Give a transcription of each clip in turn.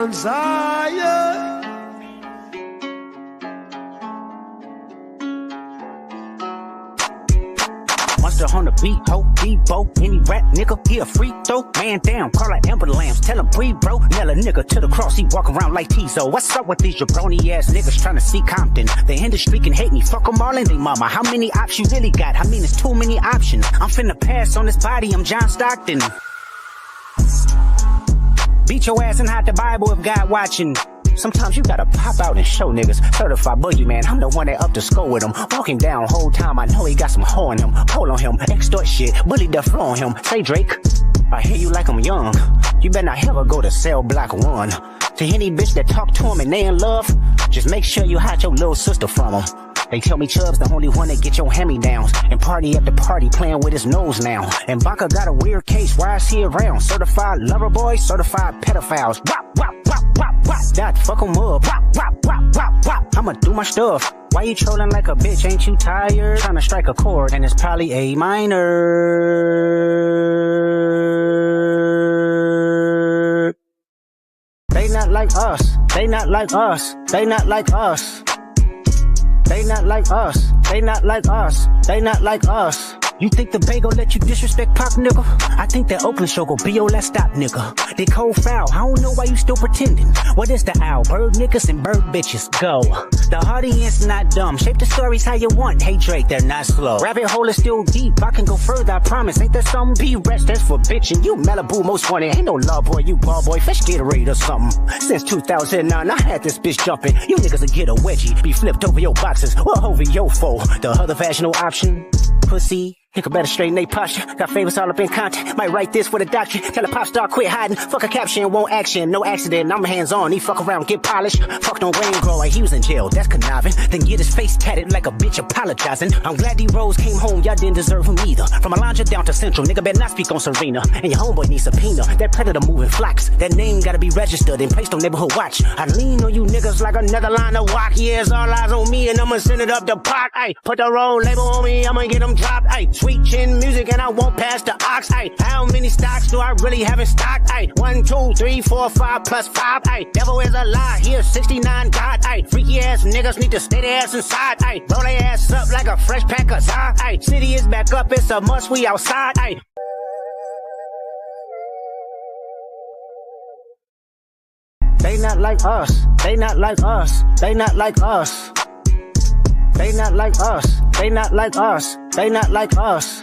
Zion. Monster on the beat, ho, Bebo, any rap nigga, he a free throw. Man down, call her ambulance, tell him breathe, bro. Nail a nigga to the cross, he walk around like Tizo. What's up with these jabroni ass niggas trying to see Compton? The industry can hate me, fuck them all and they mama. How many ops you really got? I mean, it's too many options. I'm finna pass on this body, I'm John Stockton. Beat your ass and hide the Bible if God watching. Sometimes you gotta pop out and show niggas. Certified boogeyman, I'm the one that up to score with him. Walking down whole time, I know he got some hoe in him. Hold on him, extort shit, bully the floor on him. Say Drake, I hear you like I'm young. You better not ever go to cell block 1. To any bitch that talk to him and they in love, just make sure you hide your little sister from him. They tell me Chubb's the only one that get your hand-me-downs. And party after party playing with his nose now. And Baca got a weird case, why is he around? Certified lover boys, certified pedophiles. Wop, wop, wop, wop, wop. That fuck em up. Wop, wop, wop, wop, wop. I'ma do my stuff. Why you trolling like a bitch? Ain't you tired? Trying to strike a chord and it's probably A minor. They not like us. They not like us. They not like us. They not like us, they not like us, they not like us. You think the Bay gon' let you disrespect Pac, nigga? I think that Oakland show gon' be your last stop, nigga. They cold foul, I don't know why you still pretending. What is the owl? Bird niggas and bird bitches, go. The audience not dumb, shape the stories how you want. Hey Drake, they're not slow. Rabbit hole is still deep, I can go further, I promise. Ain't there some B-rest that's for bitchin'? You Malibu most wanted, ain't no love boy, you ball boy, fish Gatorade or something. Since 2009, I had this bitch jumping. You niggas will get a wedgie, be flipped over your boxes, or over your foe. The other fashionable option, pussy. Nigga better straighten they posture. Got favors all up in content. Might write this with a doctrine. Tell a pop star quit hiding. Fuck a caption, won't action. No accident. I'm hands on. He fuck around, get polished. Fuck no rain grow like he was in jail. That's conniving. Then get his face tatted like a bitch apologizing. I'm glad D-Rose came home. Y'all didn't deserve him either. From Alondra down to Central. Nigga better not speak on Serena. And your homeboy needs subpoena. That predator moving flocks. That name gotta be registered and placed on neighborhood watch. I lean on you niggas like another line of walk. Yeah, it's all eyes on me and I'ma send it up the pot. Ay, put the road label on me. I'ma get them dropped. Ay, sweet chin music and I won't pass the ox. Ay, how many stocks do I really have in stock? Ay, 1, 2, 3, 4, 5 plus 5. Ay, devil is a lie. Here's 69 God. Ay, freaky ass niggas need to stay their ass inside. Ay, roll their ass up like a fresh pack of Zah. Ay, city is back up. It's a must. We outside. Ay. They not like us. They not like us. They not like us. They not like us. They not like us. They not like us.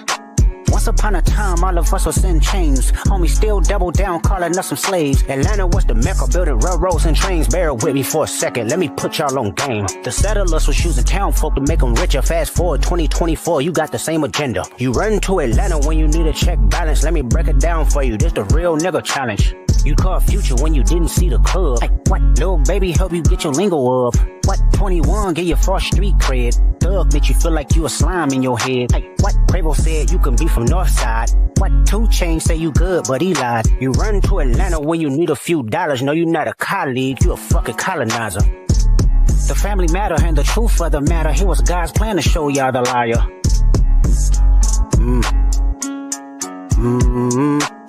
Once upon a time, all of us was in chains. Homie still double down, calling us some slaves. Atlanta was the mecca, building railroads and trains. Bear with me for a second, let me put y'all on game. The settlers was using town folk to make them richer. Fast forward 2024, you got the same agenda. You run to Atlanta when you need a check balance. Let me break it down for you, this the real nigga challenge. You call Future when you didn't see the club. Hey, what? Lil' baby help you get your lingo up. What? 21 get your false street cred. Thug make you feel like you a slime in your head. Hey, what? Quavo said you can be from Northside. What? 2 Chainz say you good, but he lied. You run to Atlanta when you need a few dollars. No, you not a colleague, you a fucking colonizer. The family matter and the truth of the matter. Here was God's plan to show y'all the liar.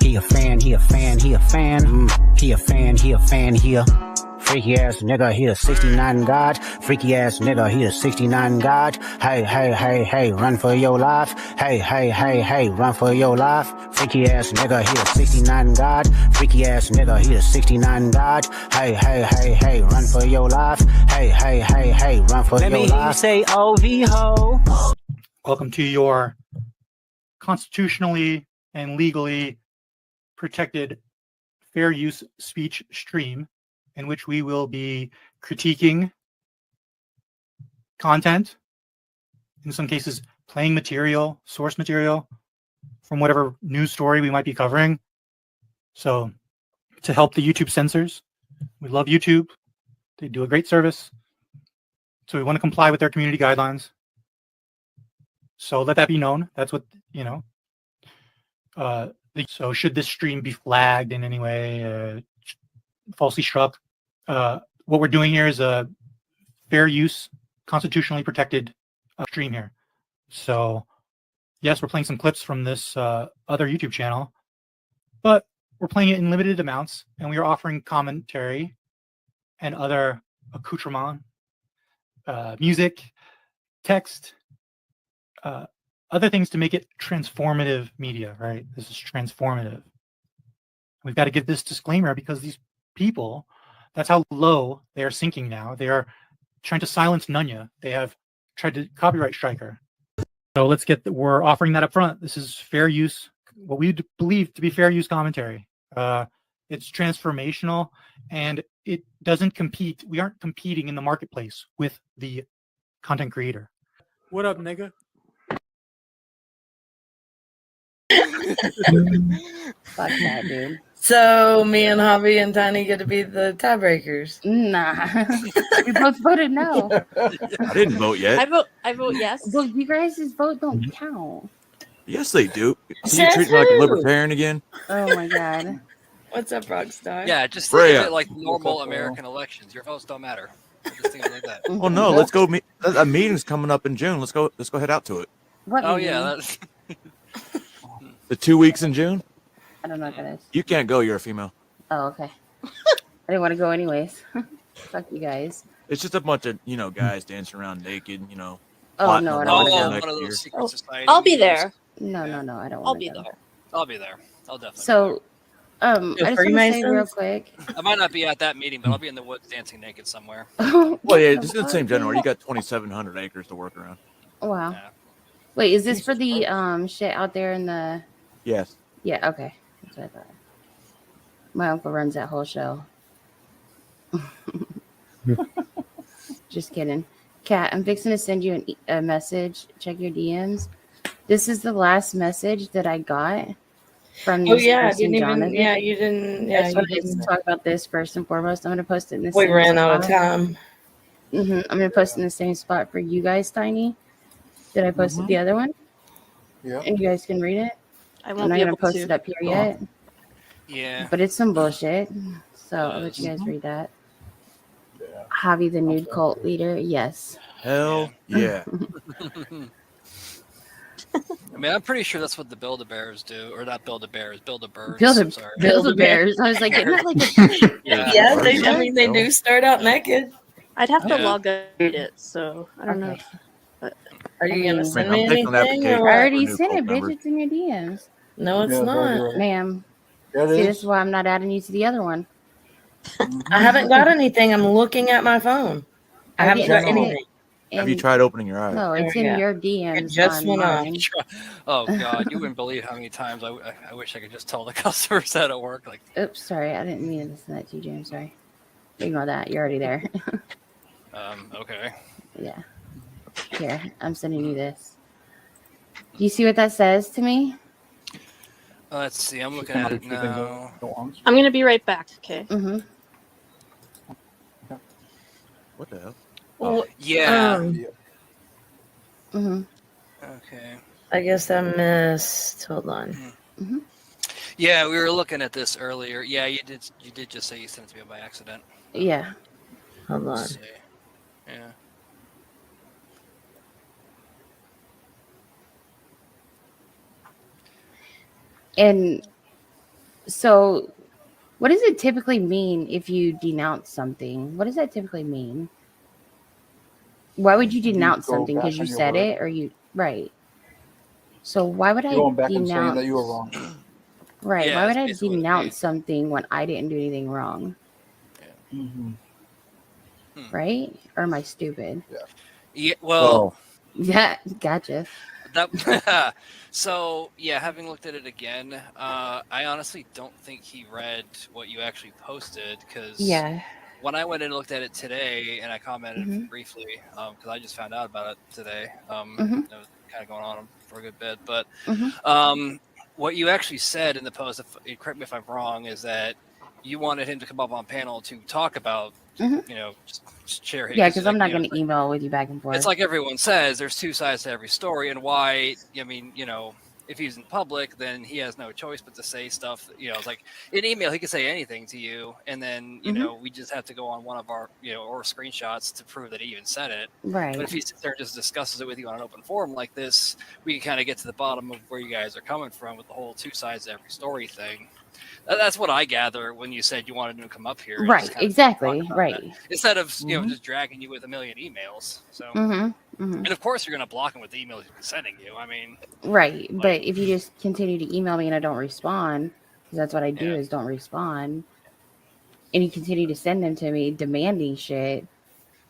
He a fan, he a fan, he a fan. He a fan, he a fan, he a freaky ass nigga, he a 69 God. Freaky ass nigga, he a 69 God. Hey, hey, hey, hey, run for your life. Hey, hey, hey, hey, run for your life. Freaky ass nigga, he a 69 God. Freaky ass nigga, he a 69 God. Hey, hey, hey, hey, run for your life. Hey, hey, hey, hey, run for your life. Let me hear you say OV ho. Welcome to your constitutionally and legally protected fair use speech stream, in which we will be critiquing content, in some cases playing material, source material from whatever news story we might be covering. So to help the YouTube censors, we love YouTube. They do a great service. So we want to comply with their community guidelines. So let that be known. That's what, you know. So should this stream be flagged in any way, falsely struck, what we're doing here is a fair use, constitutionally protected stream here. So yes, we're playing some clips from this other YouTube channel, but we're playing it in limited amounts, and we are offering commentary and other accoutrement, music, text, other things to make it transformative media, right? This is transformative. We've got to give this disclaimer because these people, that's how low they are sinking now. They are trying to silence Nonya. They have tried to copyright strike her. So we're offering that up front. This is fair use, what we believe to be fair use commentary. It's transformational and it doesn't compete. We aren't competing in the marketplace with the content creator. What up, nigga? Fuck that, dude. So me and Javi and Tiny get to be the tiebreakers. Nah. We both voted no. I didn't vote yet. I vote yes. Well, you guys' vote don't count. Yes, they do. So you Says treat me like a who? libertarian again? Oh my god. What's up, Rockstar? Yeah, just Freya. think of it like normal American elections. Your votes don't matter. Just think of it like that. Well, no. Let's go. A meeting's coming up in June. Let's go head out to it. What Oh meeting? yeah, that's The 2 weeks in June. I don't know what that is. You can't go. You're a female. Oh, okay. I didn't want to go anyways. Fuck you guys. It's just a bunch of guys dancing around naked. Oh plotting no, I on don't what want to to do go. one of next those year. secret society. I'll be meetings. there. No, I don't want to I'll be go. there. I'll be there. I'll definitely. So, I just want to say Freemasons? real quick. I might not be at that meeting, but I'll be in the woods dancing naked somewhere. Well, yeah, just in the same general. You got 2,700 acres to work around. Wow. Yeah. Wait, is this for the shit out there in the? Yes. Yeah. Okay. That's what I thought. My uncle runs that whole show. Just kidding. Kat, I'm fixing to send you a message. Check your DMs. This is the last message that I got from this Oh yeah, I person, didn't even. Jonathan. Yeah, you didn't. I Yeah, just you wanted to didn't. talk about this first and foremost. I'm going to post it in the We same ran out of spot. time. I'm going to post it in the same spot for you guys, Tiny. Did I post the other one? Yeah. And you guys can read it? I I'm won't not be going able to post to. it up here yet, Yeah. but it's some bullshit. So I'll let you guys read that. Javi, the nude cult leader. Yes. Hell yeah. I mean, I'm pretty sure that's what the Build-A-Bears do, or not Build-A-Bears, Build-A-Birds. Build Sorry. a bears. I was like, isn't that like a Yeah. Yeah, they do start out naked. I'd have to Yeah. log in and read it, so I don't know. Okay. Are you gonna I send mean, me I'm taking an anything? application. Or I what? already new sent it, cult bitch. member. It's in your DMs. No, it's not. Ma'am. Yeah, See, it this is. is why I'm not adding you to the other one. I haven't got anything. I'm looking at my phone. I haven't got didn't send it anything. Have you in- tried opening your eyes? No, it's There in we go. your DMs. It just went off. online. Oh God, you wouldn't believe how many times I wish I could just tell the customers that at work. Like, Oops, sorry. I didn't mean to send that to you, James. Sorry. Ignore that. You're already there. okay. Yeah. Here, I'm sending you this. Do you see what that says to me? Let's see. I'm looking at it now. I'm gonna be right back. Okay. Mm-hmm. What the hell? Well, Yeah. Mm-hmm. Okay. I guess I missed. Hold on. Yeah, we were looking at this earlier. Yeah, you did just say you sent it to me by accident. Yeah. Hold on. Let's see. Yeah. And so, what does it typically mean if you denounce something? What does that typically mean? Why would you denounce go something? back Because you on your said word. it, or you right? So why would I You're going back and saying denounce? that you were wrong. Right? Yeah, Why would that's I basically what it denounce means. something when I didn't do anything wrong? Mm-hmm. Right? Or am I stupid? Yeah. Well, Yeah, gotcha. that. So yeah, having looked at it again, I honestly don't think he read what you actually posted because Yeah. when I went and looked at it today and I commented Mhm. briefly because I just found out about it today. Mhm. It was kind of going on for a good bit, but Mhm. what you actually said in the post, correct me if I'm wrong, is that you wanted him to come up on panel to talk about, Mhm. just share. Yeah, because I'm not going to email with you back and forth. It's like everyone says, there's two sides to every story, and why? I mean, if he's in public, then he has no choice but to say stuff. It's like in email, he could say anything to you, and then we just have to go on one of our or screenshots to prove that he even said it. Right. But if he sits there and just discusses it with you on an open forum like this, we can kind of get to the bottom of where you guys are coming from with the whole two sides to every story thing. That's what I gather when you said you wanted him to come up here. and Right, just kind of exactly, talk about right. that. Instead of just dragging you with a million emails. So, and of course you're going to block him with the emails he's been sending you. I mean, right. But if you just continue to email me and I don't respond, because that's what I do is don't respond, and you continue to send them to me demanding shit,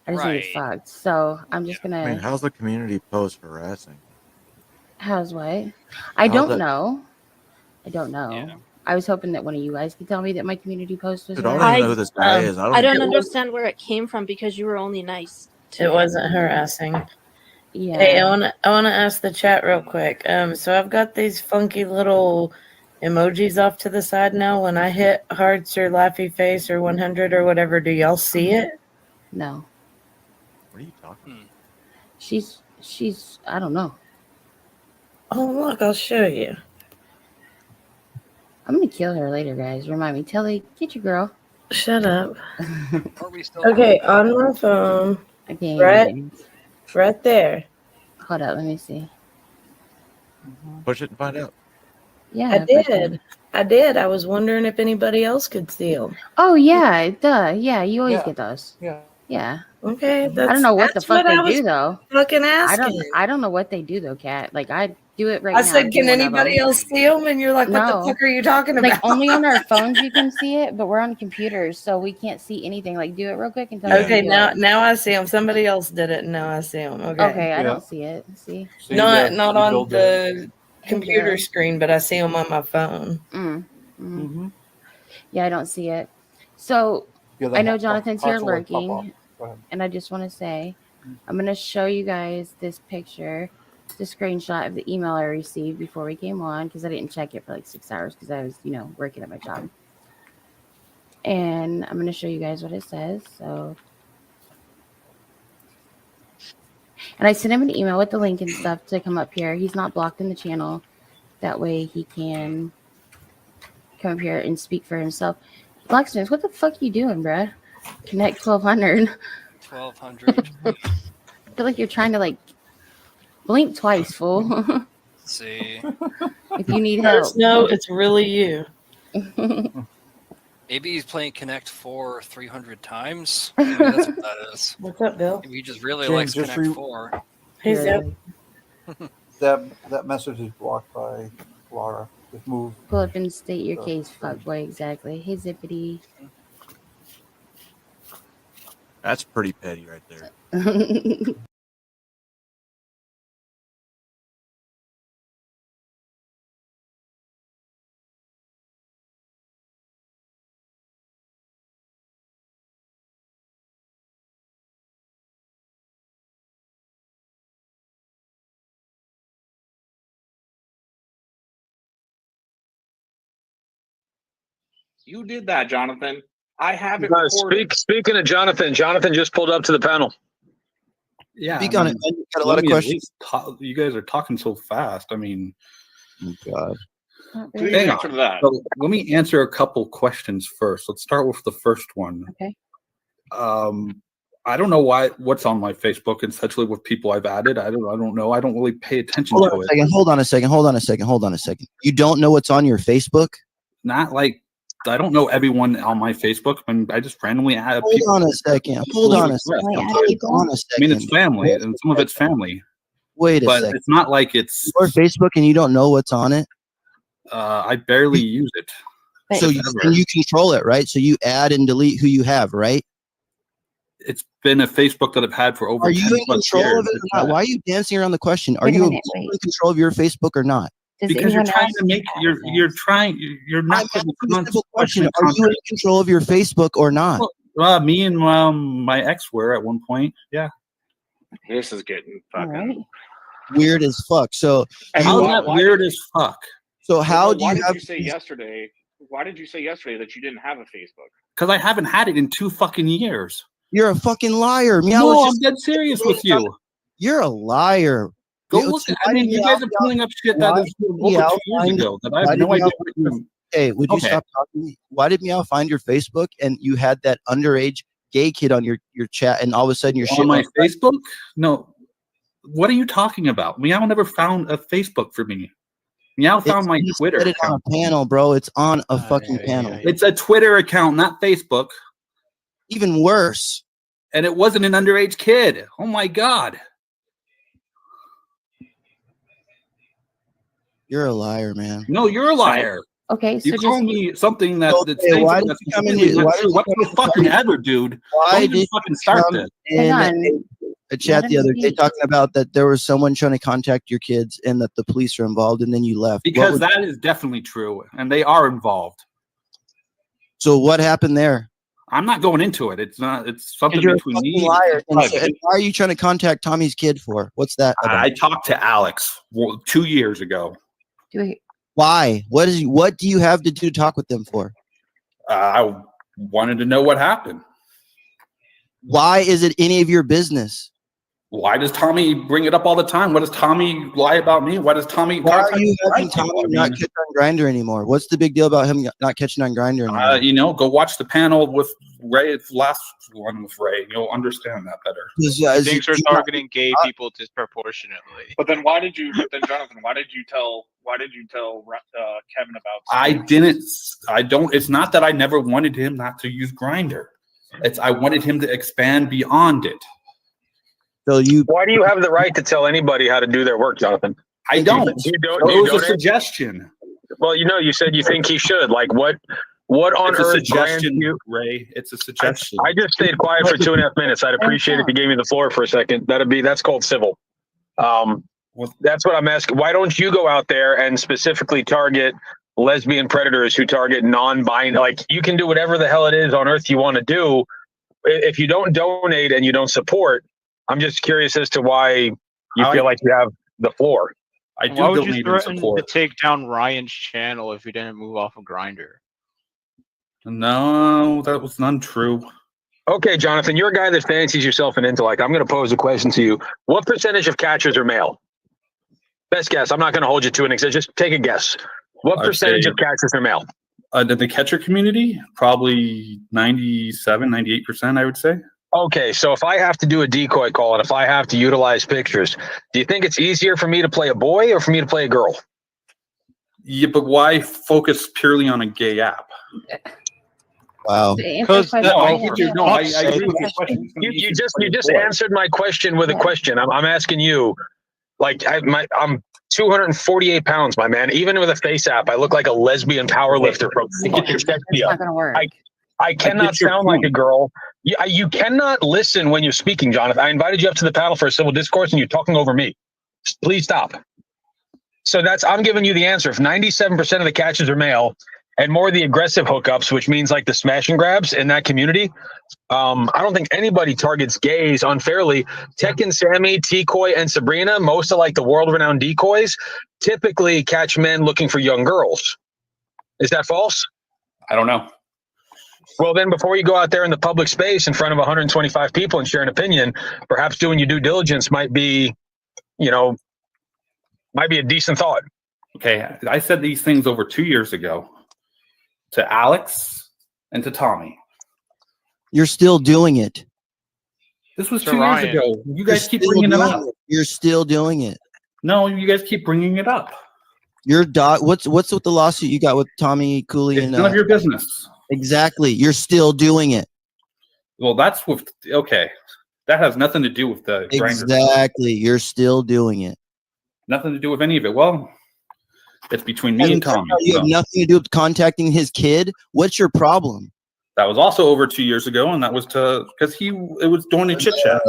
I just think it's fucked. So I'm just gonna. I mean, how's the community post harassing? How's what? I don't know. I don't know. Yeah. I was hoping that one of you guys could tell me that my community post was. Dude, I don't even know who this guy is. I don't understand where it came from because you were only nice. It wasn't harassing. Yeah. Hey, I wanna ask the chat real quick. So I've got these funky little emojis off to the side now. When I hit hearts or laughy face or 100 or whatever, do y'all see it? No. What are you talking? She's. I don't know. Oh look, I'll show you. I'm gonna kill her later, guys. Remind me. Telly, get your girl. Shut up. are we still Okay, on my phone. Okay. Right there. Hold up. Let me see. Push it and find out. Yeah. I did. I was wondering if anybody else could see them. Oh yeah. Duh. Yeah. You always get those. Yeah. Yeah. Okay. I don't know what the fuck they do though. Fucking asking. I don't know what they do though, Kat. Like I do it right now. I said, can anybody else see them? And you're like, what No. the fuck are you talking about? Like only on our phones you can see it, but we're on computers, so we can't see anything. Like do it real quick and tell me. Okay, now I see them. Somebody else did it, and now I see them. Okay. I don't see it. See? Not on the computer screen, but I see them on my phone. Yeah, I don't see it. So I know Jonathan's here lurking, and I just want to say, I'm going to show you guys this picture, the screenshot of the email I received before we came on, because I didn't check it for like 6 hours because I was, working at my job. And I'm going to show you guys what it says. So, and I sent him an email with the link and stuff to come up here. He's not blocked in the channel. That way he can come up here and speak for himself. Blacksmith, what the fuck you doing, bruh? Connect 1200. 1200. I feel like you're trying to blink twice, fool. Let's see. If you need help. No, it's really you. Maybe he's playing Connect 4 300 times. Maybe that's what that is. What's up, Bill? Maybe he just really James, likes just Connect 4. Hey, Zep. That message is blocked by Laura. Just move. Pull up and state your case, fuckboy. Exactly. Hey, Zippity. That's pretty petty right there. You did that, Jonathan. I have it recorded. Speaking of Jonathan, Jonathan just pulled up to the panel. Yeah, Speak on it. Got a lot of questions. You guys are talking so fast. I mean, oh God. Please Hang answer on. that. So let me answer a couple questions first. Let's start with the first one. Okay. I don't know what's on my Facebook, especially with people I've added. I don't know. I don't really pay attention to it. Hold on a second. You don't know what's on your Facebook? Not like I don't know everyone on my Facebook. I mean, I just randomly add people. Hold on a second. I mean, it's family, and some of it's family. Wait a but second. It's not like it's your Facebook and you don't know what's on it. I barely use it. So you control it, right? So you add and delete who you have, right? It's been a Facebook that I've had for over. Are you in control of it or not? Why are you dancing around the question? Are you in control of your Facebook or not? Because you're trying to make you're not getting a simple question. Are you in control of your Facebook or not? Well, me and my ex were at one point. Yeah. This is getting fucking weird as fuck. So how's that weird as fuck? So how why did you say yesterday? Why did you say yesterday that you didn't have a Facebook? Because I haven't had it in 2 fucking years. You're a fucking liar. No, I'm dead serious with you. You're a liar. Go look. I mean, you guys are pulling up shit that is over 2 years ago that I have no idea what you're. Hey, would you stop talking to me? Why did Meow find your Facebook and you had that underage gay kid on your chat and all of a sudden your shit on my Facebook? No. What are you talking about? Meow never found a Facebook for me. Meow found my He Twitter said it on account. a panel, bro. It's on a fucking panel. It's a Twitter account, not Facebook. Even worse. And it wasn't an underage kid. Oh my God. You're a liar, man. No, you're a liar. Okay, so You call me something that Okay, that's why that's did you come in completely here? not Why true. did What you the fucking ever, dude? Why Don't even did fucking you start come this. in a chat the other day talking about that there was someone trying to contact your kids and that the police are involved, and then you left? Because that is definitely true, and they are involved. So what happened there? I'm not going into it. It's not. It's something You're a between fucking me. liar. and And why are you trying to contact Tommy's kid for? What's that about? I talked to Alex 2 years ago. Why? What do you have to do to talk with them for? I wanted to know what happened. Why is it any of your business? Why does Tommy bring it up all the time? What does Tommy lie about me? Why does Tommy? Why are you having Tommy not catch on Grinder anymore? What's the big deal about him not catching on Grinder anymore? You know, go watch the panel with Ray. It's the last one with Ray. You'll understand that better. He thinks we're targeting gay people disproportionately. But then why did you? But then Jonathan, why did you tell Kevin about? I didn't. I don't. It's not that I never wanted him not to use Grinder. It's I wanted him to expand beyond it. So why do you have the right to tell anybody how to do their work, Jonathan? I don't. You don't. It You was a don't suggestion. Well, you said you think he should. Like what on It's a earth? suggestion, Brian, Ray. It's a suggestion. I just stayed quiet for 2.5 minutes. I'd appreciate if you gave me the floor for a second. That's called civil. That's what I'm asking. Why don't you go out there and specifically target lesbian predators who target non-binary? Like you can do whatever the hell it is on earth you want to do. If you don't donate and you don't support, I'm just curious as to why you feel like you have the floor. Why would you threaten to take down Ryan's channel if he didn't move off of Grinder? No, that was untrue. Okay, Jonathan, you're a guy that fancies yourself an intellect. I'm going to pose a question to you. What percentage of catchers are male? Best guess. I'm not going to hold you to an exact. Just take a guess. What percentage of catchers are male? The catcher community, probably 97, 98%, I would say. Okay, so if I have to do a decoy call and if I have to utilize pictures, do you think it's easier for me to play a boy or for me to play a girl? Yeah, but why focus purely on a gay app? Wow. Because I agree with your question. You just answered my question with a question. I'm asking you, like I'm 248 pounds, my man. Even with a face app, I look like a lesbian power lifter from It's not gonna work. I cannot sound like a girl. You cannot listen when you're speaking, Jonathan. I invited you up to the panel for a civil discourse, and you're talking over me. Please stop. So I'm giving you the answer. If 97% of the catches are male, and more of the aggressive hookups, which means like the smash and grabs in that community, I don't think anybody targets gays unfairly. Tekken, Sammy, T-Coy, and Sabrina, most of like the world-renowned decoys, typically catch men looking for young girls. Is that false? I don't know. Well, then before you go out there in the public space in front of 125 people and share an opinion, perhaps doing your due diligence might be a decent thought. Okay, I said these things over 2 years ago to Alex and to Tommy. You're still doing it. This was 2 years ago. You guys keep bringing it up. You're still doing it. No, you guys keep bringing it up. Your dog. What's with the lawsuit you got with Tommy Cooley? It's none of your business. Exactly. You're still doing it. Well, that's with okay. That has nothing to do with the exactly. You're still doing it. Nothing to do with any of it. Well, it's between me and Tommy. You have nothing to do with contacting his kid. What's your problem? That was also over 2 years ago, and that was because it was during a chit chat.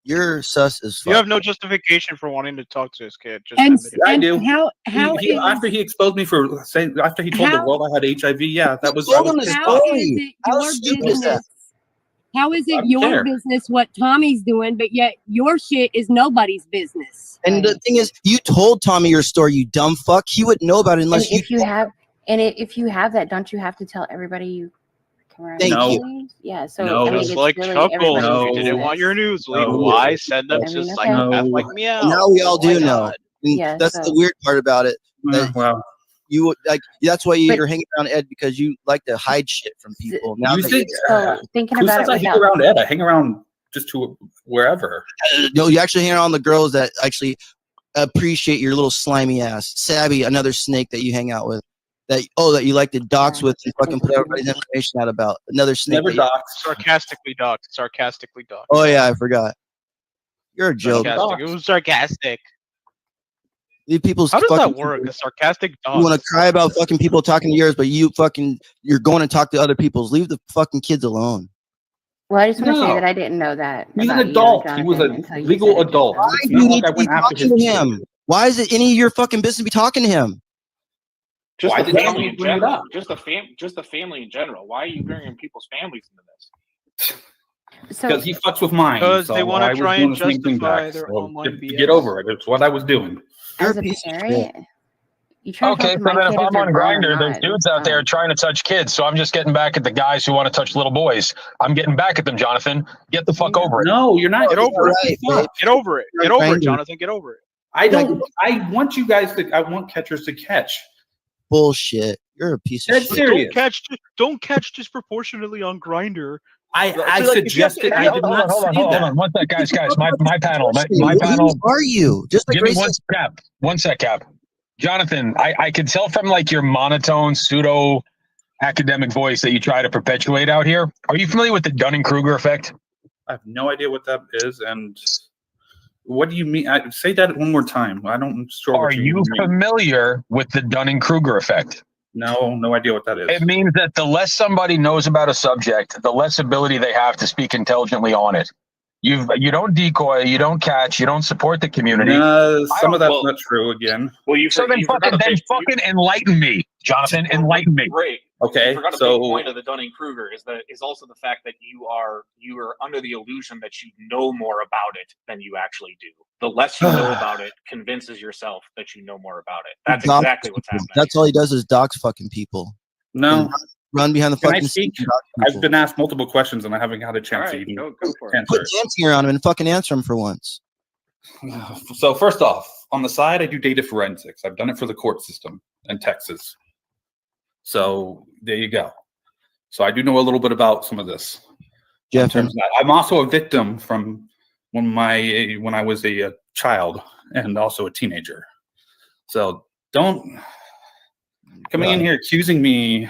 You're sus as fuck. You have no justification for wanting to talk to his kid. I do. How after he exposed me for saying, after he told the world I had HIV, yeah, that was. How is it your business what Tommy's doing, but yet your shit is nobody's business? And the thing is, you told Tommy your story, you dumb fuck. He wouldn't know about it unless if you have that, don't you have to tell everybody you come around? Thank you. Yeah. So no. I mean, Just it's like really Chuckles, everybody's if you didn't want your news leak, No. why send them I to mean, psychopath like Meow? Now we all do Why know. not? And Yeah, that's so- the weird part about it. Wow. You like that's why But- you're hanging around Ed, because you like to hide shit from people. Now You that think? So thinking Who about says it I hang without around Ed? I hang around just to wherever. no, you actually hang around the girls that actually appreciate your little slimy ass. Savvy, another snake that you hang out with. That you like to dox with and fucking put everybody's information out about. Another snake. Never dox. Sarcastically dox. Sarcastically dox. Oh yeah, I forgot. You're a joke. Sarcastic. It was sarcastic. Leave people's. How does that work? A sarcastic dox. You want to cry about fucking people talking to yours, but you're going to talk to other people's. Leave the fucking kids alone. Well, I just want to say that I didn't know that. He's an adult. He was a legal adult. Why do you need to be talking to him? Why is it any of your fucking business to be talking to him? Just the family in general. Just the family in general. Why are you bringing people's families into this? Because he fucks with mine. Because they want to try and justify their online BS. Get over it. It's what I was doing. As a parent, you try Okay, so then if I'm on Grindr, there's dudes out there trying to touch kids, so I'm just getting back at the guys who want to touch little boys. I'm getting back at them, Jonathan. Get the fuck over it. No, you're not. Get over it. Get over it. Get over it, Jonathan. Get over it. I want you guys to. I want catchers to catch. Bullshit. You're a piece of shit. Serious. Don't catch disproportionately on Grindr. I suggested. I did not say that. Hold on. One sec, guys. My panel. My panel. Who are you? Just like give me one sec, Cap. Jonathan, I could tell from like your monotone pseudo academic voice that you try to perpetuate out here. Are you familiar with the Dunning-Kruger effect? I have no idea what that is, and what do you mean? Say that one more time. I don't sure. Are you familiar with the Dunning-Kruger effect? No idea what that is. It means that the less somebody knows about a subject, the less ability they have to speak intelligently on it. You don't decoy, you don't catch, you don't support the community. Some of that's not true again. Well, then fucking enlighten me, Jonathan. Enlighten me. Great. Okay. You forgot a big point of the Dunning-Kruger is also the fact that you are under the illusion that you know more about it than you actually do. The less you know about it convinces yourself that you know more about it. That's exactly what's happening. That's all he does is dox fucking people. No. Run behind the Can fucking. I speak? I've been asked multiple questions and I haven't had a chance to even go for answer. Put dancing on him and fucking answer him for once. So first off, on the side, I do data forensics. I've done it for the court system in Texas. So there you go. So I do know a little bit about some of this. Jeff, in terms of that. I'm also a victim from when I was a child and also a teenager. So don't coming in here accusing me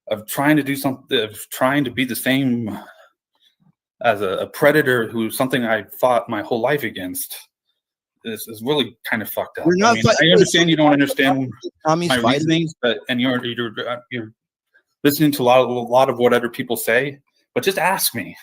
of trying to do something, of trying to be the same as a predator who's something I fought my whole life against. This is really kind of fucked up. I understand you don't understand my reasonings, but you're listening to a lot of what other people say. But just ask me,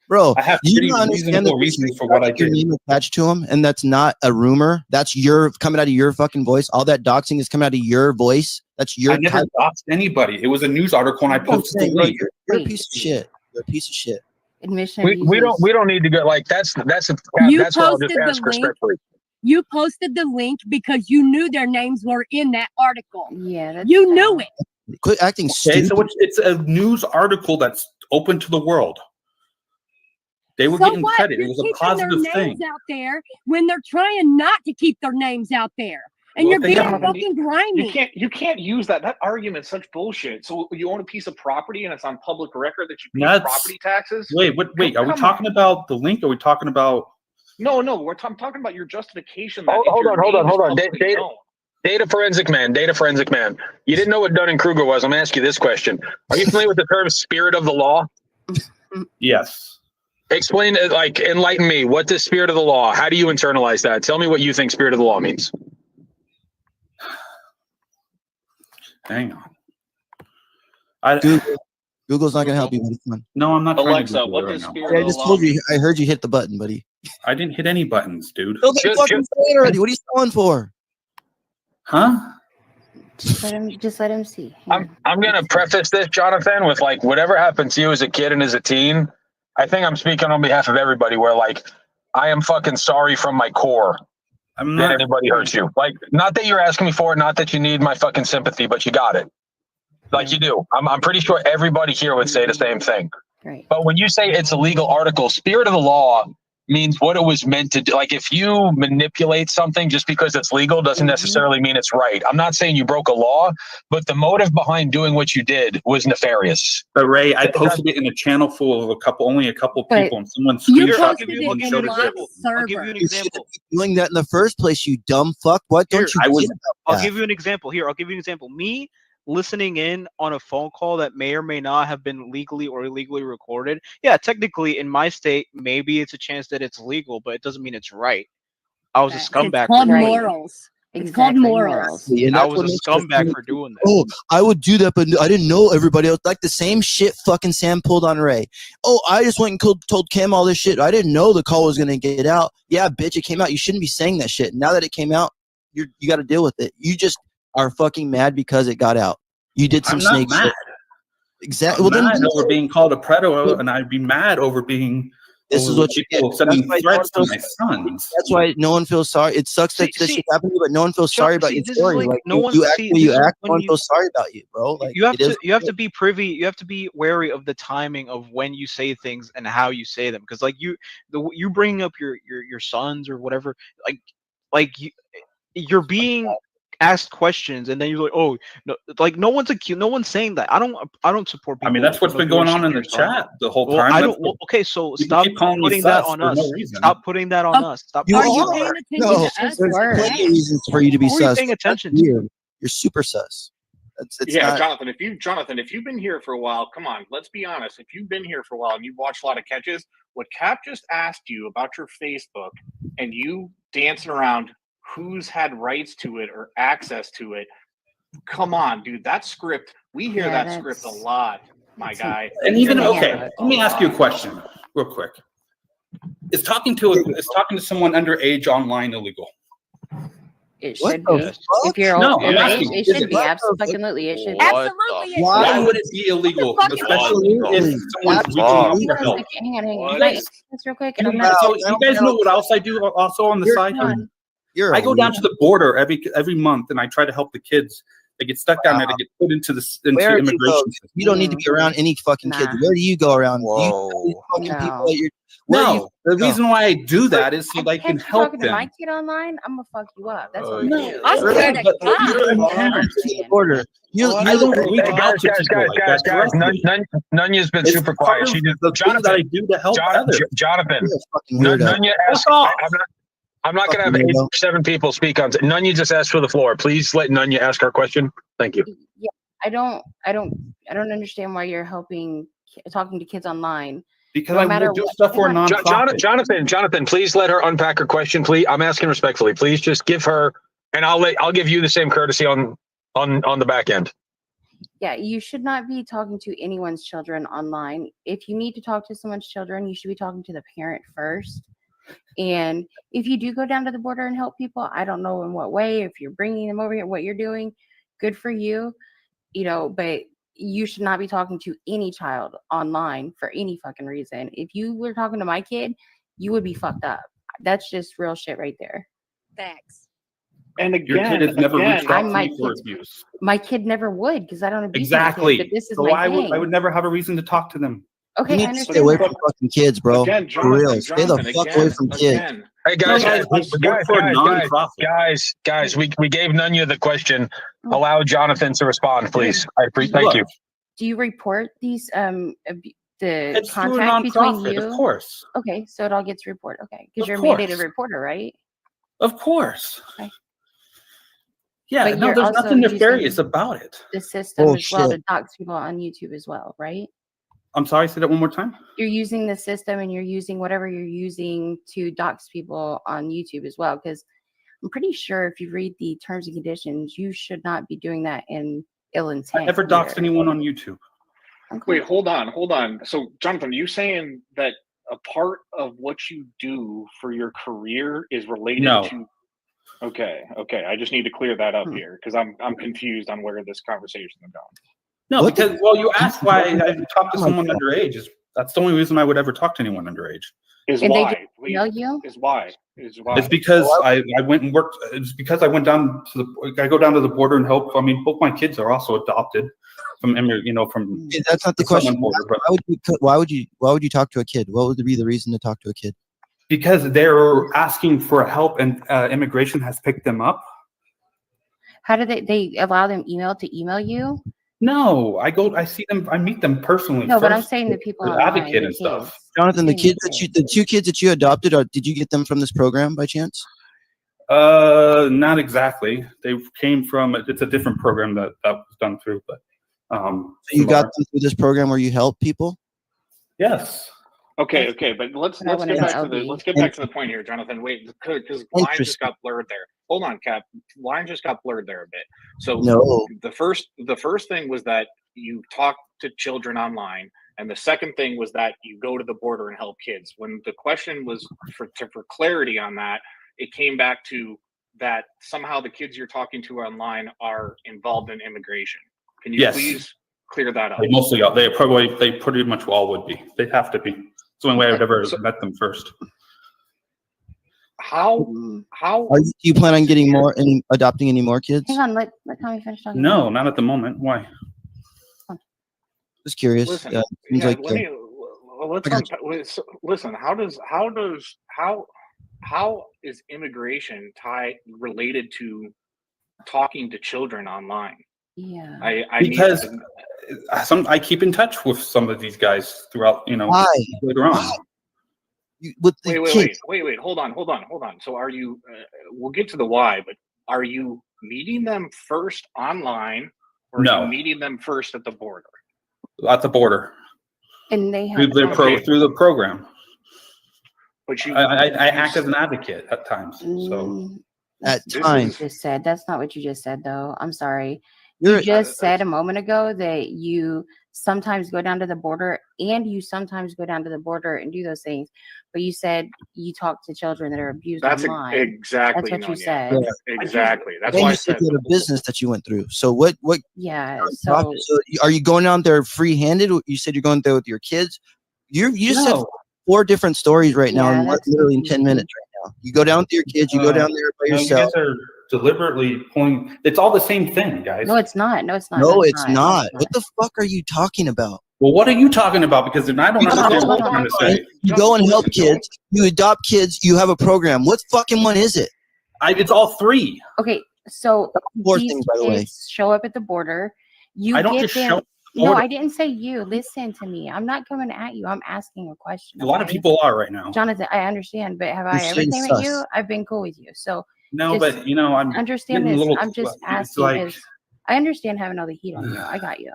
bro. I have pretty reasonable reasons for what I did. Your name attached to him, and that's not a rumor. That's coming out of your fucking voice. All that doxing is coming out of your voice. That's your. I never doxed anybody. It was a news article, and I posted the link. You're a piece of shit. You're a piece of shit. Admission. We don't need to go like that's what I'll just ask respectfully. You posted the link because you knew their names were in that article. Yeah, you knew it. Quit acting stupid. So it's a news article that's open to the world. They were getting credit. It was a positive thing. Out there when they're trying not to keep their names out there, and you're being fucking grimy. You can't use that. That argument's such bullshit. So you own a piece of property and it's on public record that you pay property taxes. Wait. Are we talking about the link? Or are we talking about? No. I'm talking about your justification. Hold on. Data forensic man. You didn't know what Dunning-Kruger was. I'm going to ask you this question. Are you familiar with the term spirit of the law? Yes. Explain it, enlighten me. What is spirit of the law? How do you internalize that? Tell me what you think spirit of the law means. Hang on. Google's not going to help you with this one. No, I'm not. Alexa, what does spirit of the law? I just told you. I heard you hit the button, buddy. I didn't hit any buttons, dude. Say it already. What are you stalling for? Huh? Just let him see. I'm going to preface this, Jonathan, with whatever happened to you as a kid and as a teen. I think I'm speaking on behalf of everybody where I am fucking sorry from my core that anybody hurts you. Not that you're asking me for it, not that you need my fucking sympathy, but you got it. You do. I'm pretty sure everybody here would say the same thing. Right. But when you say it's a legal article, spirit of the law means what it was meant to do. Like if you manipulate something just because it's legal doesn't necessarily mean it's right. I'm not saying you broke a law, but the motive behind doing what you did was nefarious. But Ray, I posted it in a channel full of only a couple people, and someone screenshot it and showed it. I'll give you an example. Doing that in the first place, you dumb fuck. What don't you? I'll give you an example. Here, I'll give you an example. Me listening in on a phone call that may or may not have been legally or illegally recorded. Yeah, technically in my state, maybe it's a chance that it's legal, but it doesn't mean it's right. I was a scumbag. It's called morals. It's called morals. I was a scumbag for doing that. Oh, I would do that, but I didn't know everybody else. Like the same shit fucking Sam pulled on Ray. Oh, I just went and told Cam all this shit. I didn't know the call was going to get out. Yeah, bitch, it came out. You shouldn't be saying that shit. Now that it came out, you got to deal with it. You just are fucking mad because it got out. You did some snake shit. Exactly. Well, then over being called a predator, and I'd be mad over being. This is what you get. Sending threats to my sons. That's why no one feels sorry. It sucks that this shit happened to you, but no one feels sorry about your story. Like no you act when you act, no one feels sorry about you, bro. Like you have to be privy. You have to be wary of the timing of when you say things and how you say them, because like you bringing up your sons or whatever, you're being asked questions, and then you're like, oh, no, like no one's saying that. I don't support people. I mean, that's what's been going on in the chat the whole time. I don't. Okay, so stop putting that on us. Stop putting that on us. Stop. Are you paying attention to us? There's plenty of reasons for you to be sus. Who are you paying attention to? You're super sus. Yeah, Jonathan. If you've been here for a while, come on, let's be honest. If you've been here for a while and you've watched a lot of catches, what Cap just asked you about your Facebook, and you dancing around who's had rights to it or access to it. Come on, dude. That script, we hear that script a lot, my guy. And even let me ask you a question real quick. Is talking to someone underage online illegal? It should be. If you're underage, it should be. Absolutely, it should be. Absolutely. Why would it be illegal? Especially if someone's reaching out for help. Hang on. Can I answer this real quick? You guys know what else I do also on the side? I go down to the border every month, and I try to help the kids. They get stuck down there to get put into immigration. You don't need to be around any fucking kids. Where do you go around? The reason why I do that is so I can help them. Talking to my kid online, I'm gonna fuck you up. That's what I do. I'm scared of border. Guys, Nonya's been super quiet. She just Jonathan. I do to help others. Jonathan. Nonya asked. I'm not going to have 8 or 7 people speak on. Nonya just asked for the floor. Please let Nonya ask her question. Thank you. Yeah, I don't understand why you're talking to kids online. Because I do stuff for a nonprofit. Jonathan, please let her unpack her question. Please, I'm asking respectfully. Please just give her, and I'll give you the same courtesy on the back end. Yeah, you should not be talking to anyone's children online. If you need to talk to someone's children, you should be talking to the parent first. And if you do go down to the border and help people, I don't know in what way, if you're bringing them over here, what you're doing, good for you, but you should not be talking to any child online for any fucking reason. If you were talking to my kid, you would be fucked up. That's just real shit right there. Facts. And again, your kid has never reached out to me for abuse. My kid never would, because I don't abuse exactly. my kid, but this is so my thing. I would never have a reason to talk to them. Okay, you need to stay away from fucking kids, bro. Again, for real. Stay the fuck away from kids. Hey guys, we gave Nonya the question. Allow Jonathan to respond, please. Thank you. Do you report these the it's contact between you? Of course. Okay, so it all gets reported. Okay, because you're a mandated reporter, right? Of course. Okay. Yeah, but no, there's nothing nefarious about it. The system as well to dox people on YouTube as well, right? I'm sorry, say that one more time. You're using the system and you're using whatever you're using to dox people on YouTube as well, because I'm pretty sure if you read the terms and conditions, you should not be doing that in ill intent. I never doxed anyone on YouTube. Okay. Wait, hold on. So, Jonathan, you saying that a part of what you do for your career is related to? Okay. I just need to clear that up here because I'm confused on where this conversation is going. No, because you asked why I talked to someone underage. That's the only reason I would ever talk to anyone underage. Is why? It's because I went and worked. It's because I went down to I go down to the border and help. I mean, both my kids are also adopted from from. That's not the question. Why would you talk to a kid? What would be the reason to talk to a kid? Because they're asking for help, and immigration has picked them up. How do they allow them to email you? No, I see them, I meet them personally. No, but I'm first, saying the people the online, advocate the and stuff. kids. Jonathan, the two kids that you adopted, did you get them from this program by chance? Not exactly. They came from, it's a different program that was done through, but so you got them through this program where you help people? Yes. Okay, but let's get back to the point here, Jonathan. Wait, because line just got blurred there. Hold on, Cap. Line just got blurred there a bit. So the first thing was that you talk to children online, and the second thing was that you go to the border and help kids. When the question was for clarity on that, it came back to that somehow the kids you're talking to online are involved in immigration. Can you please clear that up? They mostly are. They pretty much all would be. They have to be. It's the only way I've ever met them first. How do you plan on getting adopting any more kids? Hang on, let Tommy finish talking. No, not at the moment. Why? Just curious. Listen, listen. How is immigration related to talking to children online? Yeah, because I keep in touch with some of these guys throughout. Why? Later on. Wait. Hold on. So are you? We'll get to the why, but are you meeting them first online, or are you meeting them first at the border? At the border. And they have through the program. But I act as an advocate at times. So at times, that's not what you just said, though. I'm sorry. You just said a moment ago that you sometimes go down to the border, and you sometimes go down to the border and do those things. But you said you talk to children that are abused online. Exactly. That's what you Nonya. said. Yeah. Exactly. That's why I you said you had a business that you went through. So what? Yeah. So are you going down there free-handed? You said you're going there with your kids. You just said 4 different stories right now, in literally in 10 minutes right now. You go down with your kids. You go down there by yourself. You guys are deliberately pulling. It's all the same thing, guys. No, it's not. No, it's not. What the fuck are you talking about? Well, what are you talking about? Because then I don't understand what you're trying to say. You go and help kids. You adopt kids. You have a program. What fucking one is it? It's all 3. Okay, so these things, by the way. kids show up at the border. I don't just show up at the No, border. I didn't say you. Listen to me. I'm not coming at you. I'm asking a question. A lot of people are right now. Jonathan, I understand, but have I ever came at you? I've been cool with you. So no, but I'm understand this. I'm just asking. I understand having all the heat on you. I got you.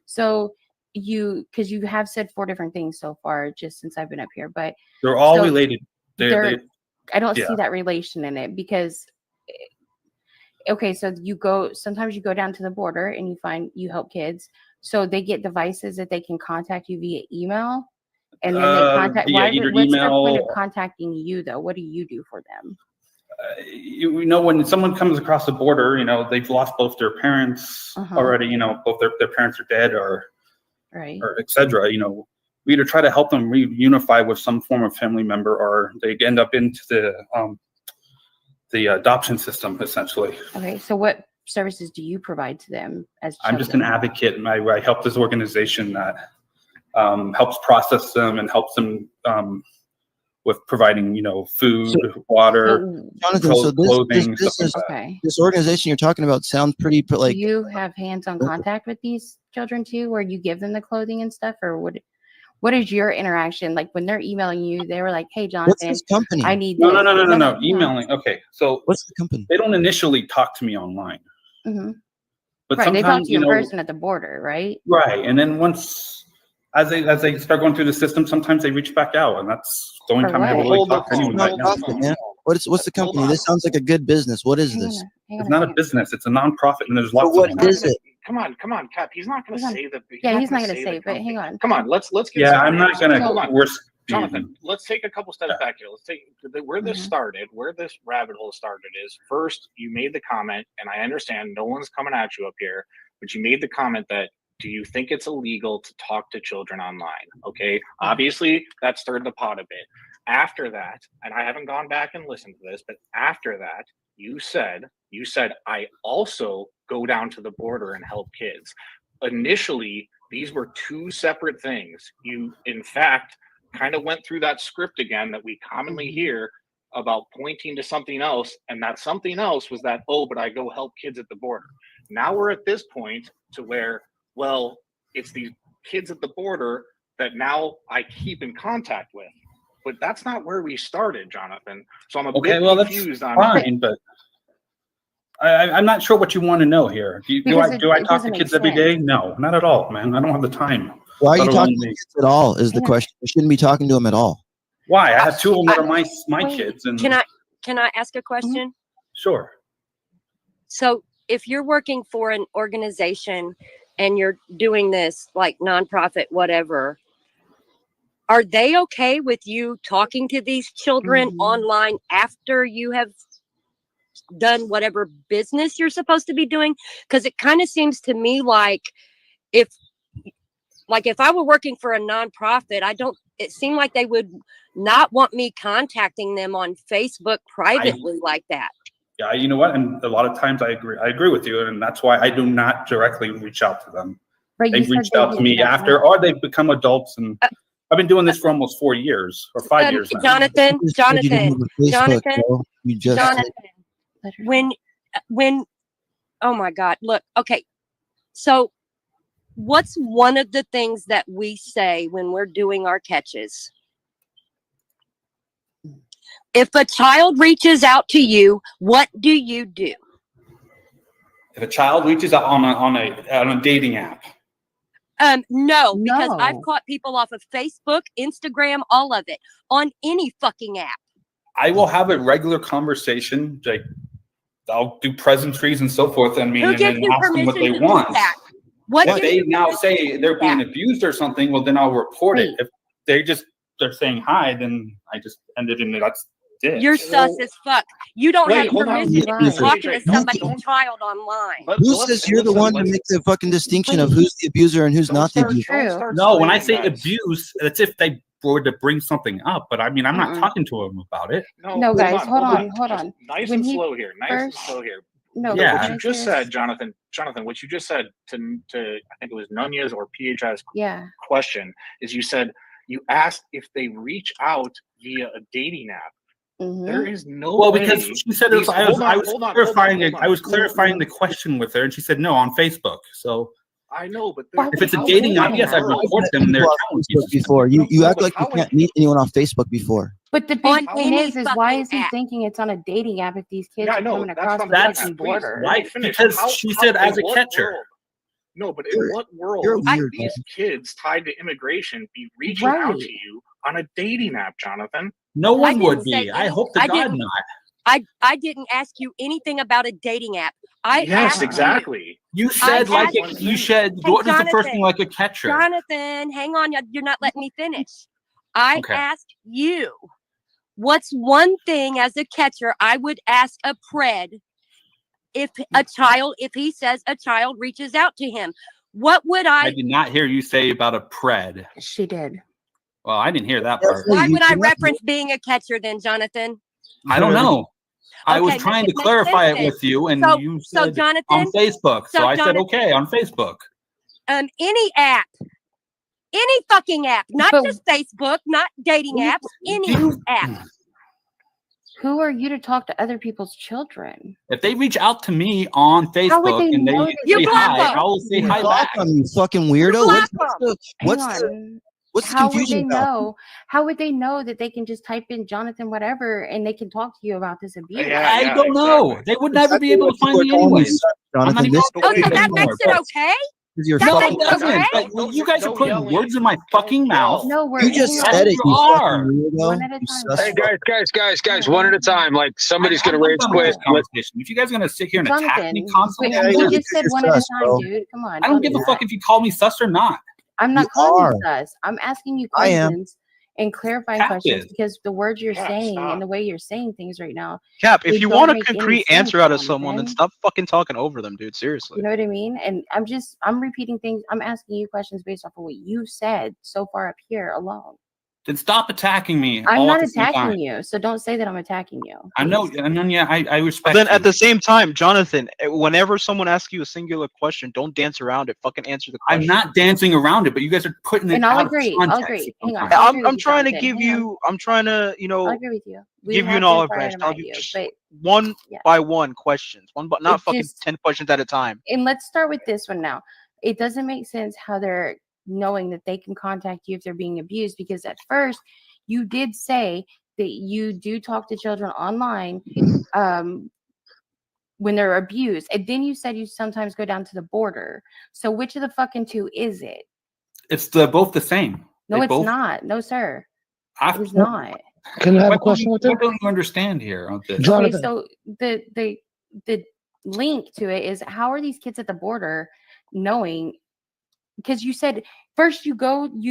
So because you have said 4 different things so far just since I've been up here, but they're all related. I don't see that relation in it because so sometimes you go down to the border and you help kids, so they get devices that they can contact you via email, and then they contact. What's their point of contacting you though? What do you do for them? When someone comes across the border, they've lost both their parents already. Both their parents are dead or etc. We either try to help them reunify with some form of family member, or they end up into the adoption system, essentially. Okay, so what services do you provide to them as children? I'm just an advocate, and I help this organization that helps process them and helps them with providing, food, water, Jonathan, clothing. This organization you're talking about sounds pretty like. Do you have hands-on contact with these children too, where you give them the clothing and stuff, or what is your interaction like when they're emailing you? They were like, "Hey, Jonathan, what's this company? I need no, emailing." Okay, so what's the company? They don't initially talk to me online, but they talk to you in know, person at the border, right? Right, and then as they start going through the system, sometimes they reach back out, and that's the only time I ever really talk to anyone right now. What's the company? This sounds like a good business. What is this? It's not a business. It's a nonprofit, and there's lots of. What is it? Come on, Cap. He's not going to say that. He's not going to say. But hang on. Come on, let's get. Yeah, I'm not going to. Hold on, Jonathan. Let's take a couple steps back here. Let's take where this started, where this rabbit hole started. Is first you made the comment, and I understand no one's coming at you up here, but you made the comment that. Do you think it's illegal to talk to children online? Okay, obviously that stirred the pot a bit. After that, and I haven't gone back and listened to this, but after that, you said I also go down to the border and help kids. Initially, these were 2 separate things. You, in fact, kind of went through that script again that we commonly hear about pointing to something else, and that something else was that, oh, but I go help kids at the border. Now we're at this point to where, well, it's these kids at the border that now I keep in contact with. But that's not where we started, Jonathan. So I'm a bit confused on fine, but I'm not sure what you want to know here. Do I talk to kids every day? No, not at all, man. I don't have the time. Why are you talking to kids at all? Is the question. You shouldn't be talking to them at all. Why? I have 2 of them that are my kids. And Can I ask a question? Sure. So if you're working for an organization and you're doing this like nonprofit, whatever, are they okay with you talking to these children online after you have done whatever business you're supposed to be doing? Because it kind of seems to me like if I were working for a nonprofit, it seemed like they would not want me contacting them on Facebook privately like that. Yeah, you know what? And a lot of times I agree with you, and that's why I do not directly reach out to them. Right, They've reached out to me after, or they've become adults, and I've been doing this for almost 4 years or 5 years now. Jonathan, when oh my God, look, okay, so what's one of the things that we say when we're doing our catches? If a child reaches out to you, what do you do? If a child reaches out on a dating app. No, because I've caught people off of Facebook, Instagram, all of it, on any fucking app. I will have a regular conversation, like I'll do pleasantries and so forth. I mean, and then ask them what they want. If they now say they're being abused or something, well, then I'll report it. If they're saying hi, then I just end it in that's it. You're sus as fuck. You don't have permission to be talking to somebody's child online. Who says you're the one to make the fucking distinction of who's the abuser and who's not the abuser? No, when I say abuse, it's if they were to bring something up. But I mean, I'm not talking to them about it. No, guys, hold on. Nice and slow here. No, what you just said, Jonathan, what you just said to I think it was Nonya's or PHI's question is you said you asked if they reach out via a dating app. There is no way. Because she said it was, I was clarifying the question with her, and she said no on Facebook. So I know, but if it's a dating app, yes, I report them. Their accounts before you act like you can't meet anyone on Facebook before. But the big thing is why is he thinking it's on a dating app if these kids are coming across the fucking border? Right, because she said as a catcher. No, but in what world would these kids tied to immigration be reaching out to you on a dating app, Jonathan? No one would be. I hope to God not. I didn't ask you anything about a dating app. Yes, exactly. You said what is the first thing like a catcher? Jonathan, hang on, you're not letting me finish. I asked you, what's one thing as a catcher I would ask a pred if he says a child reaches out to him? What would I did not hear you say about a pred. She did. Well, I didn't hear that part. Why would I reference being a catcher then, Jonathan? I don't know. I was trying to clarify it with you, and you said Jonathan, on Facebook. So I said, okay, on Facebook. Any app. Any fucking app. Not just Facebook, not dating apps. Any app. Who are you to talk to other people's children? If they reach out to me on Facebook and they say hi, I will say hi back. You fucking weirdo. What's the confusion about? How would they know that they can just type in Jonathan whatever and they can talk to you about this abuse? I don't know. They would never be able to find me anyways. Jonathan, that makes it okay? No, it doesn't. But you guys are putting words in my fucking mouth. No, you just said it. You are. One at a time. Hey, guys, one at a time. Like somebody's gonna raise quick. If you guys are gonna sit here and attack me constantly, you just said one at a time, dude. Come on. I don't give a fuck if you call me sus or not. I'm not calling you sus. I'm asking you questions and clarifying questions because the words you're saying and the way you're saying things right now. Cap, if you want a concrete answer out of someone, then stop fucking talking over them, dude. Seriously. You know what I mean? And I'm repeating things. I'm asking you questions based off of what you said so far up here alone. Then stop attacking me. I'm all not at the same time. attacking you, so don't say that I'm attacking you. I know, Nonya, I respect But then you. at the same time, Jonathan, whenever someone asks you a singular question, don't dance around it. Fucking answer the question. I'm not dancing around it, but you guys are putting it And I'll out agree. of I'll context. agree. Hang on. I'll agree with I'm you, trying to Jonathan. give Hang on. you. I'm trying to, I'll agree with you. We give you have an been olive fired branch. Tell about you you, just but one yeah. by one questions. One, but not It fucking just- 10 questions at a time. And let's start with this one now. It doesn't make sense how they're knowing that they can contact you if they're being abused, because at first you did say that you do talk to children online when they're abused, and then you said you sometimes go down to the border. So which of the fucking two is it? It's both the same. No, They it's both, not. No, sir. It is not. Can I have a What question with that? What don't you understand here on this? Okay, so the link to it is, how are these kids at the border knowing? Because you said first you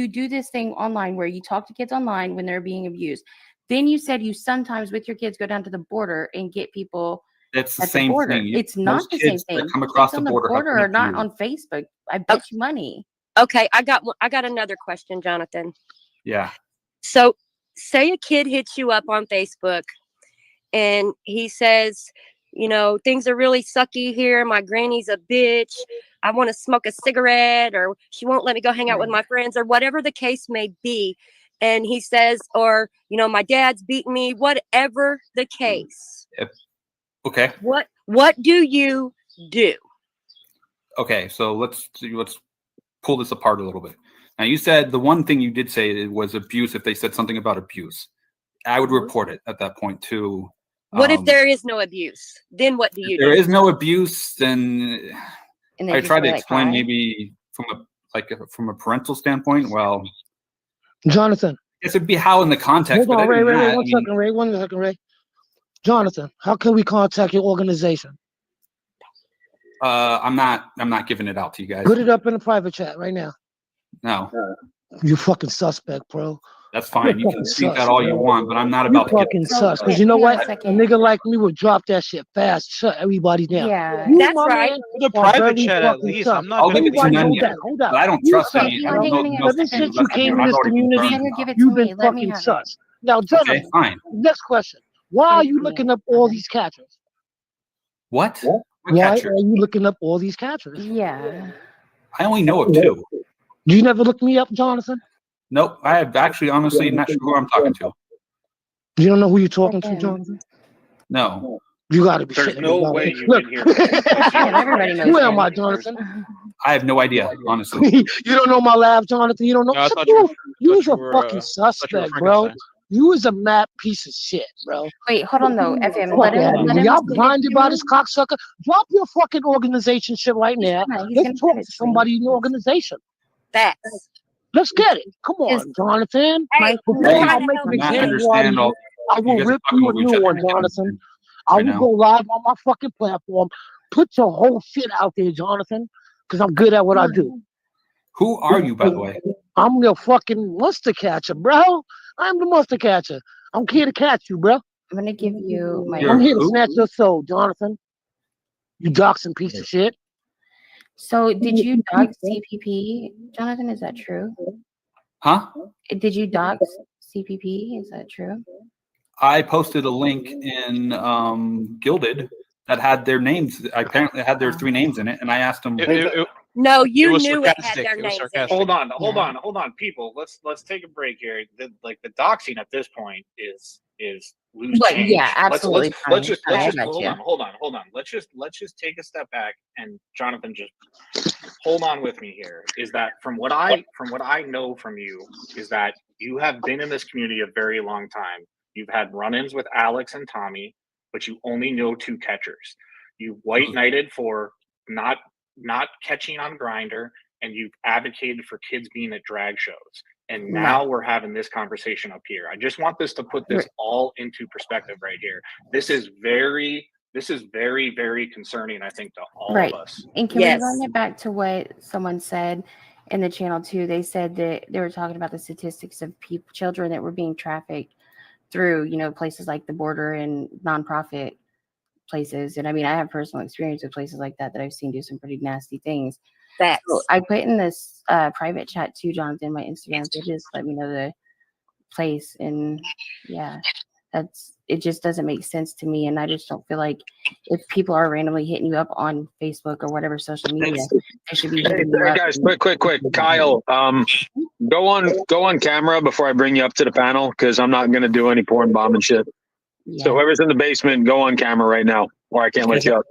do this thing online where you talk to kids online when they're being abused. Then you said you sometimes with your kids go down to the border and get people It's the at same the border. thing. It's not Most the same kids that thing. come across Kids on the border have been are not abused. on Facebook. I bet you money. Okay, I got another question, Jonathan. Yeah. So, say a kid hits you up on Facebook and he says, you know, things are really sucky here. My granny's a bitch. I want to smoke a cigarette, or she won't let me go hang out with my friends, or whatever the case may be. And he says, or, you know, my dad's beating me, whatever the case. Okay. What do you do? Okay. So let's pull this apart a little bit. Now, you said the one thing you did say it was abuse. If they said something about abuse, I would report it at that point too. What if there is no abuse? Then what do you If do? there is no abuse, then I try to explain cry? maybe from a parental standpoint. Well, Jonathan. I guess it'd be how in the context. Hold on, but other Ray, than that, one second, Ray. 1 second, Ray. Jonathan, how can we contact your organization? I'm not giving it out to you guys. Put it up in the private chat right now. No. You fucking suspect, bro. That's fine. You can think that all you want, but I'm not about to fucking get sus. Because you know what? A nigga like me would drop that shit fast. Shut everybody down. Yeah, you, that's my right. man, The are private very chat at fucking least. sus. I'm not I'll gonna give it to Everybody Nonya, knows that. Hold on. but I don't You trust sus, any. I bro. don't know who So else this to do since you less than came you. in I've this already community, confirmed Give it to you've me. been Let me fucking have it. sus. Now, Okay, Jonathan, fine. next question. Why are you looking up all these catchers? What? What Why catcher? are you looking up all these catchers? Yeah. I only know of two. You never look me up, Jonathan? Nope. I have actually, honestly, not sure who I'm talking to. You don't know who you're talking to, Jonathan? No. You gotta be There's shitting no me, way Jonathan. you've Look, been here for 2+ years. Everybody knows. who am I, Jonathan? I have no idea, honestly. You don't know my lab, Jonathan. You don't know. No, I thought you was a were, fucking suspect, bro. You was a mad piece of shit, bro. Wait, hold on though, FM. Fuck Let him. out of Let here. him. Y'all send it blinded to by me. this cocksucker. Drop your fucking organization shit right now. He's Let's gonna talk send it to to me. somebody in your organization. Facts. Let's get it. Come on, Jonathan. Hey, Before Hey, I make an do not example out of understand you, all. I You will guys are rip talking you a over each new other one, again Jonathan. I right will now. go live on my fucking platform. Put your whole shit out there, Jonathan, because I'm good at what I do. Who are you, by the way? I'm the fucking monster catcher, bro. I'm the monster catcher. I'm here to catch you, bro. I'm gonna give you my. I'm here to snatch your soul, Jonathan. You doxing piece of shit. So, did you dox CPP, Jonathan? Is that true? Huh? Did you dox CPP? Is that true? I posted a link in Gilded that had their names. I apparently had their 3 names in it, and I asked them. No, you was knew it had sarcastic. their It was names in it. sarcastic. Hold on, people. Let's take a break here. The doxing at this point is loose But, change. yeah, absolutely Let's fine. just I got hold you. on. Let's just take a step back, and Jonathan, just hold on with me here. Is that from what I know from you is that you have been in this community a very long time. You've had run-ins with Alex and Tommy, but you only know 2 catchers. You white knighted for not catching on Grindr, and you've advocated for kids being at drag shows. And now we're having this conversation up here. I just want this to put this all into perspective right here. This is very, very concerning, I think, to all of us. And can we run it back to what someone said in the channel too? They said that they were talking about the statistics of children that were being trafficked through, you know, places like the border and nonprofit places. And I mean, I have personal experience with places like that I've seen do some pretty nasty things. So I put in this private chat too, Jonathan, my Instagram, so just let me know the place, and yeah, it just doesn't make sense to me, and I just don't feel like if people are randomly hitting you up on Facebook or whatever social media, they should be hitting you up. Guys, quick, Kyle, go on camera before I bring you up to the panel, because I'm not gonna do any porn bombing shit. Yeah. So whoever's in the basement, go on camera right now, or I can't let you up.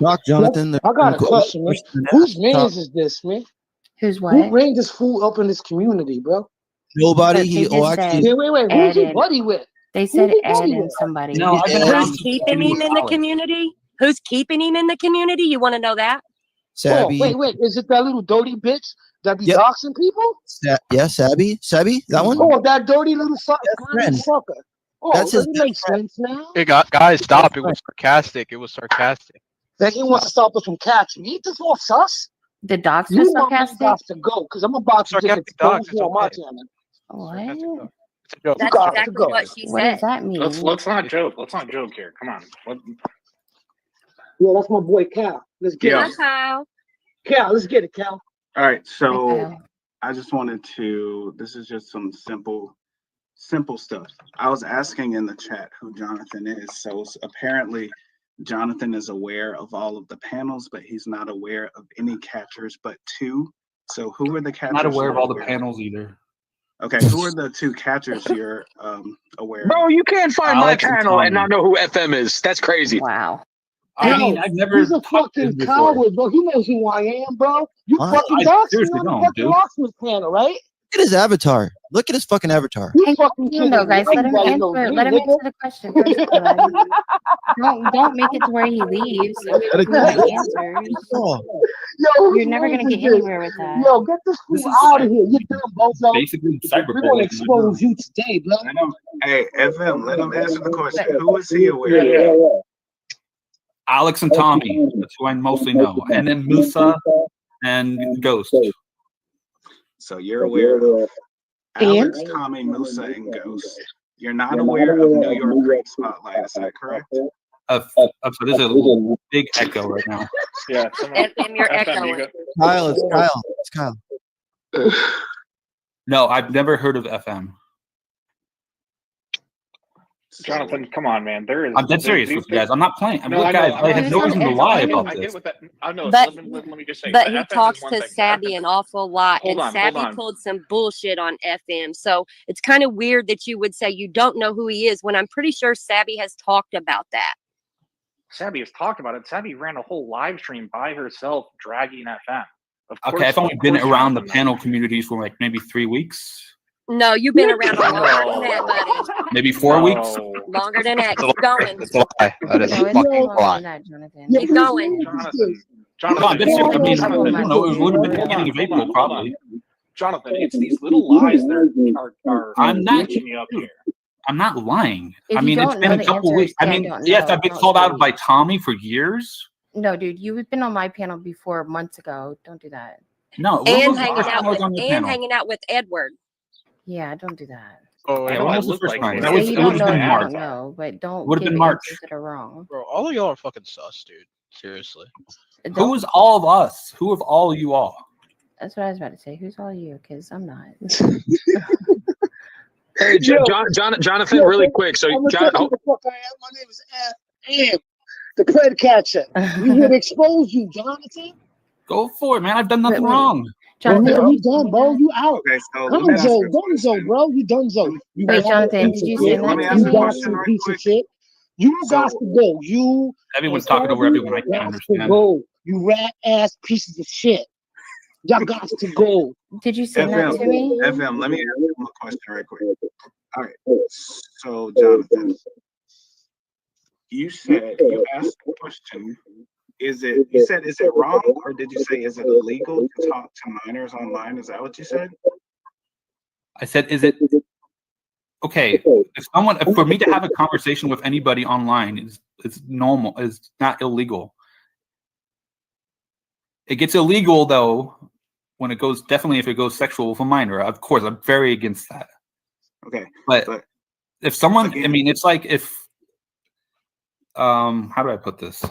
Rock, Jonathan. I got a question, man. Whose man's is this, man? Who's what? Who bring this fool up in this community, bro? Nobody. Wait. Who's he buddy with? They said Ed and somebody. No, who's keeping him in the community? Who's keeping him in the community? You want to know that? Sabby. Oh, wait. Is it that little dirty bitch that be doxing people? Sabby, that one. Oh, that dirty little sucker. Oh, That's his it makes sense now. Hey, guys, stop. It was sarcastic. Then he wants to stop us from catching. Ain't this all sus? The docs You was want my sarcastic. docs to go, because I'm about to just expose you on my channel. What? That's exactly what she What said. does that mean? Let's not joke. Let's not joke here. Come on. Yeah, that's my boy Cal. Let's get it. Kyle. Cal, let's get it, Cal. All right, so I just wanted to. This is just some simple stuff. I was asking in the chat who Jonathan is. So apparently, Jonathan is aware of all of the panels, but he's not aware of any catchers but two. So who are the catchers? Not aware of all the panels either. Okay, who are the two catchers you're aware of? Bro, you can't find Alex my and panel and Tommy. not know who FM is. That's crazy. Wow. I mean, I've never. He's a fucking coward, bro. He knows who I am, bro. You What? fucking I doxed me seriously on the don't, fucking dude. Locksmith panel, right? Look at his avatar. Look at his fucking avatar. You fucking You know, guys, let him answer. Let him answer the question first. Don't make it to where he leaves. We want answers. Yo, You're never gonna get anywhere with that. Yo, get this fool out of here. You dumb bozo. Basically, We're gonna expose you today, bro. Hey, FM, let him answer the question. Who is he aware of? Alex and Tommy. That's who I mostly know, and then Musa and Ghost. So you're aware of Alex, Tommy, Musa, and Ghost. You're not aware of New York Great Spotlight. Is that correct? So there's a big echo right now. Yeah. FM, you're echoing. Kyle, it's Kyle. No, I've never heard of FM. Jonathan, come on, man. There is. I'm dead serious with you guys. I'm not playing. I mean, No, look, I guys, know. I have no reason to lie I about get this. what that. I know. But, let me just say. but the he FM is talks one to thing. Savvy an awful lot, Hold and on, Savvy hold on. pulled some bullshit on FM. So it's kind of weird that you would say you don't know who he is when I'm pretty sure Savvy has talked about that. Savvy has talked about it. Savvy ran a whole live stream by herself, dragging FM. Of course, Okay, I've only been of course around the Jonathan panel communities for like maybe 3 weeks, No, you've been around longer than that, buddy. maybe 4 weeks. Longer than that. Keep going. That's a lie. That is No, it's fucking longer lie. than that, Jonathan. Keep going. No, I'm dead serious. I mean, I don't know. It would have been the beginning of April, probably. Jonathan, it's these little lies that are I'm not. catching me up here. I'm not lying. If I you mean, it's don't been know a the couple answers, weeks. I then mean, don't yes, know. I've been Don't called out say. by Tommy for years. No, dude, you've been on my panel before months ago. Don't do that. No, And hanging out with Edward. Yeah, don't do that. Oh, Yeah, yeah, when I was the look first like time? it. That Say was. you It would don't have know been if you March. don't know, but don't Would have give been March. answers that are wrong. Bro, all of y'all are fucking sus, dude. Seriously. Who is all of us? Who of all you all? That's what I was about to say. Who's all you? Because I'm not. Hey, Jonathan, really quick. So, I'm gonna tell you the fuck I am. My name is FM, the pred catcher. We would expose you, Jonathan. Go for it, man. I've done nothing Wait. wrong. Jonathan, you done, bro. You out. Okay, so let me ask you a Dunzo, bro. You dunzo. You Wait, got Jonathan, piece did you of say shit. that Let me to ask me? a You question got right piece quick. of shit. You got to go. You Everyone's and talking over Savvy everyone. I can't got to understand. go. You rat ass pieces of shit. Y'all got to go. Did you send that to me? FM, let me ask you a question right quick. All right. So, Jonathan, you said you asked the question. Is it wrong, or did you say is it illegal to talk to minors online? Is that what you said? I said, is it okay? If for me to have a conversation with anybody online it's normal, it's not illegal. It gets illegal though when it goes, definitely if it goes sexual with a minor. Of course, I'm very against that. Okay, but if someone, I mean, it's like if how do I put this?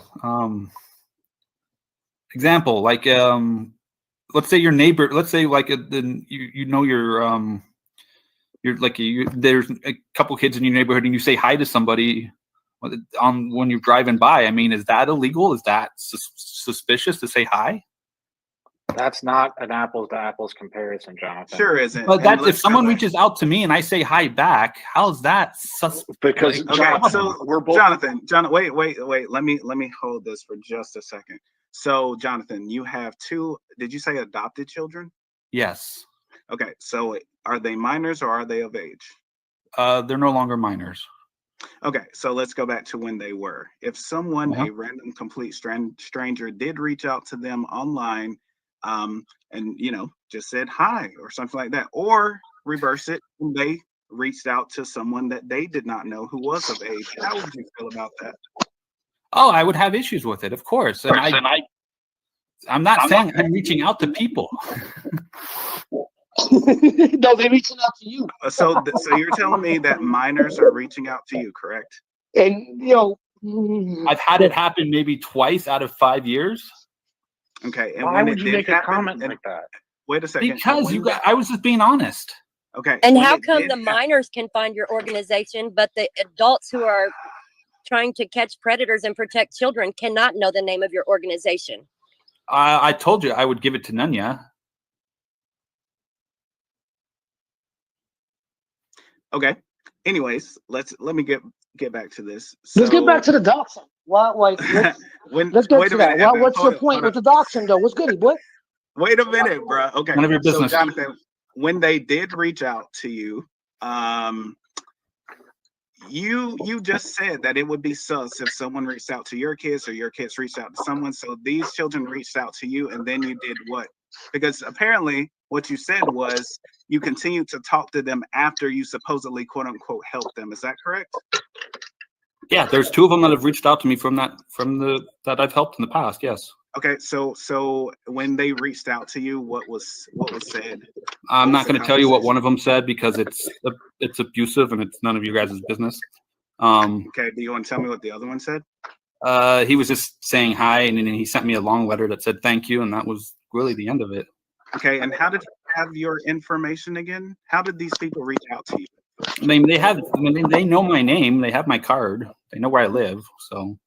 Example, like let's say your neighbor, let's say like you know you're like there's a couple kids in your neighborhood and you say hi to somebody on when you're driving by. I mean, is that illegal? Is that suspicious to say hi? That's not an apples to apples comparison, Jonathan. Sure isn't. But that's if someone reaches out to me and I say hi back, how's that because we're both Jonathan, wait. Let me hold this for just a second. So Jonathan, you have two, did you say adopted children? Yes. Okay, so are they minors or are they of age? They're no longer minors. Okay, so let's go back to when they were. If someone, a random complete stranger did reach out to them online, and just said hi or something like that, or reverse it, and they reached out to someone that they did not know who was of age, how would you feel about that? Oh, I would have issues with it, of course. And I'm not saying I'm reaching out to people. No, they're reaching out to you. So you're telling me that minors are reaching out to you, correct? And I've had it happen maybe twice out of 5 years. Okay, and why would you make a comment like that? Wait a second. Because I was just being honest. Okay. And how come the minors can find your organization, but the adults who are trying to catch predators and protect children cannot know the name of your organization? I told you I would give it to Nonya. Okay. Anyways, let me get back to this. So, let's get back to the doxing. Let's get to that. What's your point with the doxing, though? What's good, boy? Wait a minute, bro. Okay. None of your business. So, Jonathan, when they did reach out to you, you just said that it would be sus if someone reached out to your kids or your kids reached out to someone. So these children reached out to you, and then you did what? Because apparently what you said was you continued to talk to them after you supposedly quote unquote helped them. Is that correct? Yeah, there's 2 of them that have reached out to me that I've helped in the past. Yes. Okay, so when they reached out to you, what was said? I'm not going to tell you what one of them said because it's abusive and it's none of you guys' business. Okay, do you want to tell me what the other one said? He was just saying hi, and then he sent me a long letter that said thank you, and that was really the end of it. Okay, and how did you have your information again? How did these people reach out to you? They know my name. They have my card. They know where I live. So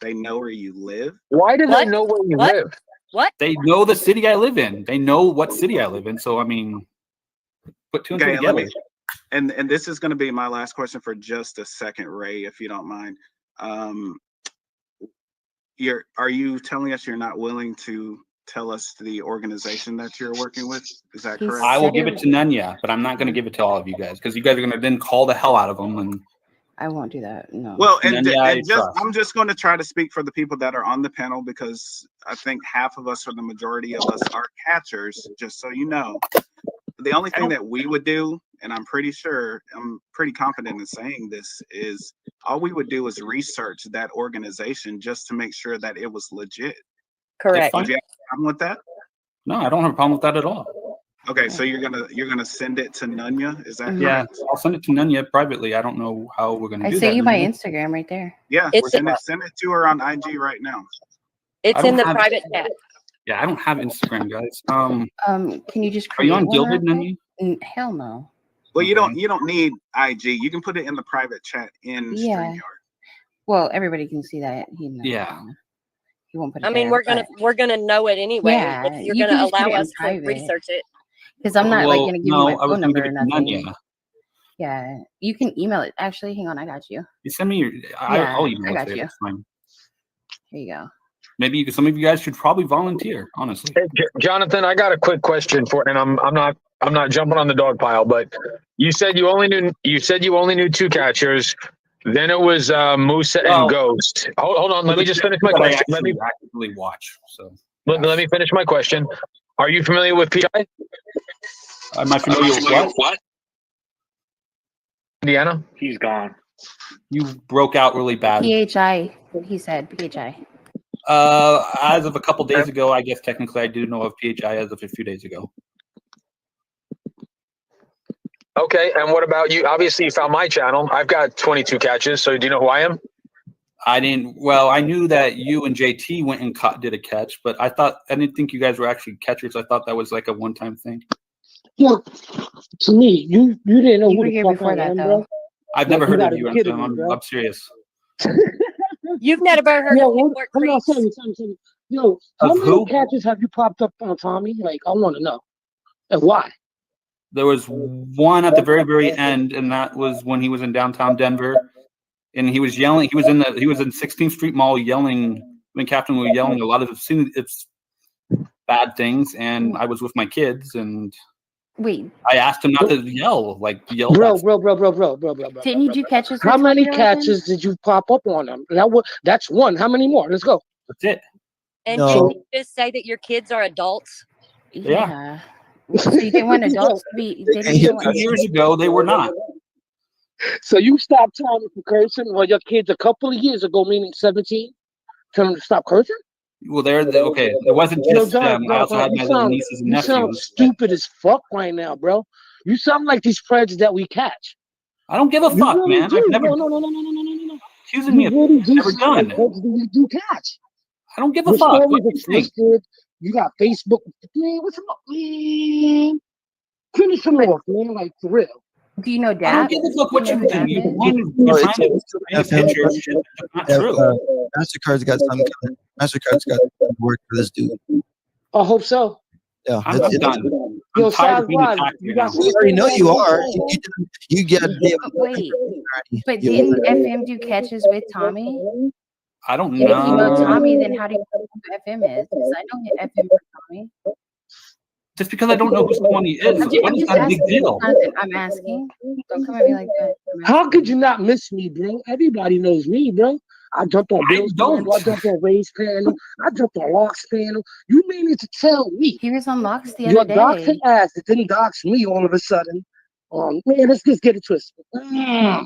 they know where you live. Why do they know where you live? What? They know the city I live in. They know what city I live in. So I mean, put 2 and 2 together. And this is going to be my last question for just a second, Ray, if you don't mind. Are you telling us you're not willing to tell us the organization that you're working with? Is that correct? I will give it to Nonya, but I'm not going to give it to all of you guys because you guys are going to then call the hell out of them. And I won't do that. No. Well, I'm just going to try to speak for the people that are on the panel because I think half of us or the majority of us are catchers, just so you know. The only thing that we would do, and I'm pretty confident in saying this, is all we would do is research that organization just to make sure that it was legit. Correct. Do you have a problem with that? No, I don't have a problem with that at all. Okay, so you're gonna send it to Nonya, is that Yeah, correct? I'll send it to Nonya privately. I don't know how we're gonna do that. I sent you my Instagram right there. Yeah, send it to her on IG right now. It's in the private chat. Yeah, I don't have Instagram, guys. Can you just are you create on one Gilded, real Nonya? quick? Hell no. Well, you don't need IG. You can put it in the private chat in StreamYard. Well, everybody can see that. Yeah. He won't put it I mean, there, we're gonna know it anyway. Yeah, if you're you gonna can just put allow it in us to private. research it. Because I'm not like gonna give you my phone number or nothing. Nonya. Yeah, you can email it. Actually, hang on, I got you. You send me your. I'll email I it got to you. you. That's fine. Here you go. Maybe some of you guys should probably volunteer. Honestly, Hey, Jonathan, I got a quick question and I'm not jumping on the dog pile, but you said you only knew 2 catchers. Then it was Musa and Ghost. Hold on, let me just finish my question. Let me actively watch. So let me finish my question. Are you familiar with PI? Am I familiar with what? Indiana? He's gone. You broke out really bad. PHI. He said PHI. As of a couple days ago, I guess technically I do know of PHI as of a few days ago. Okay, and what about you? Obviously, you found my channel. I've got 22 catches. So do you know who I am? I didn't. Well, I knew that you and JT went and did a catch, but I didn't think you guys were actually catchers. I thought that was like a one-time thing. Well, to me, you didn't know You who were the here fuck before I that, am, though. bro. I've never heard of gotta you. be I'm kidding me, bro. I'm serious. You've never heard Yo, of Newport hold on, Creeks? tell me. Yo, how Of many who? catches have you popped up on Tommy? Like, I want to know. And why? There was one at the very, very end, and that was when he was in downtown Denver, and he was yelling. He was in 16th Street Mall yelling. When Captain was yelling a lot of it's bad things, and I was with my kids, and Wait, I asked him not to yell. Bro. didn't you do catches How with many Tommy catches did you pop up on them? That's one. How many more? Let's go. That's it. And No. didn't you just say that your kids are adults? Yeah. So you didn't want adults to be. They didn't Two want years ago, they were not. So you stopped Tommy from cursing, while your kids a couple of years ago, meaning 17, tell them to stop cursing? Well, okay. It wasn't just them. I also had my little nieces and you sound nephews. stupid as fuck right now, bro. You sound like these friends that we catch. I don't give a You fuck, really man. do. I've never No. accusing me of really do never sound like done. friends that we do catch. I don't give a Your fuck. stories What do are you think? twisted. You got Facebook. Man, what's up, man? Finish them off, man. Like, for real. Do you know Dad? I don't give a fuck what you think. You're trying to paint a FM. picture of shit that's not true. MasterCard's got some coming. MasterCard's got some work for this dude. I hope so. Yeah, I'm done. Yo, I'm tired of being Sazwan, attacked you right got now. We already know you are. You get. Wait, but didn't FM do catches with Tommy? I don't And if you know know. Tommy, then how do you know who FM is? Because I know FM for Tommy. Just because I don't know who someone he is, I'm what is just that a big asking. deal? Jonathan, I'm asking. Don't come at me like that. How could you not miss me, bro? Everybody knows me, bro. I jumped on Bill's panel. I jumped on Ray's panel. I jumped on Locke's panel. You mean to tell me? He was on Locke's the Your other doxing day. ass that didn't dox me all of a sudden. Man, let's just get it twisted. I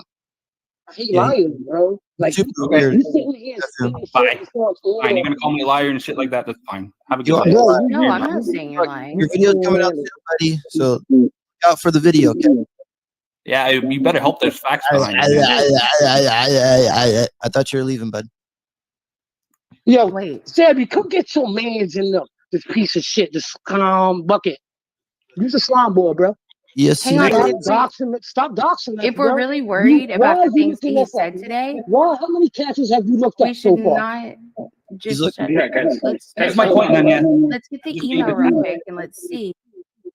hate lying, bro. Like, Okay. you sitting here saying Bye. shit before it's all Fine. You're over. gonna call me a liar and shit like that. That's fine. Have a You good are. day. No, I'm not saying you're lying. Your video's coming out soon, buddy. So look out for the video. Okay? Yeah, you better hope there's facts behind it. I thought you were leaving, bud. Yo, wait, Sabby, come get your mans in this piece of shit, this bucket. Use a slime ball, bro. Yes, Hang on. Stop doxing us, If we're bro. really worried Why about the is you things that looking he us up? said today, Why? How many catches have you looked we up so should far? not just looking- shut Yeah, up. guys. Let's That's my point, Nonya. Let's get the email real quick and let's see.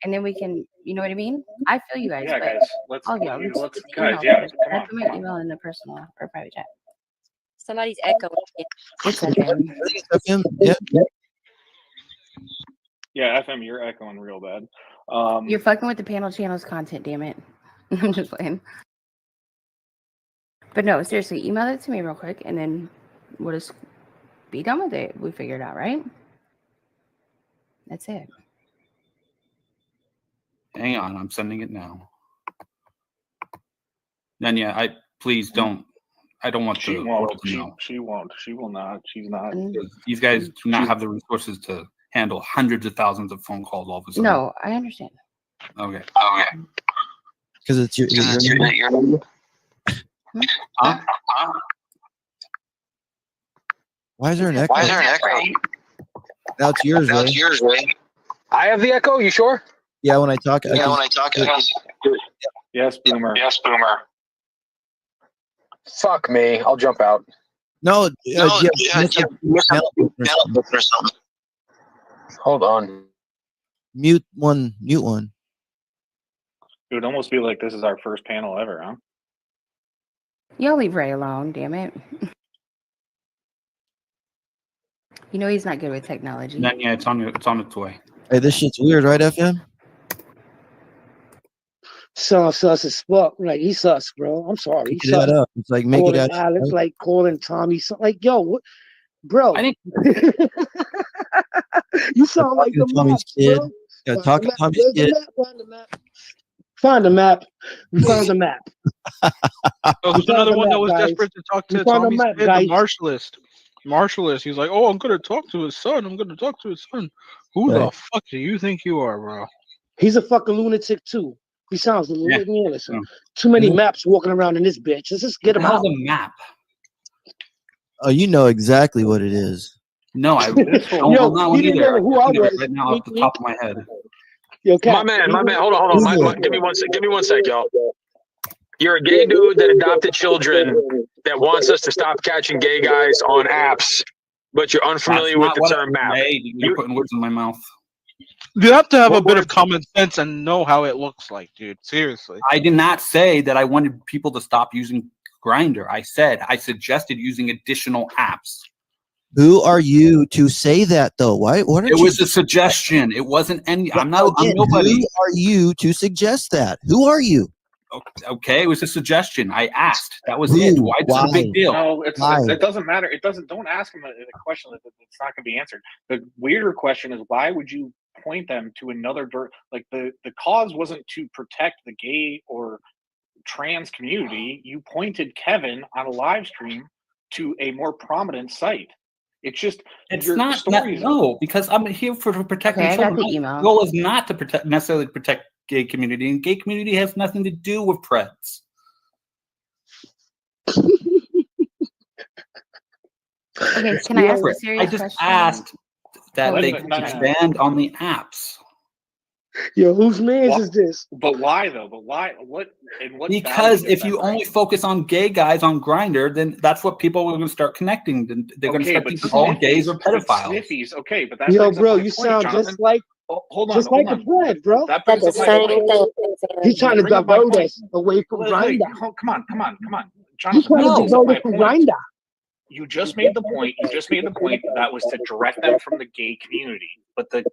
And then we can, you know what I mean? I feel you guys. Yeah, but guys. Let's I'll go. Let's let's get the guys. email Yeah, first. come I on. put my email in the personal or private chat. Somebody's echoing. It's FM. FM? Yeah. Yeah, FM, you're echoing real bad. You're fucking with the panel channel's content, damn it. I'm just playing. But no, seriously, email it to me real quick and then we'll just be done with it. We figured it out, right? That's it. Hang on, I'm sending it now. Nonya, please don't. I don't want She the won't. world to know. She won't. She will not. She's not. These guys do not have the resources to handle hundreds of thousands of phone calls all of a sudden. No, I understand. Okay. Because it's your number. Huh? Why is there an echo? Now it's yours, Ray. I have the echo. You sure? Yeah, when I talk. Yes, Boomer. Yes, Boomer. Fuck me. I'll jump out. No. Hold on. Mute one. It would almost be like this is our first panel ever, huh? Y'all leave Ray alone, damn it. You know he's not good with technology. Nonya, it's on its way. Hey, this shit's weird, right, FM? Sus as fuck. Like, he's sus, bro. I'm sorry. He's Get sus. that up. It's like make it Calling out. Alex, like calling Tommy. Like, yo, what, bro? I think you sound like the Tommy's map, kid. bro. Yeah, Find talk the to map. Tommy's Where's kid. the map? Find the map. We found the map. Oh, who's another one that was desperate to talk to Tommy's kid? The Marshallist. He's like, oh, I'm gonna talk to his son. Who the fuck do you think you are, bro? He's a fucking lunatic too. He sounds a lunatic. Listen, too many maps walking around in this bitch. Let's just get him out. The map. Oh, you know exactly what it is. No, I don't know that one either. Who I was right now off the top of my head. My man. Hold on. Give me one sec, y'all. You're a gay dude that adopted children that wants us to stop catching gay guys on apps, but you're unfamiliar with the term map. You're putting words in my mouth. You have to have a bit of common sense and know how it looks like, dude. Seriously. I did not say that I wanted people to stop using Grindr. I suggested using additional apps. Who are you to say that though? Why? What? It was a suggestion. It wasn't any. I'm nobody. Who are you to suggest that? Who are you? Okay, it was a suggestion. I asked. That was it. Why? It's a big deal. No, it doesn't matter. It doesn't. Don't ask them a question that's not going to be answered. The weirder question is, why would you point them to another like the cause wasn't to protect the gay or trans community. You pointed Kevin on a live stream to a more prominent site. It's just it's not no, because I'm here for protecting children. My goal is not to necessarily protect gay community, and gay community has nothing to do with Preds. Okay, can I ask a serious I just question? asked that they expand on the apps. Yo, whose man's is this? But why though? But why? What? And what? Because if you only focus on gay guys on Grindr, then that's what people are going to start connecting. They're going to start thinking all gays are pedophiles. Sniffies, okay, but that's yo, bro, you sound just like just like a friend, bro. That brings up my point. He's trying to divert us away from Grindr. Come on, Jonathan. He's trying to divert us from Grindr. You just made the point. That was to direct them from the gay community. But the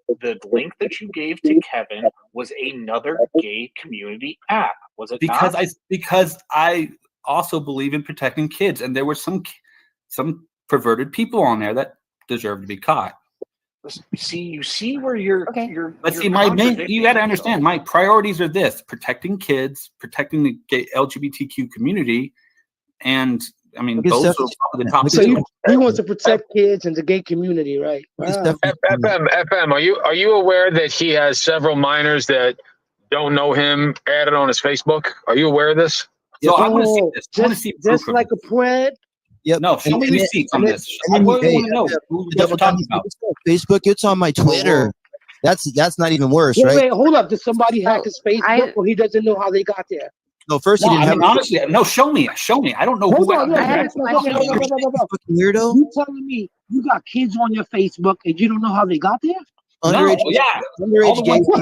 link that you gave to Kevin was another gay community app. Was it not? Because I also believe in protecting kids, and there were some perverted people on there that deserve to be caught. You see where you're. But see, you got to understand. My priorities are this: protecting kids, protecting the gay LGBTQ community, and. I mean, those are the top. So he wants to protect kids and the gay community, right? Wow. FM, are you aware that he has several minors that don't know him added on his Facebook? Are you aware of this? So I want to see this. I want to see just like a pred. Yep. No, show me receipts on this. I want to know who you're talking about. Facebook. It's on my Twitter. That's not even worse, right? Wait, hold up. Did somebody hack his Facebook, or he doesn't know how they got there? No, first he didn't have. Honestly, no. Show me. I don't know who. Weirdo. You telling me you got kids on your Facebook and you don't know how they got there? Underage, underage gay people.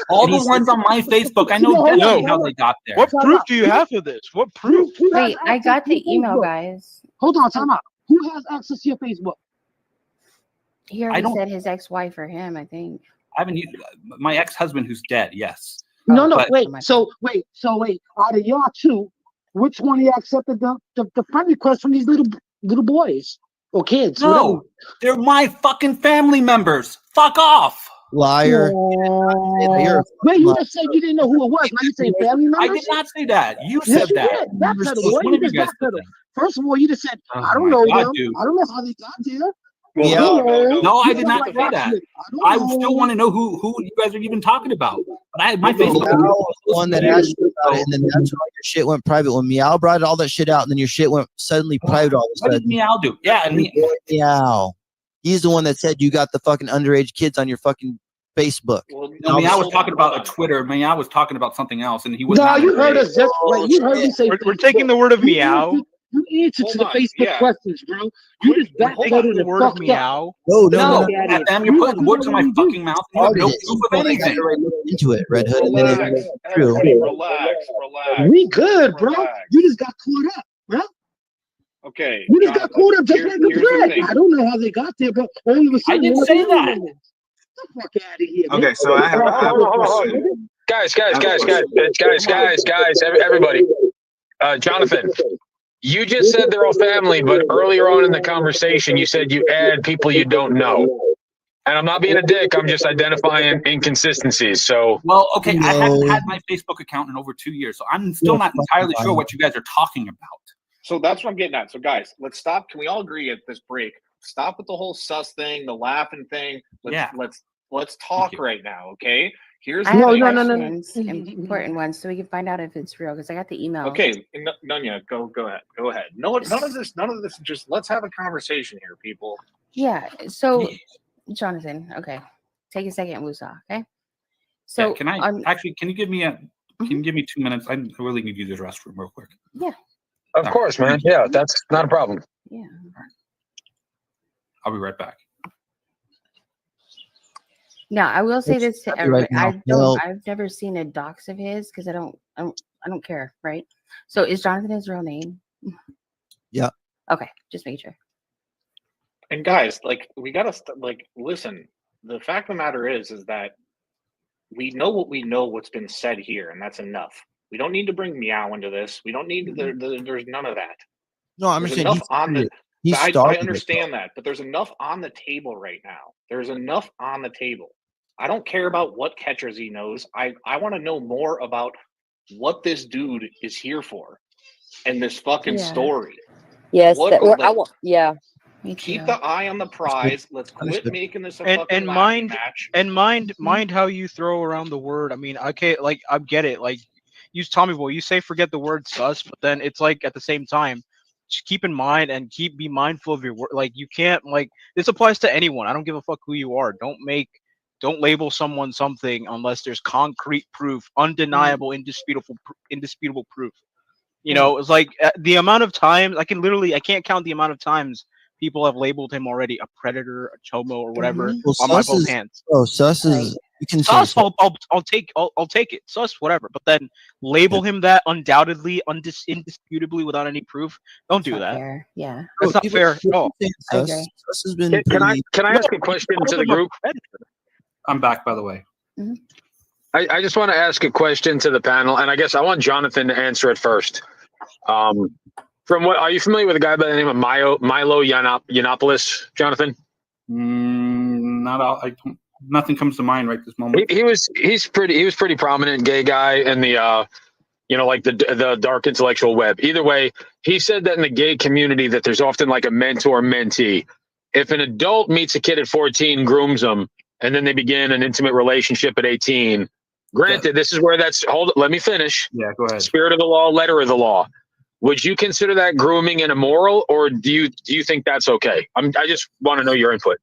All the ones on my Facebook, I know definitely how they got there. What proof do you have of this? What proof? Wait, I got the email, guys. Hold on, time out. Who has access to your Facebook? He already said his ex-wife or him, I think. I haven't used my ex-husband who's dead. Yes. No, wait. So wait. Out of y'all two, which one of y'all accepted the friend request from these little boys or kids? No, whatever. They're my fucking family members. Fuck off. Liar. Wait, you just said you didn't know who it was. Now you say family members? I did not say that. You said that. First of all, you just said, I don't know them. Dude. I don't know how they got there. No, I did not say that. I still want to know who you guys are even talking about. But my Facebook was the one that asked you about it, and then that's when all your shit went private. When Meow brought all that shit out, and then your shit went suddenly private all of a sudden. What did Meow do? Yeah, Meow. He's the one that said you got the fucking underage kids on your fucking Facebook. No, Meow was talking about a Twitter. Meow was talking about something else, and he was. No, you heard us. You heard me say. We're taking the word of Meow. You answer to the Facebook questions, bro. You just backloaded the word of Meow. No. You're putting words in my fucking mouth. You have no proof of anything. Into it, Red Hood. And then it's true. Relax. We good, bro. You just got caught up, bro. Okay. You just got caught up just like a friend. I don't know how they got there, but all of a sudden, I didn't say that. Get the fuck out of here. Okay, so I have a question. Guys, everybody. Jonathan. You just said they're all family, but earlier on in the conversation, you said you add people you don't know. And I'm not being a dick. I'm just identifying inconsistencies. So, well, okay, I haven't had my Facebook account in over 2 years, so I'm still not entirely sure what you guys are talking about. So that's what I'm getting at. So, guys, let's stop. Can we all agree at this break? Stop with the whole sus thing, the laughing thing. Let's talk right now, okay? Here's I the have thing. questions, important ones, so we can find out if it's real. Because I got the email. Okay, Nonya, go ahead. None of this. Just let's have a conversation here, people. Yeah. So, Jonathan, okay, take a second, Wusa. Okay. So yeah, can you give me 2 minutes? I really need to use the restroom real quick. Yeah. Of course, man. Yeah, that's not a problem. Yeah. I'll be right back. Now, I will say this to Right everybody. now. I've never seen a dox of his because I don't care, right? So is Jonathan his real name? Yeah. Okay, just make sure. And guys, like, we gotta listen. The fact of the matter is that we know what we know, what's been said here, and that's enough. We don't need to bring meow into this. We don't need there's none of that. No, I'm There's saying enough on the. I started understand that, but there's enough on the table right now. There's enough on the table. I don't care about what catchers he knows. I want to know more about what this dude is here for, and this fucking story. Yes, yeah. Keep the eye on the prize. Let's quit making this a fucking laughing match. And mind how you throw around the word. I mean, okay, like I get it. Like, use Tommy Boy. You say forget the word sus, but then it's like at the same time, just keep in mind and be mindful of your word. Like, you can't, like, this applies to anyone. I don't give a fuck who you are. Don't label someone something unless there's concrete proof, undeniable, indisputable proof. You know, it's like the amount of times I can't count the amount of times people have labeled him already a predator, a chomo, or whatever on my both hands. Oh, sus is you can say sus. I'll take it. Sus, whatever. But then label him that undoubtedly, indisputably, without any proof. Don't do that. Fair. Yeah, that's not fair at all. Sus has been. Can I ask a question to the group? I'm back, by the way. Mm-hmm. I just want to ask a question to the panel, and I guess I want Jonathan to answer it first. From what are you familiar with a guy by the name of Milo Yiannopoulos, Jonathan? Not all. Nothing comes to mind right this moment. He was pretty prominent gay guy in the like the dark intellectual web. Either way, he said that in the gay community that there's often like a mentor-mentee. If an adult meets a kid at 14, grooms them, and then they begin an intimate relationship at 18. Granted, this is where let me finish. Yeah, go ahead. Spirit of the law, letter of the law. Would you consider that grooming and immoral, or do you think that's okay? I just want to know your input.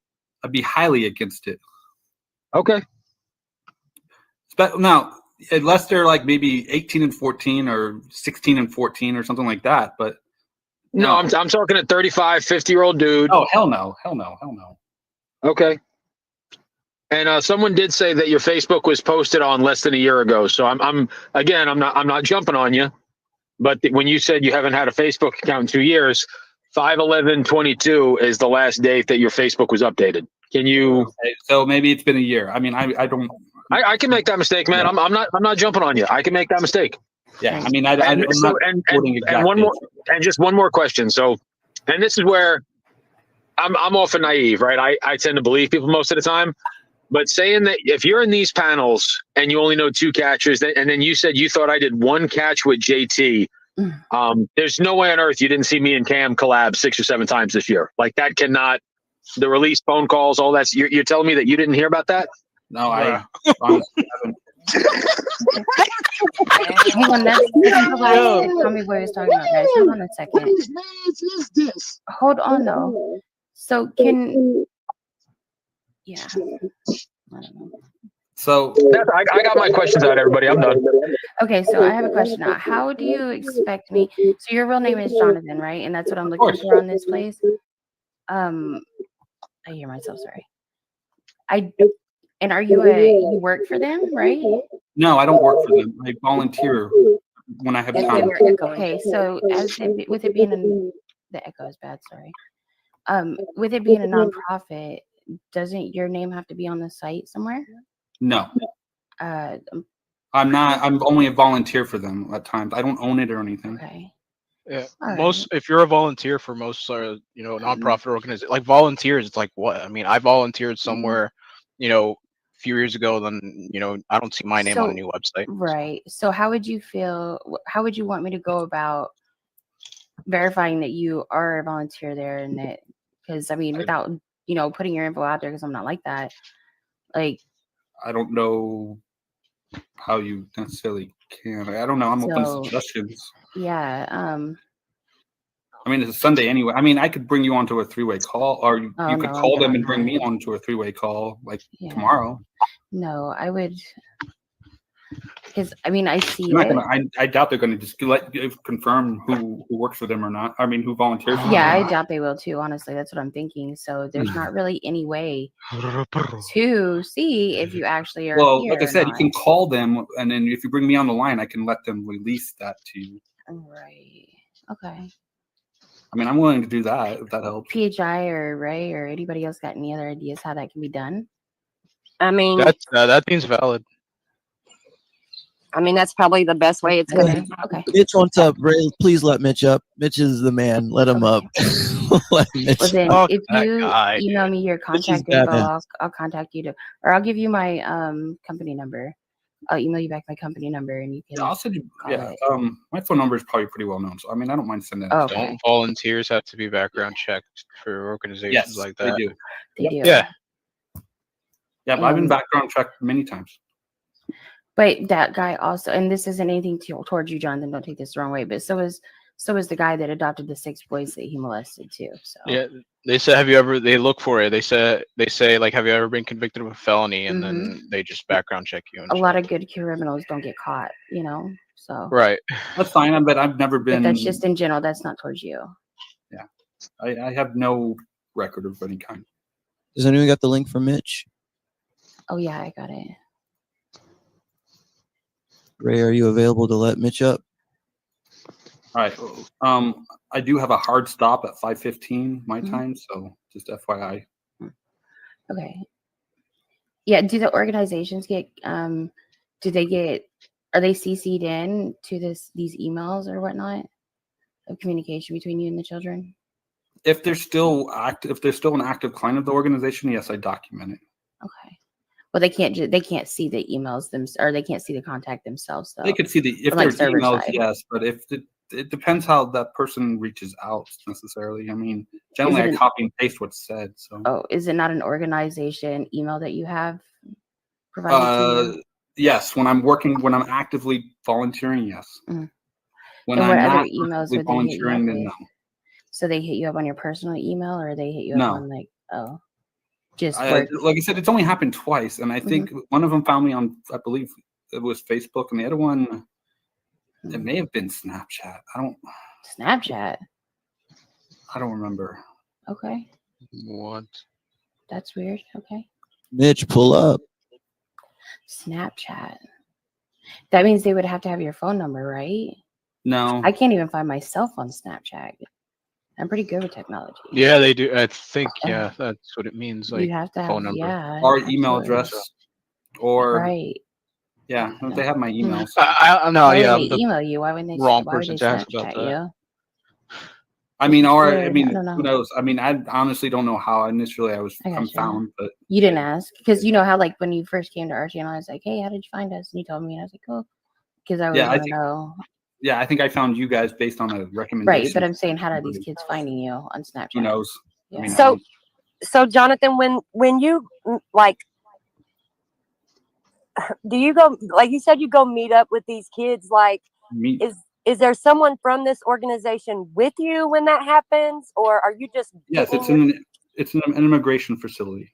I'd be highly against it. Okay. But now, unless they're like maybe 18 and 14 or 16 and 14 or something like that. But no, I'm talking a 35, 50-year-old dude. Oh, hell no. Okay. And someone did say that your Facebook was posted on less than a year ago. So I'm not jumping on you. But when you said you haven't had a Facebook account in 2 years, 5/11/22 is the last date that your Facebook was updated. Can you? Okay, so maybe it's been a year. I mean, I don't. I can make that mistake, man. Yeah. I'm not jumping on you. I can make that mistake. Yeah, I mean, I'm not quoting exact one more, and just one more question. So, and this is where I'm often naive, right? I tend to believe people most of the time. But saying that if you're in these panels and you only know 2 catchers, and then you said you thought I did 1 catch with JT, there's no way on earth you didn't see me and Cam collab 6 or 7 times this year. Like that cannot, the release phone calls, all that. You're telling me that you didn't hear about that? No, I honestly haven't. Hang on, that's the last Tommy Boy was talking about, guys. Hold on a second. Whose man's is this? Hold on, though. So yeah. I don't know. So I got my questions out, everybody. I'm done. Okay, so I have a question now. How do you expect me? So your real name is Jonathan, right? And that's what I'm looking for on this place. I hear myself. Sorry. And are you you work for them, right? No, I don't work for them. I volunteer when I have time. Okay, so with it being the echo is bad. Sorry. With it being a nonprofit, doesn't your name have to be on the site somewhere? No. I'm not. I'm only a volunteer for them at times. I don't own it or anything. Okay. Yeah. If you're a volunteer for most, nonprofit organizations, like volunteers, it's like what? I mean, I volunteered somewhere, a few years ago. Then, I don't see my name on a new website. Right. So how would you feel? How would you want me to go about verifying that you are a volunteer there, and that because I mean, without putting your info out there, because I'm not like that. Like, I don't know how you necessarily can. I don't know. I'm open to suggestions. Yeah. I mean, it's a Sunday anyway. I mean, I could bring you onto a 3-way call, or you could call them and bring me onto a 3-way call like tomorrow. No, I would, because I mean, I see I doubt they're gonna just confirm who works for them or not. I mean, who volunteers. Yeah, I doubt they will too. Honestly, that's what I'm thinking. So there's not really any way to see if you actually are. Well, here like I said, or you can call them, and then if you bring me on the line, I can let them release that to you. Right. Okay. I mean, I'm willing to do that if that helps. PHI or Ray or anybody else got any other ideas how that can be done? I mean, that seems valid. I mean, that's probably the best way it's going to. Okay. Mitch wants up. Ray, please let Mitch up. Mitch is the man. Let him up. Let Mitch Well, then, up. if you email me your contact info, I'll contact you or I'll give you my company number. I'll email you back my company number, and you can. Yeah, I'll send you. Yeah, my phone number is probably pretty well known, so I mean, I don't mind sending it. Don't volunteers have to be background checked for organizations like that? They do. They do. Yeah. Yeah, but I've been background checked many times. But that guy also, and this isn't anything towards you, Jonathan. Don't take this the wrong way. But so is the guy that adopted the 6 boys that he molested too. So Yeah, they said, have you ever? They look for it. They say like, have you ever been convicted of a felony? And then they just background check you. And a lot of good criminals don't get caught, So right, that's fine. But I've never been. But that's just in general. That's not towards you. Yeah, I have no record of any kind. Does anyone got the link for Mitch? Oh yeah, I got it. Ray, are you available to let Mitch up? All right. I do have a hard stop at 5:15 my time, so just FYI. Okay. Yeah. Do the organizations get? Are they CC'd in to these emails or whatnot of communication between you and the children? If they're still an active client of the organization, yes, I document it. Okay. Well, they can't see the emails or they can't see the contact themselves though. They could see if there's emails, yes, but if it depends how that person reaches out necessarily. I mean, generally I copy and paste what's said. So. Oh, is it not an organization email that you have provided to you? Yes, when I'm actively volunteering, yes. Mm. When and I'm what not other emails would volunteering, then no. So they hit you up on your personal email, or they hit you No. up on like I said, it's only happened twice, and I think one of them found me on, I believe it was Facebook, and the other one, it may have been Snapchat. Snapchat. I don't remember. Okay. What? That's weird. Okay. Mitch, pull up. Snapchat. That means they would have to have your phone number, right? No. I can't even find myself on Snapchat. I'm pretty good with technology. Yeah, they do. I think that's what it means. Like you have to have phone number or email address, or right. Yeah, they have my emails. Why would they email you? Why wouldn't they? Wrong Why would person they to ask Snapchat about that. you? I mean, I don't know. who knows? I mean, I honestly don't know how initially I'm found, but you didn't ask because you know how like when you first came to our channel, I was like, "Hey, how did you find us?" And you told me, and I was like, "Oh," because I want to know. Yeah, I think I found you guys based on a recommendation. Right, but I'm saying, how are these kids finding you on Snapchat? Who knows? Yeah. I mean, So Jonathan, when you like, do you go like you said you go meet up with these kids? Like, is there someone from this organization with you when that happens, or are you just? Yes, it's an immigration facility.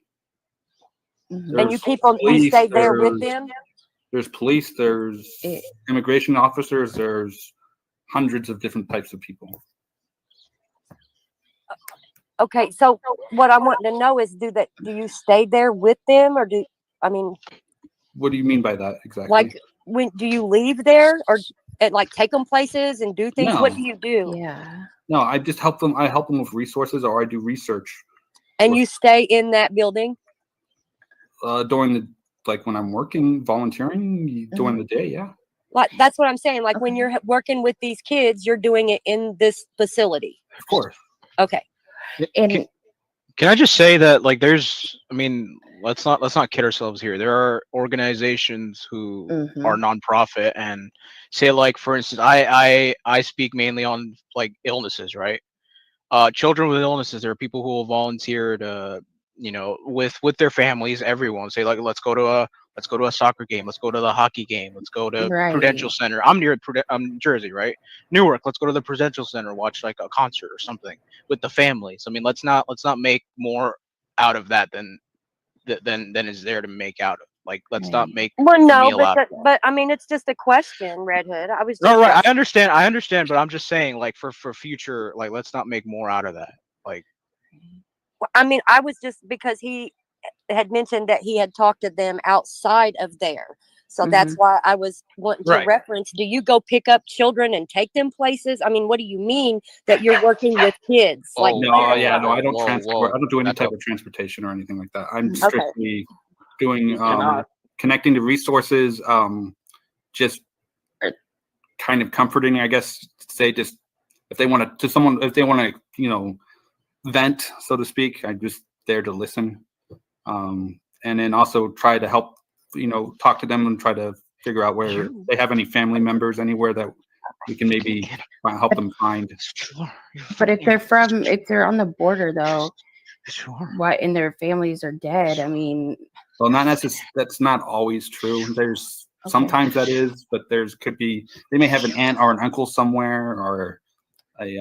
And you stay there with them. There's police, there's immigration officers, there's hundreds of different types of people. Okay, so what I want to know is, do you stay there with them, or what do you mean by that exactly? Like, when do you leave there, or like take them places and do things? No. What do you do? Yeah. No, I just help them. I help them with resources, or I do research. And you stay in that building? During the when I'm working, volunteering during the day, yeah. Like that's what I'm saying. Like when you're working with these kids, you're doing it in this facility. Of course. Okay. Can I just say that there's, I mean, let's not kid ourselves here. There are organizations who are nonprofit and say, for instance, I speak mainly on illnesses, right? Children with illnesses. There are people who will volunteer to, with their families, everyone say let's go to Let's go to a soccer game. Let's go to the hockey game. Let's go to Right. Prudential Center. I'm near Jersey, right? Newark. Let's go to the Prudential Center, watch like a concert or something with the families. I mean, let's not make more out of that than is there to make out of. Like, let's not make Well, a no, meal out of it. but I mean, it's just a question, Red Hood. I was just No, right. I understand, but I'm just saying, like, for future, like, let's not make more out of that. Like, I mean, I was just because he had mentioned that he had talked to them outside of there. So that's why I was wanting to reference, do you go pick up children and take them places? I mean, what do you mean that you're working with kids? No, I don't transport. I don't do any type of transportation or anything like that. I'm strictly doing connecting to resources, just kind of comforting, I guess, say just if they want to vent, so to speak, I'm just there to listen. And then also try to help, talk to them and try to figure out where they have any family members anywhere that we can maybe help them find. But if they're on the border though, what, and their families are dead, I mean. Well, not necessarily. That's not always true. There's sometimes that is, but they may have an aunt or an uncle somewhere or a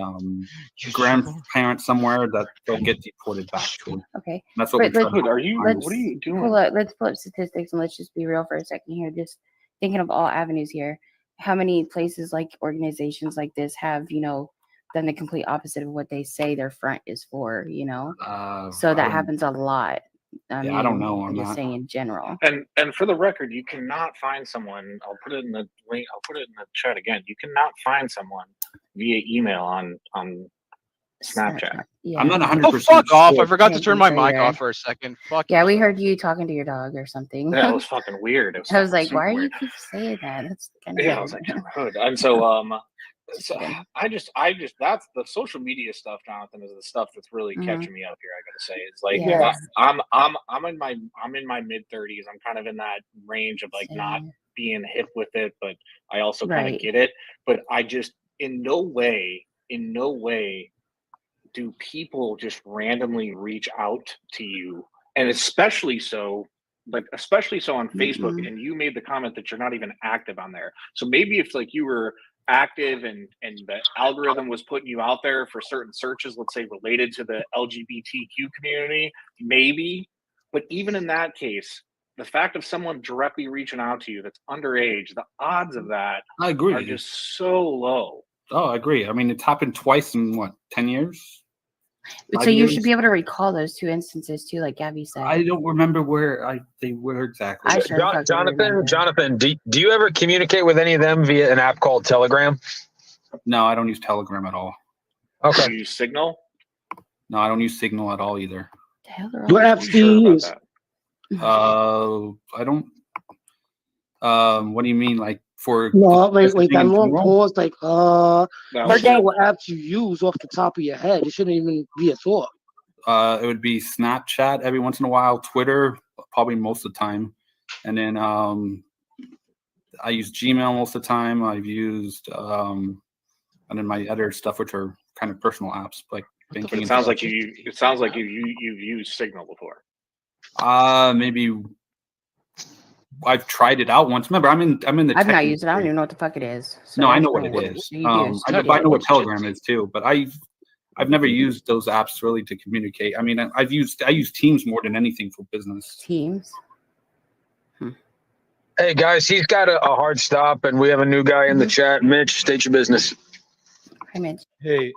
grandparent somewhere that they'll get deported back to. Okay. That's what what are you doing? Hold on, let's pull up statistics and let's just be real for a second here. Just thinking of all avenues here. How many places, like organizations like this, have done the complete opposite of what they say their front is for? So that happens a lot. I don't know. I'm just saying in general. And for the record, you cannot find someone. I'll put it in the link. I'll put it in the chat again. You cannot find someone via email on Snapchat. Yeah. I'm not 100%. Oh, fuck off! I forgot to turn my mic off for a second. Fuck. Yeah, we heard you talking to your dog or something. Yeah, it was fucking weird. I was like, why are you keep saying that? That's kind of I was like, hood. And so I just that's the social media stuff, Jonathan, is the stuff that's really catching me up here. I gotta say, it's like I'm in my mid-30s. I'm kind of in that range of like not being hip with it, but I also kind of get it. But I just in no way do people just randomly reach out to you, and especially so on Facebook. And you made the comment that you're not even active on there. So maybe if like you were active and the algorithm was putting you out there for certain searches, let's say related to the LGBTQ community, maybe. But even in that case, the fact of someone directly reaching out to you that's underage, the odds of that I agree. are just so low. Oh, I agree. I mean, it's happened twice in 10 years? So you should be able to recall those two instances too, like Gabby said. I don't remember where they were exactly. Jonathan, do you ever communicate with any of them via an app called Telegram? No, I don't use Telegram at all. Okay. Do you use Signal? No, I don't use Signal at all either. What apps do you use? I don't. What do you mean, like for? No, like that long pause, like No, what apps you use off the top of your head? It shouldn't even be a thought. It would be Snapchat every once in a while, Twitter probably most of the time, and then I use Gmail most of the time. I've used and then my other stuff, which are kind of personal apps like banking. It sounds like you've used Signal before. Maybe I've tried it out once. Remember, I'm in the. I've not used it. I don't even know what the fuck it is. So no, I know what it is. I know what Telegram is too, but I've never used those apps really to communicate. I mean, I use Teams more than anything for business. Teams. Hey guys, he's got a hard stop, and we have a new guy in the chat. Mitch, state your business. Hi, Mitch. Hey.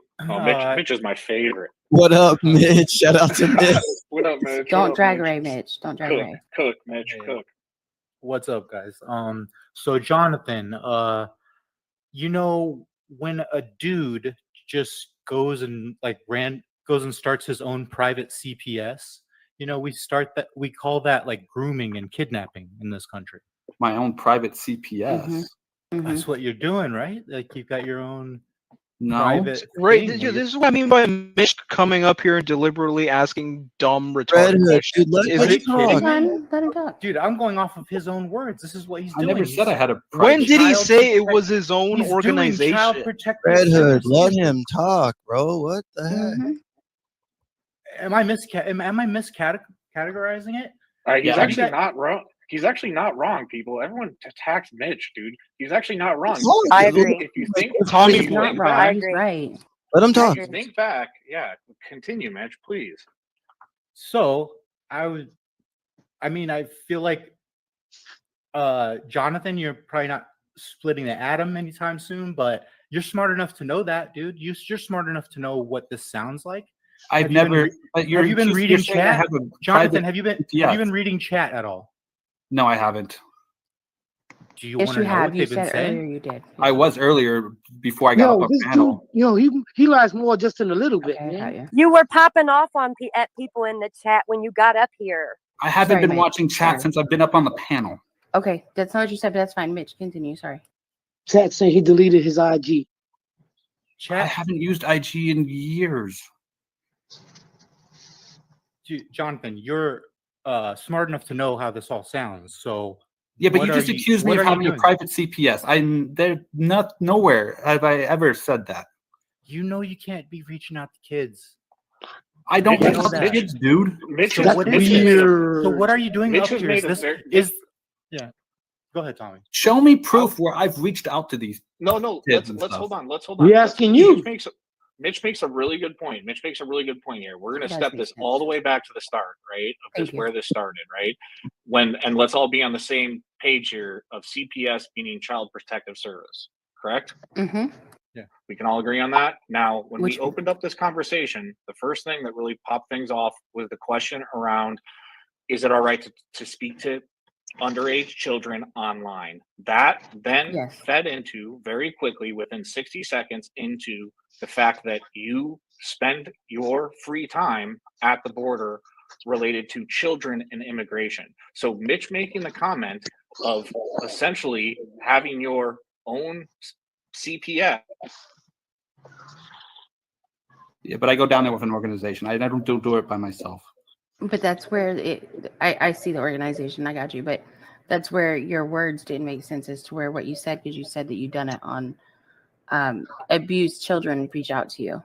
Mitch is my favorite. What up, Mitch? Shout out to Mitch. What up, Mitch? Don't drag Ray, Mitch. Don't drag Ray. Cook, Mitch. Cook. What's up, guys? So Jonathan, when a dude just goes and starts his own private CPS, we call that like grooming and kidnapping in this country. My own private CPS. That's what you're doing, right? Like you've got your own private. Right. This is what I mean by Mitch coming up here and deliberately asking dumb, retarded questions. Let him talk. Dude, I'm going off of his own words. This is what he's doing. I never said I had a. When did he say it was his own organization? Red Hood, let him talk, bro. What the heck? Am I miscategorizing it? He's actually not wrong. He's actually not wrong, people. Everyone attacks Mitch, dude. He's actually not wrong. I agree. If you think, Tommy's if you not think wrong. back, He's right. Let him if talk. you think back, yeah, continue, Mitch, please. So I feel like Jonathan, you're probably not splitting the atom anytime soon, but you're smart enough to know that, dude. You're smart enough to know what this sounds like. I've never. Have you been reading chat? Jonathan, have you been Yes. reading chat at all? No, I haven't. Do you Yes, want you to know have. what You they've been said saying? earlier you did. I was earlier before I got up on this panel. dude, he lies more just in a little bit, Okay, I got man. You were popping off on at people in the chat when you got up here. I haven't Sorry, been Mitch. watching chat since I've been up on the panel. Okay, that's not what you said, but that's fine. Mitch, continue. Sorry. Chat saying he deleted his IG. I haven't used IG in years. Jonathan, you're smart enough to know how this all sounds. So Yeah, but you just accused me of having a private CPS. Nowhere have I ever said that. You know you can't be reaching out to kids. I don't know know that. kids, dude. Mitch So what are you doing Mitch up has here? made Yeah. Go ahead, Tommy. Show me proof where I've reached out to these. No, kids let's and hold stuff. on. Let's hold We on. asking you. Mitch makes a really good point. Mitch makes a really good point here. We're going It to does step make this sense. all the way back to the start, right? Of Thank this, you. where this started, right? And let's all be on the same page here of CPS meaning Child Protective Service, correct? Mm-hmm. Yeah. We can all agree on that. Now, when Which- we opened up this conversation, the first thing that really popped things off was the question around, is it all right to speak to underage children online? That then Yes. fed into very quickly within 60 seconds into the fact that you spend your free time at the border related to children and immigration. So Mitch making the comment of essentially having your own CPS. Yeah, but I go down there with an organization. I don't do it by myself. But that's where I see the organization. I got you. But that's where your words didn't make sense as to what you said, because you said that you've done it on abused children reach out to you.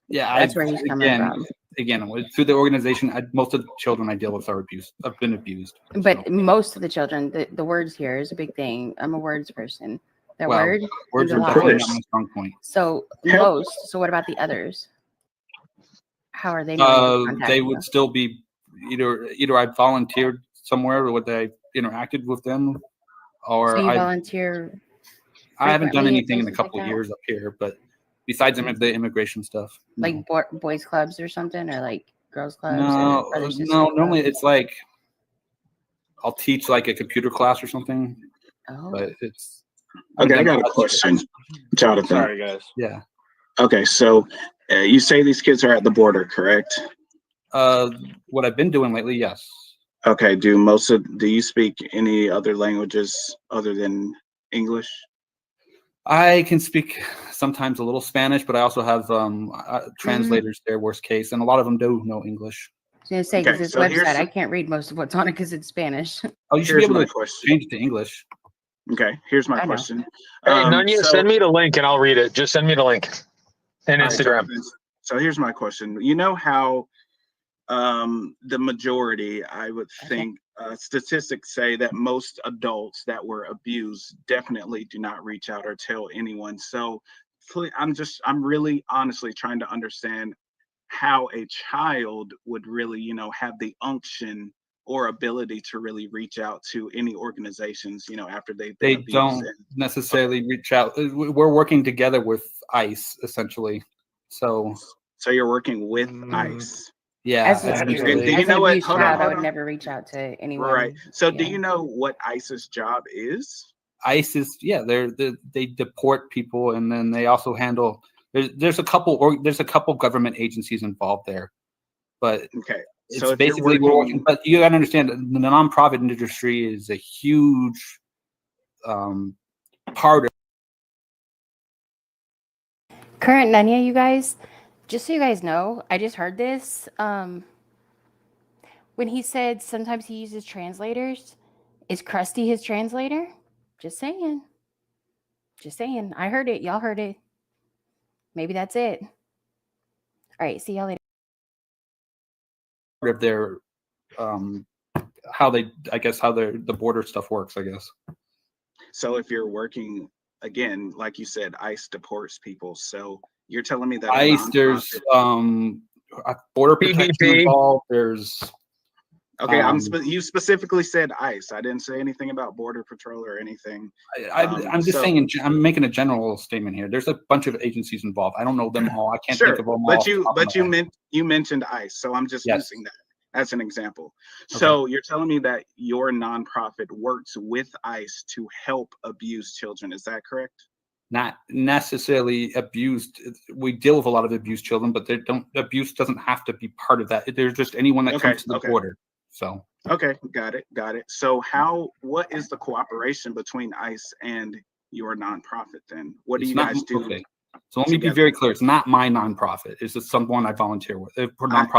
Yeah, That's where he's coming from. Again, through the organization, most of the children I deal with are abused. I've been abused. But most of the children, the words here is a big thing. I'm a words person. The word words is are a lot. definitely not my strong point. So most. So what about the others? How are they? They would still be either I volunteered somewhere or I interacted with them, or so you volunteer. I haven't done frequently anything in a places couple like of that? years up here, but besides the immigration stuff, Like boys clubs or something, or like girls clubs. no, or brothers, sisters normally clubs? it's like I'll teach like a computer class or something, Oh. but it's Okay, I got a question, Jonathan. Sorry, guys. Yeah. Okay, so you say these kids are at the border, correct? What I've been doing lately, yes. Okay, do you speak any other languages other than English? I can speak sometimes a little Spanish, but I also have translators there, worst case, and a lot of them do know English. I was gonna say, because this so here's website, I can't read most of what's on it because it's Spanish. Oh, you should be Here's able my to question. change it to English. Okay, here's my I know. question. Hey, Nonya, so- send me the link and I'll read it. Just send me the link and All right, Instagram. Jonathan, so here's my question. You know how the majority, I would think, statistics say that most adults that were abused definitely do not reach out or tell anyone. So I'm really honestly trying to understand how a child would really, have the unction or ability to really reach out to any organizations, after they've been They abused. don't necessarily reach out. We're working together with ICE, essentially. So you're working with ICE. Yeah. As And do an you know what? abused Hold child, I on. would never reach out to anyone. Right. So do Yeah. you know what ICE's job is? ICE is they deport people, and then they also handle. There's a couple government agencies involved there, but okay. It's So if basically you're we're working, but you gotta understand the nonprofit industry is a huge part of. Current Nonya, you guys, just so you guys know, I just heard this. When he said sometimes he uses translators, is Crusty his translator? Just saying. Just saying. I heard it. Y'all heard it. Maybe that's it. All right. See y'all later. Of their how the border stuff works, I guess. So if you're working, again, like you said, ICE deports people. So you're telling me that ICE, there's border protection involved. There's okay. You specifically said ICE. I didn't say anything about border patrol or anything. I'm just saying. I'm making a general statement here. There's a bunch of agencies involved. I don't know them all. I can't think of them all. But you mentioned ICE, so I'm just using that as an example. So you're telling me that your nonprofit works with ICE to help abused children. Is that correct? Not necessarily abused. We deal with a lot of abused children, but abuse doesn't have to be part of that. There's just anyone that comes to the border. So okay, got it. So what is the cooperation between ICE and your nonprofit then? What do you guys do? Okay. So let me be very clear. It's not my nonprofit. It's just someone I volunteer with. Correct.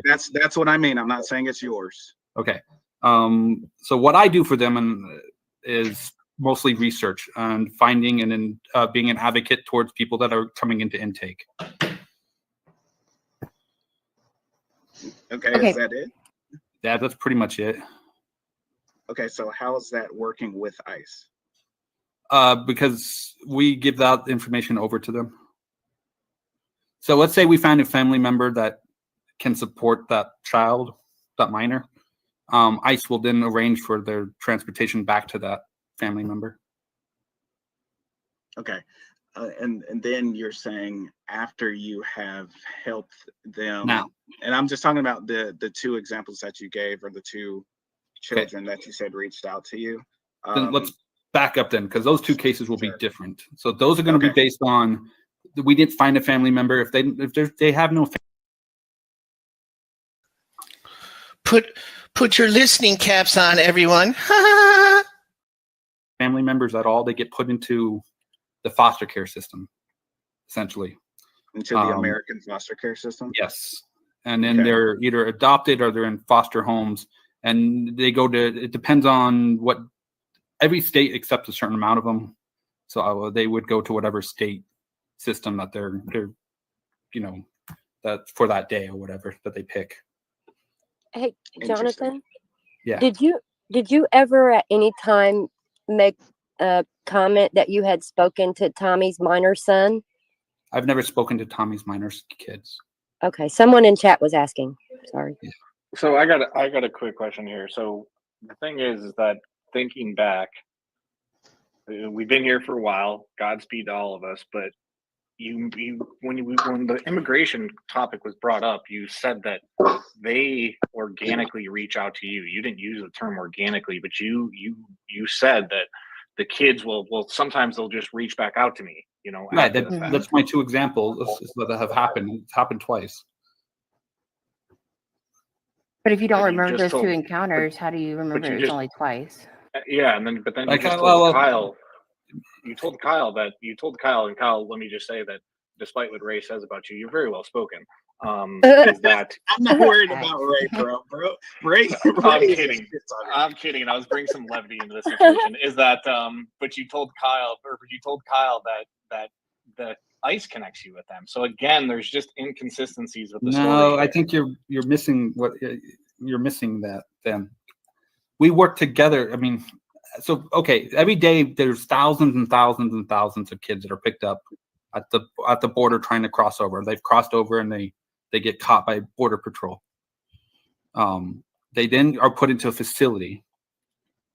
That's what I mean. I'm not saying it's yours. Okay. So what I do for them is mostly research and finding and then being an advocate towards people that are coming into intake. Okay. Is that it? Yeah, that's pretty much it. Okay. So how is that working with ICE? Because we give that information over to them. So let's say we find a family member that can support that child, that minor. ICE will then arrange for their transportation back to that family member. Okay. And then you're saying after you have helped them, now, and I'm just talking about the two examples that you gave, or the two children that you said reached out to you. Then let's back up then, because those two cases will be different. So those are going to be based on we didn't find a family member. If they have no put your listening caps on, everyone. family members at all, they get put into the foster care system, essentially. Into the American foster care system? Yes. And then they're either adopted or they're in foster homes. And they go to, it depends on what, every state accepts a certain amount of them. So they would go to whatever state system that they're that for that day or whatever that they pick. Hey, Jonathan? Yeah. Did you ever at any time make a comment that you had spoken to Tommy's minor son? I've never spoken to Tommy's minor kids. Okay, someone in chat was asking. Sorry. Yeah. So I got a quick question here. So the thing is that thinking back, we've been here for a while. Godspeed to all of us. But when the immigration topic was brought up, you said that they organically reach out to you. You didn't use the term organically, but you said that the kids will sometimes they'll just reach back out to me. Right. That's my two examples that have happened. It's happened twice. But if you don't remember those two encounters, how do you remember it was only twice? Yeah, but then you just told Kyle. You told Kyle, and Kyle, let me just say that despite what Ray says about you, you're very well spoken. Is that I'm not worried about Ray, bro. Ray I'm kidding. And I was bringing some levity into this situation. Is that but you told Kyle that the ICE connects you with them. So again, there's just inconsistencies with the story. No, I think you're missing that then. We work together. I mean, so okay, every day there's thousands and thousands and thousands of kids that are picked up at the border trying to cross over. They've crossed over and they get caught by border patrol. They then are put into a facility.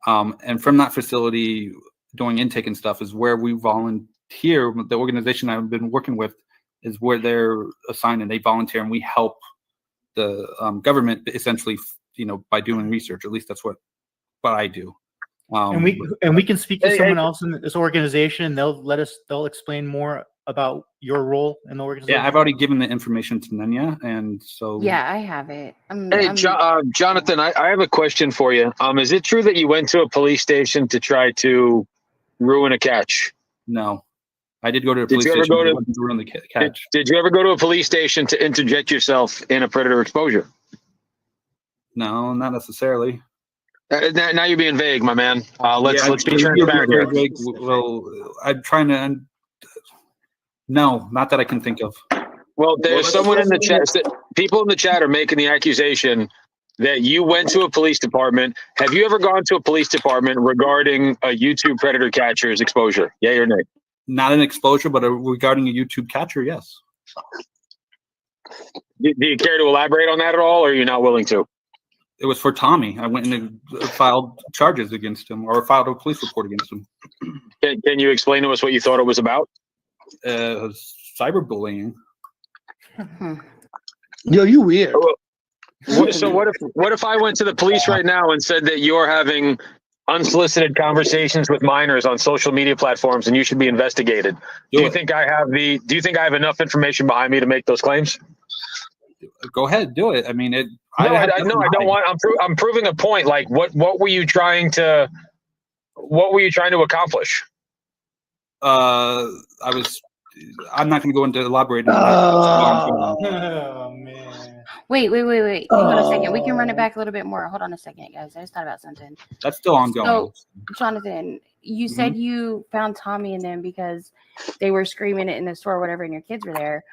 And from that facility, doing intake and stuff is where we volunteer. The organization I've been working with is where they're assigned and they volunteer, and we help the government essentially, by doing research. At least that's what I do. And we can speak to someone else in this organization, and they'll explain more about your role in the organization. Yeah, I've already given the information to Nonya, and so yeah, I have it. Jonathan, I have a question for you. Is it true that you went to a police station to try to ruin a catch? No, I did go to a police station to ruin the catch. Did you ever go to a police station to interject yourself in a predator exposure? No, not necessarily. Now you're being vague, my man. Let's be transparent here. Well, I'm trying to. No, not that I can think of. Well, there's someone in the chat. People in the chat are making the accusation that you went to a police department. Have you ever gone to a police department regarding a YouTube predator catcher's exposure? Yay or nay? Not an exposure, but regarding a YouTube catcher, yes. Do you care to elaborate on that at all, or are you not willing to? It was for Tommy. I went and filed charges against him, or filed a police report against him. Can you explain to us what you thought it was about? Cyberbullying. Yo, you weird. So what if I went to the police right now and said that you're having unsolicited conversations with minors on social media platforms and you should be investigated? Do you think I have enough information behind me to make those claims? Go ahead, do it. I mean, I don't want. I'm proving a point. Like, what were you trying to accomplish? I'm not going to go into elaborating. Oh man. Wait. Hang on a second. We can run it back a little bit more. Hold on a second, guys. I just thought about something. That's still ongoing. So, Jonathan, you said you found Tommy and them because they were screaming it in the store or whatever, and your kids were there.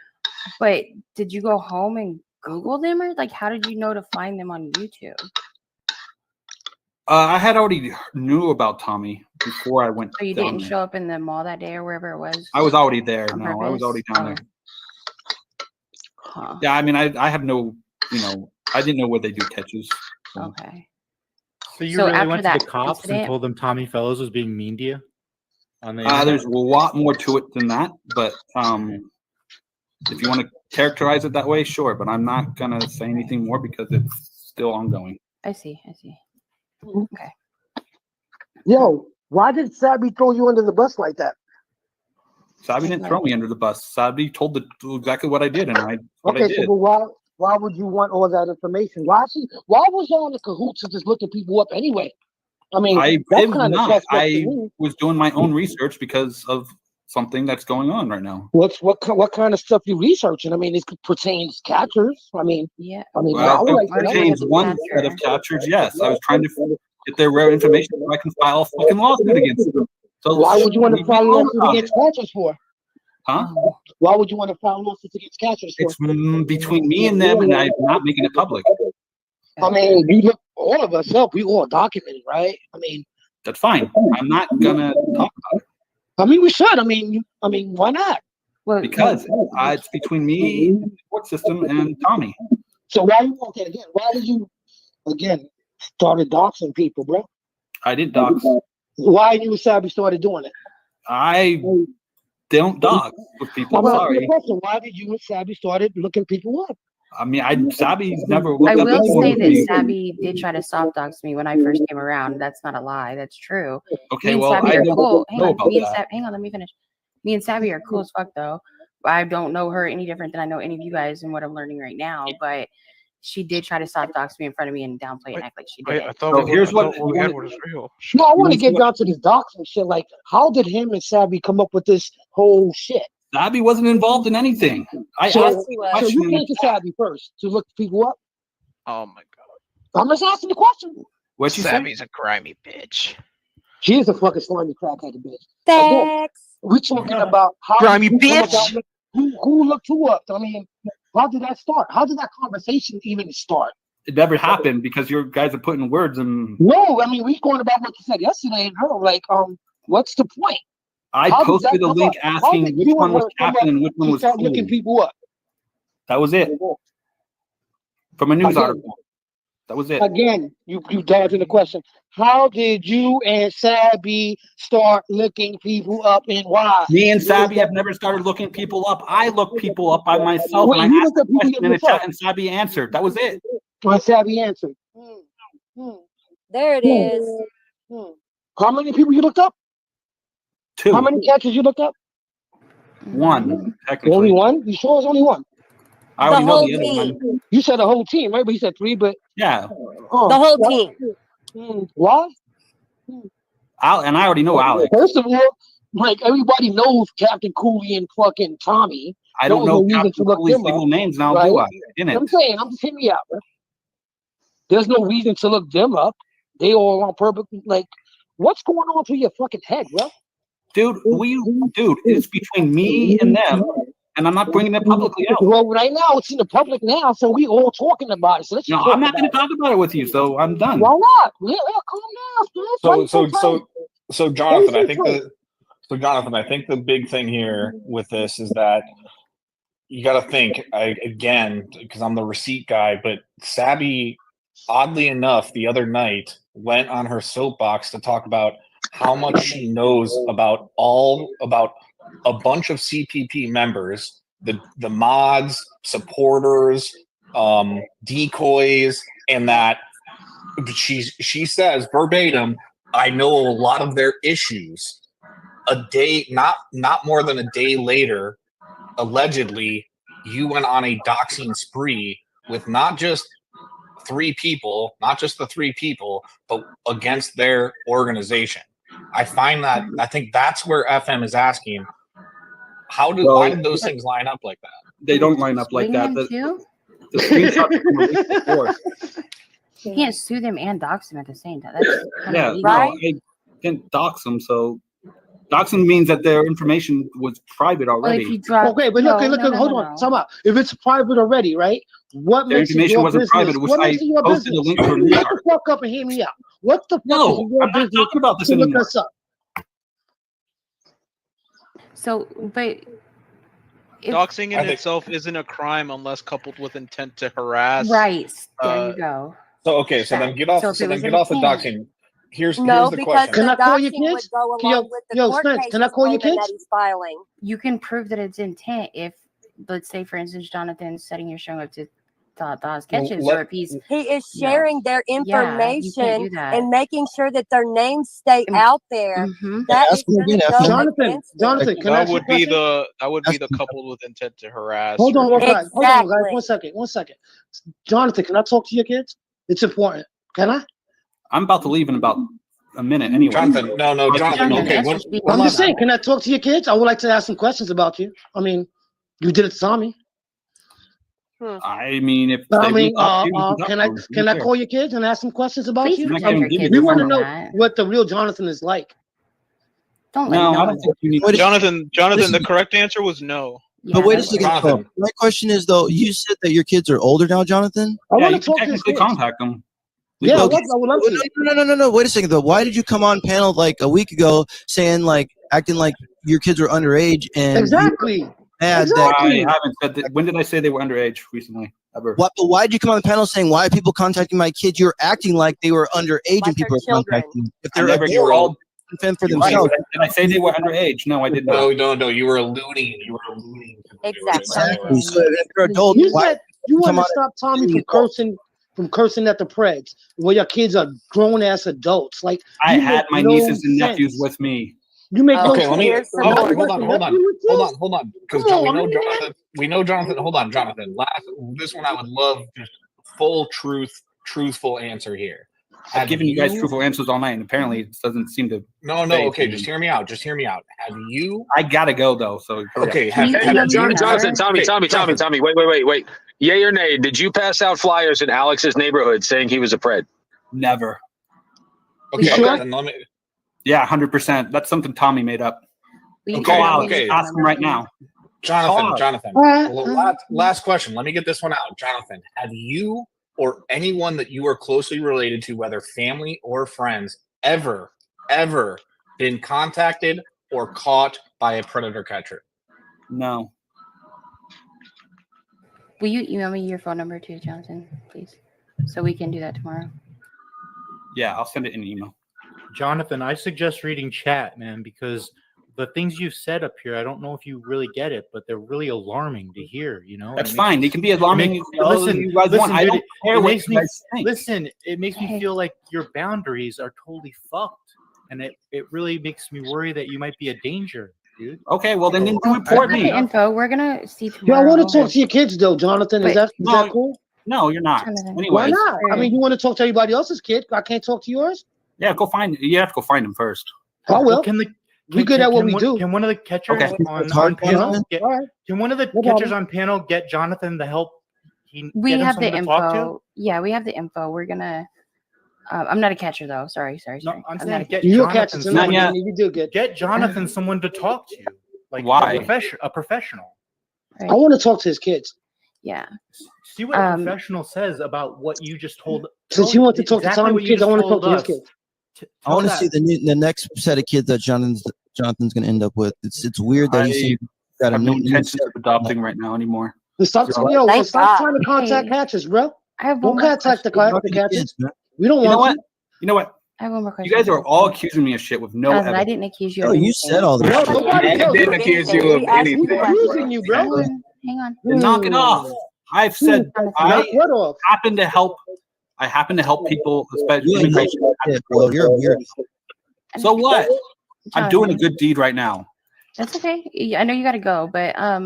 But did you go home and Google them, or like how did you know to find them on YouTube? I had already knew about Tommy before I went. So you didn't show up in the mall that day or wherever it was? I was already there. No, purpose? I was already down there. Huh. Yeah, I mean, I have no, I didn't know where they do catches. So. Okay. So you really went to the cops and told them Tommy Fellows was being mean to you? There's a lot more to it than that, but if you want to characterize it that way, sure. But I'm not gonna say anything more because it's still ongoing. I see. Okay. Yo, why did Sabby throw you under the bus like that? Sabby didn't throw me under the bus. Sabby told exactly what I did, and I did. So why would you want all that information? Why was y'all in the cahoots to just looking people up anyway? I mean, I I was doing my own research because of something that's going on right now. What kind of stuff you researching? I mean, it pertains catchers. I mean, yeah. I mean, well, it pertains one set of catchers. Yes, I was trying to get their rare information so I can file a fucking lawsuit against them. So why would you want to file a lawsuit against catchers for? Huh? Why would you want to file a lawsuit against catchers for? It's between me and them, and I'm not making it public. I mean, you look all of us up. We all documented, right? I mean, that's fine. I'm not gonna talk about it. I mean, we should. I mean, why not? Well, because it's between me, the court system, and Tommy. So why did you started doxing people, bro? I didn't dox. Why you and Sabby started doing it? I don't dox with people. I'm sorry. Why did you and Sabby started looking people up? I mean, Sabby's never. I will say that Sabby did try to soft dox me when I first came around. That's not a lie. That's true. Okay, me and well, Sabby I are don't cool. know about that. Hang on, let me finish. Me and Sabby are cool as fuck, though. I don't know her any different than I know any of you guys and what I'm learning right now. But she did try to soft dox me in front of me and downplay and act like she did. I thought here's what we had was real. No, I want to get down to this doxing shit. Like, how did him and Sabby come up with this whole shit? Sabby wasn't involved in anything. So you came to Sabby first to look people up? Oh my god! I'm just asking the question. What you Sabby's a grimy bitch. She is a fucking slimy crackhead bitch. Thanks. We're talking about how grimy bitch. Who looked who up? I mean, how did that start? How did that conversation even start? It never happened because your guys are putting words in. No, I mean we going about what you said yesterday and her. Like, what's the point? I posted a link asking which one was captain and which one was start looking people up. That was it. From a news article. That was it. Again, you dodging the question. How did you and Sabby start looking people up and why? Me and Sabby have never started looking people up. I look people up by myself and I asked a question in the chat and Sabby answered. That was it. And Sabby answered. There it is. How many people you looked up? 2. How many catches you looked up? 1, technically. Only 1? You sure it's only 1? I already know the other one. You said the whole team, right? But you said 3, but yeah. The whole team. Why? And I already know Alex. First of all, like everybody knows Captain Cooley and fucking Tommy. I don't know Captain Cooley's legal names now, do I? I'm saying, I'm just hitting me out, bro. There's no reason to look them up. They all on purpose. Like, what's going on through your fucking head, bro? Dude, it's between me and them. and I'm not bringing it publicly out. Well, right now it's in the public now, so we all talking about it. So let's No, I'm not going to talk about it with you, so I'm done. Why not? Yeah, calm down. So Jonathan, I think the big thing here with this is that you got to think again, because I'm the receipt guy, but Sabby, oddly enough, the other night went on her soapbox to talk about how much she knows about a bunch of CPP members, the mods, supporters, decoys, and that she says verbatim, I know a lot of their issues. A day, not more than a day later, allegedly, you went on a doxing spree with not just the 3 people, but against their organization. I think that's where FM is asking, why did those things line up like that? They don't line up like that. The screenshots before. You can't sue them and dox them at the same time. That's I can't dox them. So doxing means that their information was private already. Okay, but look, hold on. Time out. If it's private already, right? What Their makes it information your wasn't business? private. It was What I makes it your posted business? a link to a Shut the fuck up and hear me out. What the fuck is your I'm not business talking about this to look anymore. us up? So, but doxing in itself isn't a crime unless coupled with intent to harass. Right. There you go. So then get off the doxing. Here's the question. Can I call your kids? Yo, court Spence, can I call your that kids? he's filing. You can prove that it's intent if, let's say, for instance, Jonathan's setting your showing up to Thaw's catches, or if He is sharing their Yeah, you can't information do that. and making sure that their names stay out there. That is Jonathan, can I that ask you a would be question? the coupled with intent to harass. Hold on, or- guys. Hold on, guys. 1 second. 1 second. Jonathan, can I talk to your kids? It's important. Can I? I'm about to leave in about a minute anyway. Jonathan, Jonathan. Okay, I'm just saying, can I talk to your kids? I would like to ask some questions about you. I mean, you did it to Tommy. I mean, if I they mean, talk to you, you can can I call your kids and ask some questions about Please you? don't I mean, give your kids we want to some know of that. what the real Jonathan is like. Don't No, I don't think you need. Jonathan, Listen. the correct answer was no. But wait a second. My question is though, you said that your kids are older now, Jonathan? Yeah, you can technically contact them. Yeah, Okay. I would love to. No. Wait a second though. Why did you come on panel like a week ago saying acting like your kids were underage and exactly? I haven't said that. When did I say they were underage recently? Ever? What? But why did you come on the panel saying why are people contacting my kids? You're acting like they were underage and people are contacting. If they're all fend for themselves. Right. Did I say they were underage? No, I did not. No. You were alluding. Exactly. So if they're adults, You why said you want come to on- stop Tommy from cursing at the Preds, where your kids are grown ass adults. Like I you had make my no nieces and sense. nephews with me. You make no Okay, sense. let me hold on. Because Come on, we know Jonathan. Hold on, Jonathan. This one I would love just full truthful answer here. I've given you guys truthful answers all night, and apparently it doesn't seem to. No. Okay, just hear me out. Have you? I gotta go though. So okay. Jonathan, Tommy. Wait. Yay or nay? Did you pass out flyers in Alex's neighborhood saying he was a pred? Never. Okay. Sure? Then let me. Yeah, 100%. That's something Tommy made up. Okay, Call Alex. okay. Ask him right now. Jonathan. Well, last question. Let me get this one out. Jonathan, have you or anyone that you are closely related to, whether family or friends, ever been contacted or caught by a predator catcher? No. Will you email me your phone number too, Jonathan, please? So we can do that tomorrow. Yeah, I'll send it in an email. Jonathan, I suggest reading chat, man, because the things you've said up here, I don't know if you really get it, but they're really alarming to hear, you know? That's fine. They can be alarming. Listen, you guys want. I don't care what you guys think. Listen, it makes me feel like your boundaries are totally fucked. And it really makes me worry that you might be a danger, dude. Okay, well, then you I've got report me. the info. We're going to see Yeah, tomorrow. I want to talk to your kids though, Jonathan. Is that cool? No, you're not. Jonathan. Anyways. Why not? I mean, you want to talk to everybody else's kid. I can't talk to yours. Yeah, go find. You have to go find them first. I will. We good at what we do. Can one of the catchers Okay. on panel can one of the No catchers problem. on panel get Jonathan the help? We get him have the someone to talk to? info. Yeah, we have the info. We're going to. I'm not a catcher though. Sorry. No, I'm not saying a get You're Jonathan. catching someone. You do good. Get Jonathan someone to talk to you, like Why? a professional. Right? I want to talk to his kids. Yeah. See what a professional says about what you just told. Since you want to talk to Tommy's kids, I want to talk to his kids. I want to see the next set of kids that Jonathan's going to end up with. It's weird that he's got have a no new intentions of adopting right now anymore. Stop trying to contact catchers, bro. Don't contact the catchers. We don't want to. You know what? I have one more question. You guys are all accusing me of shit with no Jonathan, evidence. I didn't accuse you. Oh, of you anything. said all this. I didn't accuse you of anything. Accusing you, bro. Hang on. Then knock it off. I've said I happen to help. I happen to help people, especially immigration. Bro, you're weird. So what? I'm doing a good deed right now. That's okay. I know you got to go, but I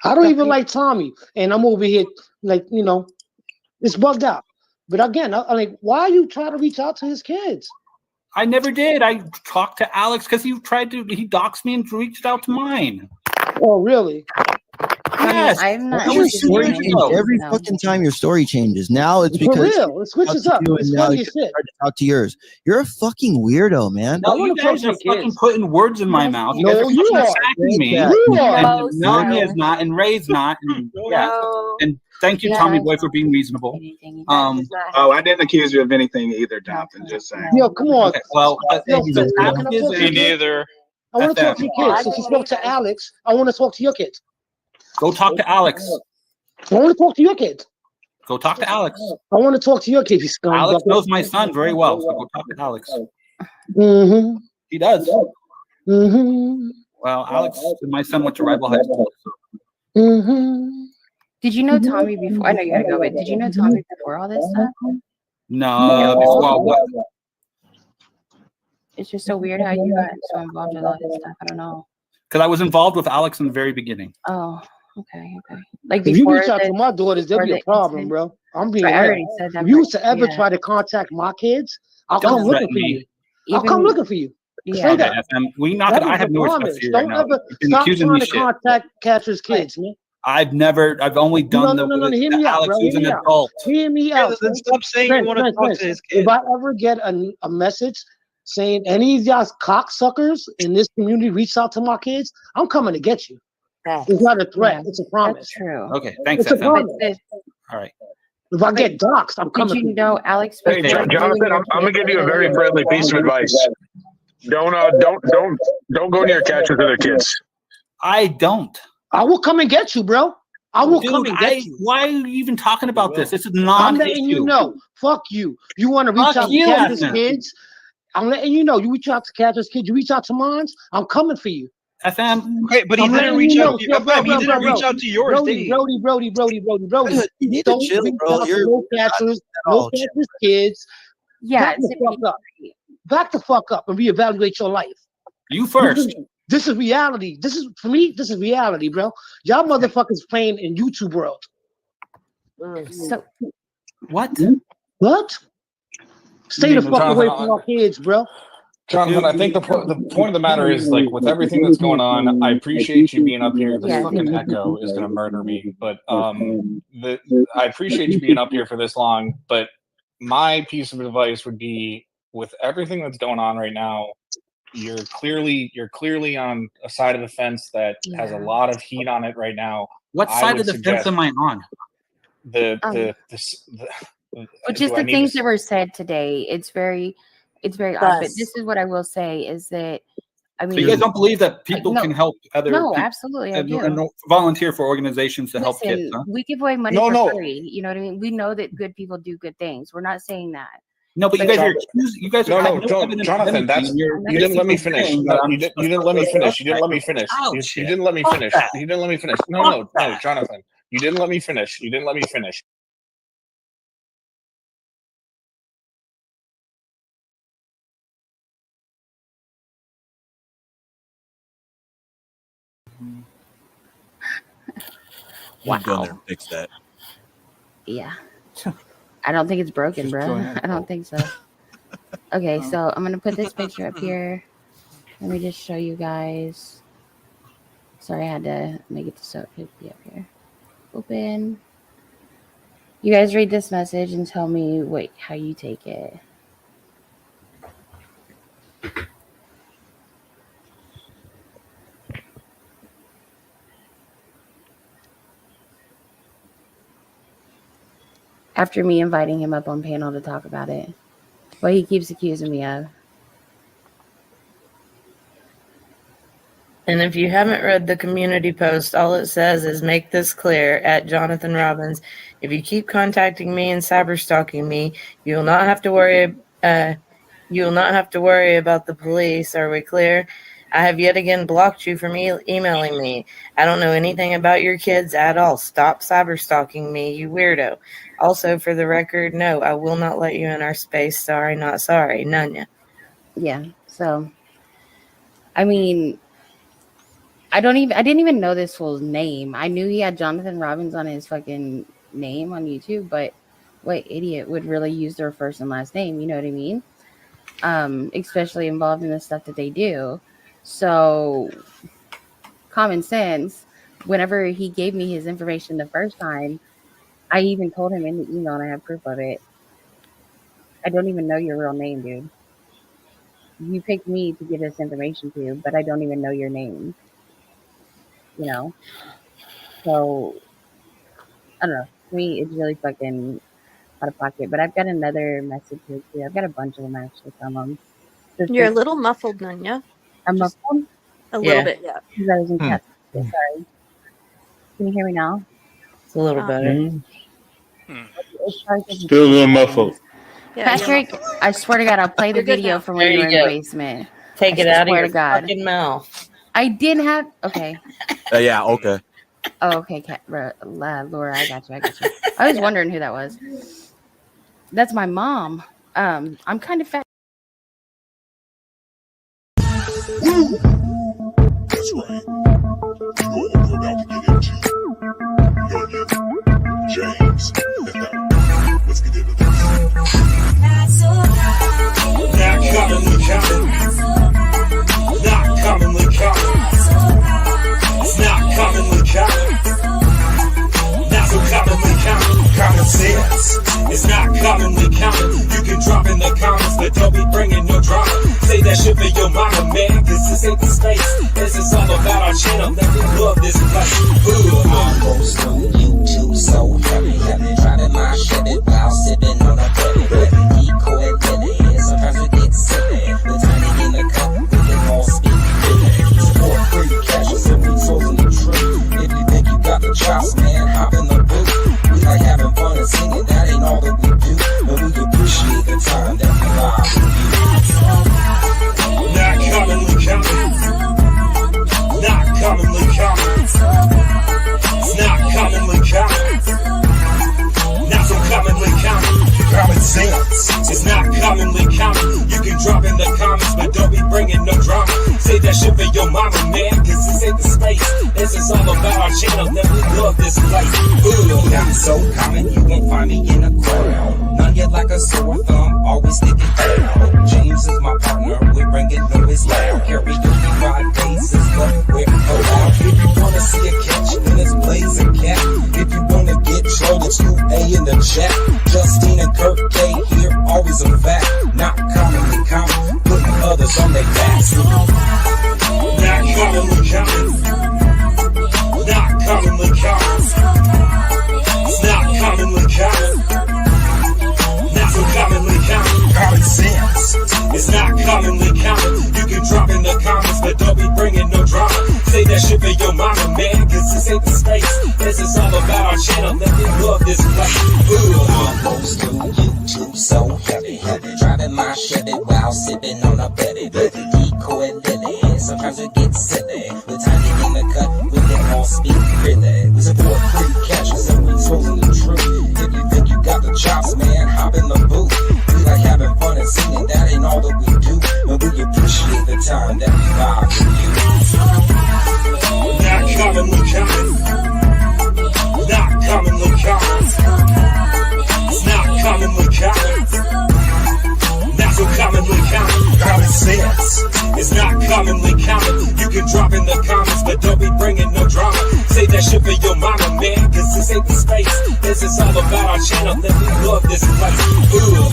don't even like Tommy, and I'm over here like it's bugged out. But again, I'm like, why are you trying to reach out to his kids? I never did. I talked to Alex because he doxed me and reached out to mine. Oh, really? Yes. I'm not. Your story changes every fucking time your story changes. Now it's because For real, it switches up. It's now funny you as shit. start to talk to yours. You're a fucking weirdo, man. No, you guys are fucking putting words in my mouth. You guys are you fucking are. attacking me. You are. And Nonya is not, and Ray's not. And, and thank you, Tommy Boy, for being reasonable. I didn't accuse you of anything either, Jonathan. Just saying. Yo, come on. Okay, well, Me neither. I want to talk to your kids. Since you spoke to Alex, I want to talk to your kids. Go talk to Alex. I want to talk to your kids. Go talk to Alex. I want to talk to your kids. You scum Alex bucket. knows my son very well, so go talk to Alex. Mm-hmm. He does. Mm-hmm. Well, Alex and my son went to rival high school. So. Mm-hmm. Did you know Tommy before? I know you gotta go, but did you know Tommy before all this stuff? No, before what? It's just so weird how you got so involved with all this stuff. I don't know. Because I was involved with Alex in the very beginning. Oh, okay. Like If you before reach out to my daughters, there'll be a problem, bro. I'm being Right, I real. already said that If you was part, to ever yeah. try to contact my kids, I'll Don't come looking threaten for me. you. I'll come looking for you. Straight Okay, up. FM, we not That gonna, I is have a no respect promise. for you right Don't now. ever You've been stop accusing trying me to shit. contact catchers' kids, man. I've only done No. Hear me out, Alex bro. who's Hear an me out. adult. Hear me out. Then stop saying you want to talk to his kids. If I ever get a message saying any of y'all cocksuckers in this community reach out to my kids, I'm coming to get you. It's not a threat. It's a promise. That's true. Okay, thanks, It's a FM. promise. All right. If I get doxxed, I'm coming. Did you know Alex? Hey, Jonathan, I'm gonna give you a very friendly piece of advice. Don't go near catchers with their kids. I don't. I will come and get you, bro. I will come and get you. Why are you even talking about this? This is I'm non-issue. letting you know. Fuck you. You want to reach Fuck out to you, catchers' FM. kids? I'm letting you know. You reach out to catchers' kids. You reach out to mine. I'm coming for you. FM. Okay, but he I'm didn't letting reach you out know. to you. Yo, bro, FM, he bro, didn't bro, reach out to yours, did he? Brody. You need to Don't chill, reach bro. out to You're no catchers, no catchers' kids. Yeah, Back the fuck up. Back the fuck up and reevaluate your life. You first. This is reality. This is for me. This is reality, bro. Y'all motherfuckers playing in YouTube world. So what? What? Stay the Jonathan, fuck away from our kids, bro. Jonathan, I think the point of the matter is, like, with everything that's going on, I appreciate you being up here. This fucking echo is gonna murder me. But I appreciate you being up here for this long. But my piece of advice would be, with everything that's going on right now, you're clearly on a side of the fence that has a lot of heat on it right now. What side of the fence am I on? Which is the things that were said today. It's very odd. But this is what I will say is that I mean, so you guys don't believe that people can help other people? No, absolutely, I do. And volunteer for organizations to help kids, huh? We give away money for free. You know what I mean? We know that good people do good things. We're not saying that. No, but you guys are accusing. You guys are Jonathan. That's you didn't let me finish. You didn't let me finish. You didn't let me finish. You didn't let me finish. You didn't let me finish. No, Jonathan. You didn't let me finish. You didn't let me finish. Wow. Go in there and fix that. Yeah. I don't think it's broken, bro. I don't think so. Okay, so I'm gonna put this picture up here. Let me just show you guys. Sorry, I had to make it so it could be up here. Open. You guys read this message and tell me how you take it. After me inviting him up on panel to talk about it. What he keeps accusing me of. And if you haven't read the community post, all it says is make this clear at Jonathan Robbins. If you keep contacting me and cyber stalking me, you will not have to worry. You will not have to worry about the police. Are we clear? I have yet again blocked you from emailing me. I don't know anything about your kids at all. Stop cyber stalking me, you weirdo. Also, for the record, no, I will not let you in our space. Sorry, not sorry. Nonya. Yeah. So, I mean, I didn't even know this fool's name. I knew he had Jonathan Robbins on his fucking name on YouTube, but what idiot would really use their first and last name? You know what I mean? Especially involved in the stuff that they do. So, common sense. Whenever he gave me his information the first time, I even told him in the email, and I have proof of it. I don't even know your real name, dude. You picked me to give this information to, but I don't even know your name. You know? So, I don't know. To me, it's really fucking out of pocket. But I've got another message here, too. I've got a bunch of them, actually, from them. So You're a little muffled, Nonya. I'm muffled? A little bit, yeah. Because I was in chat. Sorry. Can you hear me now? It's a little better. Still a little muffled. Yeah, Patrick, I swear to God, I'll play the You're good video now. from There when you you were in the go. basement. Take I it out of swear your to God. fucking mouth. I didn't have. Okay. Yeah, okay. Oh, okay, Laura, I got you. I was wondering who that was. That's my mom. I'm kind of fat. That's right. You know what we're about to get into. Nonya, James. Let's get into this. Not commonly common. Not commonly common. It's not commonly common. Not so commonly common. Common sense. It's not commonly common. You can drop in the comments, but don't be bringing no drama. Say that shit for your mama, man, cause this ain't the space. This is all about our channel, that we love this place. Almost on YouTube, so heavy. Driving my Chevy while sipping on a belly. Eco and Billy, sometimes we get silly. With tiny in the cup, we can all speak freely. Support free cash, simply frozen the truth. If you think you got the chops, man, hop in the booth. We like having fun and singing, that ain't all that we do. But we appreciate the time that we live with you. Not commonly common. Not commonly common. It's not commonly common. Not so commonly common. Common sense. It's not commonly common. You can drop in the comments, but don't be bringing no drama. Say that shit for your mama, man, cause this ain't the space. This is all about our channel, that we love this place. Not so common, you won't find me in a crowd. None yet like a sore thumb, always sticking down. James is my partner, we bring it always loud. Karaoke ride bases, but we're allowed. If you wanna see a catch, then it's Blaze and Cat. If you wanna get trolled, it's 2A in the chat. Justine and Kirk K here, always a fact. Not commonly common, putting others on their backs. Not commonly common. Not commonly common. It's not commonly common. Not so commonly common. Common sense. It's not commonly common. You can drop in the comments, but don't be bringing no drama. Say that shit for your mama, man, cause this ain't the space. This is all about our channel, that we love this place. Almost on YouTube, so heavy. Driving my Chevy while sipping on a Betty. Eco and Lily, sometimes we get silly. With tiny in the cut, we can all speak freely. We support free cash, simply frozen the truth. If you think you got the chops, man, hop in the booth. We like having fun and singing, that ain't all that we do. But we appreciate the time that we vibe with you. Not commonly common. Not commonly common. It's not commonly common. Not so commonly common. Common sense. It's not commonly common. You can drop in the comments, but don't be bringing no drama. Say that shit for your mama, man, cause this ain't the space. This is all about our channel, that we love this place.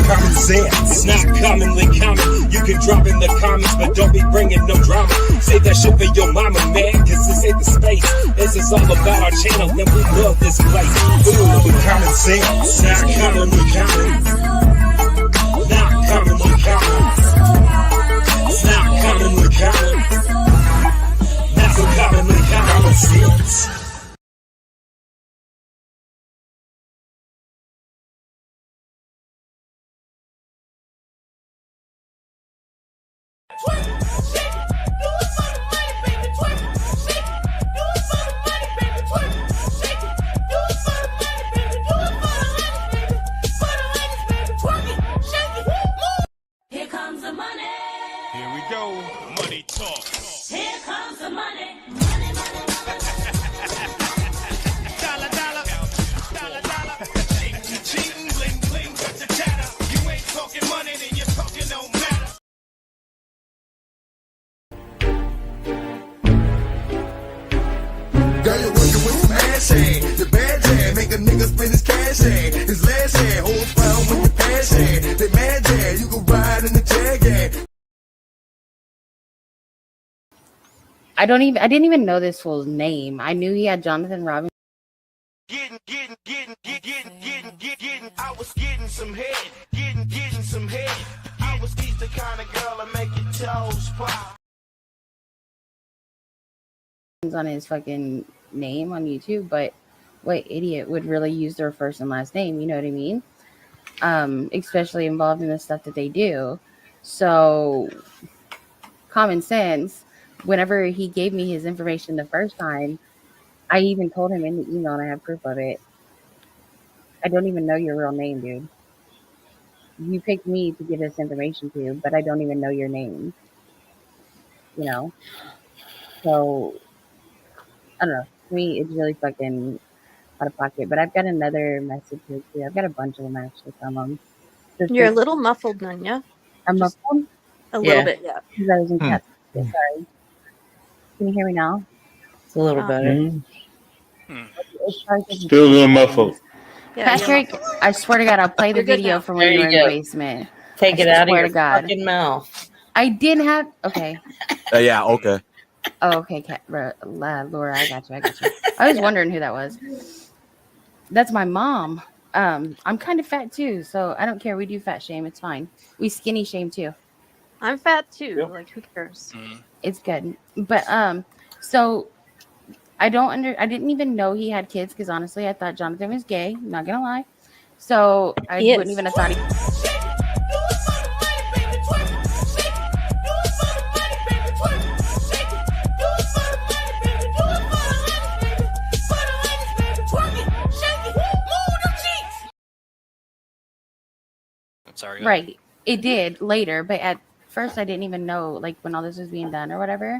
Common sense. It's not commonly common. You can drop in the comments, but don't be bringing no drama. Say that shit for your mama, man, cause this ain't allocate the space. This is all about our channel, then we love this place. Ooh, with common sense, not commonly common. Not commonly common. It's not commonly common. Not so commonly common sense. Here comes the money. Here we go. Money talk. Here comes the money. Money, money, money. Dollar, dollar. Dollar, dollar. Cheating, bling, bling, cut the chatter. You ain't talking money, then you're talking no matter. Girl, you're working with some ass hand. The bad jam, make a nigga spend his cash hand. His last hand, hold found with the cash hand. They mad jam, you can ride in the jag hand. I didn't even know this fool's name. I knew he had Jonathan Robinson. Getting. I was getting some head. Getting some head. I was the kind of girl that make your toes pop. On his fucking name on YouTube, but what idiot would really use their first and last name? You know what I mean? Especially involved in the stuff that they do. So, common sense. Whenever he gave me his information the first time, I even told him in the email, and I have proof of it. I don't even know your real name, dude. You picked me to give this information to, but I don't even know your name. You know? So, I don't know. To me, it's really fucking out of pocket. But I've got another message here, too. I've got a bunch of them, actually, from them. You're a little muffled, Nonya. I'm muffled? A little bit, yeah. Because I was in cats. Sorry. Can you hear me now? It's a little better. Still a little muffled. Yeah, Patrick, I swear to God, I'll play the You're good video now. from There when you you were in the go. basement. Take I it out of swear your to God. fucking mouth. I didn't have. Okay. Yeah, okay. Oh, okay, Laura, I got you. I was wondering who that was. That's my mom. I'm kind of fat too, so I don't care. We do fat shame. It's fine. We skinny shame too. I'm fat too. Like, who cares? It's good. But so I didn't even know he had kids because honestly, I thought Jonathan was gay. I'm not gonna lie. So I He wouldn't is. even have thought he. Sorry. Right. It did later, but at first I didn't even know, like when all this was being done or whatever.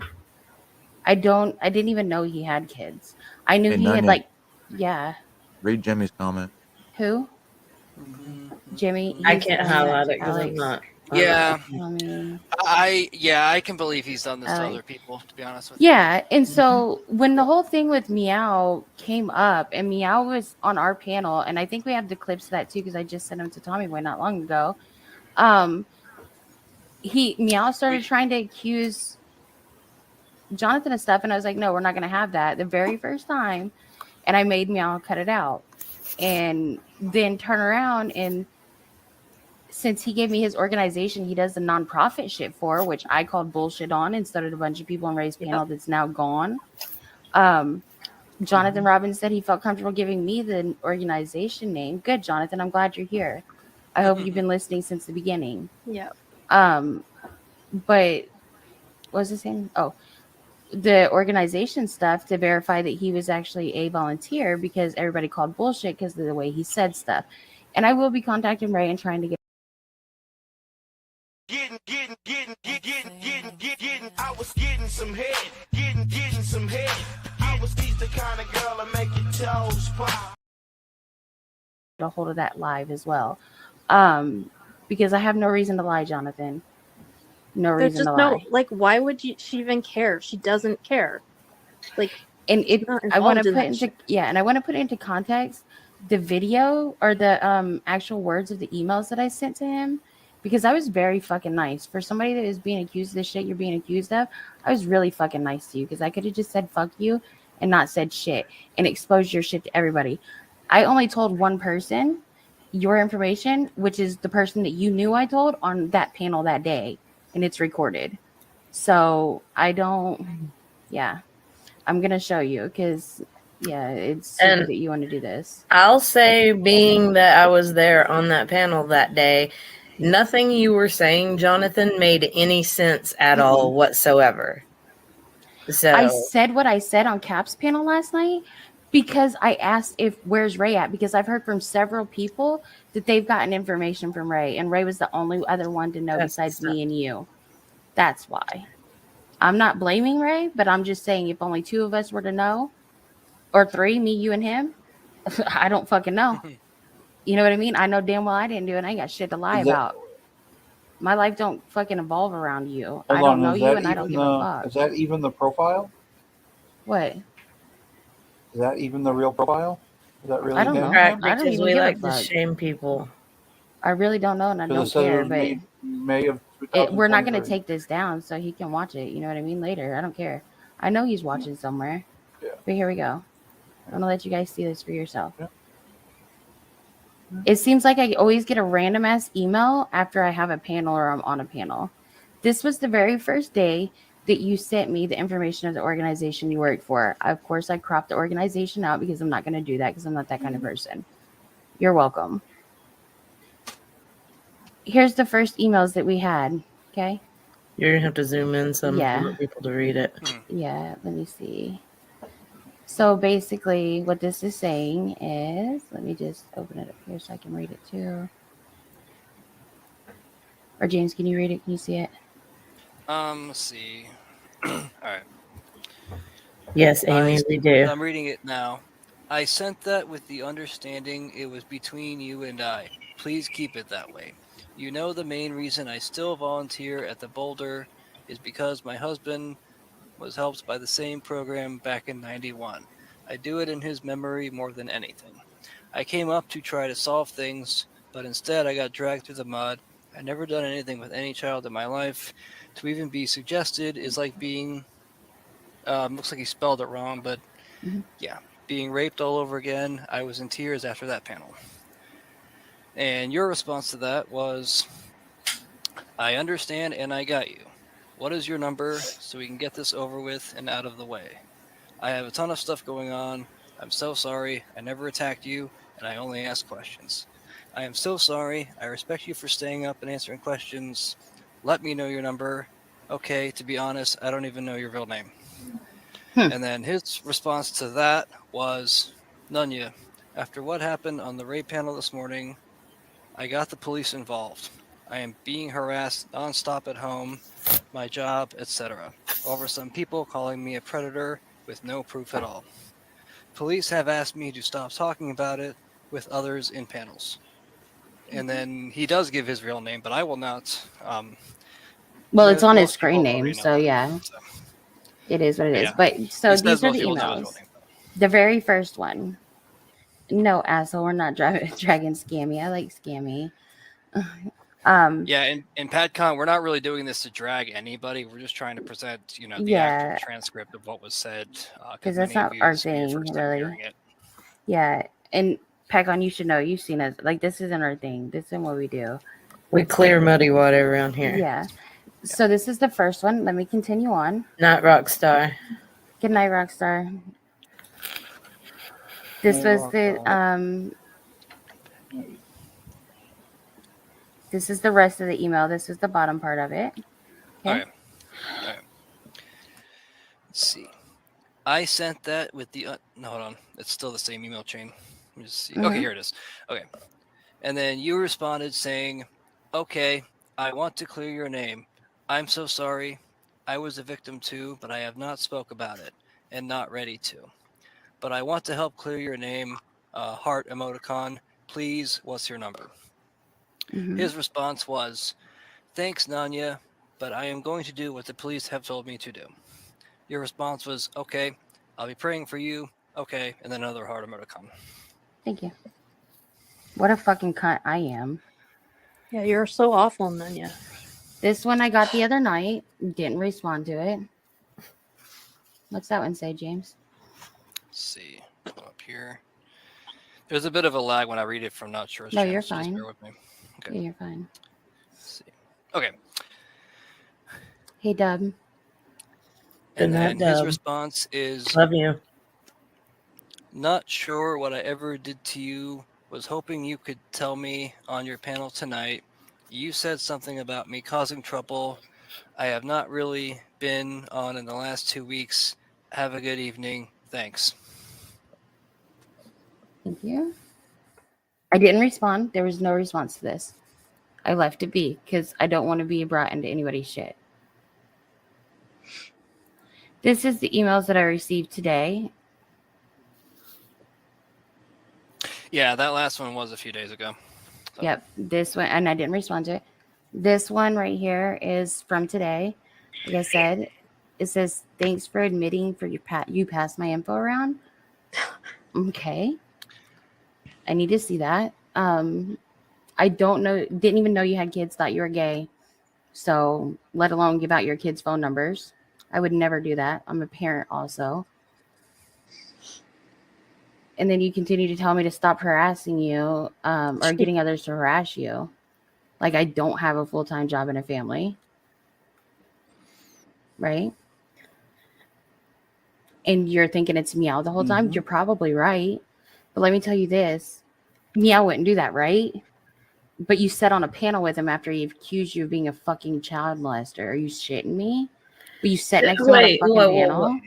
I didn't even know he had kids. I knew Hey, he had Nonya. yeah. Read Jimmy's comment. Who? Jimmy. I he's can't the highlight one it because I'm Alex. not. Yeah. I mean, I can believe he's done this to Alex. other people, to be honest with you. Yeah, and so when the whole thing with Meow came up, and Meow was on our panel, and I think we have the clips of that too because I just sent them to Tommy Boy not long ago. Meow started trying to accuse Jonathan of stuff, and I was like, no, we're not going to have that the very first time, and I made Meow cut it out, and then turn around, and since he gave me his organization he does the nonprofit shit for, which I called bullshit on and started a bunch of people on Ray's panel that's now gone. Jonathan Robbins said he felt comfortable giving me the organization name. Good, Jonathan. I'm glad you're here. I hope you've been listening since the beginning. Yeah. But what was I saying? Oh, the organization stuff to verify that he was actually a volunteer because everybody called bullshit because of the way he said stuff. And I will be contacting Ray and trying to get. Getting. I was getting some head. Getting some head. I was the kind of girl that make your toes pop. A hold of that live as well. Because I have no reason to lie, Jonathan. No There's reason just to no, lie. like, why would she even care? She doesn't care. Like, And she's it, not I want involved to in put that into shit. and I want to put it into context. The video or the actual words of the emails that I sent to him because I was very fucking nice. For somebody that is being accused of the shit you're being accused of, I was really fucking nice to you because I could have just said fuck you and not said shit and exposed your shit to everybody. I only told one person your information, which is the person that you knew I told on that panel that day, and it's recorded. So I don't, yeah, I'm going to show you because, yeah, it's stupid that you want to do this. I'll say, being that I was there on that panel that day, nothing you were saying, Jonathan, made any sense at all whatsoever. So I said what I said on Cap's panel last night because I asked if where's Ray at, because I've heard from several people that they've gotten information from Ray, and Ray was the only other one to know besides me and you. That's why. I'm not blaming Ray, but I'm just saying if only 2 of us were to know, or 3, me, you, and him, I don't fucking know. You know what I mean? I know damn well I didn't do it. I ain't got shit to lie about. My life don't fucking evolve around you. I don't know you, and I don't give a fuck. Is that even the profile? What? Is that even the real profile? Is that really I don't him? know. Right, I don't because even we give like a to fuck. shame people. I really don't know, and I don't Because it said it care. was But May of we're not going to 2023. take this down so he can watch it. You know what I mean? Later. I don't care. I know he's watching somewhere. Yeah. But here we go. I'm going to let you guys see this for yourself. Yeah. It seems like I always get a random ass email after I have a panel or I'm on a panel. This was the very first day that you sent me the information of the organization you work for. Of course, I cropped the organization out because I'm not going to do that because I'm not that kind of person. You're welcome. Here's the first emails that we had. Okay. You're going to have to zoom in some for people to read it. Yeah. Let me see. So basically what this is saying is, let me just open it up here so I can read it too. Or James, can you read it? Can you see it? Let's see. All right. Yes, Amy, we do. I'm reading it now. I sent that with the understanding it was between you and I. Please keep it that way. You know the main reason I still volunteer at the Boulder is because my husband was helped by the same program back in '91. I do it in his memory more than anything. I came up to try to solve things, but instead I got dragged through the mud. I never done anything with any child in my life. To even be suggested is like being, looks like he spelled it wrong, but yeah, being raped all over again. I was in tears after that panel. And your response to that was, I understand and I got you. What is your number so we can get this over with and out of the way? I have a ton of stuff going on. I'm so sorry. I never attacked you, and I only asked questions. I am so sorry. I respect you for staying up and answering questions. Let me know your number. Okay, to be honest, I don't even know your real name. And then his response to that was, Nonya, after what happened on the rape panel this morning, I got the police involved. I am being harassed nonstop at home, my job, etc., over some people calling me a predator with no proof at all. Police have asked me to stop talking about it with others in panels. And then he does give his real name, but I will not. Well, it's on his most people screen already name, know so that. yeah. It is what it is. Yeah. But so He says these are most the people know his real emails. name. The very first one. No, asshole, we're not dragging Scammy. I like Scammy. Yeah, and PadCon, we're not really doing this to drag anybody. We're just trying to present, the Yeah. actual transcript of what was said. Because that's not our thing, really. Yeah, and PadCon, you should know. You've seen us. Like, this isn't our thing. This isn't what we do. We clear muddy water around here. Yeah. So this is the first one. Let me continue on. Not Rockstar. Good night, Rockstar. This was this is the rest of the email. This is the bottom part of it. Okay. All right. Let's see. I sent that with the no, hold on. It's still the same email chain. Let me just see. Mhm. Okay, here it is. Okay. And then you responded saying, "Okay, I want to clear your name. I'm so sorry. I was a victim too, but I have not spoke about it and not ready to. But I want to help clear your name. Heart emoticon. Please, what's your number?" His response was, "Thanks, Nonya, but I am going to do what the police have told me to do." Your response was, "Okay, I'll be praying for you." Okay, and then another heart emoticon. Thank you. What a fucking cunt I am. Yeah, you're so awful, Nonya. This one I got the other night. Didn't respond to it. What's that one say, James? Let's see. Go up here. There's a bit of a lag when I read it from not sure. No, you're so just fine. bear with me. Okay. Yeah, you're fine. Let's see. Okay. Hey, Dub. And Good night, then his Dub. response is, Love you. not sure what I ever did to you. Was hoping you could tell me on your panel tonight. You said something about me causing trouble. I have not really been on in the last 2 weeks. Have a good evening. Thanks. Thank you. I didn't respond. There was no response to this. I left it be because I don't want to be brought into anybody's shit. This is the emails that I received today. Yeah, that last one was a few days ago. So. Yep, this one, and I didn't respond to it. This one right here is from today. Like I said, it says, thanks for admitting for you passed my info around. Okay. I need to see that. I don't know, didn't even know you had kids, thought you were gay. So let alone give out your kids' phone numbers. I would never do that. I'm a parent also. And then you continue to tell me to stop harassing you or getting others to harass you. Like I don't have a full-time job and a family. Right? And you're thinking it's Meow the whole time. Mhm. You're probably right. But let me tell you this. Meow wouldn't do that, right? But you sat on a panel with him after he accused you of being a fucking child molester. Are you shitting me? But you sat next to him on a fucking panel?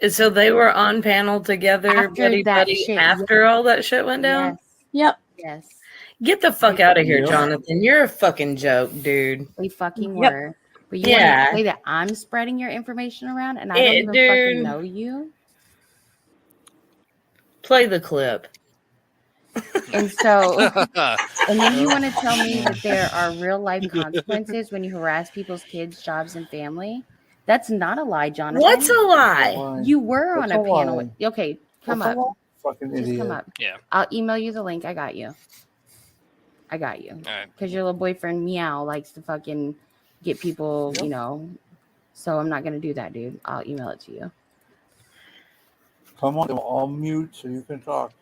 So they were on panel together, After buddy, that buddy, shit, after all that shit went down? Yep. Yes. Get the fuck out of here, Yep. Jonathan. You're a fucking joke, dude. We fucking Yep. were. But you want to say that I'm spreading your information around and I don't even fucking know you? Play the clip. And so, and then you want to tell me that there are real life consequences when you harass people's kids, jobs, and family? That's not a lie, Jonathan. What's a lie? You were What's on a a panel. lie? Okay, come What's a up. lie? Fucking Just idiot. come up. Yeah. I'll email you the link. I got you. I got you. All right. Because your little boyfriend Meow likes to fucking get people, you know. So I'm not gonna do that, dude. I'll email it to you. Come on, I'll mute so you can talk.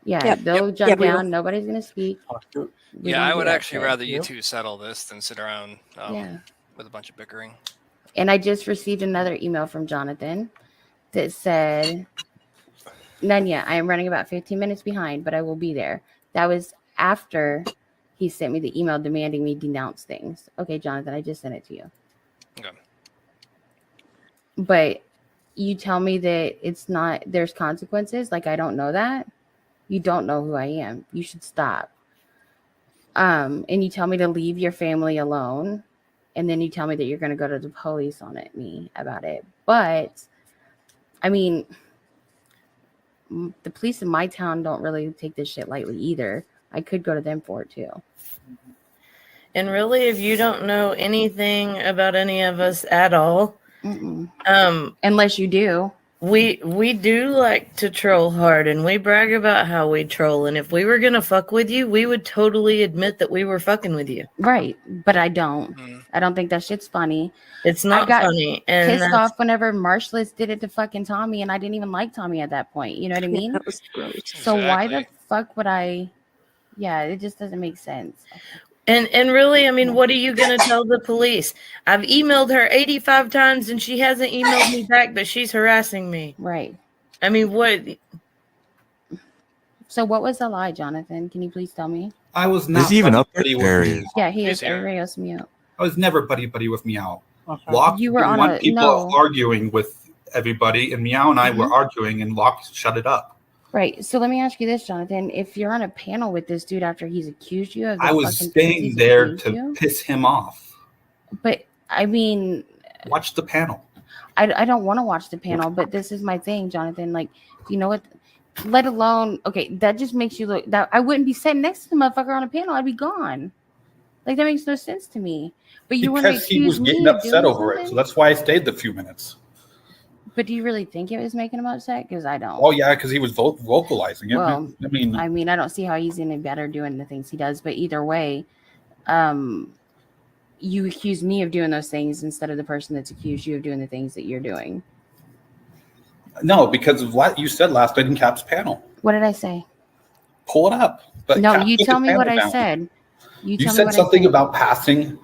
Yeah, they'll jump Yep, we will. down. Nobody's gonna speak. We Yeah, don't I do would that actually shit. rather you two settle this than sit around Yeah. with a bunch of bickering. And I just received another email from Jonathan that said, Nonya, I am running about 15 minutes behind, but I will be there. That was after he sent me the email demanding me denounce things. Okay, Jonathan, I just sent it to you. Okay. But you tell me that it's not, there's consequences. Like, I don't know that. You don't know who I am. You should stop. And you tell me to leave your family alone. And then you tell me that you're going to go to the police on me about it. But, I mean, the police in my town don't really take this shit lightly either. I could go to them for it too. And really, if you don't know anything about any of us at all, unless you do, we do like to troll hard, and we brag about how we troll. And if we were gonna fuck with you, we would totally admit that we were fucking with you. Right, but I don't. I don't think that shit's funny. It's not I got funny, and pissed off whenever Marshallist did it to fucking Tommy, and I didn't even like Tommy at that point. You know what I mean? That was gross. So why the fuck would I? Yeah, it just doesn't make sense. And really, I mean, what are you going to tell the police? I've emailed her 85 times and she hasn't emailed me back, but she's harassing me. Right. I mean, what? So what was the lie, Jonathan? Can you please tell me? I was not. Is he even up there? buddy with There he me. is. Yeah, he is. Everybody else mute. I was never buddy with Meow. Locke, You were on want a- people no. arguing with everybody, and Meow and I were Mhm. arguing, and Locke shut it up. Right. So let me ask you this, Jonathan. If you're on a panel with this dude after he's accused you of the I was fucking things staying he's there accused to you, piss him off. but I mean, Watch the panel. I don't want to watch the panel, but this is my thing, Jonathan. Like, you know what? Let alone, okay, that just makes you look that I wouldn't be sitting next to the motherfucker on a panel. I'd be gone. Like, that makes no sense to me. But you want to Because he was accuse me getting of upset doing over it, something? so that's why I stayed the few minutes. But do you really think it was making him upset? Because I don't. Oh yeah, because he was vocalizing it. Well, I mean, I don't see how he's any better doing the things he does. But either way, you accuse me of doing those things instead of the person that's accused you of doing the things that you're doing. No, because of what you said last night in Cap's panel. What did I say? Pull it up. But No, Cap you took tell his me what panel I down. said. You You tell me said what something I said. about passing.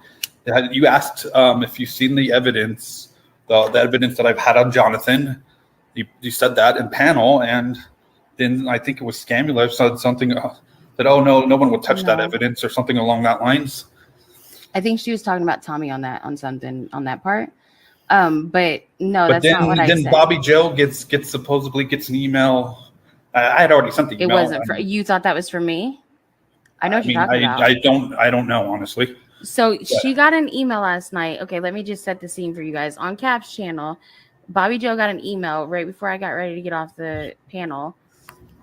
You asked if you've seen the evidence, the evidence that I've had on Jonathan. You said that in panel, and then I think it was Scamula said something that, oh, no one would touch that No. evidence or something along that lines. I think she was talking about Tommy on that part. But no, But that's not what I then said. Bobby Joe supposedly gets an email. I had already sent the It email. wasn't for you. Thought that was for me. I know what you're talking about. I don't know, honestly. So she got an email last night. Okay, let me just set the scene for you guys. On Cap's channel, Bobby Joe got an email right before I got ready to get off the panel.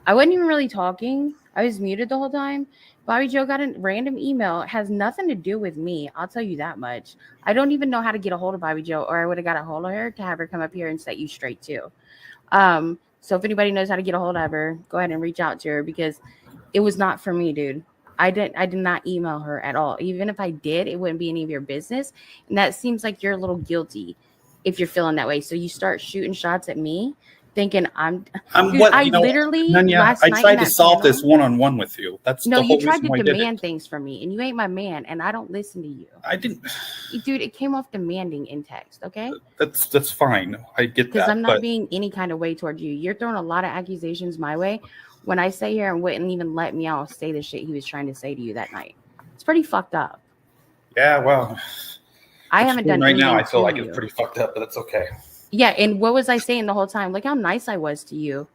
I wasn't even really talking. I was muted the whole time. Bobby Joe got a random email. It has nothing to do with me. I'll tell you that much. I don't even know how to get a hold of Bobby Joe, or I would have got a hold of her to have her come up here and set you straight too. So if anybody knows how to get a hold of her, go ahead and reach out to her, because it was not for me, dude. I did not email her at all. Even if I did, it wouldn't be any of your business. And that seems like you're a little guilty if you're feeling that way. So you start shooting shots at me, thinking dude, what, I you know, literally Nonya, last I night tried in to that solve panel, this one-on-one with you. That's no, the whole you tried reason to why I did it. demand things from me, and you ain't my man, and I don't listen to you. I didn't. Dude, it came off demanding in text, okay? That's fine. I get that. Because I'm not but being any kind of way towards you. You're throwing a lot of accusations my way when I say here and wouldn't even let me out say the shit he was trying to say to you that night. It's pretty fucked up. yeah, well, I haven't done right anything now. I feel to like you. it's pretty fucked up, but that's okay. Yeah, and what was I saying the whole time? Look how nice I was to you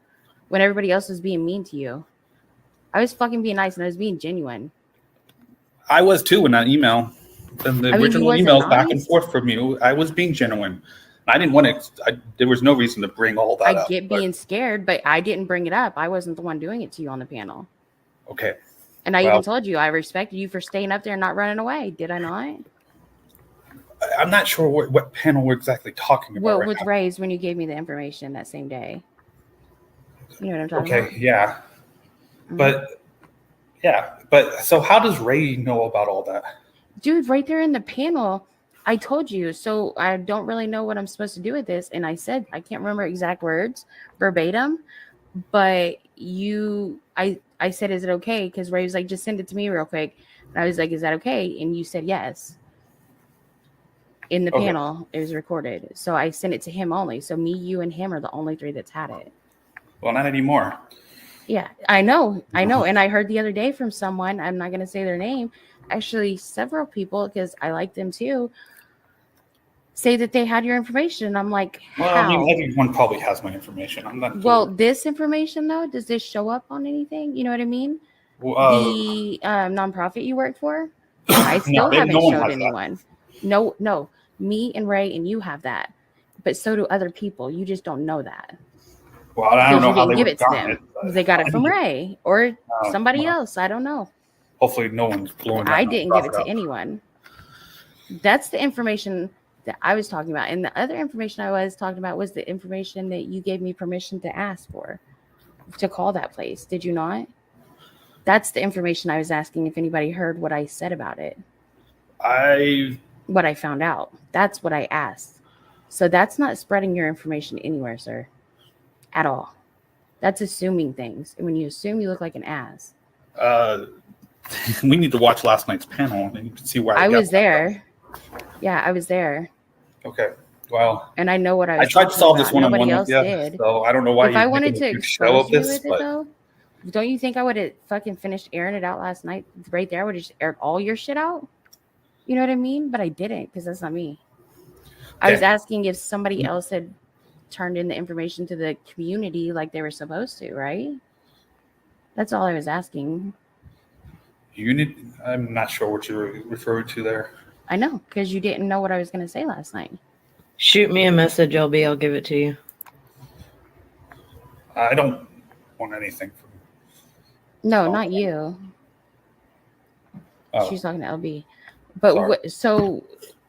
when everybody else was being mean to you. I was fucking being nice and I was being genuine. I was too in that email. And the original emails back and forth from you, I was being genuine. I didn't want to. There was no reason to bring all that up. I get being scared, but I didn't bring it up. I wasn't the one doing it to you on the panel. Okay. And I even told you I respected you for staying up there and not running away. Did I not? I'm not sure what panel we're exactly talking about. Well, right with now. Ray's when you gave me the information that same day. You know what I'm talking about? Okay, yeah. But so how does Ray know about all that? Dude, right there in the panel, I told you. So I don't really know what I'm supposed to do with this. And I said, I can't remember exact words verbatim, but I said, is it okay? Because Ray was like, just send it to me real quick. And I was like, is that okay? And you said yes. In the panel, it was recorded. So I sent it to him only. So me, you, and him are the only three that's had it. Well, not anymore. Yeah, I know. And I heard the other day from someone, I'm not going to say their name, actually several people, because I like them too, say that they had your information. And I'm like, Well, how? I mean, everyone probably has my information. I'm not. Well, this information, though, does this show up on anything? You know what I mean? The nonprofit you work for? I still haven't showed anyone. No. Me and Ray and you have that. But so do other people. You just don't know that. Well, I don't know how they give would it to have them. gotten it. They got it from Ray or somebody else. I don't know. Hopefully no one's blowing that. I didn't give it to up. anyone. That's the information that I was talking about. And the other information I was talking about was the information that you gave me permission to ask for, to call that place. Did you not? That's the information I was asking if anybody heard what I said about it. What I found out. That's what I asked. So that's not spreading your information anywhere, sir. At all. That's assuming things. And when you assume, you look like an ass. We need to watch last night's panel and you can see where I was there. Yeah, I was there. Okay. Well, and I know what I was. I tried to solve this one on Nobody one else with you, did. so I don't know why. If I wanted to expose you with it, but though, don't you think I would have fucking finished airing it out last night? Right there, I would have just aired all your shit out. You know what I mean? But I didn't, because that's not me. I was asking if somebody else had turned in the information to the community like they were supposed to, right? That's all I was asking. I'm not sure what you're referring to there. I know, because you didn't know what I was going to say last night. Shoot me a message, LB. I'll give it to you. I don't want anything from you. No, not you. Oh. She's talking to LB. But so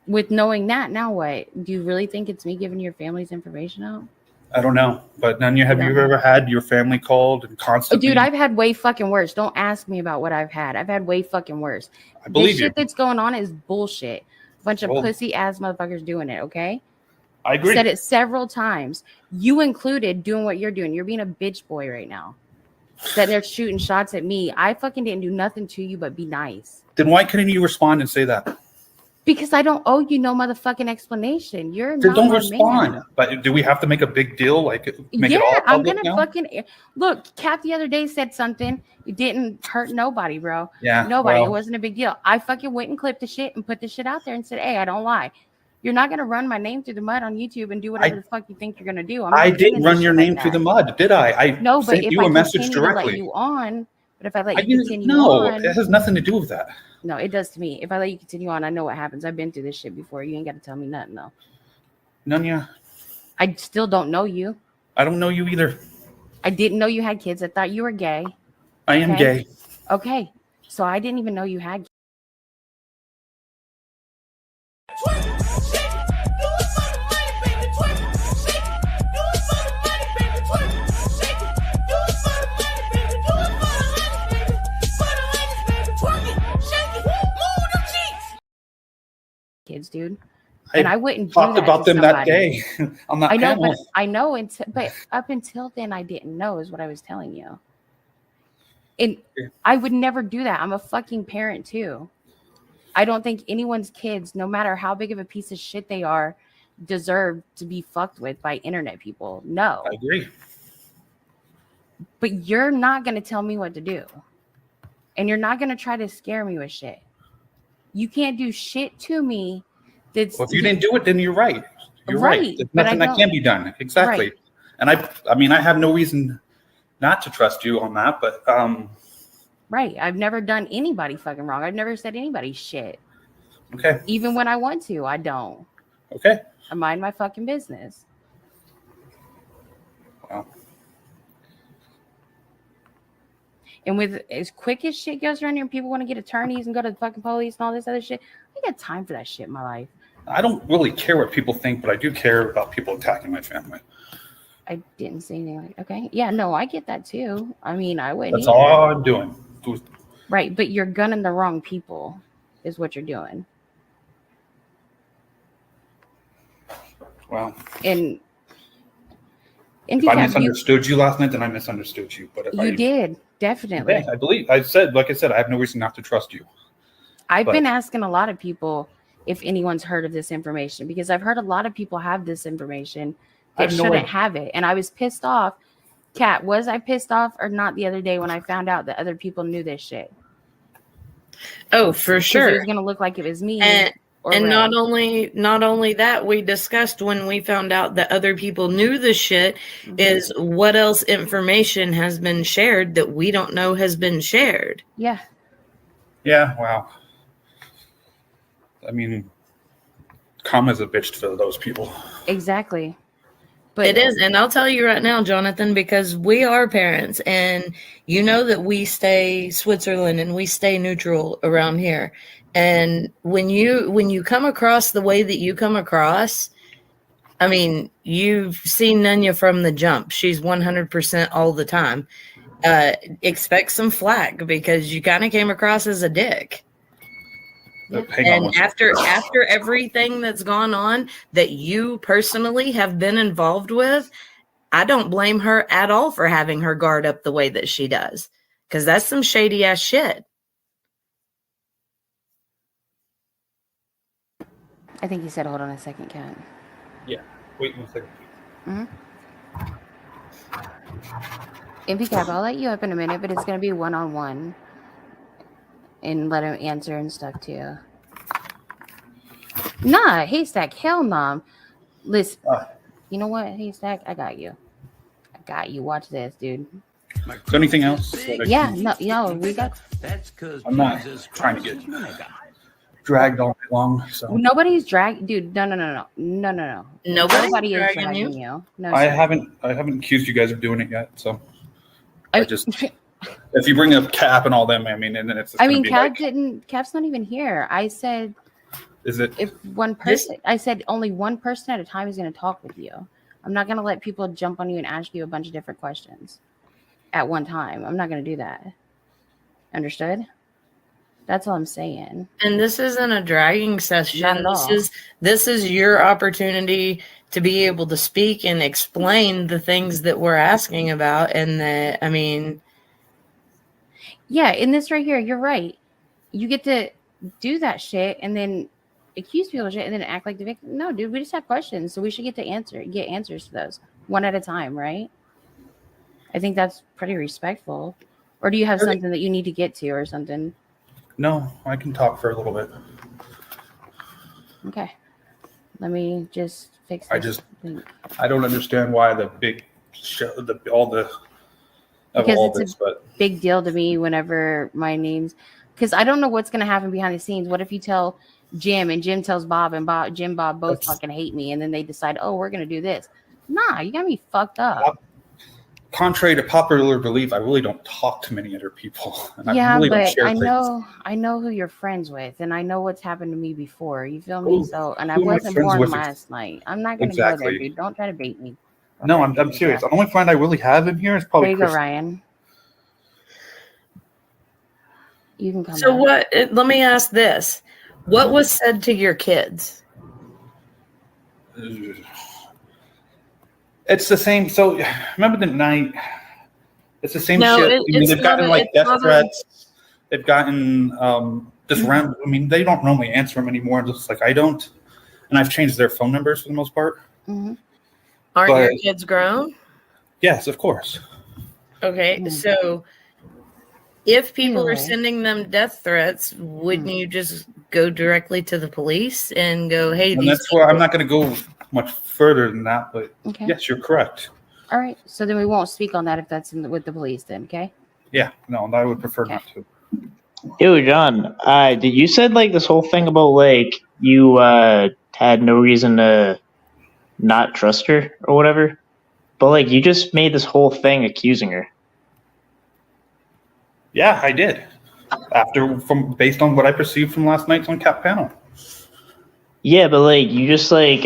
with knowing that, now what? Do you really think it's me giving your family's information out? I don't know, but Nonya, have you ever had your family called and constantly? Dude, I've had way fucking worse. Don't ask me about what I've had. I've had way fucking worse. I believe this shit that's going on is bullshit. A bunch of pussy ass motherfuckers doing it. Okay. I agree. Said it several times. You included doing what you're doing. You're being a bitch boy right now. That they're shooting shots at me. I fucking didn't do nothing to you but be nice. Then why couldn't you respond and say that? Because I don't owe you no motherfucking explanation. You're Then not don't my respond. man. But do we have to make a big deal? Like make it all I'm public gonna now? fucking look. Kat the other day said something. It didn't hurt nobody, bro. Yeah, Nobody. well. It wasn't a big deal. I fucking went and clipped the shit and put the shit out there and said, "Hey, I don't lie. You're not gonna run my name through the mud on YouTube and do whatever the fuck you think you're gonna do." I didn't run your name through the mud, did I? I No, but sent if you I a message continue to let directly. you on, but if I let I you didn't. continue No, on, it has nothing to do with that. no, it does to me. If I let you continue on, I know what happens. I've been through this shit before. You ain't got to tell me nothing, though. Nonya, I still don't know you. I don't know you either. I didn't know you had kids. I thought you were gay. I am gay. Okay. So I didn't even know you had kids, dude. And I wouldn't do talked that about to them that somebody. day on that I know, panel. but I know, but up until then, I didn't know is what I was telling you. And I would never do that. I'm a fucking parent too. I don't think anyone's kids, no matter how big of a piece of shit they are, deserve to be fucked with by internet people. No. I agree. But you're not going to tell me what to do. And you're not going to try to scare me with shit. You can't do shit to me. That's Well, if you didn't do it, then you're right. You're right. Right, There's but nothing I that can be done. Exactly. Right. And I mean, I have no reason not to trust you on that, but right. I've never done anybody fucking wrong. I've never said anybody shit. okay. Even when I want to, I don't. Okay. I mind my fucking business. Wow. And with as quick as shit goes around here and people want to get attorneys and go to the fucking police and all this other shit, I got time for that shit in my life. I don't really care what people think, but I do care about people attacking my family. I didn't say anything like, okay. Yeah, no, I get that too. I mean, I wouldn't. That's either. all I'm doing. Right, but you're gunning the wrong people is what you're doing. Well, And if I misunderstood you last night, then I misunderstood you. But if you did, definitely. Okay, I believe I said, like I said, I have no reason not to trust you. I've been asking a lot of people if anyone's heard of this information because I've heard a lot of people have this information that shouldn't have it. And I was pissed off. Kat, was I pissed off or not the other day when I found out that other people knew this shit? Oh, for sure. It was going to look like it was me. And not only that, we discussed when we found out that other people knew the shit is what else information has been shared that we don't know has been shared. Yeah. Yeah, wow. I mean, karma's a bitch for those people. Exactly. But it is. And I'll tell you right now, Jonathan, because we are parents and you know that we stay Switzerland and we stay neutral around here. And when you come across the way that you come across, I mean, you've seen Nonya from the jump. She's 100% all the time. Expect some flack because you kind of came across as a dick. And after everything that's gone on that you personally have been involved with, I don't blame her at all for having her guard up the way that she does, because that's some shady ass shit. I think he said, hold on a second, Kat. Yeah. Wait 1 second, please. MP Cap, I'll let you up in a minute, but it's going to be one-on-one. And let him answer and stuff too. Nah, Haystack, hell no. Listen, you know what, Haystack? I got you. Watch this, dude. Is there anything else? Yeah, no, we got. I'm not trying to get dragged all night long. So Nobody's dragging, dude. No. Nobody is dragging you. No, I sir. haven't accused you guys of doing it yet. So I just. If you bring up Cap and all them, I mean, and then it's. Cap's not even here. I said. Is it? If one person, I said only one person at a time is going to talk with you. I'm not going to let people jump on you and ask you a bunch of different questions at one time. I'm not going to do that. Understood? That's all I'm saying. And this isn't a dragging session. Not at all. This is your opportunity to be able to speak and explain the things that we're asking about. And that, I mean, yeah, in this right here, you're right. You get to do that shit and then accuse people of shit and then act like the victim. No, dude, we just have questions, so we should get answers to those one at a time, right? I think that's pretty respectful. Or do you have something that you need to get to or something? No, I can talk for a little bit. Okay. Let me just fix this. I don't understand why the big show, because it's a big deal to me whenever my name's, because I don't know what's going to happen behind the scenes. What if you tell Jim and Jim tells Bob and Bob both fucking hate me and then they decide, oh, we're going to do this. Nah, you got me fucked up. Contrary to popular belief, I really don't talk to many other people. And Yeah, I really but don't share I know who you're friends with, and I know what's happened to me before. You feel me? Who- So, and I who am I wasn't friends born with? last night. I'm not gonna go there, Exactly. dude. Don't try to bait me. No, I'm serious. The only friend I really have in here is probably There you go, Crusty. Ryan. You can come. so back. let me ask this. What was said to your kids? It's the same. So remember the night? It's the same No, shit. it- I mean, it's they've not gotten a- like it's death not a- threats. They've gotten this round. I mean, they don't normally answer them anymore. Just like I don't, and I've changed their phone numbers for the most part. Aren't But- your kids grown? Yes, of course. Okay, so if people are Anyway. sending them death threats, wouldn't you just go directly to the police and go, "Hey, And these that's where I'm not going to go much further than that. But Okay. yes, you're correct. All right. So then we won't speak on that if that's with the police. Then, okay. Yeah, no, I would prefer not to. Yo, John, you said like this whole thing about like you had no reason to not trust her or whatever, but like you just made this whole thing accusing her. Yeah, I did. Based on what I perceived from last night's on Cap panel. Yeah, but like you just like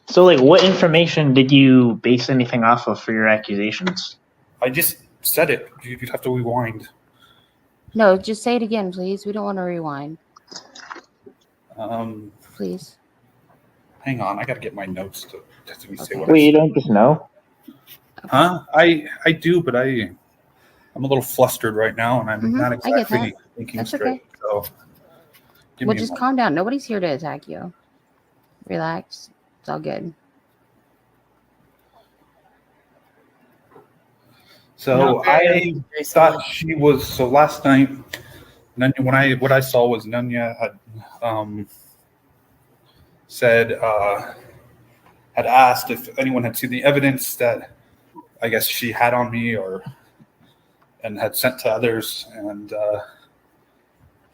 so like what information did you base anything off of for your accusations? I just said it. You'd have to rewind. No, just say it again, please. We don't want to rewind. Please. Hang on, I got to get my notes to say what Wait, I you said. don't just know? Huh? I do, but I'm a little flustered right now, and I'm not I get exactly that. thinking That's straight. okay. So, give Well, me a just moment. calm down. Nobody's here to attack you. Relax. It's all good. So Not very I thought she was. So last night, Nonya, what I saw was Nonya had said had asked if anyone had seen the evidence that I guess she had on me and had sent to others, and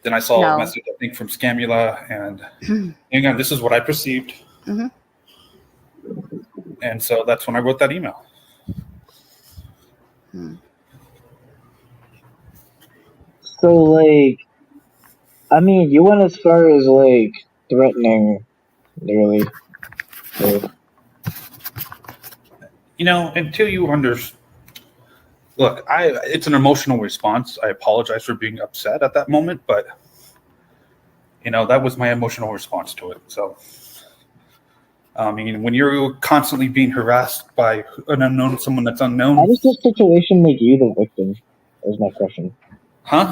then I saw a message, I think, from Scamula, and hang on, this is what I perceived, and so that's when I wrote that email. So like I mean you went as far as like threatening nearly. So, You know, until you look, it's an emotional response. I apologize for being upset at that moment, but you know, that was my emotional response to it. So, I mean, when you're constantly being harassed by an unknown, someone that's unknown, how does this situation make you the victim? Is my question. huh?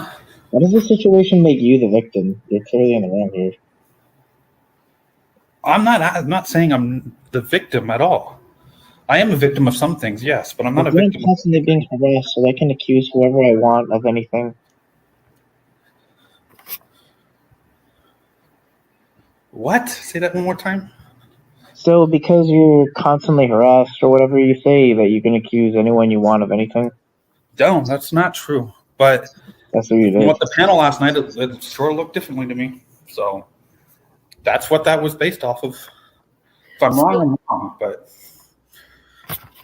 How does this situation make you the victim? You're clearly in the wrong here. I'm not saying I'm the victim at all. I am a victim of some things, yes, but I'm not a I'm victim. constantly being harassed, so I can accuse whoever I want of anything. What? Say that one more time. So because you're constantly harassed or whatever you say, that you can accuse anyone you want of anything? No, that's not true. But that's what you did. What the panel last night, it sure looked differently to me. So that's what that was based off of. If I'm wrong, I'm wrong. But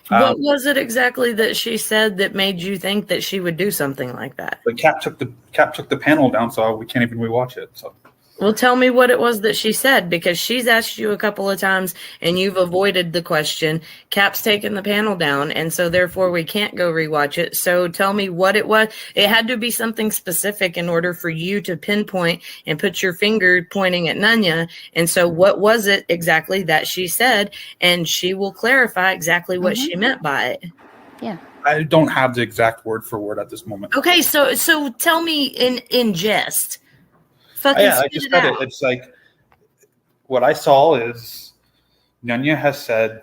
What was it exactly that she said that made you think that she would do something like that? But Cap took the panel down, so we can't even rewatch it. So Well, tell me what it was that she said, because she's asked you a couple of times and you've avoided the question. Cap's taken the panel down, and so therefore we can't go rewatch it. So tell me what it was. It had to be something specific in order for you to pinpoint and put your finger pointing at Nonya. And so what was it exactly that she said? And she will clarify exactly what she meant by it. Yeah. I don't have the exact word for word at this moment. Okay, so tell me in jest. Fucking Yeah, I spit just it said out. it. It's like what I saw is Nonya has said,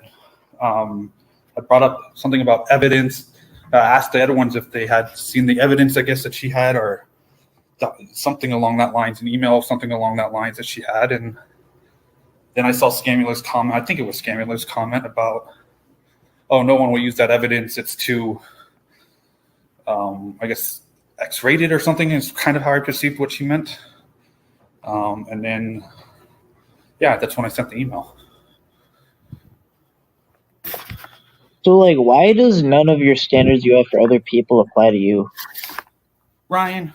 I brought up something about evidence, asked the other ones if they had seen the evidence, I guess, that she had, or something along that lines, an email, something along that lines that she had. And then I saw Scamula's comment. I think it was Scamula's comment about, oh, no one will use that evidence. It's too, I guess, X-rated or something is kind of how I perceived what she meant. And then, yeah, that's when I sent the email. So, like, why does none of your standards you have for other people apply to you? Ryan,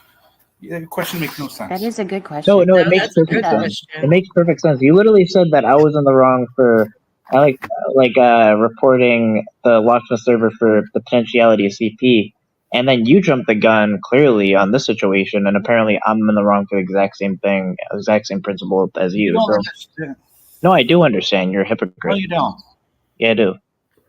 the question makes no sense. That is a good question. No, it makes perfect sense. It makes perfect sense. You literally said that I was in the wrong for, reporting the locksmith server for the potentiality of CP, and then you jumped the gun clearly on this situation, and apparently I'm in the wrong for the exact same thing, exact same principle as you. don't So, understand. no, I do understand. You're a hypocrite. No, you don't. Yeah, I do.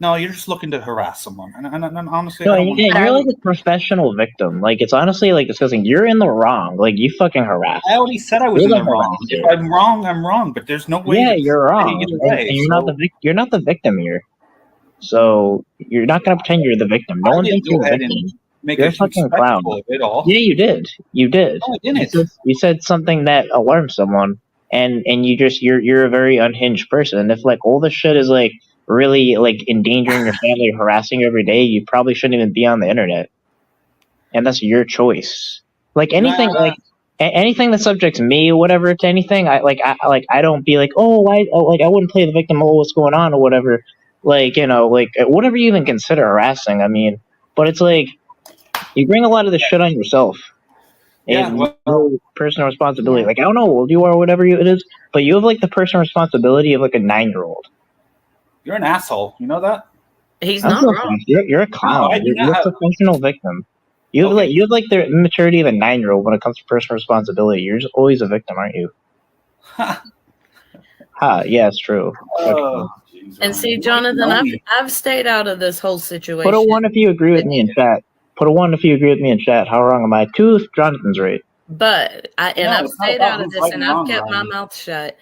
No, you're just looking to harass someone. And honestly, No, I don't want you're like a professional victim. Like, it's honestly like disgusting. You're in the wrong. Like, you fucking harass. I already said I was You're in the wrong. harasser. If I'm wrong, I'm wrong. But there's no way. Yeah, to you're wrong. either And way, you're not the you're not the victim here. So you're not gonna pretend you're the victim. No I one didn't thinks you're go the ahead victim. and make You're a a fucking clown. spectacle of it all. Yeah, you did. You did. No, I didn't. You said something that alarmed someone, and you're a very unhinged person. And if like all this shit is like really like endangering your family, or harassing you every day, you probably shouldn't even be on the internet. And that's your choice. Like anything, anything that subjects me or whatever to anything, I don't be like, oh, why, oh, like I wouldn't play the victim. Oh, what's going on or whatever. Like, you know, like whatever you even consider harassing. I mean, but it's like you bring a lot of this shit on yourself. Yeah, And no personal responsibility. Like I don't know how old you are or whatever it is, but you have like the personal responsibility of like a 9-year-old. You're an asshole. You know that? He's That's not not wrong. You're a clown. No, I do You're not a professional victim. You have you have like the immaturity of a 9-year-old when it comes to personal responsibility. You're just always a victim, aren't you? Yeah, it's true. Oh, And see, Jonathan, I've stayed out of this whole situation. Put a 1 if you agree with me in chat. Put a 1 if you agree with me in chat. How wrong am I? 2 if Jonathan's right. But I've it's not stayed about out of who's this, right and and I've wrong, kept my Ryan. mouth shut.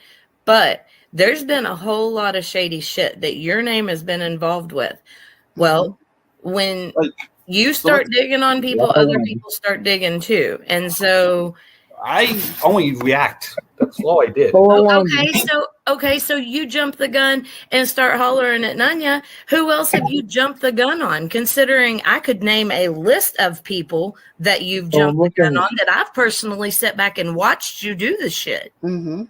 But there's been a whole lot of shady shit that your name has been involved with. Well, when you start digging on people, other people start digging too. And so I only react. That's all I did. okay, so you jump the gun and start hollering at Nonya. Who else have you jumped the gun on? Considering I could name a list of people that you've jumped the gun on that I've personally sat back and watched you do this shit. Mm-hmm.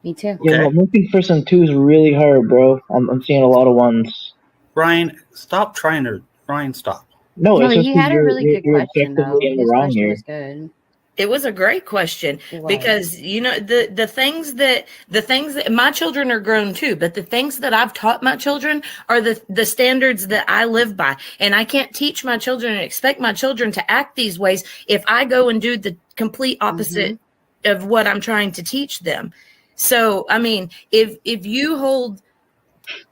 Me too. Yeah, well, looking for some 2s really hard, bro. I'm seeing a lot of 1s. Brian, stop trying to. Brian, stop. No, it's just he had a really good question though. objectively in the His wrong question here. was good. It was a great question because you know the things that my children are grown too, but the things that I've taught my children are the standards that I live by, and I can't teach my children and expect my children to act these ways if I go and do the complete opposite of what I'm trying to teach them. So I mean, if you hold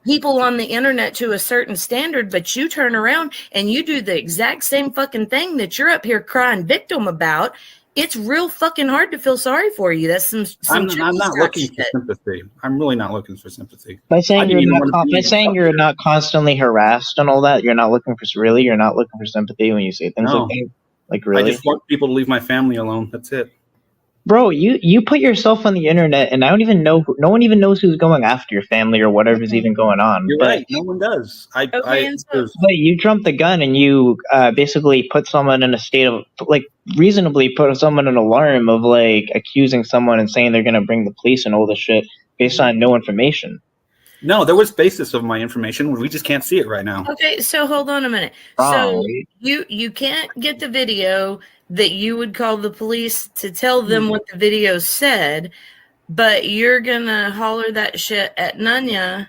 people on the internet to a certain standard, but you turn around and you do the exact same fucking thing that you're up here crying victim about, it's real fucking hard to feel sorry for you. That's some I'm not looking for sympathy. I'm really not looking for sympathy. By saying you're not constantly harassed and all that, you're not looking for sympathy when you say things like that. Like really, I just want people to leave my family alone. That's it. Bro, you put yourself on the internet, and I don't even know. No one even knows who's going after your family or whatever's even going on. You're right. No one does. But you jumped the gun, and you basically put someone in a state of like reasonably put someone in alarm of like accusing someone and saying they're going to bring the police and all this shit based on no information. No, there was basis of my information. We just can't see it right now. Okay, so hold on a minute. So you can't get the video that you would call the police to tell them what the video said, but you're gonna holler that shit at Nonya.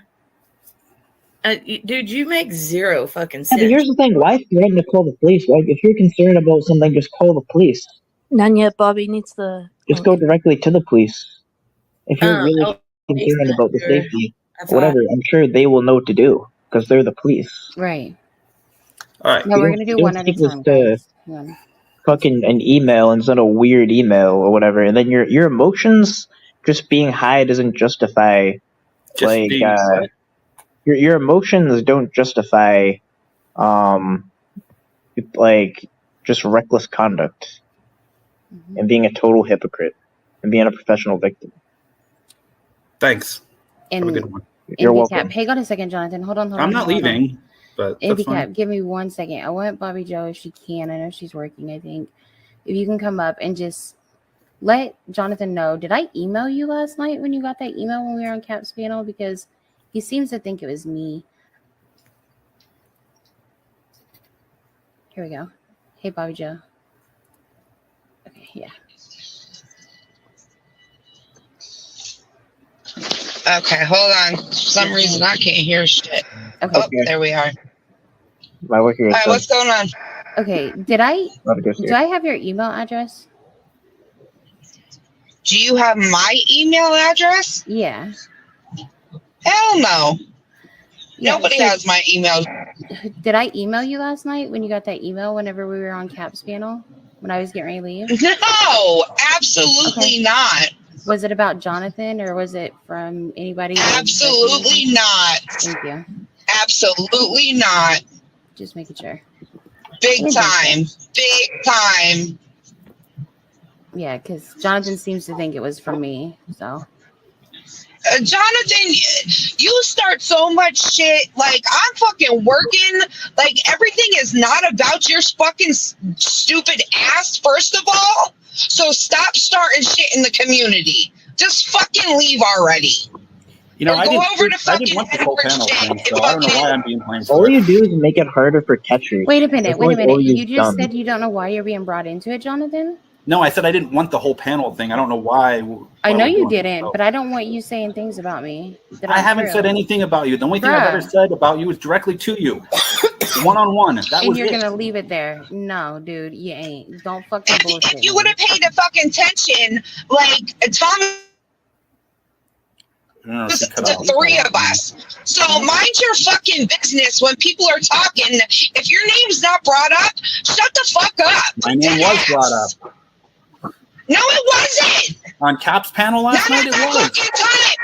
Dude, you make zero fucking Yeah, sense. but here's the thing. Why threaten to call the police? Like, if you're concerned about something, just call the police. Nonya, Bobby needs the. Just go directly to the police. If you're really Oh, concerned about the safety, I or thought- whatever, I'm sure they will know what to do because they're the police. Right. All right. No, we're gonna do one at a time, guys. Hang on. Fucking an email and send a weird email or whatever, and then your emotions just being high doesn't justify your emotions don't justify like just reckless conduct and being a total hypocrite and being a professional victim. Thanks. And Have a good one. You're Handicap. welcome. Hang on a second, Jonathan. Hold on. I'm not leaving, but that's Handicap, fine. give me 1 second. I want Bobby Joe if she can. I know she's working, I think. If you can come up and just let Jonathan know. Did I email you last night when you got that email when we were on Cap's panel? Because he seems to think it was me. Here we go. Hey, Bobby Joe. Okay, yeah. Okay, hold on. For some reason, I can't hear shit. Okay. Oh, there we are. My worker All is right, what's going on? Okay, do I have your email address? Do you have my email address? Yeah. Hell no. Yeah, Nobody so- has my email. Did I email you last night when you got that email whenever we were on Cap's panel? When I was getting ready to leave? No, absolutely not. Was it about Jonathan or was it from anybody? Absolutely not. Thank you. Absolutely not. Just making sure. Big time. Big time. Yeah, because Jonathan seems to think it was from me. So Jonathan, you start so much shit. Like, I'm fucking working. Like, everything is not about your fucking stupid ass, first of all. So stop starting shit in the community. Just fucking leave already. You know, Or I go didn't, over to I didn't fucking want the whole panel thing, so I don't know why I'm being blamed All for you it. do is make it harder for catchers. wait a minute. That's Wait a what all minute. You you've just done. said you don't know why you're being brought into it, Jonathan. No, I said I didn't want the whole panel thing. I don't know why. I know we're you doing didn't, it. but I don't want you saying things about me. that I aren't haven't true. said anything about you. The only thing I've ever Bruh. said about you was directly to you, one-on-one. That And was you're it. gonna leave it there. No, dude, you ain't. Don't fucking bullshit. If you would have paid the fucking attention, like, Tommy was the three of us. So mind your fucking business when people are talking. If your name's not brought up, shut the fuck up. My name was brought up No, it wasn't. on Cap's panel last night. It was. Fucking time.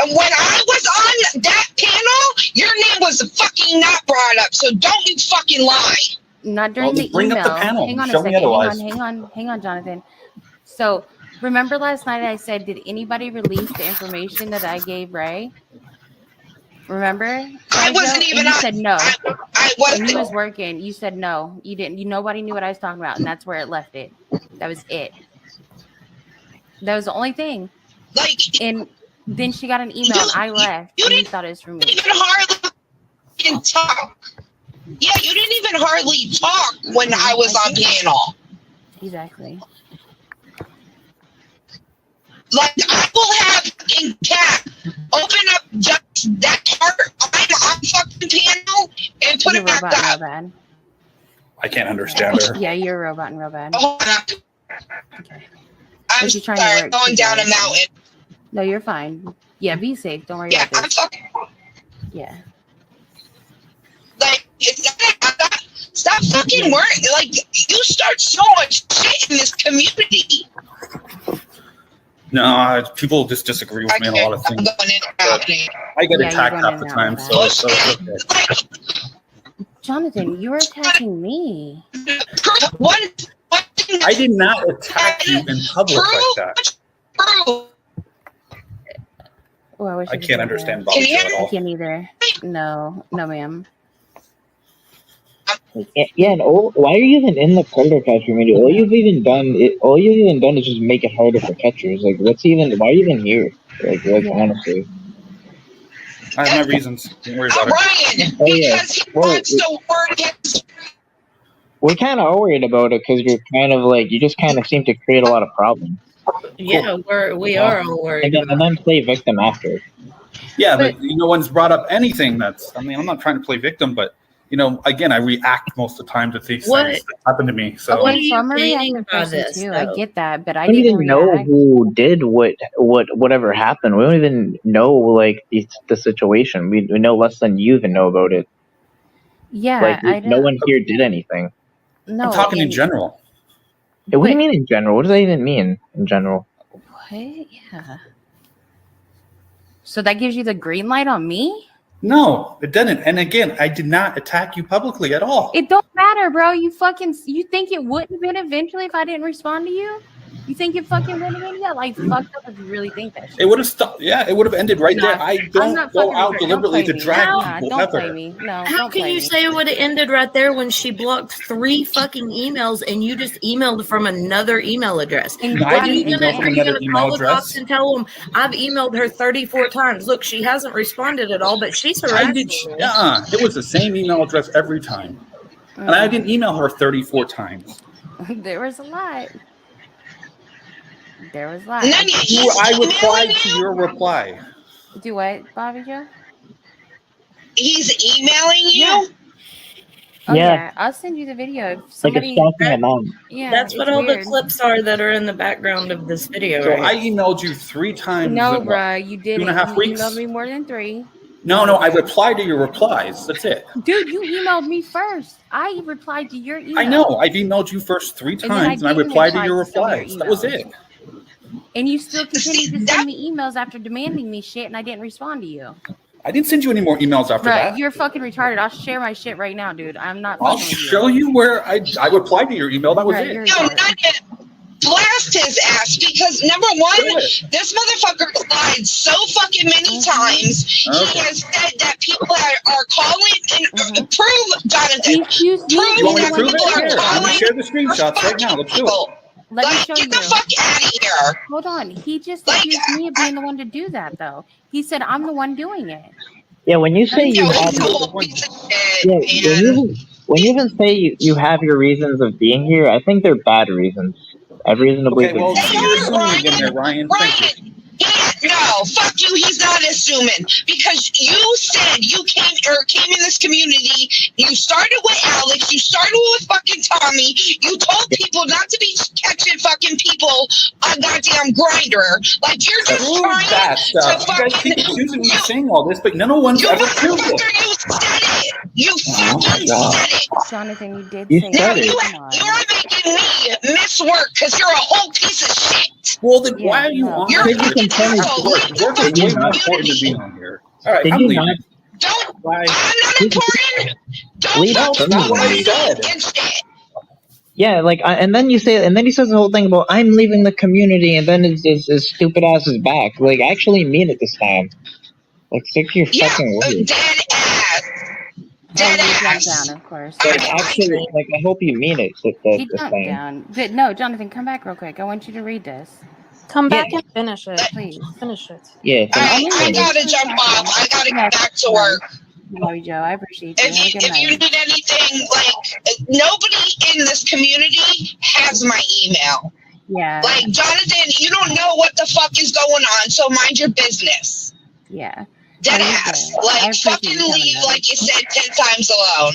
And when I was on that panel, your name was fucking not brought up. So don't you fucking lie. Not during Well, the bring email. up the panel. Hang on Show a me second. otherwise. Hang on, Jonathan. So remember last night I said, did anybody release the information that I gave Ray? Remember? I wasn't And even you on. said no. I wasn't. And he was working. You said no. You didn't. Nobody knew what I was talking about, and that's where it left it. That was it. That was the only thing. Like, and then she got an email. And I left. You and you didn't thought it was from me. even hardly fucking talk. Yeah, you didn't even hardly talk when I was on panel. Exactly. Like, I will have in Cap open up just that part on fucking panel and put You're it back roboting real up. bad. I can't understand her. Yeah, you're roboting real bad. Hold on. I'm But you're trying sorry, to I'm work going down a together. mountain. No, you're fine. Yeah, be safe. Don't worry Yeah, about I'm this. fucking. Yeah. Like, stop fucking worrying. Like, you start so much shit in this community. No, people just disagree with me on a lot of things. I get Yeah, attacked you're half going the in time, and out so it's okay. Jonathan, you were attacking me. I did not attack you in public like that. Oh, I wish I could can't do understand that. Bobby Joe at I all. can't either. No, ma'am. Yeah, and why are you even in the predator catch community? All you've even done is just make it harder for catchers. Like, why are you even here? Like honestly. I have my reasons. Don't worry about it. Ryan, Oh, yeah. because he Well, wants to word his. We're kind of worried about it because you're kind of like, you just kind of seem to create a lot of problems. Yeah, we are all worried. And then play victim after. Yeah, but no one's brought up anything that's. I mean, I'm not trying to play victim, but again, I react most of the time to these things that happen to me. So What are you I'm a saying reactive about person this? too. I get that, but I We don't didn't even know react. who did whatever happened. We don't even know like the situation. We know less than you even know about it. Yeah, Like I no don't. one here did anything. No, I'm talking in and- general. What do you mean in general? What does that even mean in general? What? Yeah. So that gives you the green light on me? No, it didn't. And again, I did not attack you publicly at all. It don't matter, bro. You think it wouldn't have been eventually if I didn't respond to you? You think it fucking wouldn't have been? Yeah, like fucked up if you really think that shit. It would have stopped. Yeah, it would have ended right there. I I'm don't not go fucking out retarded. deliberately to Don't play me. drag Nah, people don't play ever. me. No, How don't can play you me. say it would have ended right there when she blocked 3 fucking emails and you just emailed from another email address? I didn't email from another email call the address. cops and tell them I've emailed her 34 times. Look, she hasn't responded at all, but she's I harassing did. me. It was the same email address every time, and I didn't email her 34 times. There was a lot. There was a lot. I replied to your reply. Do what, Bobby Joe? He's emailing you? Oh, Yeah. yeah. I'll send you the video. If Like a somebody, stalking a mom. yeah, That's what it's all weird. the clips are that are in the background of this video. So right? I emailed you 3 times. No, in what, bruh, you didn't. 2.5 You weeks? emailed me more than 3. No, I replied to your replies. That's it. Dude, you emailed me first. I replied to your email. I know. I've emailed you first 3 then I times, and I didn't replied to reply your to some of your replies. That was emails. it. And you still continued to send me emails after demanding me shit, and I didn't respond to you. I didn't send you any more emails after Bruh, that. you're fucking retarded. I'll share my shit right now, dude. I'm not I'll fucking with you. show you where I replied to your email. That was Bruh, it. you're No, not yet. Blast his ass because number one, this motherfucker lied so fucking many times. He has said that people are calling and prove, Jonathan. Excuse me. You want me to that prove people it? are Here, let me calling share the screenshots right now. Let's do it. Let me show get you. the fuck out of here. Hold on. He just accused me of being the one to do that, though. He said I'm the one doing it. Yeah, when you say you Yo, have he's a whole piece of shit, when you even say you have your reasons of being here, I think they're bad reasons. I reasonably Okay, well, think. you're assuming again there, Ryan. Thank you. No, fuck you. He's not assuming because you said you came in this community. You started with Alex. You started with fucking Tommy. You told people not to be catching fucking people on goddamn Grinder. Like you're just Prove trying that to stuff. You guys fucking. keep accusing me of saying all this, but no one's You ever proved motherfucker, it. you said it. You Oh my fucking God. said it. Jonathan, you did You say Now said you're it. making me miss work because you're a whole piece of shit. Well, then why are you on You're here? a fucking asshole. Work is way more important than being on here. All right, Did I'm you leaving. not? Don't. Bye. I'm not important. Don't Leave fucking from That's what I me. said. against it. Yeah, like, and then he says the whole thing about I'm leaving the community, and then his stupid ass is back. Like, I actually mean it this time. Like, stick to your fucking words. Dead ass. Dead he jumped ass. down, of course. Like, actually, like, I hope you mean it He this jumped time. down. But no, Jonathan, come back real quick. I want you to read this. Come back and finish it. Please. Finish it. Yeah. I gotta jump off. I gotta get back to work. Love you, Joe. I appreciate you. If Have a you, good if you night. need anything, like nobody in this community has my email. Yeah. Like Jonathan, you don't know what the fuck is going on, so mind your business. Yeah. Dead That is ass. good. I Like appreciate fucking you telling leave, that. like you said 10 times alone.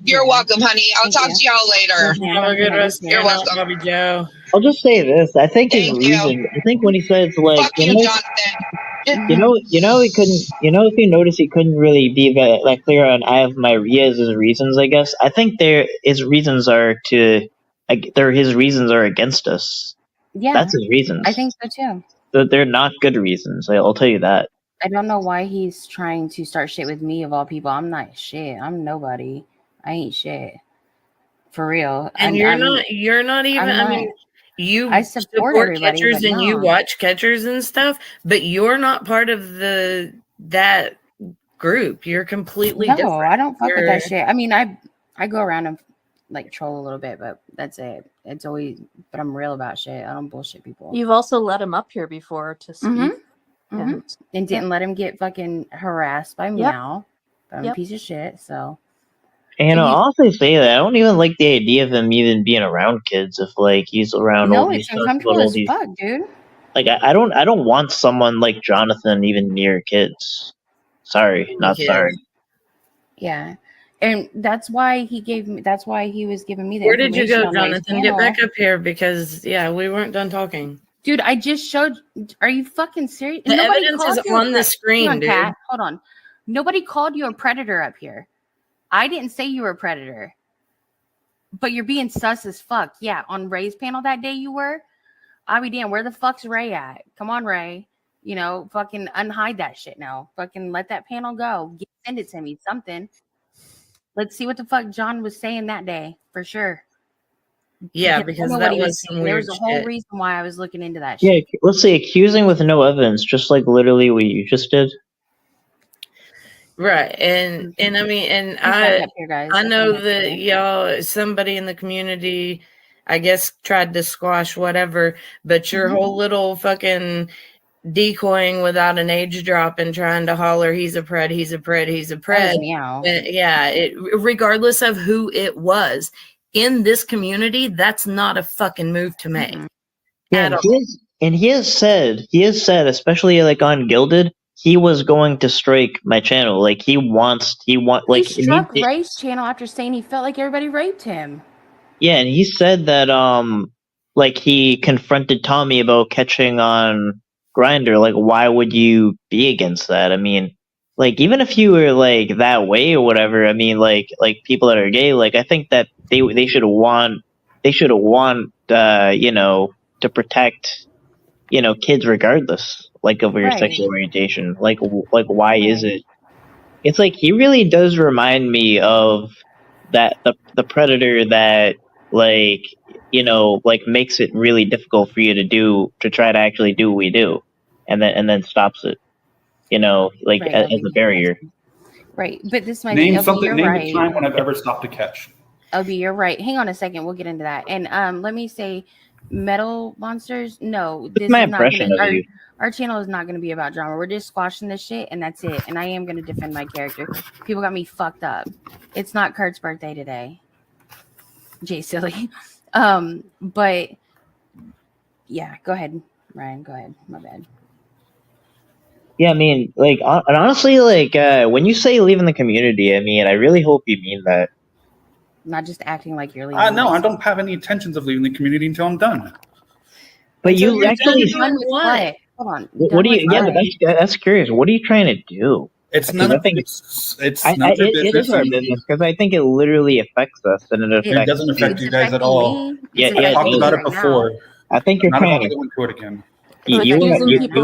You're welcome, honey. I'll Thank talk you. to y'all later. Have a good rest of You're your night, welcome. Bobby Joe. I'll just say this. I think his Thank you. reason. I think when he says like, Fuck you, Jonathan. he couldn't. If you notice, he couldn't really be that clear on. I have my his reasons. I guess. I think his reasons are his reasons are against us. Yeah. That's his reasons. I think so too. They're not good reasons. I'll tell you that. I don't know why he's trying to start shit with me of all people. I'm not shit. I'm nobody. I ain't shit. For real. And you're not even. I mean, you I support everybody, catchers but and you no. watch catchers and stuff, but you're not part of that group. You're completely No, different. I don't fuck with You're- that shit. I mean, I go around and like troll a little bit, but that's it. It's always, but I'm real about shit. I don't bullshit people. You've also let him up here before to speak. Mhm. And And didn't let him get fucking harassed by Meow. But I'm a piece of shit. So And I'll also say that I don't even like the idea of him even being around kids. If like he's around all no, these it's uncomfortable all as these. fuck, dude. Like I don't want someone like Jonathan even near kids. Sorry, not sorry. Yeah. And that's why that's why he was giving me the Where did you information go, on Ray's Jonathan? Get panel. back up here because we weren't done talking. Dude, I just showed. Are you fucking serious? The evidence is on the screen, Hold on, dude. Kat. Hold on. Nobody called you a predator up here. I didn't say you were a predator. But you're being sus as fuck. Yeah, on Ray's panel that day you were. I'll be damn. Where the fuck's Ray at? Come on, Ray. You know, fucking unhide that shit now. Fucking let that panel go. Send it to me. Something. Let's see what the fuck John was saying that day for sure. Yeah, because that was some there weird was a whole shit. reason why I was looking into that Yeah, shit. let's say accusing with no evidence, just like literally what you just did. Right, and I mean, and back up here, guys. I know That's that y'all, somebody in the community, I guess, tried to squash whatever, but your whole little fucking decoying without an age drop and trying to holler, he's a pred, he's a pred, he's a pred. Meow. Regardless of who it was in this community, that's not a fucking move to make. Yeah, he has said, especially like on Gilded, he was going to strike my channel. Like he struck Ray's channel after saying he felt like everybody raped him. Yeah, and he said that like he confronted Tommy about catching on Grinder. Like, why would you be against that? I mean, like even if you were like that way or whatever, I mean, like people that are gay, like I think that they should want you know, to protect, you know, kids regardless, like of your sexual orientation. Like why is it? It's like he really does remind me of that the predator that, like, you know, like makes it really difficult for you to try to actually do what we do, and then stops it, you know, like as a barrier. Right, but this might name be something. Name right. a time when I've ever stopped a catch. Obi, you're right. Hang on a second. We'll get into that. And let me say, Metal Monsters. No, this my is not impression gonna, of you. our channel is not going to be about drama. We're just squashing this shit, and that's it. And I am going to defend my character. People got me fucked up. It's not Kurt's birthday today. Jay silly. But yeah, go ahead, Ryan. Go ahead. My bad. Yeah, I mean, like, and honestly, like, when you say leaving the community, I mean, I really hope you mean that. Not just acting like you're leaving. No, I don't have any intentions of leaving the community until I'm done. But you actually, done with what? Hold on. what do you? Yeah, but that's curious. What are you trying to do? It's none of it's none of your it is our business because I think it literally affects us, and it doesn't affect you guys at all. Yeah, I talked about it before. I think you're not trying about to to go into it again. you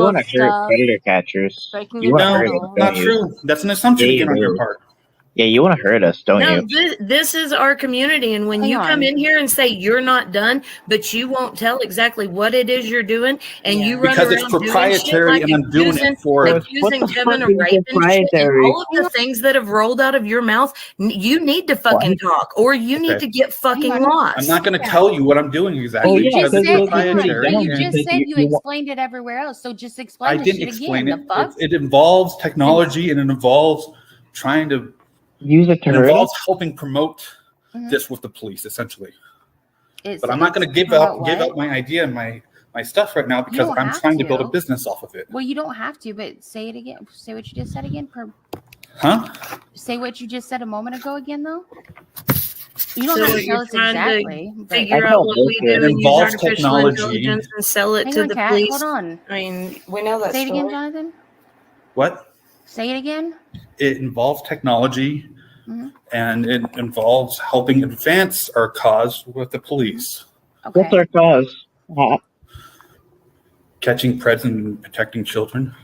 want to hurt predator catchers. You want to hurt us, not don't you? true. That's an assumption again on your part. Yeah, you want to hurt us, don't No, you? this is our community, and when you come in here and say you're not done, but you won't tell exactly what it is you're doing, and you run Because around it's proprietary, doing shit like and I'm doing it for accusing Kevin of rape and shit, and all of the things that have rolled out of your mouth, you need to fucking talk, or you need to get fucking lost. I'm not going to tell you what I'm doing exactly. You just because said, it's proprietary. you explained it everywhere else, so just explain I the didn't shit explain again. it. The fuck? It involves technology, and it involves trying to use it to hurt involves us? helping promote this with the police, essentially. But I'm It's not going to give about out my idea and my stuff right now because don't I'm have trying to build a to. business off of it. Well, you don't have to, but say it again. Say what you just said again. Huh? Say what you just said a moment ago again, though. You don't So have to what tell you're us trying to exactly. figure out what we do and use involves artificial technology. intelligence and sell it Hang to on, the Kat, police. hold on. I mean, we know that Say it story. again, Jonathan. What? Say it again. It involves technology, Mhm. and it involves helping advance our cause with the police. What's our cause? Catching preds and protecting children.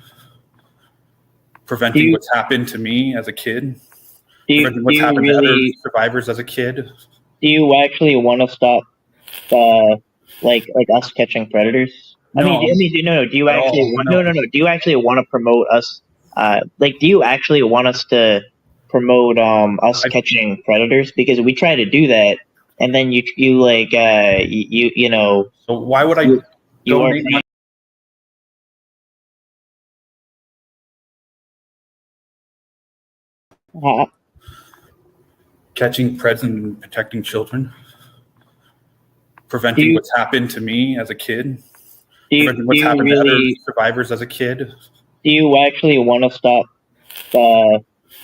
Preventing what's happened to me as a kid. Preventing what's happened to other survivors as a kid. Do you actually want to stop, like us catching predators? No. No. Do you actually want? No. Do you actually want to promote us? Like, do you actually want us to promote us catching predators? Because we try to do that, and then you like you know. So why would I donate money? Catching preds and protecting children. Preventing what's happened to me as a kid. what's happened to other survivors as a kid. Do you actually want to stop,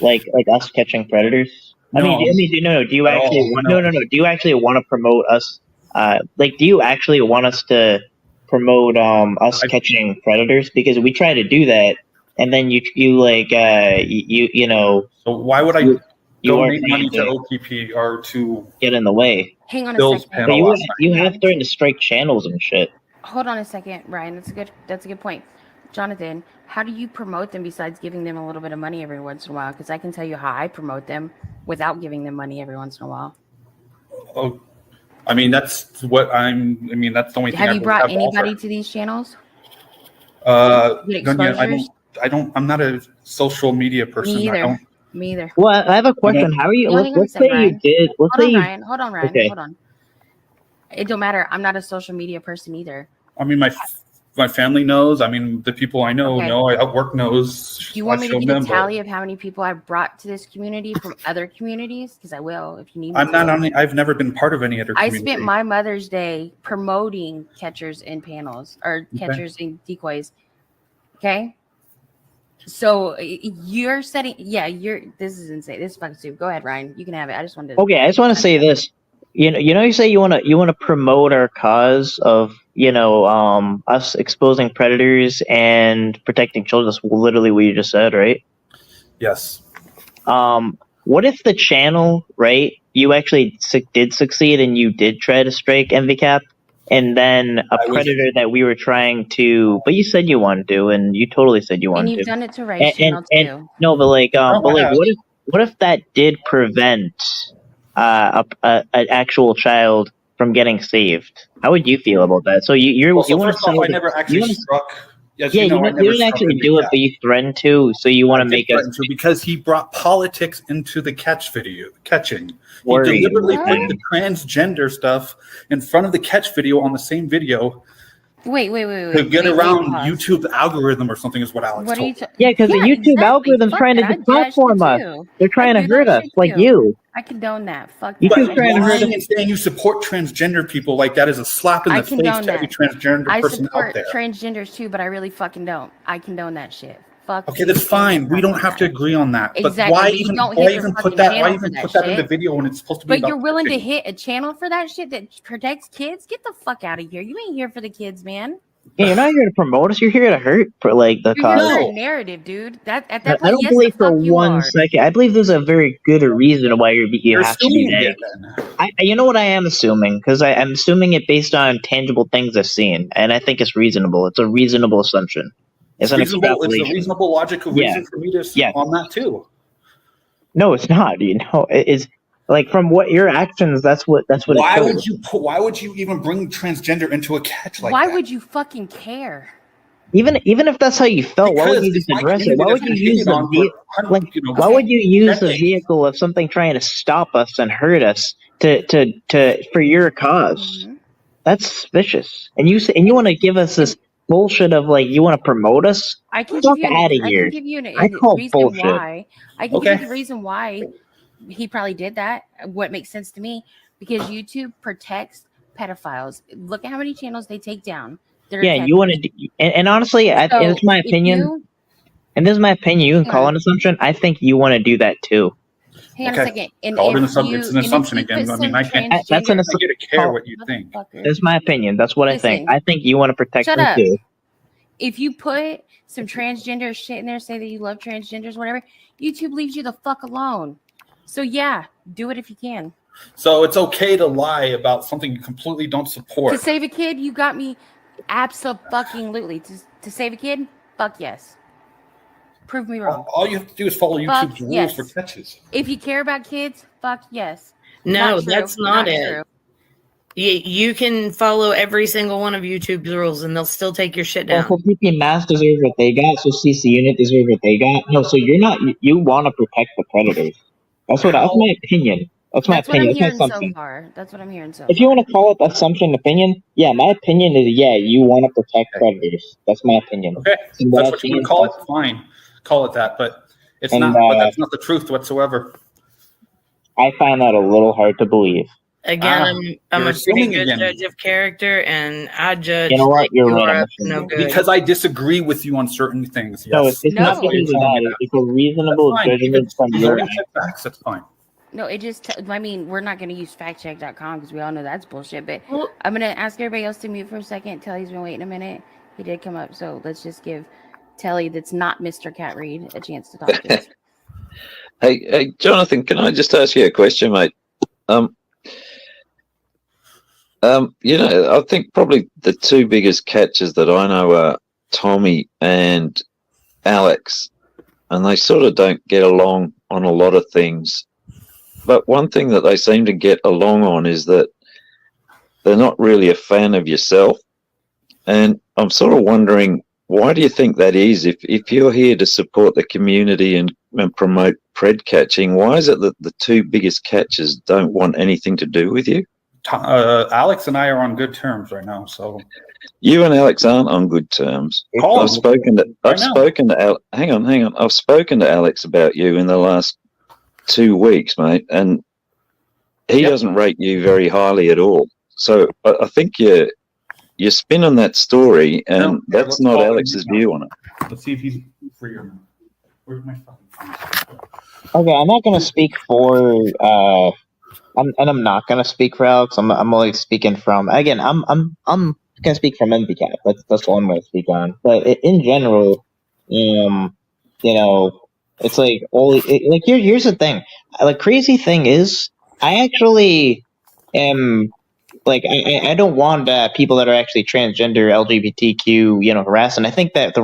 like us catching predators? No. No. Do you actually No. Do you actually want to promote us? Do you actually want us to promote us catching predators? Because we try to do that, and then you know. So why would I you donate money to OPP or to get in the way? Hang on a Bill's second. panel last You have threatened to strike channels and shit. Hold on a second, Ryan. That's a good point. Jonathan, how do you promote them besides giving them a little bit of money every once in a while? Because I can tell you how I promote them without giving them money every once in a while. Oh, I mean that's the only thing. Have you brought anybody to these channels? Nonya, I'm not a social media person. Me either. Me either. Well, I have a question. How are you? Let's say you did. Ryan. Hold on, Ryan. Okay. Hold on. It don't matter. I'm not a social media person either. I mean, my family knows. I mean, the people I know know. At work knows. Do you want me to get a tally of how many people I've brought to this community from other communities? Because I will, if you need me. I've never been part of any other community. I spent my Mother's Day promoting catchers in panels or catchers in decoys. Okay. So you're setting. Yeah, this is insane. This is fucking stupid. Go ahead, Ryan. You can have it. I just wanted to. Okay, I just want to say this. You say you want to promote our cause of us exposing predators and protecting children. That's literally what you just said, right? Yes. What if the channel, right? You actually did succeed and you did try to strike MVCap, and then a predator that we were trying to, but you said you wanted to, and you totally said you wanted to. And you've done it to Ray's channel too. No, but what if that did prevent an actual child from getting saved? How would you feel about that? So you want to? I never actually struck. Yes, you didn't actually do it, but you threatened to. So you want to make it because he brought politics into the catching. He deliberately put the transgender stuff in front of the catch video on the same video. Wait. To get around YouTube algorithm or something is what Alex told me. Yeah, because the YouTube algorithm's trying to deplatform us. They're trying to hurt us, like you. I condone that. Fuck you. But Trying to hurt us. And saying you support transgender people like that is a slap in the face to every transgender person out there. I support transgenders too, but I really fucking don't. I condone that shit. Fuck. Okay, that's fine. We don't have to agree on that. Exactly. But why even put that in the video when it's supposed to be? But you're willing to hit a channel for that shit that protects kids? Get the fuck out of here. You ain't here for the kids, man. Yeah, you're not here to promote us. You're here to hurt for the cause. You're a narrative, dude. At that point, I don't believe for 1 second. I believe there's a very good reason why you have to be that. You know what I am assuming? Because I'm assuming it based on tangible things I've seen, and I think it's reasonable. It's a reasonable assumption. It's an extrapolation. It's a reasonable logical reason for me to assume on that too. No, it's not. It's like from what your actions. That's what. Why would you even bring transgender into a catch like that? Why would you fucking care? Even if that's how you felt, why would you just address it? Why would you use why would you use the vehicle of something trying to stop us and hurt us to for your cause? Mm-hmm. That's suspicious. And you want to give us this bullshit of you want to promote us? I can Fuck give you out of here. I can give you I call reason bullshit. why. I can give you the reason why he probably did that. What makes sense to me, because YouTube protects pedophiles. Look at how many channels they take down. Yeah, you want to, and honestly, it's my opinion. And this is my opinion. You can call it an assumption. I think you want to do that too. Hang on a second. It's an assumption again. I mean, I can't. That's an assumption. I get to care what you think. That's my opinion. That's what I think. I think you want to protect them too. If you put some transgender shit in there, say that you love transgenders, whatever, YouTube leaves you the fuck alone. So yeah, do it if you can. So it's okay to lie about something you completely don't support. To save a kid, you got me abso-fucking-lutely. To save a kid, fuck yes. Prove me wrong. All you have to do is follow YouTube's rules for catches. If you care about kids, fuck yes. No, that's not it. True. You can follow every single one of YouTube's rules, and they'll still take your shit down. So PP Mass deserve what they got. So CC Unit deserve what they got. No, so you're not. You want to protect the predators. That's my opinion. That's my opinion. That's what I'm hearing so far. That's what I'm hearing so far. If you want to call it assumption opinion, yeah, my opinion is you want to protect predators. That's my opinion. Okay, that's what you want to call it. Fine, call it that, but it's not. But that's not the truth whatsoever. I find that a little hard to believe. Again, I'm you're a pretty assuming good again. judge of character, and I judge You know what? like You're you right. are I'm up to no good. Because I disagree with you on certain things. Yes. No, it's not That's why you're because of telling me that. It's a reasonable That's fine. judgment from You've your already end. checked facts. That's fine. No, it just, I mean, we're not going to use factcheck.com because we all know that's bullshit. But I'm going to ask everybody else to mute for a second. Telly's been waiting a minute. He did come up. So let's just give Telly, that's not Mr. Cat Reed, a chance to talk to us. Hey, Jonathan, can I just ask you a question, mate? I think probably the two biggest catches that I know are Tommy and Alex, and they sort of don't get along on a lot of things. But one thing that they seem to get along on is that they're not really a fan of yourself. And I'm sort of wondering, why do you think that is? If you're here to support the community and promote pred catching, why is it that the two biggest catchers don't want anything to do with you? Alex and I are on good terms right now, so You and Alex aren't on good terms. Call I've him. spoken to hang on. I've spoken to Alex about you in the last 2 weeks, mate, and he doesn't rate you very highly at all. So I think you're spinning that story, and that's not Alex's view on it. Let's see if he's free or not. Where's my phone? Okay, I'm not gonna speak for I'm not gonna speak for Alex. I'm only speaking from I'm gonna speak from MVCap. That's what I'm gonna speak on. But in general, it's like here's the thing. The crazy thing is, I actually am like I don't want people that are actually transgender, LGBTQ, harass, and I think that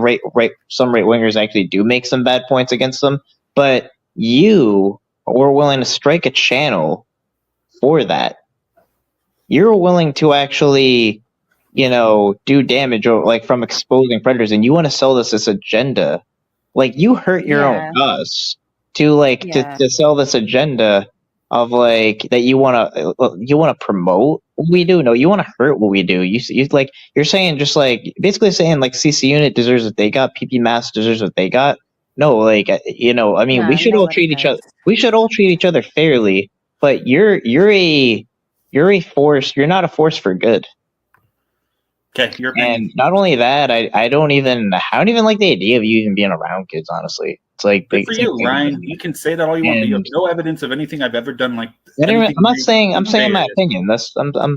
some right wingers actually do make some bad points against them. But you were willing to strike a channel for that. You're willing to actually, do damage or like from exposing predators, and you want to sell this agenda. Like you hurt your own cause to sell this agenda of like that you want to promote what we do. No, you want to hurt what we do. You're saying just like basically saying like CC Unit deserves what they got, PP Mass deserves what they got. No, like I mean, we should all treat each other. We should all treat each other fairly. But you're a force. You're not a force for good. Okay, and not only that, I don't even like the idea of you even being around kids. Honestly, it's like good for you, Ryan. You can say that all you want. But you have no evidence of anything I've ever done. Like I'm not saying. I'm saying my opinion. I'm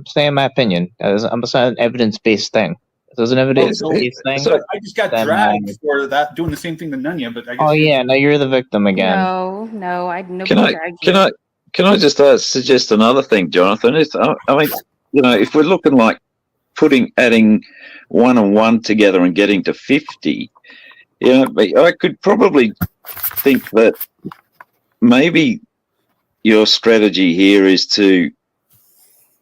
saying my opinion. I'm saying an evidence-based thing. If there's an evidence-based thing. So I just got dragged for that, doing the same thing to Nonya. But I guess no, you're the victim again. No, nobody dragged you. Can I just suggest another thing, Jonathan? I mean, if we're looking like adding 1 and 1 together and getting to 50, I could probably think that maybe your strategy here is to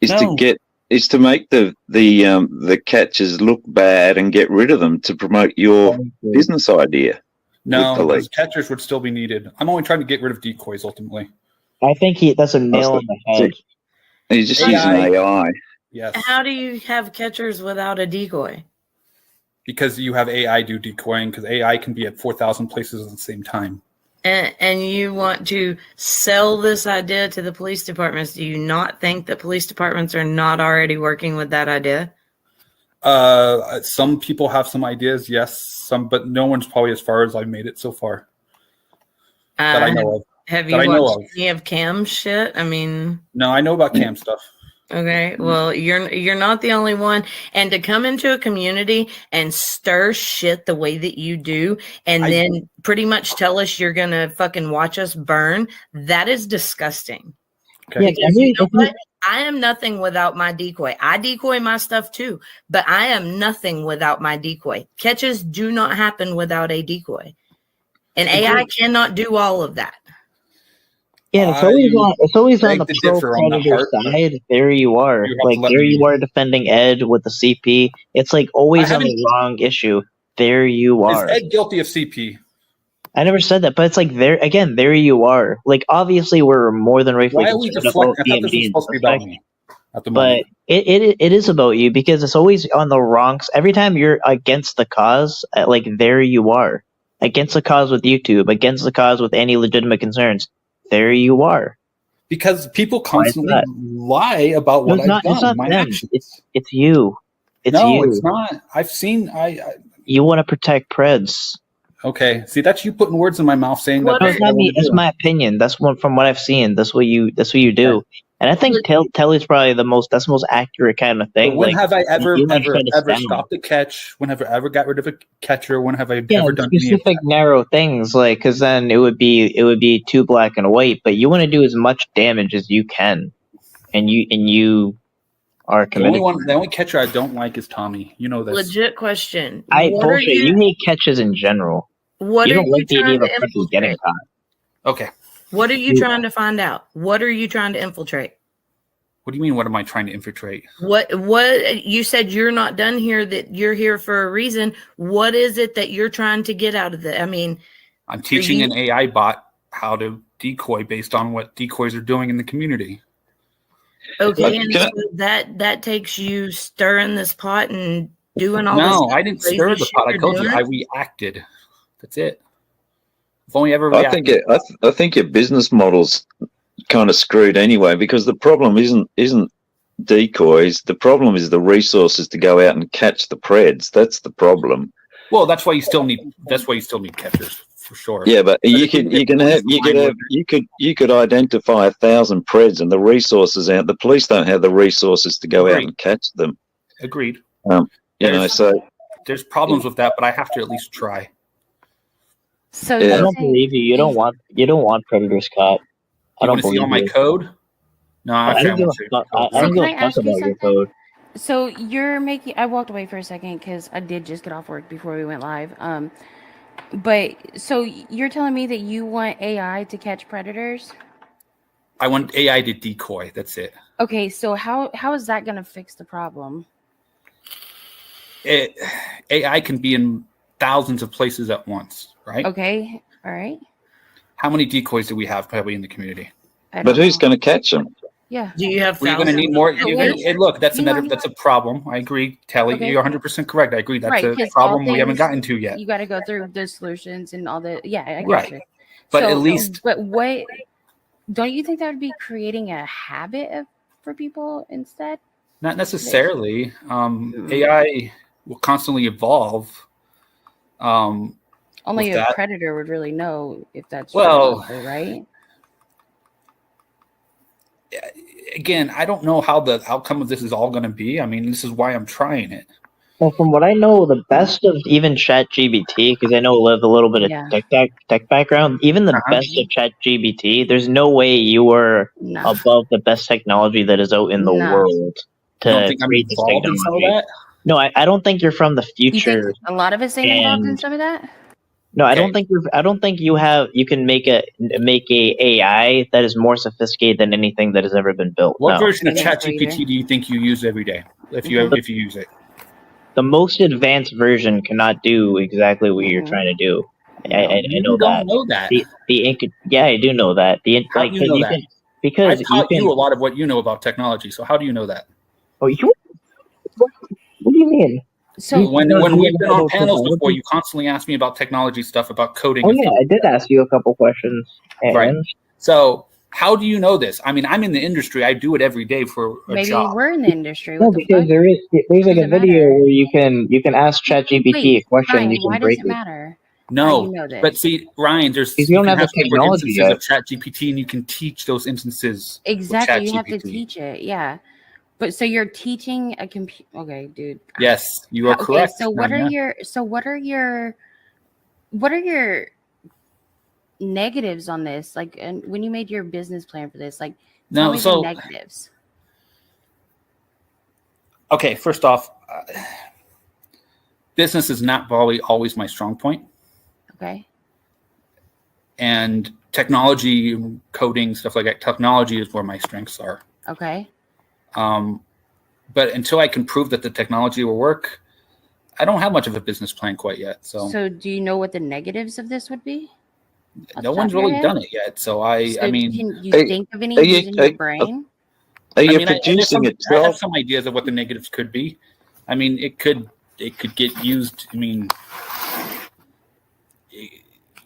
make the catchers look bad and get rid of them to promote your business idea. No, those catchers would still be needed. I'm only trying to get rid of decoys ultimately. I think that's a nail on the head. He's just using AI. Yes. How do you have catchers without a decoy? Because you have AI do decoying, because AI can be at 4,000 places at the same time. And you want to sell this idea to the police departments. Do you not think that police departments are not already working with that idea? Some people have some ideas, yes. But no one's probably as far as I've made it so far. That I know of. Have you watched any of Cam's shit? I mean, no, I know about Cam stuff. Okay, well, you're not the only one, and to come into a community and stir shit the way that you do, and then pretty much tell us you're gonna fucking watch us burn, that is disgusting. Okay. Because you know what? I am nothing without my decoy. I decoy my stuff too, but I am nothing without my decoy. Catches do not happen without a decoy, and AI cannot do all of that. Yeah, it's always on the pro predator side. There you are. Like there you are defending Ed with the CP. It's like always on the wrong issue. There you are. Is Ed guilty of CP? I never said that, but it's like there you are. Like obviously we're more than rightfully concerned about DMV and me. But it is about you because it's always on the wrong. Every time you're against the cause, like there you are. Against the cause with YouTube, against the cause with any legitimate concerns. There you are. Because people Why is constantly that? lie about what I've It's done, not my them. actions. It's you. It's No, you. it's not. I've seen. You want to protect Preds. Okay, see, that's you putting words in my mouth, saying that. No, it's That's what I not me. want to It's do. my opinion. That's what from what I've seen. That's what you do. And I think Telly's probably that's the most accurate kind of thing. But when like, have I ever, you might ever, try to ever stem stopped a catch? When have I ever got rid of a catcher? When have I yeah, ever done any of specific narrow things, like, because then it would be too black and white. But you want to do as much damage as you can, and you are committed. The only catcher I don't like is Tommy. You know this. Legit question. Bullshit. You hate catches in general. What You are don't you like the idea trying of a to Preds getting infiltrate? caught. Okay. What are you trying to find out? What are you trying to infiltrate? What do you mean? What am I trying to infiltrate? What you said you're not done here, that you're here for a reason. What is it that you're trying to get out of it? I mean, I'm teaching an AI bot how to decoy based on what decoys are doing in the community. okay, and so that takes you stirring this pot and doing all this. No, I didn't crazy stir the shit pot. I you're told you doing? I reacted. That's it. I've only ever I reacted. think your business model's kind of screwed anyway, because the problem isn't decoys. The problem is the resources to go out and catch the Preds. That's the problem. Well, that's why you still need catchers for sure. Yeah, but you could identify 1,000 Preds, and the resources out. The police don't have the resources to go out and catch them. Agreed. There's problems with that, but I have to at least try. So I don't believe you. You don't want predators caught. I You don't want to see believe all my you. code? No, I actually, don't give a fuck. I don't give a fuck about your code. So you're making. I walked away for a second because I did just get off work before we went live. But so you're telling me that you want AI to catch predators? I want AI to decoy. That's it. Okay, so how is that going to fix the problem? AI can be in thousands of places at once, right? Okay, all right. How many decoys do we have probably in the community? But who's going to catch them? Yeah. Do you have? We're going to need more. And look, that's Hang on. that's a problem. I agree, Telly. Okay. You're 100% correct. I agree. That's Right, a 'cause problem all we haven't things- gotten to yet. You got to go through the solutions and all the. Yeah, I Right. got you. But at least- But what? Don't you think that would be creating a habit for people instead? Not necessarily. AI will constantly evolve. Only with a that. predator would really know if that's Well- true, right? Again, I don't know how the outcome of this is all going to be. I mean, this is why I'm trying it. Well, from what I know, the best of even ChatGPT, because I know I live a little bit of Yeah. tech background, even the best of ChatGPT, there's no way you are above the best technology that is out in the No. world to You don't think I'm create this involved in some of technology. that? No, I don't think you're from the You future. think a lot of us ain't involved in and- some of that? No, I don't think you can make a AI that is more sophisticated than anything that has ever been built. What No. version of I think so ChatGPT do you think you use every day? If you use it, The most advanced version cannot do exactly what you're trying to do. I You know don't that. know that. Yeah, I do know that. How do you know that? Because I taught you you a can. lot of what you know about technology. So how do you know that? Oh, you. What do you mean? So when we've been on panels technology. before, you constantly ask me about technology stuff, about coding. Oh and yeah, things. I did ask you a couple questions. Right. And So how do you know this? I mean, I'm in the industry. I do it every day for a maybe job. we're in the industry. No, What the because fuck? there's like a Doesn't video matter. where you can ask ChatGPT a Wait, question Ryan, and you why can does break it it. matter? How No, do you know this? but see, Ryan, there's Because you don't can have the separate technology instances yet. of ChatGPT, and you can teach those instances. with Exactly, you have to ChatGPT. teach it. Yeah, but so you're teaching a computer. Okay, dude. Yes, you are Okay, correct. so what are Nonya. your negatives on this? Like, and when you made your business plan for this, like, tell No, me so- the negatives. Okay, first off, business is not always my strong point, Okay. and technology, coding, stuff like that. Technology is where my strengths are. Okay. But until I can prove that the technology will work, I don't have much of a business plan quite yet. So, do you know what the negatives of this would be? Off no the one's top of your really head? done it yet. So I mean, can you Hey, think of any are you- using your brain? Are you I mean, producing a I have job? some ideas of what the negatives could be. I mean, it could get used. I mean,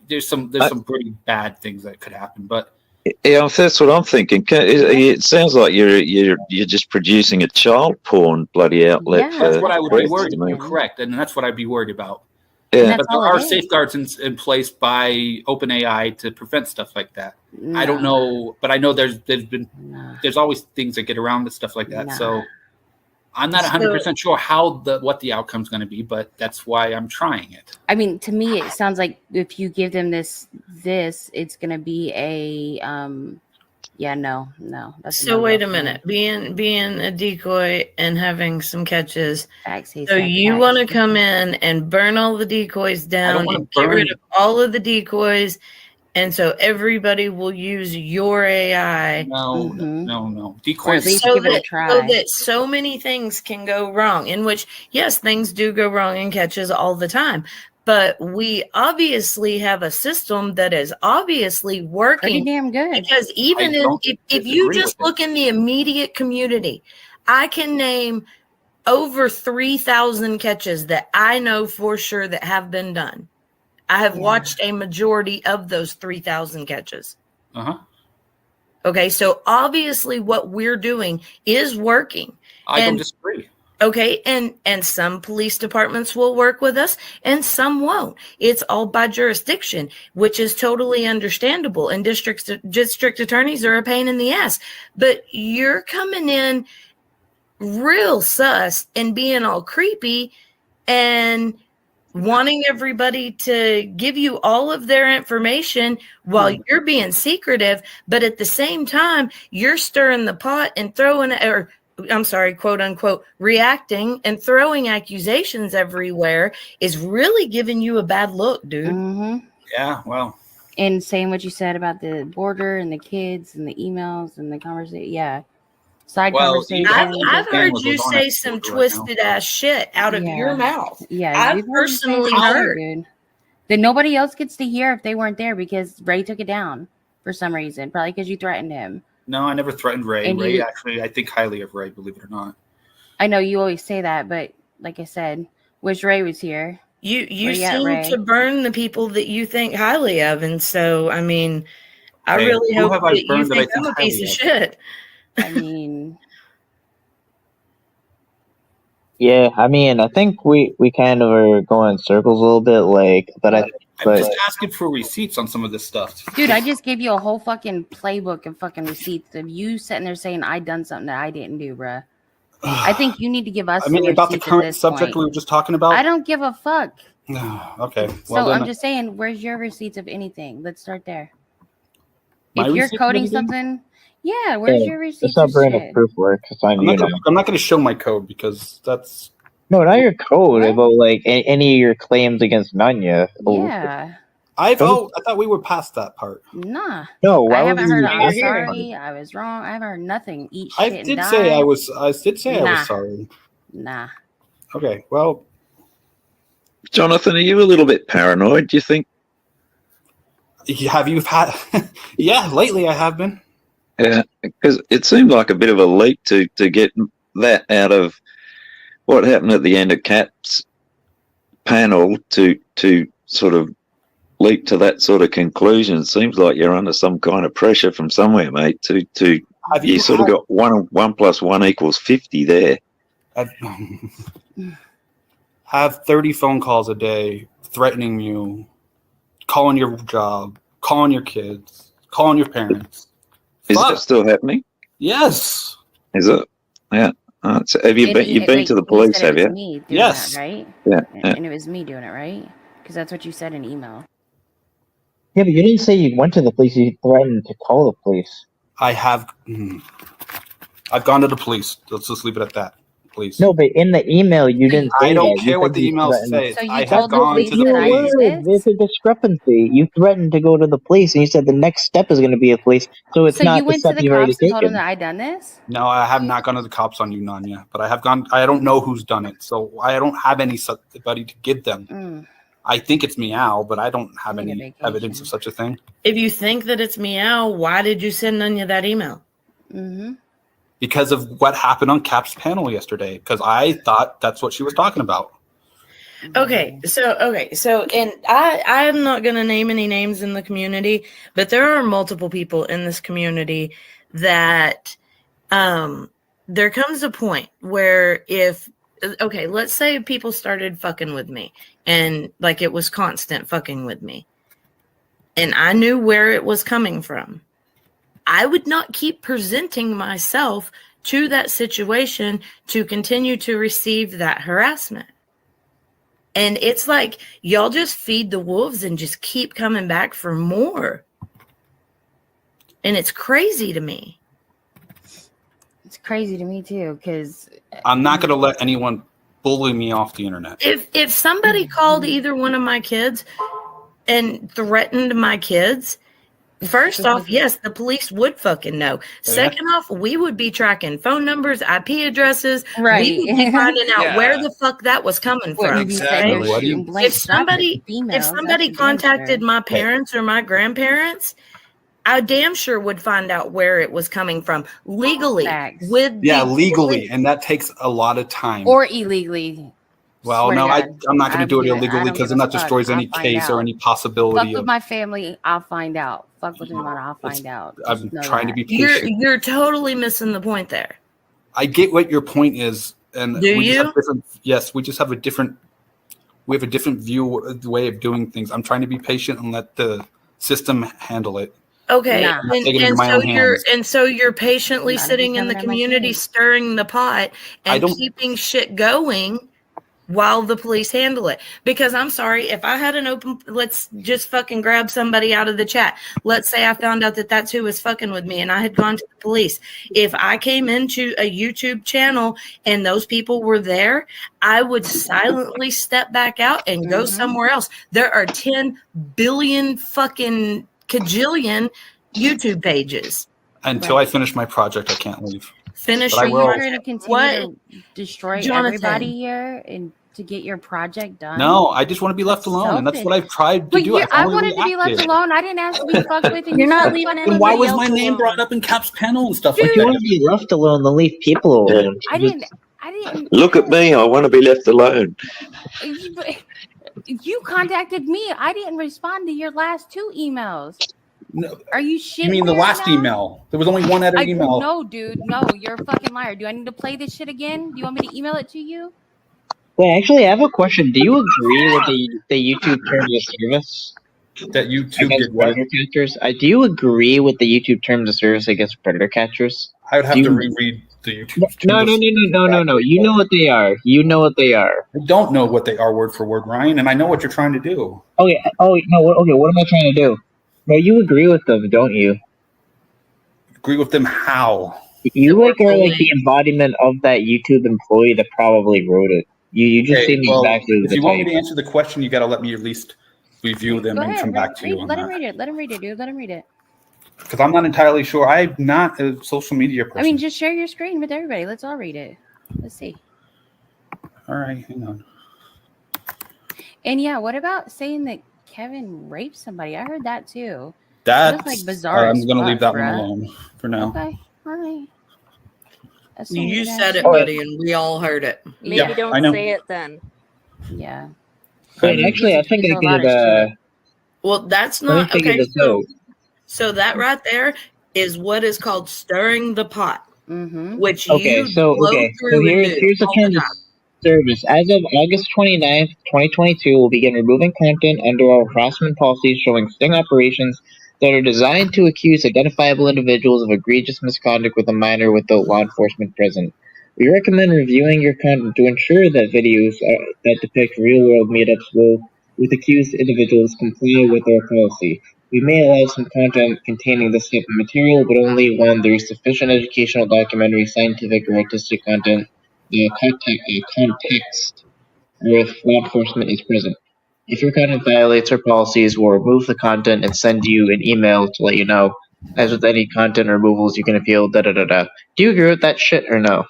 there's some pretty bad things that could happen. But Yeah, that's what I'm thinking. It sounds like you're just producing a child porn bloody outlet. Yeah, for That's what I would be threats worried to about. me. Correct, and that's what I'd be worried about. Yeah. But there are safeguards in place by OpenAI to prevent stuff like that. I don't know, but I know there's always things that get around and stuff like that. So I'm not 100% sure what the outcome's going to be, but that's why I'm trying it. I mean, to me, it sounds like if you give them this, it's going to be a no. That's So wait a minute. Being a decoy and having some catches. So you want to come in and burn all the decoys down and get rid of all of the decoys, and so everybody will use your AI. No. Decoys. So that so many things can go wrong. In which, yes, things do go wrong in catches all the time. But we obviously have a system that is obviously working. Pretty damn good. Because even if you just look in the immediate community, I can name over 3,000 catches that I know for sure that have been done. I have watched a majority of those 3,000 catches. Okay, so obviously what we're doing is working. I don't disagree. Okay, and some police departments will work with us and some won't. It's all by jurisdiction, which is totally understandable. And district attorneys are a pain in the ass. But you're coming in real sus and being all creepy and wanting everybody to give you all of their information while you're being secretive. But at the same time, you're stirring the pot and quote unquote, reacting and throwing accusations everywhere is really giving you a bad look, dude. Yeah, well. And saying what you said about the border and the kids and the emails and the conversation. Yeah. Conversation. I've heard you say some twisted ass shit out of your mouth. Yeah. I've personally heard. Dude. That nobody else gets to hear if they weren't there because Ray took it down for some reason. Probably because you threatened him. No, I never threatened Ray. And Ray, actually, I think highly of Ray, believe it or not. I know you always say that, but like I said, wish Ray was here. You seem to burn the people that you think highly of, and so I mean, I really hope that you think I'm a piece of shit. I mean, yeah, I mean, I think we kind of are going in circles a little bit, I'm just asking for receipts on some of this stuff. Dude, I just gave you a whole fucking playbook and fucking receipts of you sitting there saying I done something that I didn't do, bruh. I think you need to give us. I mean, about the current subject we were just talking about. I don't give a fuck. Okay. Well, so I'm just saying, where's your receipts of anything? Let's start there. If you're coding something, yeah, where's your receipts? It's not bringing proof work. I'm not going to show my code because that's. No, not your code, but any of your claims against Nonya. Yeah. I thought we were past that part. Nah. No, I haven't heard I'm sorry. I was wrong. I haven't heard nothing. Eat shit I did say I was sorry. Nah. Okay. Well, Jonathan, are you a little bit paranoid? Do you think? Have you had? Yeah, lately I have been. Yeah, because it seemed like a bit of a leap to get that out of what happened at the end of Cap's panel to sort of leap to that sort of conclusion. It seems like you're under some kind of pressure from somewhere, mate. You sort of got 1 + 1 = 50 there. Have 30 phone calls a day threatening you, calling your job, calling your kids, calling your parents. Is that still happening? Yes. Is it? Yeah. So have you've been to the police, have you? Yes. That, right? Yeah. And it was me doing it, right? Because that's what you said in email. Yeah, but you didn't say you went to the police. You threatened to call the police. I have. I've gone to the police. Let's just leave it at that, please. No, but in the email you didn't say I don't that. care what the email says. So I have gone to the police. There's a discrepancy. You threatened to go to the police, and you said the next step is going to be a police. So it's not you went the step to the you've already cops and told them taken. that I done this? No, I have not gone to the cops on you, Nonya. But I have gone. I don't know who's done it, so I don't have anybody to give them. I think it's Meow, but I don't have any evidence of such a thing. If you think that it's Meow, why did you send Nonya that email? Because of what happened on Cap's panel yesterday. Because I thought that's what she was talking about. Okay, so and I am not gonna name any names in the community, but there are multiple people in this community that there comes a point where if let's say people started fucking with me and like it was constant fucking with me and I knew where it was coming from, I would not keep presenting myself to that situation to continue to receive that harassment. And it's like y'all just feed the wolves and just keep coming back for more. And it's crazy to me. It's crazy to me too, because I'm not going to let anyone bully me off the internet. If somebody called either one of my kids and threatened my kids, first off, yes, the police would fucking know. Second off, we would be tracking phone numbers, IP addresses. Right. We would be finding out where the fuck that was coming from. Exactly. If somebody contacted my parents or my grandparents, I damn sure would find out where it was coming from legally. Legally, and that takes a lot of time. Or illegally. Well, no, I'm not going to do it illegally because then that destroys any case or any possibility. Fuck with my family, I'll find out. Fuck with them, I'll find out. I'm trying to be patient. You're totally missing the point there. I get what your point is, and we just have a different view, the way of doing things. I'm trying to be patient and let the system handle it. Okay, and so you're patiently sitting in the community, stirring the pot and keeping shit going while the police handle it. Because I'm sorry, if I had an open, let's just fucking grab somebody out of the chat. Let's say I found out that that's who was fucking with me and I had gone to the police. If I came into a YouTube channel and those people were there, I would silently step back out and go somewhere else. There are 10 billion fucking kajillion YouTube pages. Until I finish my project, I can't leave. Finish. Are you going to continue to destroy Jonathan. everybody here and to get your project done? No, I just want to be left alone, and that's what I've tried to do. I wanted to be left alone. I didn't ask to be fucked with, and You're not leaving anybody. Why was else my name alone. brought up in Cap's panel and stuff If like you that? want to be left alone, then leave people alone. I didn't. Look at me. I want to be left alone. You contacted me. I didn't respond to your last 2 emails. No. Are you shitting? You mean the me last right now? email? There was only one other email. No, dude. No, you're a fucking liar. Do I need to play this shit again? Do you want me to email it to you? Wait, actually, I have a question. Do you agree with the YouTube terms of service? That YouTube did what? Predator catchers? Do you agree with the YouTube terms of service against predator catchers? I would have to reread the YouTube. No. You know what they are. I don't know what they are word for word, Ryan, and I know what you're trying to do. Okay. Okay. What am I trying to do? No, you agree with them, don't you? Agree with them how? You are like the embodiment of that YouTube employee that probably wrote it. You just seem exactly the type. If you want me to answer the question, you got to let me at least review them and come back to you on that. Let him read it. Let him read it, dude. Let him read it. Because I'm not entirely sure. I'm not a social media person. I mean, just share your screen with everybody. Let's all read it. Let's see. All right, hang on. And yeah, what about saying that Kevin raped somebody? I heard that too. That's like bizarre. I'm going to leave that one alone for now. Okay, all right. You said it, buddy, and we all heard it. Maybe don't say it then. Yeah. Wait, actually, I think I could. Well, that's not okay. So that right there is what is called stirring the pot, which here's the terms of service. As of August 29th, 2022, we'll begin removing content under our harassment policies showing sting operations that are designed to accuse identifiable individuals of egregious misconduct with a minor without law enforcement present. We recommend reviewing your content to ensure that videos that depict real-world meetups with accused individuals comply with our policy. We may allow some content containing this type of material, but only when there is sufficient educational, documentary, scientific, or artistic content context or if law enforcement is present. If your content violates our policies, we'll remove the content and send you an email to let you know. As with any content removals, you can appeal, Do you agree with that shit or no?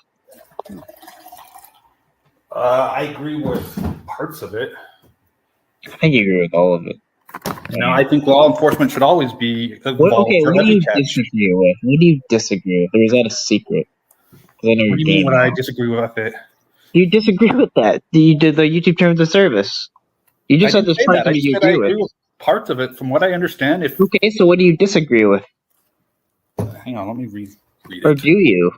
I agree with parts of it. I think you agree with all of it. No, I think law enforcement should always be involved. What do you disagree with? What do you disagree with? Or is that a secret? What do you mean what I disagree with it? You disagree with that? You did the YouTube terms of service. You just said there's parts of it you agree with. Parts of it, from what I understand. Okay, so what do you disagree with? Hang on, let me read Or it. do you?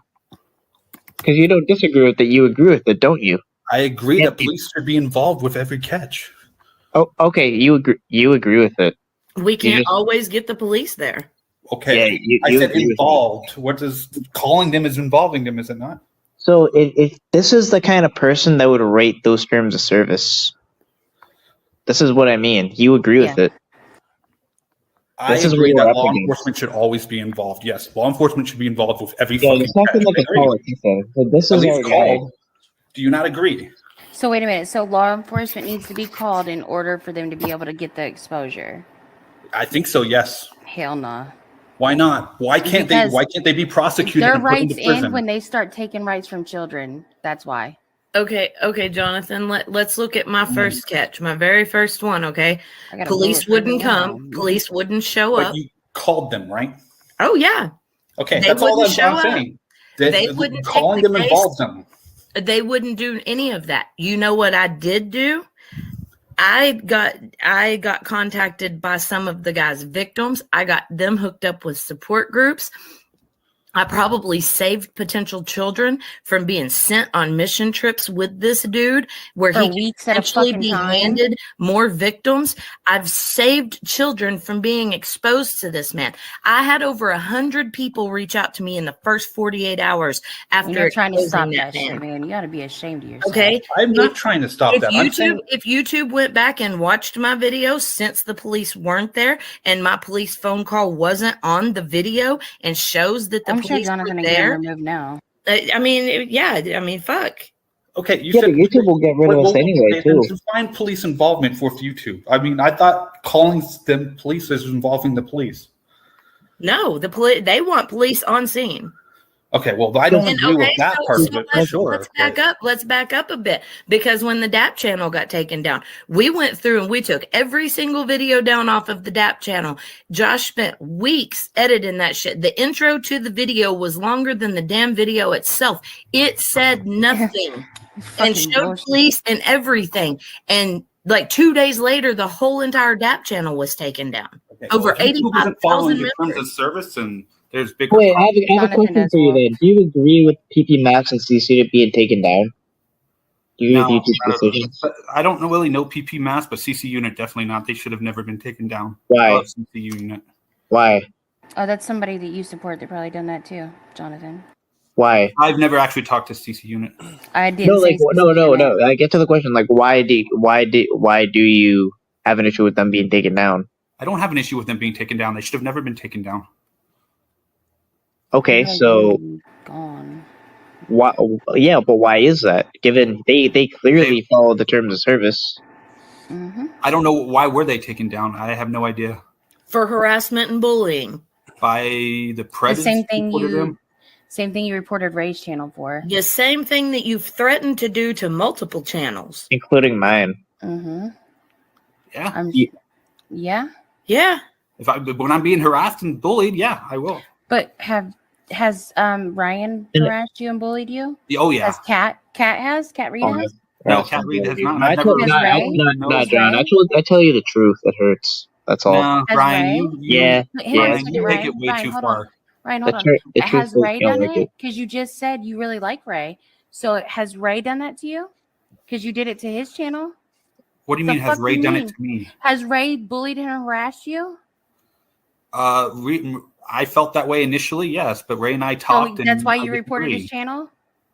Because you don't disagree with it, you agree with it, don't you? I agree that police should be involved with every catch. Oh, okay, you agree. You agree with it. We can't always get the police there. Okay, Yeah, I said involved. What does calling them is involving them? Is it not? So if this is the kind of person that would rate those terms of service, this is what I mean. You agree with it. I agree that law enforcement should always be involved. Yes, law enforcement should be involved with every fucking it's not catch. like a politics thing. So this At is least our guy. called. Do you not agree? So wait a minute. So law enforcement needs to be called in order for them to be able to get the exposure. I think so. Yes. Hell nah. Why not? Why can't they? Why can't they be prosecuted Their and put into rights prison? end when they start taking rights from children. That's why. Okay, Jonathan. Let's look at my first catch, my very first one. Okay, got a police bullet for wouldn't the come. wall. Police wouldn't show But up. you called them, right? Oh yeah. Okay, They that's all wouldn't I'm show saying. They wouldn't calling take the them case. involves them. They wouldn't do any of that. You know what I did do? I got contacted by some of the guy's victims. I got them hooked up with support groups. I probably saved potential children from being sent on mission trips with this dude where For he weeks could at a potentially fucking be time. handed more victims. I've saved children from being exposed to this man. I had over 100 people reach out to me in the first 48 hours after You're trying to stop exposing that shit, man. man. You got to be ashamed of yourself. Okay, I'm not trying to stop that. I'm saying If YouTube went back and watched my video since the police weren't there and my police phone call wasn't on the video and shows that the I'm sure police Jonathan were will get him there, removed now. I mean, yeah, I mean, fuck. Okay, you Yeah, said but YouTube will get rid of us anyway, then too. define police involvement for YouTube. I mean, I thought calling them police is involving the police. No, the police, they want police on scene. Okay, well, I don't agree with that part of it for sure. Let's back up a bit, because when the DAP channel got taken down, we went through and we took every single video down off of the DAP channel. Josh spent weeks editing that shit. The intro to the video was longer than the damn video itself. It said nothing and showed police and everything. And like 2 days later, the whole entire DAP channel was taken down. Okay, Over well, YouTube isn't 85,000 following the terms of members. service, and there's bigger. Wait, I have a question for you then. Do you agree with PP Maps and CC being taken down? Do you agree with YouTube's decision? I don't really know PP Mass, but CC Unit definitely not. They should have never been taken down. Why? I love CC Unit. Why? Oh, that's somebody that you support. They've probably done that too, Jonathan. Why? I've never actually talked to CC Unit. I did. No, like no. I get to the question. Like, why do you have an issue with them being taken down? I don't have an issue with them being taken down. They should have never been taken down. Okay, so gone. why? Yeah, but why is that? Given they clearly follow the terms of service. I don't know why were they taken down. I have no idea. For harassment and bullying. By the The predators. same thing reported you, them? same thing you reported Ray's channel for. The same thing that you've threatened to do to multiple channels. Including mine. Mm-hmm. Yeah. Yeah. Yeah. When I'm being harassed and bullied, yeah, I will. But has Ryan harassed you and bullied you? Oh yeah. Has Kat Rita has? No, Cat Reed has not. I told, not John. I tell you the truth. It hurts. That's all. No, Brian, yeah. Brian, you take it way Ryan, too hold far. on. Ryan, hold on. It Has truthfully Ray feel done like it? it. Because you just said you really like Ray. So has Ray done that to you? Because you did it to his channel? What do you mean? Has Ray done it to me? Has Ray bullied and harassed you? I felt that way initially, yes, but Ray and I talked. So that's and why I you reported agreed. his channel?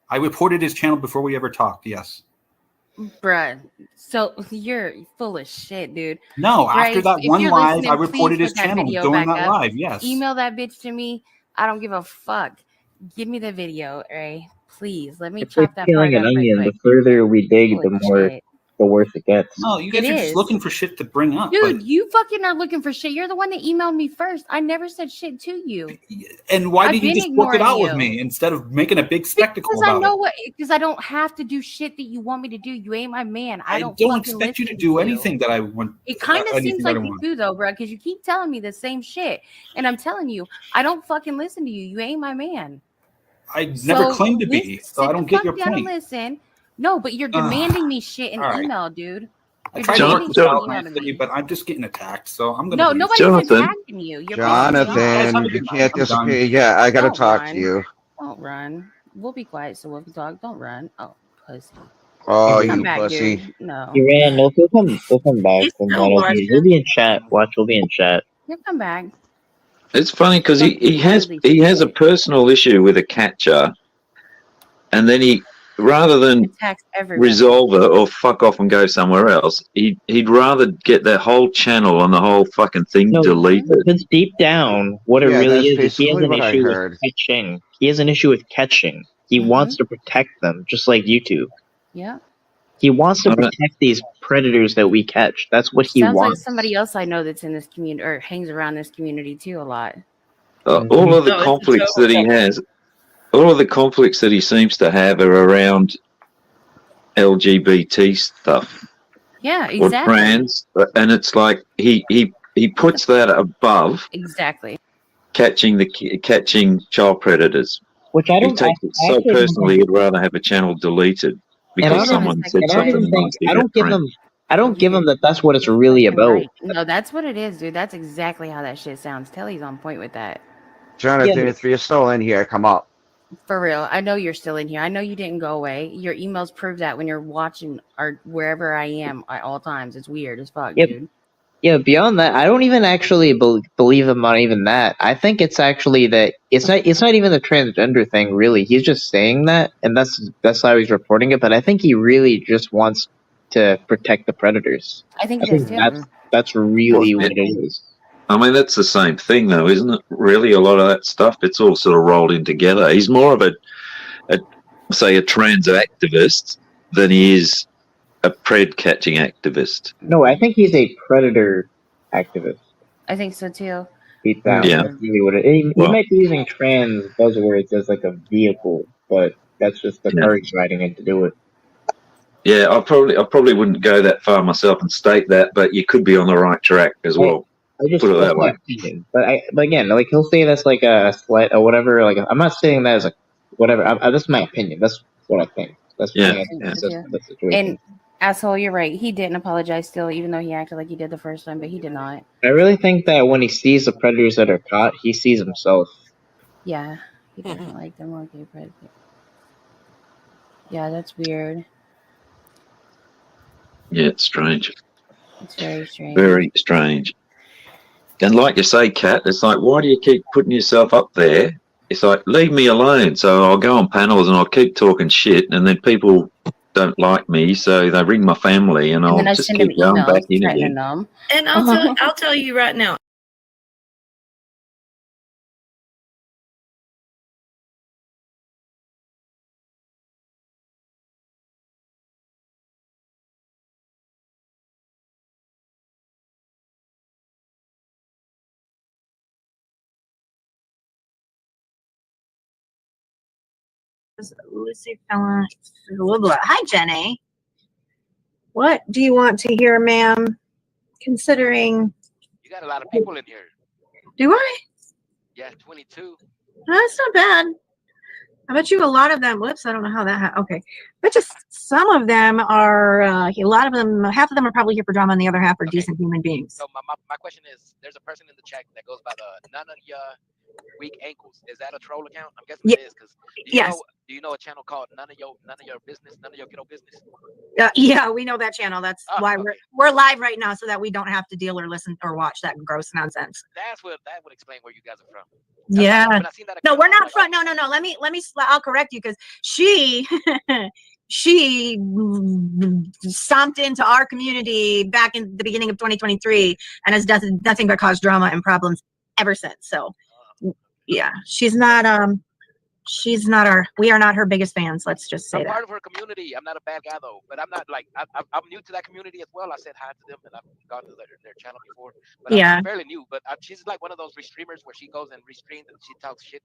I reported his channel before we ever talked. Yes. Bruh. So you're full of shit, dude. No, Ray, after that if one you're live, listening, I reported please his put that channel video during back that up. live. Yes. Email that bitch to me. I don't give a fuck. Give me the video, Ray. Please. Let me It's like chop that peeling part an up right onion. The quick. further we dig, Holy the worse it gets. No, you guys It are is. just looking for shit to bring up. Dude, you fucking are looking for shit. You're the one that emailed me first. I never said shit to you. And why I've did you been just work it ignoring out with you. me instead of making a big spectacle Because I about know it? what. Because I don't have to do shit that you want me to do. You ain't my man. I don't. Don't fucking expect you to listen do anything that I want. It kind of anything seems that like I you want. do though, bro. Because you keep telling me the same shit, and I'm telling you, I don't fucking listen to you. You ain't my man. I never claimed to be, so I don't get your Down and point. listen. No, but you're demanding me shit in all right. email, dude. I You're tried demanding to shit in talk email to nicely, me. but I'm just getting attacked, so I'm gonna. No, leave. nobody's attacking you. You're pissing me off. Jonathan, you can't disappear. Yeah, I gotta Don't talk run. to you. Don't run. We'll be quiet so we can talk. Don't run. Oh, pussy. Oh, Come you back, pussy. dude. No. He ran. No, he'll come back. He's From still watching. He'll be in chat. Watch, we'll be in chat. He'll come back. It's funny because he has a personal issue with a catcher, and then he, rather than Attacks everyone. resolve it or fuck off and go somewhere else, he'd rather get that whole channel and the whole fucking thing deleted. Because deep down, what it Yeah, really that's is he has basically an what I issue heard. with catching. He has an issue with catching. He wants to protect them, just like YouTube. Yeah. He wants to protect these predators that we catch. That's what he Sounds like wants. somebody else I know that's in this community or hangs around this community too a lot. All of the conflicts that he has, all of the conflicts that he seems to have are around LGBT stuff. Yeah, Or exactly. trans, and it's like he puts that above Exactly. catching child predators. Which I don't. He takes it I so actually- personally. He'd rather have a channel deleted because someone said something nasty. I don't give about them. I don't give them that. That's what it's really about. Right. No, that's what it is, dude. That's exactly how that shit sounds. Telly's on point with that. Jonathan, if you're still in here, come up. For real. I know you're still in here. I know you didn't go away. Your emails prove that when you're watching or wherever I am at all times. It's weird as fuck, Yep. dude. Yeah, beyond that, I don't even actually believe him on even that. I think it's actually that it's not even the transgender thing, really. He's just saying that, and that's how he's reporting it. But I think he really just wants to protect the predators. I think it is too. That's really what it is. I mean, that's the same thing, though, isn't it? Really, a lot of that stuff, it's all sort of rolled in together. He's more of a trans activist than he is a pred catching activist. No, I think he's a predator activist. I think so too. Deep down, Yeah. that's really what it is. He might be using trans buzzwords as like a vehicle, but that's just the car he's riding in to do it. Yeah, I probably wouldn't go that far myself and state that, but you could be on the right track as well. I just put it that that's my way. opinion. But again, like he'll say that's like a slight or whatever. Like I'm not saying that as a whatever. That's my opinion. That's what I think. That's Yeah. my that's the situation. And asshole, you're right. He didn't apologize still, even though he acted like he did the first time, but he did not. I really think that when he sees the predators that are caught, he sees himself. Yeah. He doesn't like them. Okay, predator. Yeah, that's weird. Yeah, it's strange. It's very strange. Very strange. And like you say, Kat, it's like, why do you keep putting yourself up there? It's like, leave me alone. So I'll go on panels and I'll keep talking shit, and then people don't like me, so they ring my family, and And then I I'll just send him keep going back emails in threatening again. them. And I'll tell you right now. Lucy Fallon. Hi, Jenny. What do you want to hear, ma'am? Considering. You got a lot of people in here. Do I? Yeah, 22. That's not bad. I bet you a lot of them. Whoops, I don't know how that. Okay, but just some of them are. A lot of them. Half of them are probably here for drama, and the other half are decent human beings. So my question is, there's a person in the chat that goes by the none of your weak ankles. Is that a troll account? I'm guessing it is, because do you know a channel called none of your business, none of your ghetto business? Yeah, we know that channel. That's why we're live right now, so that we don't have to deal or listen or watch that gross nonsense. That would explain where you guys are from. Yeah. When I seen that No, account, we're I was not like, front. No. Let me. I'll correct you, because she stomped into our community back in the beginning of 2023 and has done nothing but cause drama and problems ever since. So yeah, she's not we are not her biggest fans. Let's just say I'm that. part of her community. I'm not a bad guy though, but I'm not like I'm new to that community as well. I said hi to them, and I've gone to their channel before. But Yeah. I'm fairly new. But she's like one of those restreamers where she goes and restreams and she talks shit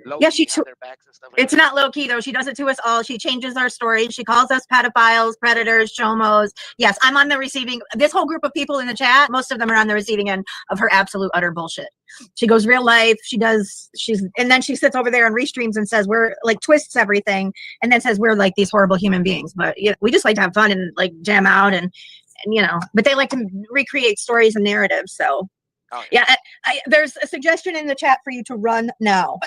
low Yeah, key behind their backs and stuff. Like It's not low key though. She does it to us all. She changes our stories. She calls us pedophiles, predators, chomos. Yes, I'm on the receiving. This whole group of people in the chat, most of them are on the receiving end of her absolute utter bullshit. She goes real life. And then she sits over there and restreams and says we're like twists everything, and then says we're like these horrible human beings. But we just like to have fun and like jam out and but they like to recreate stories and narratives. So there's a suggestion in the chat for you to run now.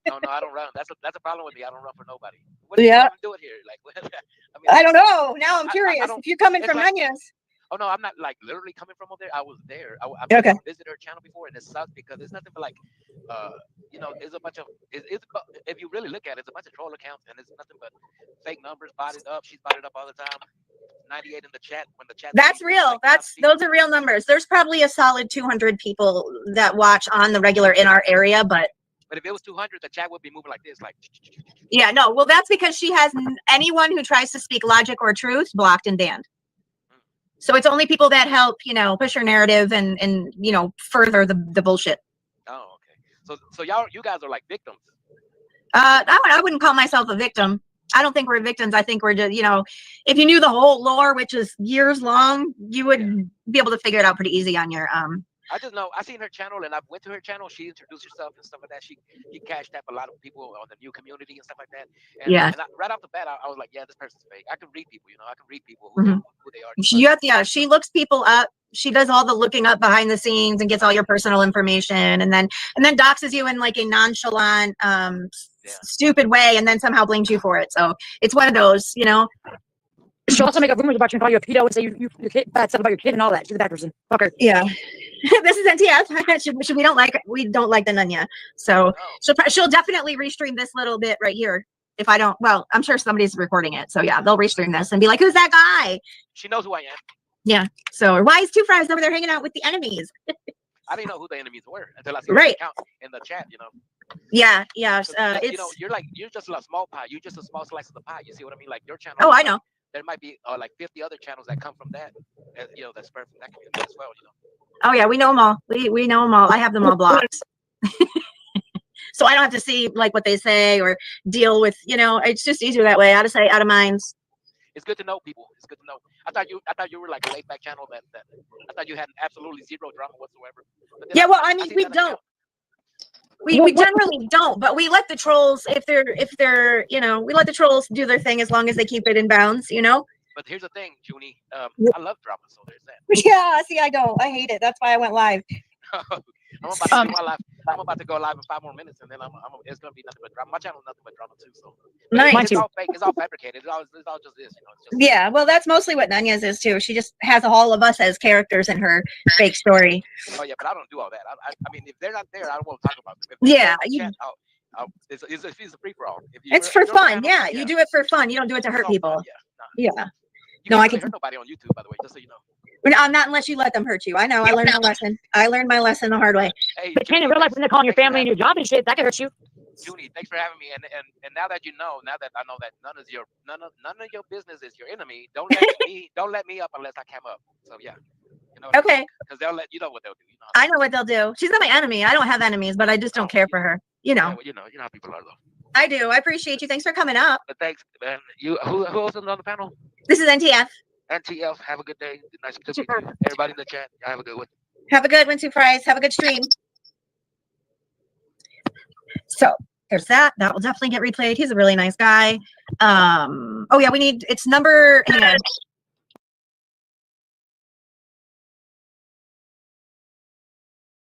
No, I don't run. That's a problem with me. I don't run for nobody. What are you doing here? Like, I don't know. Now I'm curious. If you're coming from Nonya's. Oh no, I'm not like literally coming from over there. I was there. I've visited her channel before, and it sucks because it's nothing but like, it's a bunch of. If you really look at it, it's a bunch of troll accounts, and it's nothing but fake numbers, bodied up. She's bodied up all the time. 98 in the chat when the chat. That's real. Those are real numbers. There's probably a solid 200 people that watch on the regular in our area, but if it was 200, the chat would be moving like this, like. Yeah, no. Well, that's because she has anyone who tries to speak logic or truth blocked and banned. So it's only people that help, push her narrative and further the bullshit. Oh, okay. So you guys are like victims. I wouldn't call myself a victim. I don't think we're victims. I think we're just, if you knew the whole lore, which is years long, you would be able to figure it out pretty easy on your I just know I seen her channel and I went to her channel. She introduced herself and stuff like that. She cashed up a lot of people on the new community and stuff like that. And, and right off the bat, I was like, yeah, this person's fake. I can read people, I can read people who they are. She looks people up. She does all the looking up behind the scenes and gets all your personal information, and then doxes you in like a nonchalant, stupid way, and then somehow blames you for it. So it's one of those, She'll also make up rumors about you and call you a pedo and say you bad stuff about your kid and all that. She's a bad person. Fuck her. Yeah. This is NTF. We don't like the Nonya. So she'll definitely restream this little bit right here. If I don't, well, I'm sure somebody's recording it. So yeah, they'll restream this and be like, who's that guy? She knows who I am. Yeah. So why is Two Fries over there hanging out with the enemies? I didn't know who the enemies were until I saw the account in the chat, Yeah. You're just a small pie. You're just a small slice of the pie. You see what I mean? Like your channel. Oh, I know. There might be like 50 other channels that come from that, that spur from that community as well, Oh yeah, we know them all. We know them all. I have them all blocked. So I don't have to see like what they say or deal with, it's just easier that way. Out of sight, out of mind. It's good to know people. It's good to know. I thought you were like a laid back channel that I thought you had absolutely zero drama whatsoever. Yeah, well, I mean, we don't. We generally don't, but we let the trolls, if they're, we let the trolls do their thing as long as they keep it in bounds, But here's the thing, Junie. I love drama, so there's that. Yeah, see, I don't. I hate it. That's why I went live. I'm about to go live in 5 more minutes, and then it's gonna be nothing but drama. My channel is nothing but drama too. So it's all fake. It's all fabricated. It's all just this, Yeah, well, that's mostly what Nonya's is too. She just has all of us as characters in her fake story. Oh yeah, but I don't do all that. I mean, if they're not there, I don't want to talk about them. It's a free for all. It's for fun. Yeah, you do it for fun. You don't do it to hurt people. Yeah. You can't really hurt nobody on YouTube, by the way, just so you know. Not unless you let them hurt you. I know. I learned my lesson. I learned my lesson the hard way. Hey, but Ken, in real life, when they're calling your family and your job and shit, that could hurt you. Junie, thanks for having me. And now that I know that none of your business is your enemy, don't let me up unless I come up. So yeah. Okay. Because they'll let you know what they'll do. I know what they'll do. She's not my enemy. I don't have enemies, but I just don't care for her. Yeah, well, you know how people are though. I do. I appreciate you. Thanks for coming up. But thanks, man. Who else is on the panel? This is NTF. NTF, have a good day. Nice to meet you. Everybody in the chat, have a good one. Have a good one, Two Fries. Have a good stream. So there's that. That will definitely get replayed. He's a really nice guy. Oh yeah, it's number. Hang on.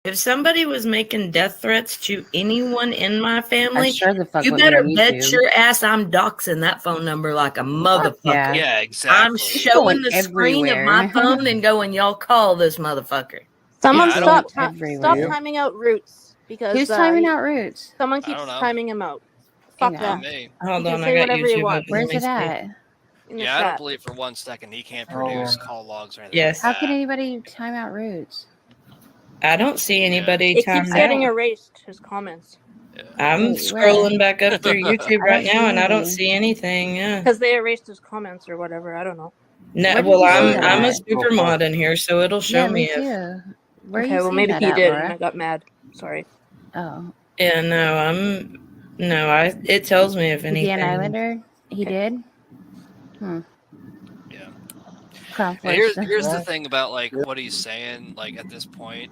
If somebody was making death threats to anyone in my family, fuck you would better be on bet YouTube. your ass I'm doxing that phone number like a motherfucker. Yeah, exactly. I'm showing the screen of my everywhere. phone and going, y'all call this motherfucker. Someone Yeah, stop timing out Roots because Who's timing out Roots? Someone keeps timing him out. Fuck Hang that. on. Me. Hold He on, can I say got whatever he YouTube wants. open. Where's Let me it see. at? In the Yeah, I don't chat. believe for 1 second he can't produce call logs or anything. Yes. How can anybody time out Roots? I don't see anybody It timed keeps getting out. erased. His comments. I'm Wait, scrolling where? back up through YouTube I right don't now, see and I don't anything. see anything. Yeah. Because they erased his comments or whatever. I don't know. No, Where did well, you see I'm a that? super mod in here, so it'll show Yeah, me me if. too. Where are Okay, you well seeing maybe that he at, did and I Laura? got mad. Sorry. Oh, Yeah, no, it tells me if the anything. Dan Islander? He did? Yeah. Conflict. Here's the thing about like what he's saying, like at this point.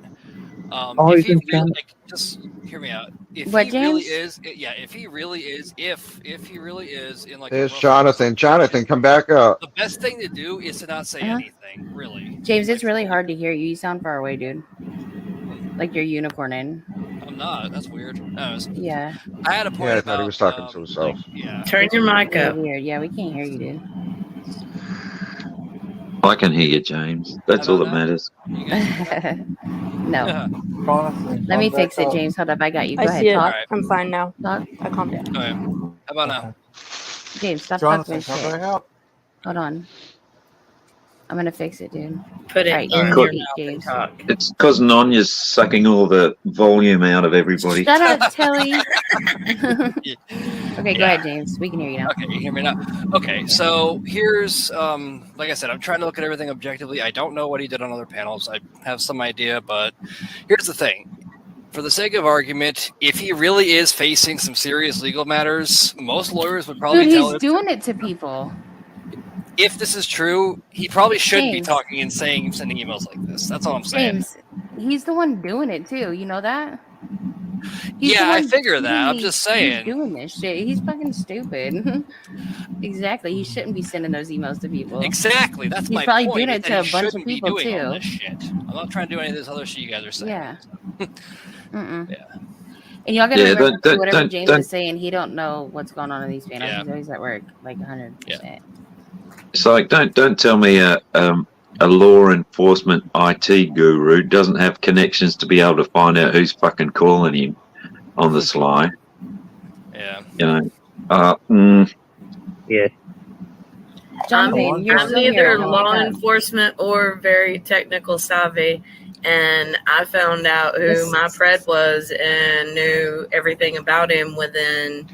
If he really, like, just hear me out. If What, he really James? is, if he really is, if he really is in like There's a rough Jonathan. Jonathan, come back up. the best thing to do is to not say anything, really. James, it's really hard to hear you. You sound far away, dude. Like you're unicorning. I'm not. That's weird. Yeah. I had a point Yeah, I about. thought he was talking to himself. Turn your mic Really up. weird. Yeah, we can't hear you, dude. I can hear you, James. That's all that matters. No. Let me fix it, James. Hold up. I got you. Go I ahead. see it. Talk. I'm fine now. Talk. I calmed down. Okay. How about now? James, stop Jonathan, talking how shit. do I help? Hold on. I'm gonna fix it, dude. Put it Alright, in you Cool. your speak, mouth and James. talk. It's because Nonya's sucking all the volume out of everybody. Shut up, Tilly. Okay, go ahead, James. We can hear you now. Okay, you hear me now? Okay, so here's like I said, I'm trying to look at everything objectively. I don't know what he did on other panels. I have some idea, but here's the thing. For the sake of argument, if he really is facing some serious legal matters, most lawyers would probably Dude, tell he's him doing it to people. if this is true, he probably shouldn't be James. talking and sending emails like this. That's all I'm saying. James, he's the one doing it too. You know that? He's Yeah, the I one figure that. I'm he's- just saying. He's doing this shit. He's fucking stupid. Exactly. He shouldn't be sending those emails to people. Exactly. That's He's my probably point. doing is it that to a he bunch of shouldn't be people, doing all too. this shit. I'm not trying to do any of this other shit you guys are saying. Yeah. Mm-mm. Yeah. And y'all gotta Yeah, remember don't- whatever don't- James don't- is saying, he don't know what's going on in these panels. Yeah. He's always at work, like 100%. It's like don't tell me a law enforcement IT guru doesn't have connections to be able to find out who's fucking calling him on the sly. Yeah. You know. Yeah. Jonathan, you're I'm still here. neither Don't law wake up. enforcement or very technical savvy, and I found out who This- my Fred was and knew everything about him within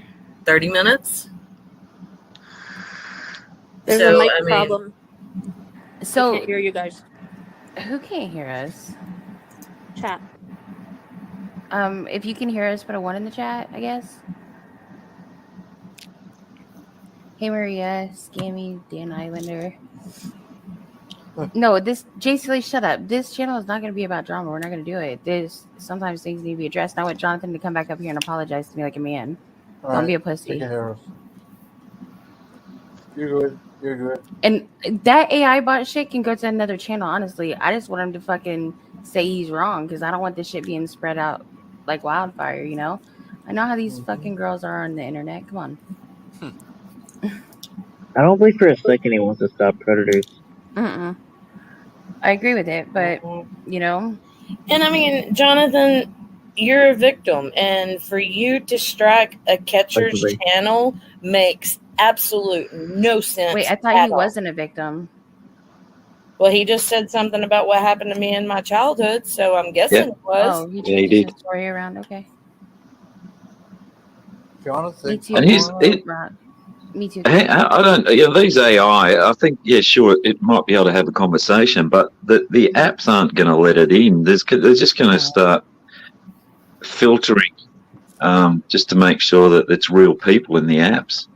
30 minutes. There's So, a mic I mean- problem. So, I can't hear you guys. who can't hear us? Chat. If you can hear us, put a 1 in the chat, I guess. Hey Maria, Scammy, Dan Islander. No, this JC, shut up. This channel is not going to be about drama. We're not going to do it. There's sometimes things need to be addressed. And I want Jonathan to come back up here and apologize to me like a man. Don't be a pussy. Take care of us. You're good. You're good. And that AI bot shit can go to another channel. Honestly, I just want him to fucking say he's wrong because I don't want this shit being spread out like wildfire. You know, I know how these fucking girls are on the internet. Come on. I don't believe for a second he wants to stop predators. Mm-mm. I agree with it, but you know, And I mean, Jonathan, you're a victim, and for you to strike a catcher's Allegedly. channel makes absolute no sense. wait, I thought at he all. wasn't a victim. Well, he just said something about what happened to me in my childhood, so I'm guessing Yeah. it was. Oh, he Yeah, he changed did. his story around. Okay, Jonathan. me too. And he's- Rock. Me too. Hey, I don't. Yeah, these AI. I think. Yeah, sure. It might be able to have a conversation, but the apps aren't going to let it in. They're just going to start filtering, just to make sure that it's real people in the apps.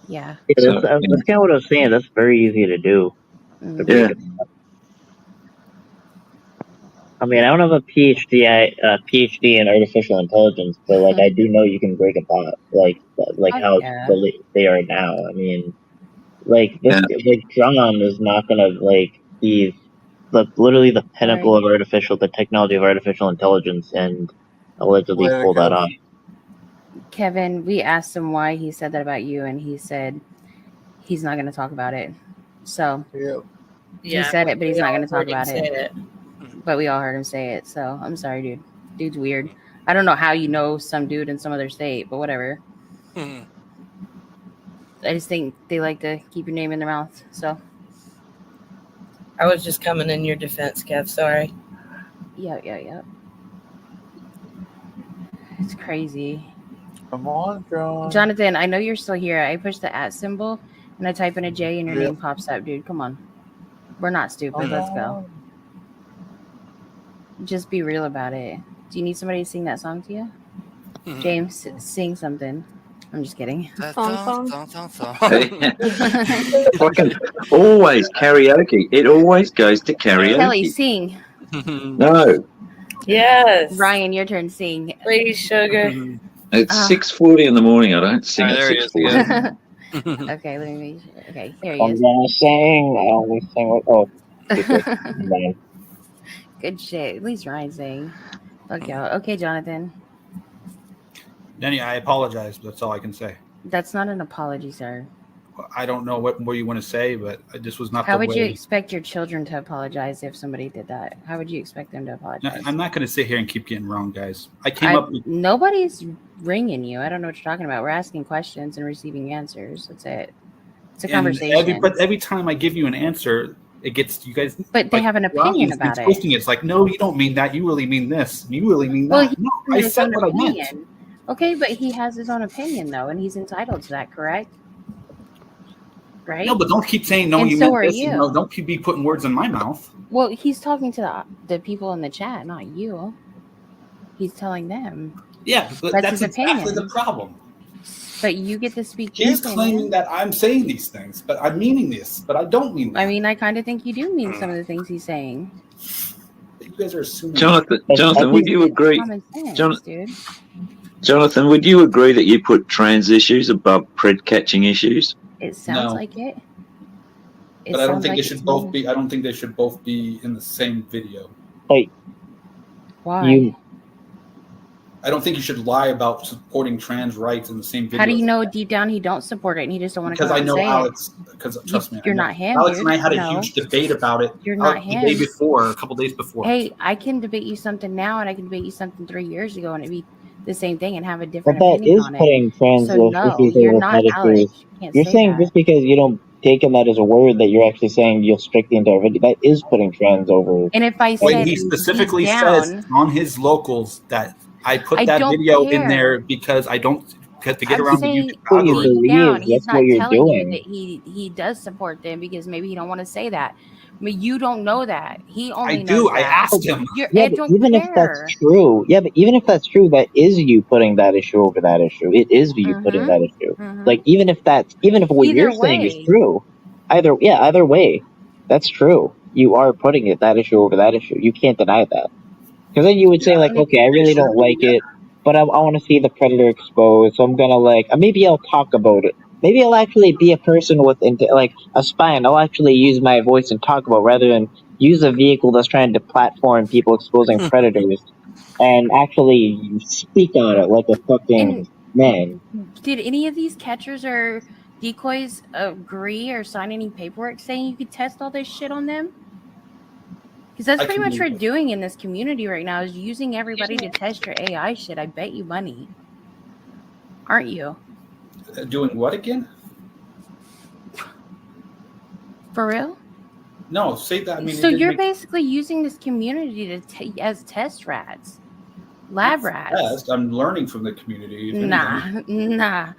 Yeah. Yeah, So, that's kind of what I was saying. That's very easy to do. Mm. Yeah. I mean, I don't have a PhD in artificial intelligence, but like I do know you can break a bot, like Oh, how yeah. they are now. I mean, like this, like John is not gonna like be literally the pinnacle of the technology of artificial intelligence, and allegedly Let it pull that go. off. Kevin, we asked him why he said that about you, and he said he's not going to talk about it. So Yeah. he said it, but he's we not all going to talk heard him about say it. But we all heard him say it. So I'm sorry, dude. Dude's weird. I don't know how you know some dude in some other state, but whatever. Hmm. I just think they like to keep your name in their mouth. So I was just coming in your defense, Kev. Sorry. yeah. It's crazy. Come on, John. Jonathan, I know you're still here. I push the @ symbol and I type in a J and your name pops up, dude. Come on. We're not stupid. Let's go. Just be real about it. Do you need somebody to sing that song to you? James, sing something. I'm just kidding. Song. Fucking always karaoke. It always goes to karaoke. Kelly, sing. No. Yes. Ryan, your turn. Sing. Please, sugar. It's 6:40 in the morning. I don't sing at there he is 6:40. Okay, let me make sure. Okay, here he I'm is. gonna sing. I only sing with. Oh, man. Good shit. At least Ryan sang. Fuck y'all. Okay, Jonathan. Denny, I apologize. But that's all I can say. That's not an apology, sir. I don't know what more you want to say, but this was not How the would way. you expect your children to apologize if somebody did that? How would you expect them to apologize? I'm not going to sit here and keep getting wrong, guys. I came up with Nobody's ringing you. I don't know what you're talking about. We're asking questions and receiving answers. That's it. It's a conversation. But every time I give you an answer, it gets you guys. But they have an opinion Ryan's about it. twisting it. It's like, no, you don't mean that. You really mean this. You really mean that. Well, he no, has I his said own what I meant. opinion. Okay, but he has his own opinion though, and he's entitled to that, correct? Right? No, but don't keep saying no. And You so meant are this. you. No, don't keep be putting words in my mouth. Well, he's talking to the people in the chat, not you. He's telling them. Yeah, but That's that's his exactly opinion. the problem. But you get to speak your He's opinion. claiming that I'm saying these things, but I'm meaning this, but I don't mean that. I mean, I kind of think you do mean some of the things he's saying. You guys are assuming. Jonathan, would you agree? Common sense, dude. Jonathan, would you agree that you put trans issues above pred catching issues? It sounds No. like it. It But I don't sounds think like they it's should both more- be. I don't think they should both be in the same video. Like, Why? I don't think you should lie about supporting trans rights in the same video. How do you know deep down he don't support it and he just don't want to Because come I out know and say Alex. Because trust me, I You're know. not him, Alex dude. and I had a No. huge debate about it. You're not the him. day before, a couple days before. Hey, I can debate you something now and I can debate you something 3 years ago and it'd be the same thing and have a But different that opinion is on it. putting trans So no, issues you're over not ped Alex. issues. You can't You're say saying that. just because you don't take that as a word that you're actually saying you'll strike the entire video. That is putting trans over. And if I Wait, said he specifically he's says down, on his locals that I put I that don't video in care. there because I don't to get I'm around the saying YouTube What you algorithm. deep down, believe, he's that's not what you're telling you doing. that he does support them because maybe he don't want to say that. I mean, you don't know that. He only I knows do. I that. asked him. Yeah, I but don't even if care. that's true, that is you putting that issue over that issue. It is you putting that issue. Like even if what Either you're saying is way. true, either way, that's true. You are putting that issue over that issue. You can't deny that. Because then you would say like, okay, I really don't like it, but I want to see the predator exposed, so I'm gonna maybe I'll talk about it. Maybe I'll actually be a person with like a spine. I'll actually use my voice and talk about rather than use a vehicle that's trying to platform people exposing predators and actually speak on it like a fucking man. Did any of these catchers or decoys agree or sign any paperwork saying you could test all this shit on them? Because that's I pretty can much do what we're doing in this community right now is using everybody to test your AI shit. I bet you money. Aren't you? Doing what again? For real? No, say that. I mean, So it didn't you're make basically using this community as test rats, lab rats. sense. I'm learning from the community. if anything. Nah.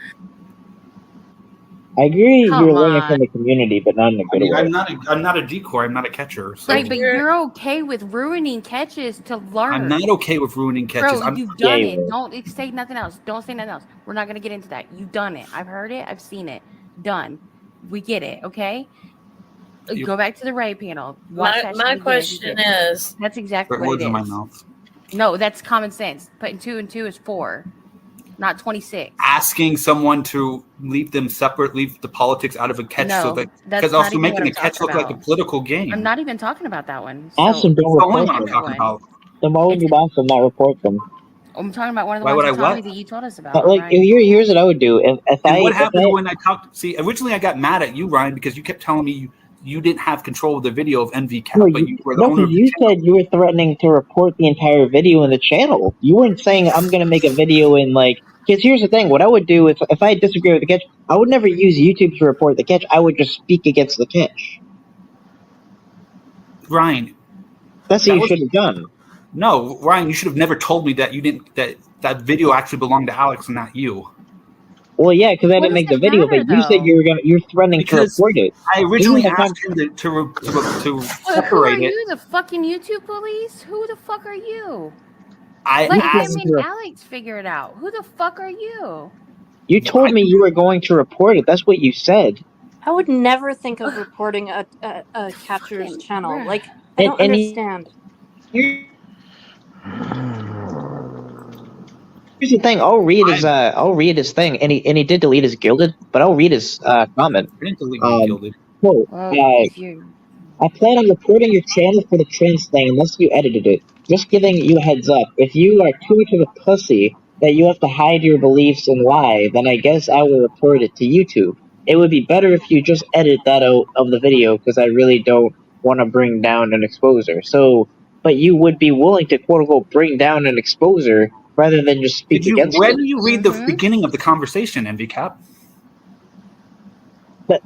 I agree Come you're learning on. from the community, but not in a I good mean, way. I'm not a decoy. I'm not a catcher. So Right, but you're okay with ruining catches to learn. I'm not okay with ruining catches. Bro, you've done it. Don't say nothing else. Don't say nothing else. We're not gonna get into that. You've done it. I've heard it. I've seen it. Done. We get it. Okay. Go back to the right panel. Watch that shit My again. question is, That's exactly Put what words it in my is. mouth. No, that's common sense. Putting 2 and 2 is 4, not 26. Asking someone to leave them separate, leave the politics out of a catch, No, so that that's because not also even making what a I'm catch talking look like a about. political game. I'm not even talking about that one. Ask them, don't That's the only report one I'm them. talking about. Then why would you ask them not report them? I'm talking about one of the Why ones would you I told me what? that you told us about. But like, right? here's what I would do. If And I what happened when I talked? See, originally I got mad at you, Ryan, because you kept telling me you didn't have control of the video of NV Cap, but you were the owner of the you said you were threatening to report the entire video in the channel. You weren't saying I'm gonna make a video in because here's the thing. What I would do if I disagree with the catch, I would never use YouTube to report the catch. I would just speak against the catch. Ryan. That's what you should have done. No, Ryan, you should have never told me that you didn't that video actually belonged to Alex and not you. Well, yeah, because I didn't make the video, but you said you're threatening Because to report it. I originally This is the asked him to Who are separate it. you, the fucking YouTube police? Who the fuck are you? I Let asked him and Alex figure it out. Who the fuck are you? You told me you were going to report it. That's what you said. I would never think of reporting a catcher's channel. Like, I don't And understand. Here's the thing. I'll read his thing, and he did delete his gilded, but I'll read his comment. I didn't delete my gilded. Quote, Well, if you I plan on reporting your channel for the trans thing unless you edited it. Just giving you a heads up. If you are too much of a pussy that you have to hide your beliefs and lie, then I guess I will report it to YouTube. It would be better if you just edit that out of the video because I really don't want to bring down an exposer. So, but you would be willing to quote unquote bring down an exposer rather than just speak against it. When do you read the beginning of the conversation, MVCap? But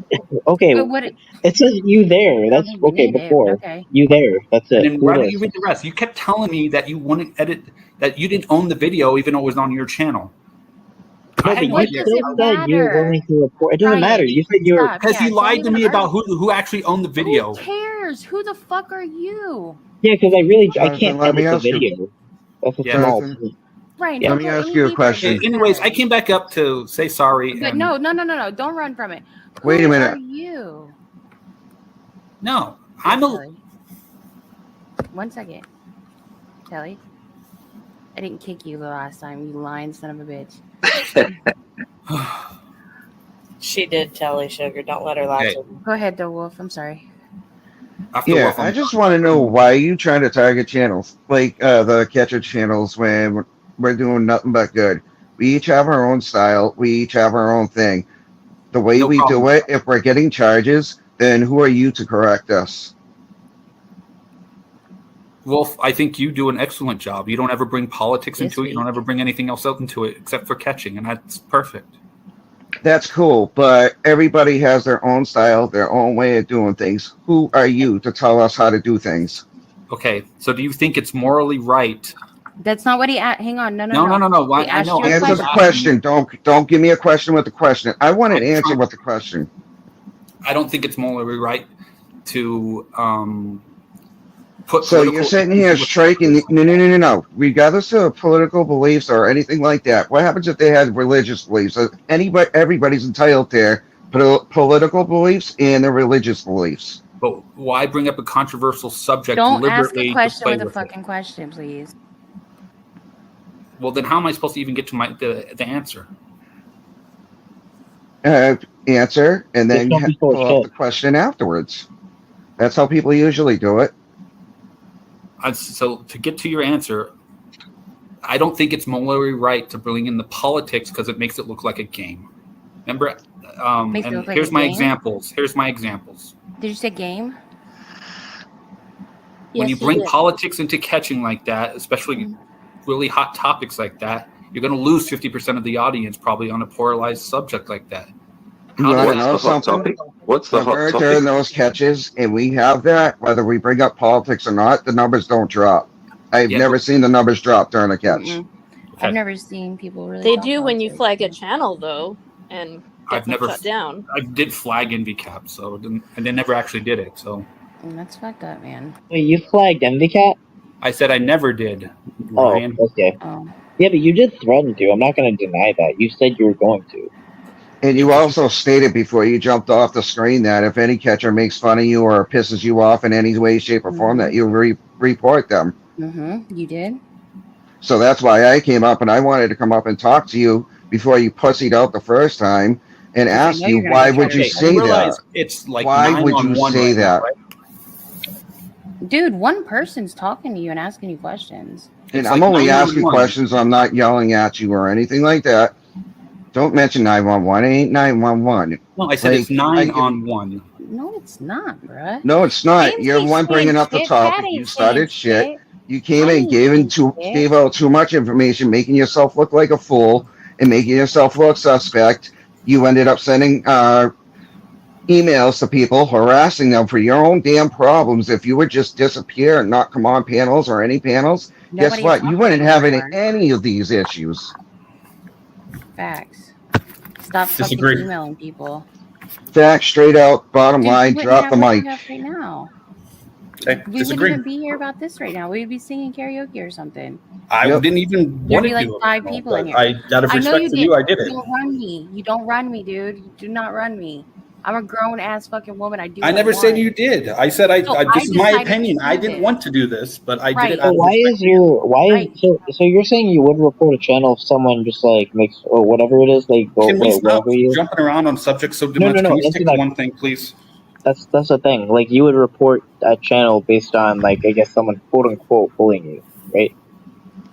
okay, But it says you there. That's okay. Before okay. you there. That's it. And then why don't you read the rest? You kept telling me that you wouldn't edit, that you didn't own the video, even though it was on your channel. No, but you still said you were willing to report. It doesn't matter. You said you were because you lied to me about who actually owned the video. Who cares? Who the fuck are you? Yeah, because I can't let me edit the ask you. video. That's a Yeah. small. Right. Yeah. Let me ask you a question. Anyways, I came back up to say sorry. But and no. Don't run from it. Wait a Who minute. are you? No, I'm a. Kelly. 1 second. Kelly. I didn't kick you the last time, you lying son of a bitch. She did, Telly Sugar. Don't let her laugh. Okay. Go ahead, though, Wolf. I'm sorry. Yeah, I just want to know why are you trying to target channels like the catcher channels when we're doing nothing but good. We each have our own style. We each have our own thing. The way No we problem. do it, if we're getting charges, then who are you to correct us? Wolf, I think you do an excellent job. You don't ever bring politics This into it. You week. don't ever bring anything else out into it except for catching, and that's perfect. That's cool, but everybody has their own style, their own way of doing things. Who are you to tell us how to do things? Okay, so do you think it's morally right? That's not what he asked. Hang on. No. Why? He I asked know. you a Answer the question. Don't give me a question with the question. I want an answer with the question. I don't think it's morally right to put. So political you're sitting here issues with- striking. No. Regardless of political beliefs or anything like that, what happens if they had religious beliefs? Everybody's entitled to their political beliefs and their religious beliefs. But why bring up a controversial subject Don't ask deliberately a to question play with a with it? fucking question, please. Well, then how am I supposed to even get to the answer? Answer and then Don't be full of pull up shit. the question afterwards. That's how people usually do it. So to get to your answer, I don't think it's morally right to bring in the politics because it makes it look like a game. Remember, Makes it and look like here's a my game? examples. Here's my examples. Did you say game? When Yes, you he bring did. politics into catching like that, especially really hot topics like that, you're going to lose 50% of the audience probably on a polarized subject like that. You How want to does know the hot something? topic? What's the hot Whenever topic? during those catches, and we have that, whether we bring up politics or not, the numbers don't drop. I've Yeah, never seen the numbers drop during a catch. Mm-mm. Okay. I've never seen people really. They talk do when you politics. flag a channel, though, and get I've them never shut down. I did flag NVCap, so and they never actually did it. So That's fucked up, man. Wait, you flagged MVCat? I said I never did. Oh, Ryan. okay. Oh. Yeah, but you did threaten to. I'm not going to deny that. You said you were going to. And you also stated before you jumped off the screen that if any catcher makes fun of you or pisses you off in any way, shape, or form, that you report them. Mm-hmm. You did? So that's why I came up and I wanted to come up and talk to you before you pussied out the first time and ask know you, you're gonna why get would you Okay, say realize that? it's like Why would you 9-on-1 say right now, that? right? Dude, one person's talking to you and asking you questions. And It's I'm like only asking 911. questions. I'm not yelling at you or anything like that. Don't mention 911. It ain't 911. No, I said Like, it's 9-on-1 No, it's not, bruh. No, it's not. James You're the ain't one bringing saying up the shit. topic. Pat You ain't started saying shit. You came I and ain't saying shit. gave out too much information, making yourself look like a fool and making yourself look suspect. You ended up sending emails to people, harassing them for your own damn problems. If you would just disappear and not come on panels or any panels, guess Nobody what? You talks wouldn't have anymore. any of these issues. Facts. Stop Disagree. fucking emailing people. Fact, straight out, bottom Dude, line, you wouldn't drop have the what you mic. have right now. Okay, We disagree. wouldn't even be here about this right now. We'd be singing karaoke or something. I Yep. didn't even There'd want be to like do it. 5 people in But here. I, out of I know respect you for did. you, I did You it. don't run me. You don't run me, dude. You do not run me. I'm a grown ass fucking woman. I do. I never said you did. I said this is my opinion. I didn't want to do this, but I did it. So so you're saying you would report a channel if someone just like makes or whatever it is they go Can we stop whatever you jumping around on subjects so much? No, Can we that's stick like- to one thing, please? That's the thing. Like you would report a channel based on like I guess someone quote unquote bullying you, right?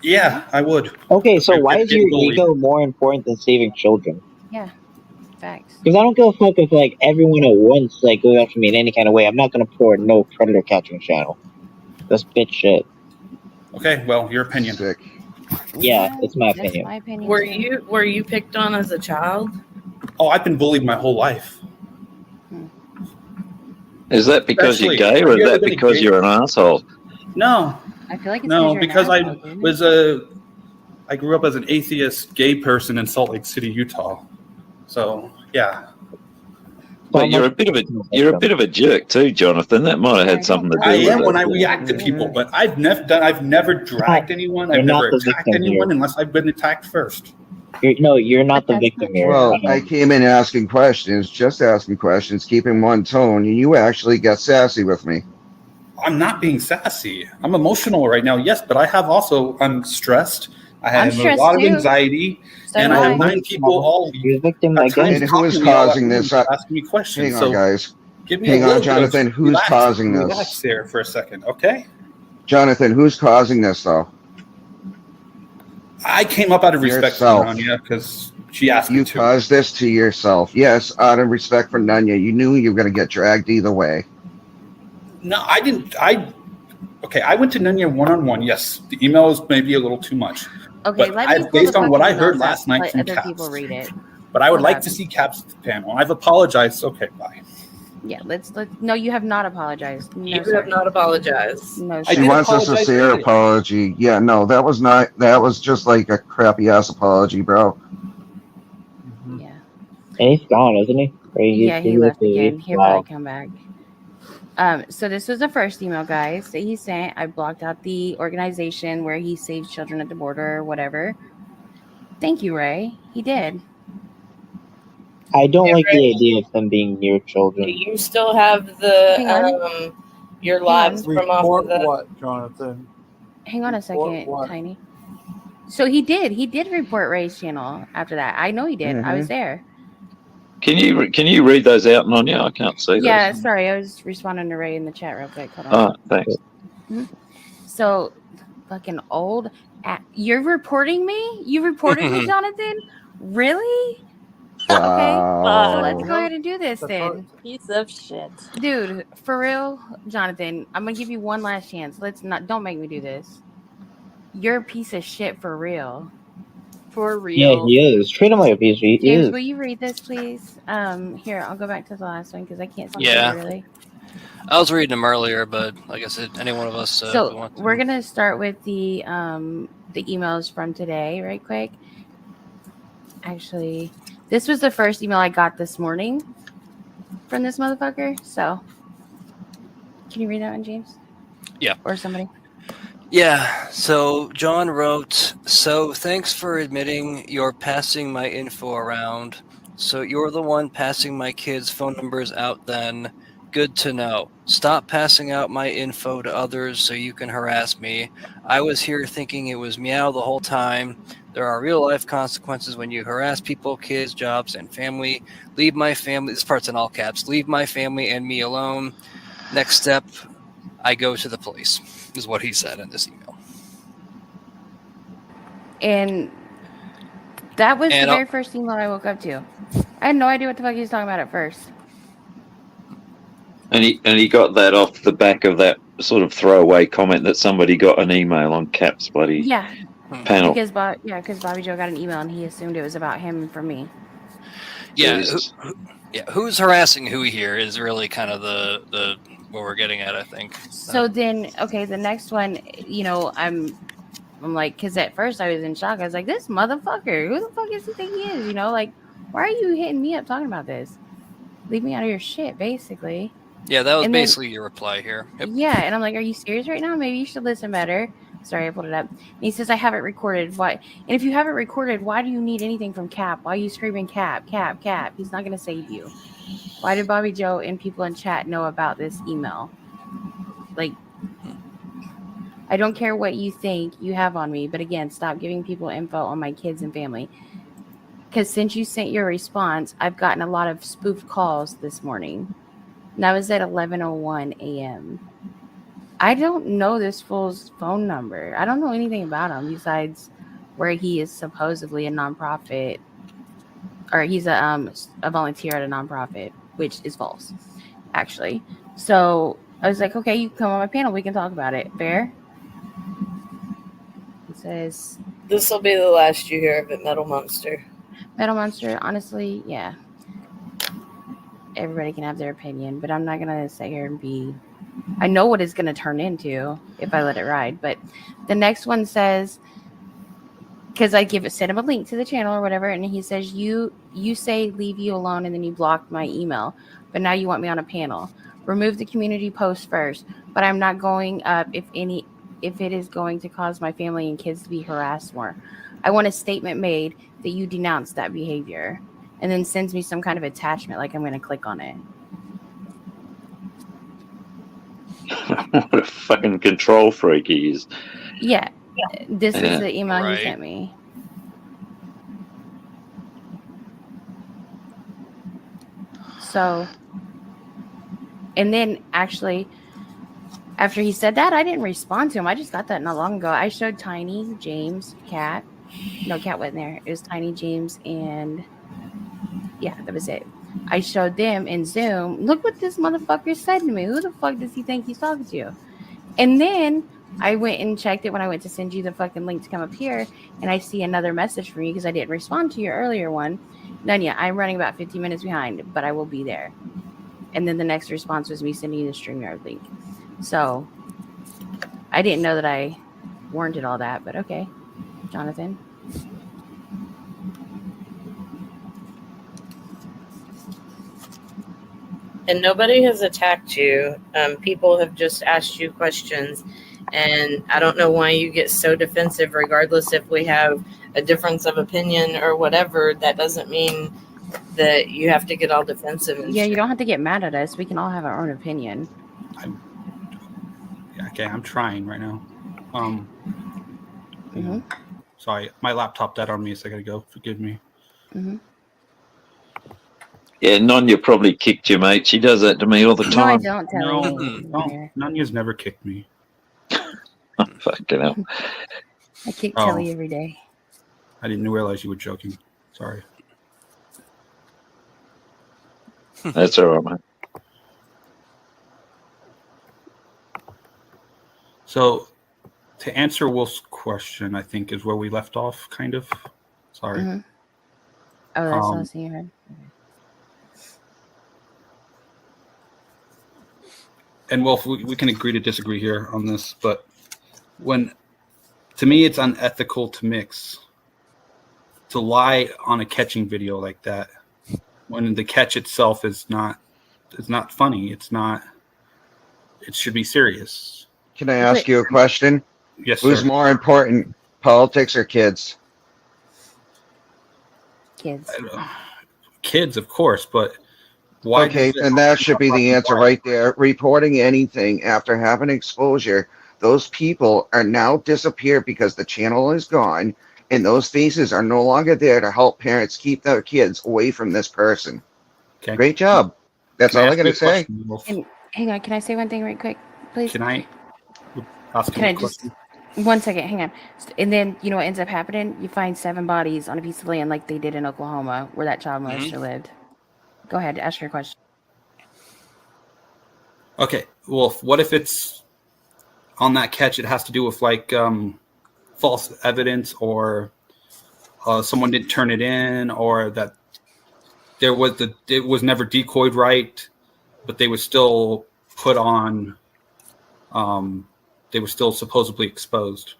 Yeah, I would. Okay, so why is getting your bullied. ego more important than saving children? Yeah, facts. Because I don't give a fuck if like everyone at once like goes after me in any kind of way. I'm not gonna report no predator catching channel. That's bitch shit. Okay, well, your opinion. Yeah, it's my That's opinion. my opinion. Were you picked on as a child? Oh, I've been bullied my whole life. Is that because Especially- you're gay, or have you is ever that been a because gay- you're an asshole? No, I feel like it's no, you're because an I asshole, dude. was I grew up as an atheist gay person in Salt Lake City, Utah. So yeah. But you're a bit of a jerk too, Jonathan. That might have had something to do I with am it. when I react to people, but I've never dragged anyone. I've You're not never the attacked victim anyone here. unless I've been attacked first. You're not the victim here. Well, I came in asking questions, just asking questions, keeping one tone, and you actually got sassy with me. I'm not being sassy. I'm emotional right now, yes, but I'm stressed. I have a stressed lot of too. anxiety, So and do I I. have 9 people all victim at times And who is talking to me all at causing once, this? asking me questions. Hang on, So guys. give me Hang a on, little bit of Jonathan. Who's relax- causing this? Relax there for a second, okay? Jonathan, who's causing this, though? I came up out of respect Yourself. for Nonya because she asked me You to. caused this to yourself. Yes, out of respect for Nonya. You knew you were going to get dragged either way. No, I didn't. I went to Nonya one-on-one. Yes, the email was maybe a little too much. Okay, But let me pull based the on what I fucking heard emails last up, night let from other Caps. people read it. But I would Hold like on. to see Caps panel. I've apologized. Okay, bye. Yeah, let's. No, you have not apologized. No, You sir. have not apologized. No, She sir. wants a sincere already. apology. Yeah, no, that was just like a crappy ass apology, bro. Yeah. And he's gone, isn't he? Or Yeah, he left again. He'll Wow. probably come back. So this was the first email, guys, that he sent. I blocked out the organization where he saves children at the border or whatever. Thank you, Ray. He did. I don't like the idea of them being near children. Do you still have Hang the your lives from off Report of the what, Jonathan? Hang on a Report second, what? Tiny. So he did report Ray's channel after that. I know he did. I was there. Can you read those out, Nonya? I can't see Yeah, those. sorry, I was responding to Ray in the chat real quick. Hold on. Oh, thanks. So, fucking old. You're reporting me? You reported me, Jonathan? Really? Okay, so let's go ahead and do this then. Piece of shit. Dude, for real, Jonathan, I'm gonna give you one last chance. Don't make me do this. You're a piece of shit for real. For real. Yeah, he is. Treat him like a piece of shit. He James, is. will you read this, please? Here, I'll go back to the last one because I can't see Yeah. it really. I was reading them earlier, but like I said, any one of us. So we're gonna start with the emails from today, right quick. Actually, this was the first email I got this morning from this motherfucker. So, can you read that one, James? Yeah. Or somebody? Yeah, so John wrote, so thanks for admitting you're passing my info around. So you're the one passing my kids' phone numbers out then. Good to know. Stop passing out my info to others so you can harass me. I was here thinking it was meow the whole time. There are real life consequences when you harass people, kids, jobs, and family. Leave my family, this part's in all caps, leave my family and me alone. Next step, I go to the police, is what he said in this email. And that was And the very first email I woke up to. I had no idea what the fuck he was talking about at first. And he got that off the back of that sort of throwaway comment that somebody got an email on Cap's bloody Yeah. panel. Because Bobby Joe got an email and he assumed it was about him and for me. Yeah, who's harassing who here is really kind of the what we're getting at, I think. So then, okay, the next one, I'm like, because at first I was in shock. I was like, this motherfucker, who the fuck does he think he is? Like, why are you hitting me up talking about this? Leave me out of your shit, basically. Yeah, that was And then- basically your reply here. Yep. Yeah, and I'm like, are you serious right now? Maybe you should listen better. Sorry, I pulled it up. And he says, I have it recorded. Why? And if you have it recorded, why do you need anything from Cap? Why are you screaming Cap, Cap, Cap? He's not going to save you. Why did Bobby Joe and people in chat know about this email? Like, I don't care what you think you have on me, but again, stop giving people info on my kids and family. Because since you sent your response, I've gotten a lot of spoofed calls this morning. And that was at 11:01 a.m. I don't know this fool's phone number. I don't know anything about him besides where he is supposedly a nonprofit, or he's a volunteer at a nonprofit, which is false, actually. So I was like, okay, you can come on my panel. We can talk about it. Fair? It says... This will be the last you hear of it, Metal Monster. Metal Monster, honestly, yeah. Everybody can have their opinion, but I'm not going to sit here and be... I know what it's going to turn into if I let it ride. But the next one says... Because I send him a link to the channel or whatever, and he says, you say leave you alone, and then you blocked my email. But now you want me on a panel. Remove the community post first. But I'm not going up if it is going to cause my family and kids to be harassed more. I want a statement made that you denounce that behavior, and then sends me some kind of attachment, like I'm going to click on it. What a fucking control freak he is. Yeah. This is the email he sent me. So, and then actually, after he said that, I didn't respond to him. I just got that not long ago. I showed Tiny, James, Cat. No, Cat wasn't there. It was Tiny, James, and yeah, that was it. I showed them in Zoom. Look what this motherfucker said to me. Who the fuck does he think he's talking to? And then I went and checked it when I went to send you the fucking link to come up here, and I see another message from you because I didn't respond to your earlier one. Nonya, I'm running about 15 minutes behind, but I will be there. And then the next response was me sending you the StreamYard link. So I didn't know that I warranted all that, but okay, Jonathan. And nobody has attacked you. People have just asked you questions. And I don't know why you get so defensive, regardless if we have a difference of opinion or whatever. That doesn't mean that you have to get all defensive. And yeah, you don't have to get mad at us. We can all have our own opinion. I'm trying right now. Sorry, my laptop died on me a second ago. Forgive me. Mm-hmm. Yeah, Nonya probably kicked you, mate. She does that to me all the time. No, I don't, Telly. No, Nonya's never kicked me. Fucking hell. I kick Telly every day. I didn't realize you were joking. Sorry. That's all right, mate. So, to answer Wolf's question, I think is where we left off, kind of. Sorry. Mm-hmm. Oh, that's all I see your head. And Wolf, we can agree to disagree here on this, but to me, it's unethical to lie on a catching video like that when the catch itself is not funny. It should be serious. Can I ask you a question? Yes, Who's sir. more important, politics or kids? Kids. Kids, of course, but why? Okay, and that should be the answer right there. Reporting anything after having exposure, those people are now disappeared because the channel is gone, and those faces are no longer there to help parents keep their kids away from this person. Okay. Great job. That's all I gotta say. And hang on, can I say one thing right quick, please? Can I ask Can I just 1 second? Hang on. And then you know what ends up happening? You find 7 bodies on a piece of land like they did in Oklahoma, where that child molester lived. Go ahead, ask your question. Okay, Wolf, what if it's on that catch? It has to do with like false evidence, or someone didn't turn it in, or that it was never decoyed right, but they were still put on. They were still supposedly exposed.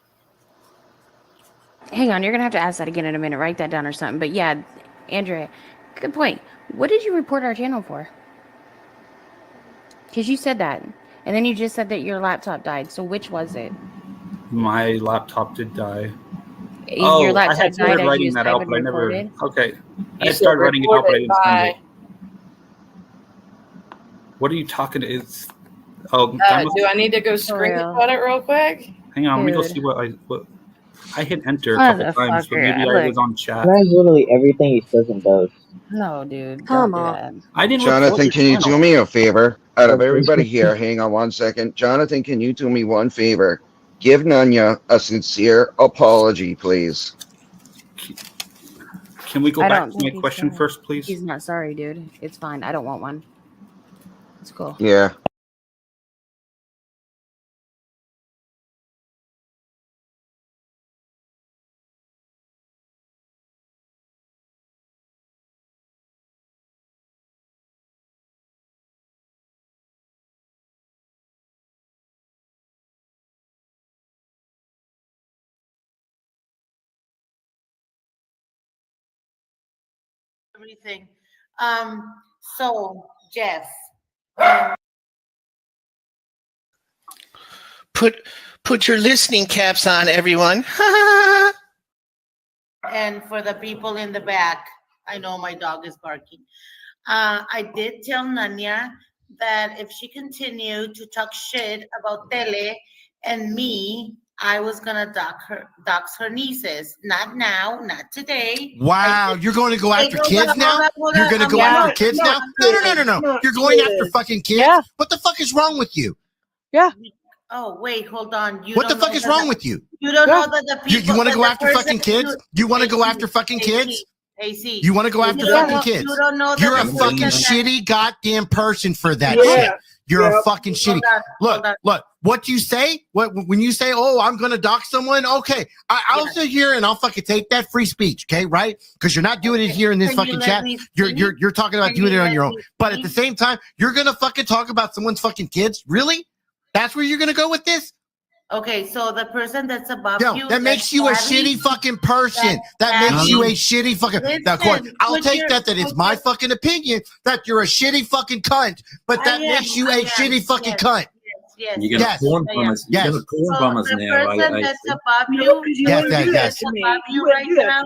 Hang on, you're gonna have to ask that again in a minute. Write that down or something. But yeah, Andrea, good point. What did you report our channel for? Because you said that, and then you just said that your laptop died. So which was it? My laptop did die. Your I laptop had died started as you writing was that out, typing but I never. recorded? Okay, I You had said started writing it out, but I recorded didn't send by. it. What are you talking? Is I must, Do I need to go screenshot it real quick? hang on, let me go Dude. see what I hit enter a couple times, but maybe I was on chat. That's literally everything he says and does. No, dude. Come Don't do on. that. I didn't Jonathan, report can your you do channel. me a favor? Out of everybody here, hang on one second. Jonathan, can you do me one favor? Give Nonya a sincere apology, please. Can we go I back don't to my think he's question sorry. first, please? He's not sorry, dude. It's fine. I don't want one. It's cool. Yeah. Everything. So Jeff, Put your listening caps on, everyone. and for the people in the back, I know my dog is barking. I did tell Nonya that if she continued to talk shit about Tele and me, I was gonna dox her nieces. Not now, not today. Wow, you're going to go after Hold kids on, now? hold on. You're going to I'm go not- after kids now? No. You're going after fucking kids? Yeah. What the fuck is wrong with you? Yeah. Oh, wait, hold on. What the fuck is wrong with you? You don't know that the people. You want to that go the after person- fucking kids? You want to go after fucking kids? AC. You want to go after You don't fucking know- kids? You don't know that You're a the fucking person that- shitty goddamn person for that Yeah. shit. You're a Yep. fucking shitty. Look. What you say? When you say, "Oh, I'm gonna dox someone," okay, I'll sit here and I'll fucking take that free speech, okay, right? Because you're not doing it here in this Can you fucking let chat. me You're talking about Can doing you it on let your own. me But at the same time, you're gonna fucking talk about someone's fucking kids. Really? That's where you're gonna go with this? Okay, so the person that's above No, you. that makes you a shitty fucking person. That makes you a shitty fucking. Now, of course, Listen, I'll put take your- that it's my fucking opinion that you're a shitty fucking cunt, but that makes you a shitty fucking cunt. Yes. You're going to porn bomb us. You're going to porn bomb us The now. person that's above you. Yes, the yes, person yes. that's above you right now.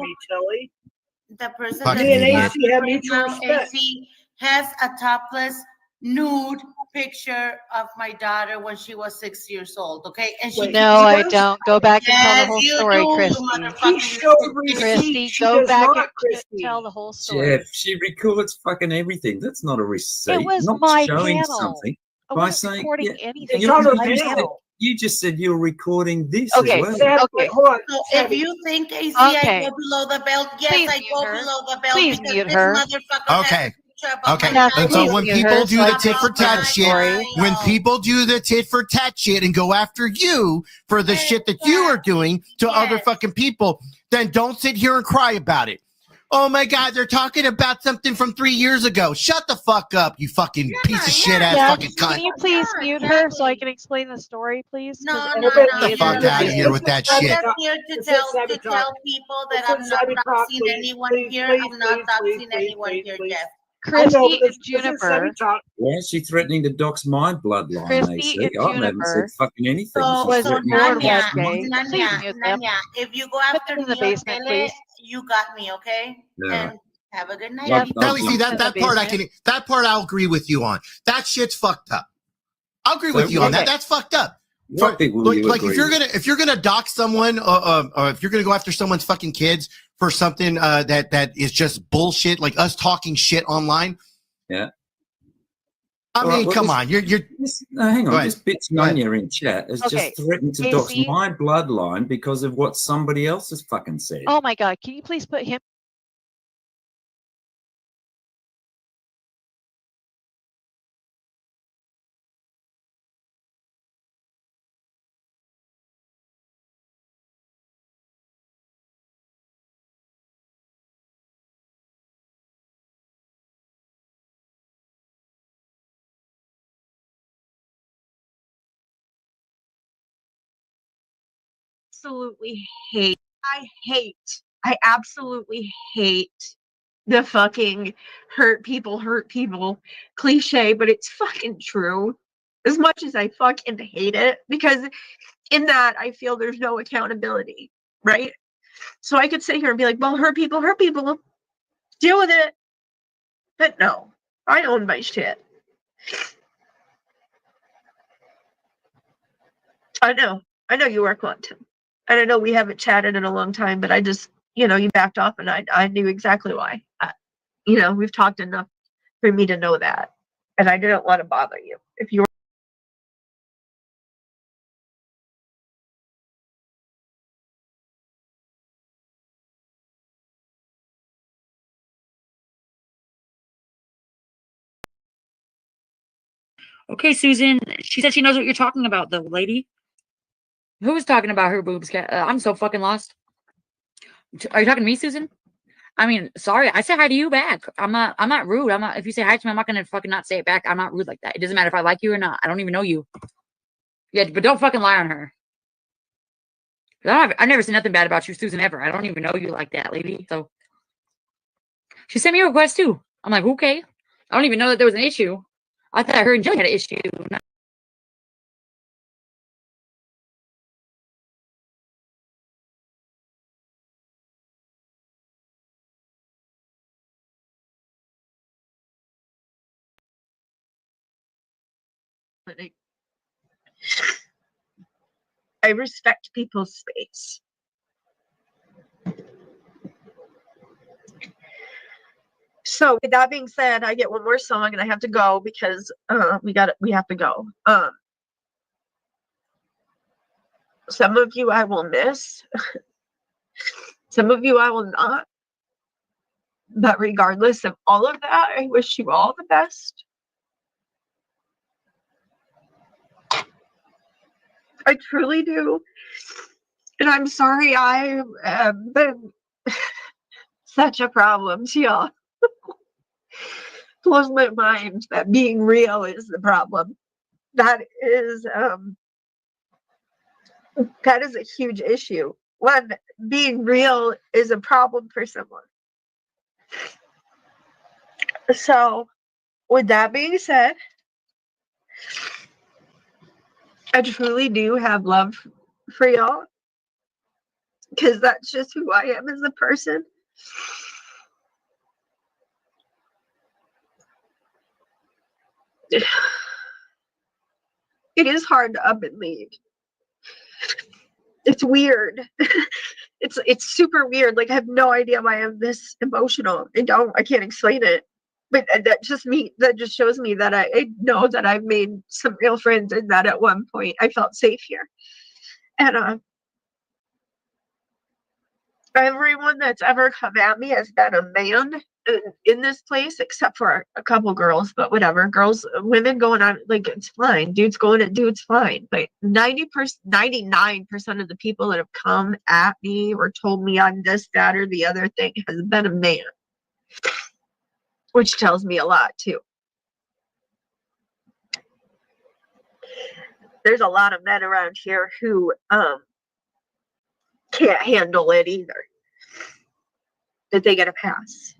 The person Fucking that's idiot. above you right now, AC, has a topless nude picture of my daughter when she was 6 years old. Okay, and she. No, I don't. Go back and tell the Yes, whole you story, do, Christy. motherfucking- Christy, go back and tell the whole story. Jeff, she records fucking everything. That's not a receipt. It was not my showing panel. something I by wasn't saying recording yeah, anything. you, It was you my just said, panel. you just said you're recording this Okay, as well. okay. Hold on. So if you think AC, I Okay. go below the belt, yes, Please I mute go her. below the belt Please because mute this her. motherfucker Okay. has a picture of Okay, my and so daughter. when people do the tit for tat shit, when people do the tit for tat shit and go after you for the shit that you are doing to other fucking people, then don't sit here and cry about it. Oh my God, they're talking about something from 3 years ago. Shut the fuck up, you fucking piece of shit ass Yes. fucking cunt. Can you please mute her so I can explain the story, please? No, Get the fuck out of here with that I'm shit. just here to tell people that I'm not doxing anyone here. I'm not doxing anyone here, Jeff. Christy and Juniper. Why is she threatening to dox my bloodline? Christy AC? and I haven't said Juniper fucking anything. So, She's so threatening board to dox Wednesday. mine. Nanya, if you go after them in the me basement, on tele, please. you got me, okay? Yeah. And have a good night. Yeah, Nelly, see that part that part I'll agree with you on. That shit's fucked up. I'll agree with you on that. That's fucked up. What people will you Like agree if you're gonna dox someone, or if you're gonna go after someone's fucking kids for something that is just bullshit, like us talking shit online. Yeah. I mean, come on, you're. No, hang Go on. ahead. This bitch Go ahead. Nonya in chat has Okay, just threatened to dox AC? my bloodline because of what somebody else has fucking said. Oh my God, can you please put him? Absolutely hate. I absolutely hate the fucking hurt people cliche, but it's fucking true. As much as I fucking hate it, because in that I feel there's no accountability, right? So I could sit here and be like, well, hurt people, deal with it. But no, I own my shit. I know you are quantum. And I know we haven't chatted in a long time, but I just, you backed off and I knew exactly why. We've talked enough for me to know that. And I didn't want to bother you. If you were Okay, Susan. She said she knows what you're talking about, the lady. Who was talking about her boobs? I'm so fucking lost. Are you talking to me, Susan? I mean, sorry. I say hi to you back. I'm not rude. If you say hi to me, I'm not gonna fucking not say it back. I'm not rude like that. It doesn't matter if I like you or not. I don't even know you. Yeah, but don't fucking lie on her. I've never said nothing bad about you, Susan, ever. I don't even know you like that, lady. So she sent me a request too. I'm like, okay. I don't even know that there was an issue. I thought her and Jill had an issue. I respect people's space. So with that being said, I get one more song and I have to go because we have to go. Some of you I will miss. Some of you I will not. But regardless of all of that, I wish you all the best. I truly do. And I'm sorry I have been such a problem to y'all. Blows my mind that being real is the problem. That is a huge issue. When being real is a problem for someone. So, with that being said, I truly do have love for y'all. Because that's just who I am as a person. It is hard to up and leave. It's weird. It's super weird. Like I have no idea why I'm this emotional. I can't explain it. But that just shows me that I know that I've made some real friends and that at one point I felt safe here. And everyone that's ever come at me has been a man in this place, except for a couple girls, but whatever. Women going on, like, it's fine. Dudes going at dudes, fine. But 99% of the people that have come at me or told me I'm this, that, or the other thing has been a man. Which tells me a lot, too. There's a lot of men around here who can't handle it either. That they get a pass.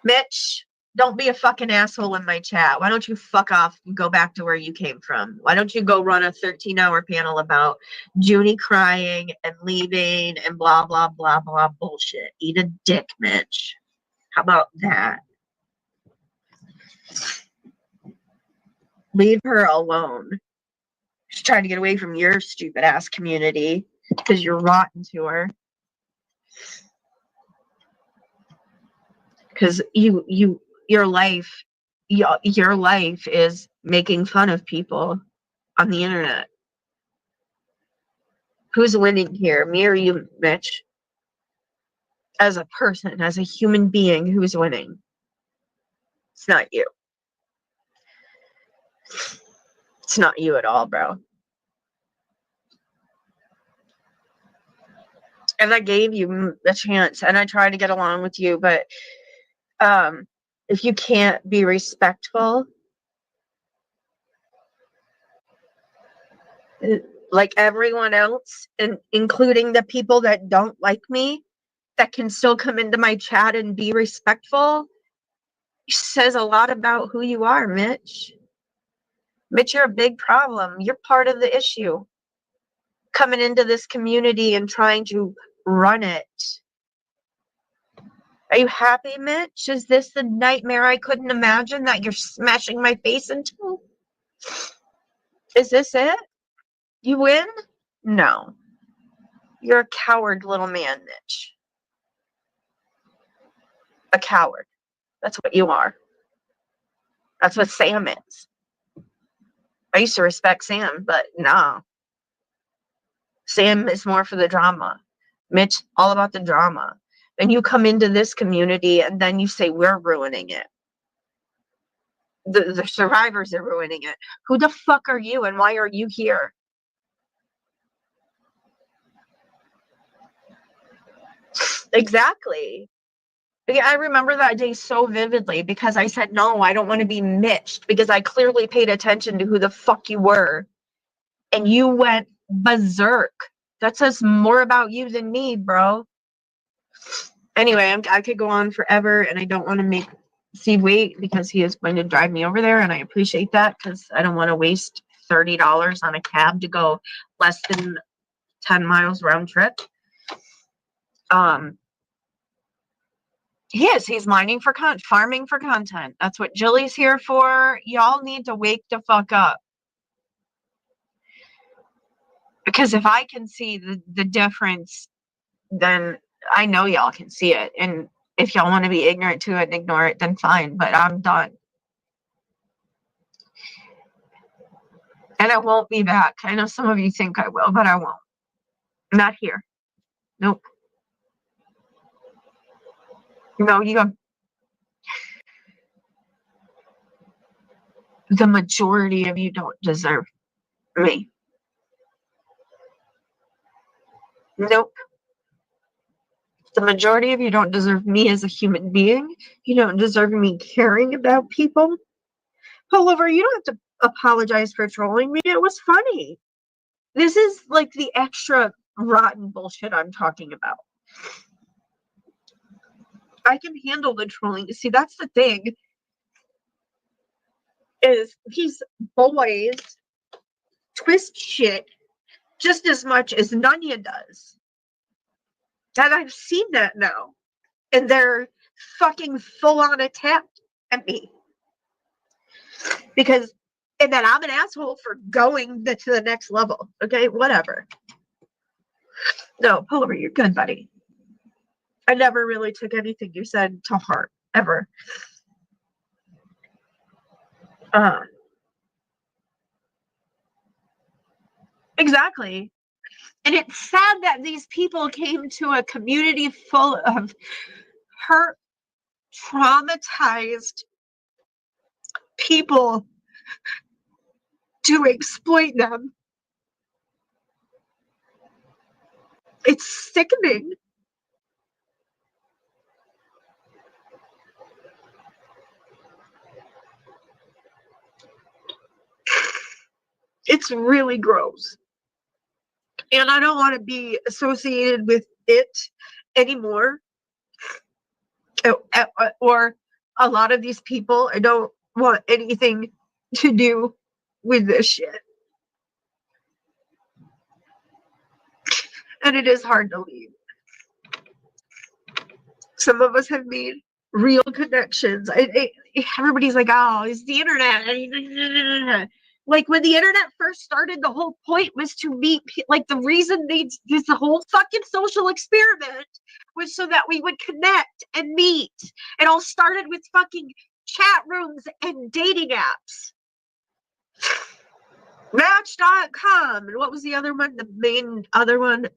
Mitch, don't be a fucking asshole in my chat. Why don't you fuck off and go back to where you came from? Why don't you go run a 13-hour panel about Junie crying and leaving and blah, blah, blah, blah bullshit. Eat a dick, Mitch. How about that? Leave her alone. She's trying to get away from your stupid ass community because you're rotten to her. Because your life is making fun of people on the internet. Who's winning here, me or you, Mitch? As a person, as a human being, who's winning? It's not you. It's not you at all, bro. And I gave you the chance, and I tried to get along with you, but if you can't be respectful, like everyone else, and including the people that don't like me, that can still come into my chat and be respectful, says a lot about who you are, Mitch. Mitch, you're a big problem. You're part of the issue. Coming into this community and trying to run it. Are you happy, Mitch? Is this the nightmare I couldn't imagine that you're smashing my face into? Is this it? You win? No. You're a coward little man, Mitch. A coward. That's what you are. That's what Sam is. I used to respect Sam, but nah. Sam is more for the drama. Mitch, all about the drama. Then you come into this community and then you say we're ruining it. The survivors are ruining it. Who the fuck are you and why are you here? Exactly. Yeah, I remember that day so vividly because I said, no, I don't want to be Mitched because I clearly paid attention to who the fuck you were. And you went berserk. That says more about you than me, bro. Anyway, I could go on forever and I don't want to make Steve wait because he is going to drive me over there and I appreciate that because I don't want to waste $30 on a cab to go less than 10 miles round trip. He's farming for content. That's what Jilly's here for. Y'all need to wake the fuck up. Because if I can see the difference, then I know y'all can see it. And if y'all want to be ignorant to it and ignore it, then fine. But I'm done. And I won't be back. I know some of you think I will, but I won't. Not here. Nope. No, the majority of you don't deserve me. Nope. The majority of you don't deserve me as a human being. You don't deserve me caring about people. Pullover, you don't have to apologize for trolling me. It was funny. This is like the extra rotten bullshit I'm talking about. I can handle the trolling. See, that's the thing. Is these boys twist shit just as much as Nonya does. And I've seen that now. And they're fucking full-on attack at me. And then I'm an asshole for going to the next level. Okay, whatever. No, Pullover, you're good, buddy. I never really took anything you said to heart, ever. Exactly. And it's sad that these people came to a community full of hurt, traumatized people to exploit them. It's sickening. It's really gross. And I don't want to be associated with it anymore. Or a lot of these people, I don't want anything to do with this shit. And it is hard to leave. Some of us have made real connections. Everybody's like, oh, it's the internet. Like when the internet first started, the whole point was to meet. Like the reason they did the whole fucking social experiment was so that we would connect and meet. It all started with fucking chat rooms and dating apps. Match.com. And what was the other one? The main other one.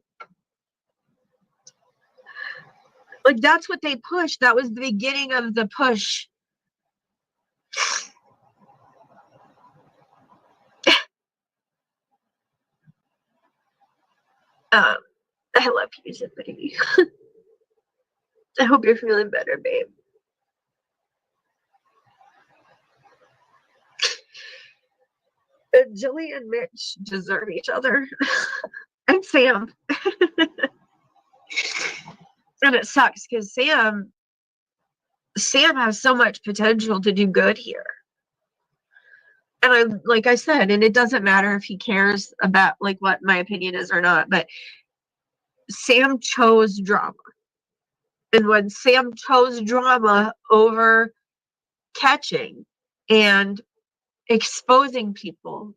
Like that's what they pushed. That was the beginning of the push. I love you, Zippity. I hope you're feeling better, babe. Jilly and Mitch deserve each other. And Sam. And it sucks because Sam Sam has so much potential to do good here. And like I said, and it doesn't matter if he cares about like what my opinion is or not, but Sam chose drama. And when Sam chose drama over catching and exposing people,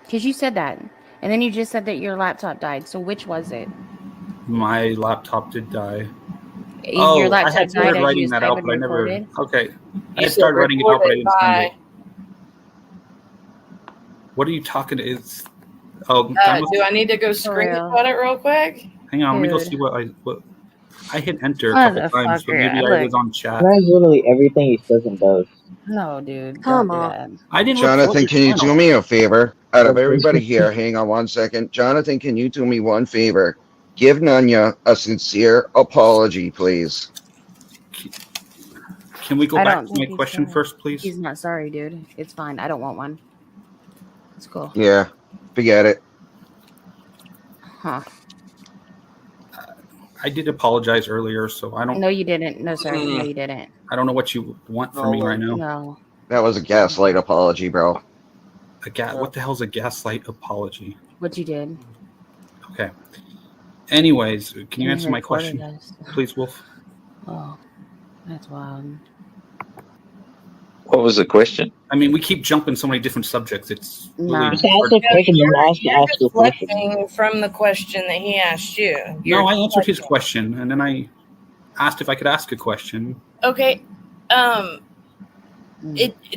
Because you said that, and then you just said that your laptop died. So which was it? My laptop did die. Your laptop I had died started as writing you that out, typed but I and never. recorded? Okay, I You had started said writing it out, but I didn't send recorded it. What are you talking? Is oh, Do I need to go screenshot it real quick? hang on, let me go Dude. see what I hit enter a couple times, so maybe I was on chat. Tries literally everything he says and does. No, dude. Come don't on. do that. I didn't. Jonathan, can you do me a favor? Out of Okay. everybody here, hang on one second. Jonathan, can you do me one favor? Give Nonya a sincere apology, please. Can we go I back don't to think my he's question sorry. first, please? He's not sorry, dude. It's fine. I don't want one. It's cool. Yeah, forget it. Huh. I did apologize earlier, so I don't. No, you didn't. No, sir. No, you didn't. I don't know what you want from me right now. No. That was a gaslight apology, bro. What the hell's a gaslight apology? What you did. Okay. Anyways, can you And answer my recorded question, us. please, Wolf? Oh, that's wild. What was the question? I mean, we keep jumping so many different subjects. It's really Just ask a question and ask your question. Deflecting from the question that he asked you. No, I answered his question, and then I asked if I could ask a question. Okay.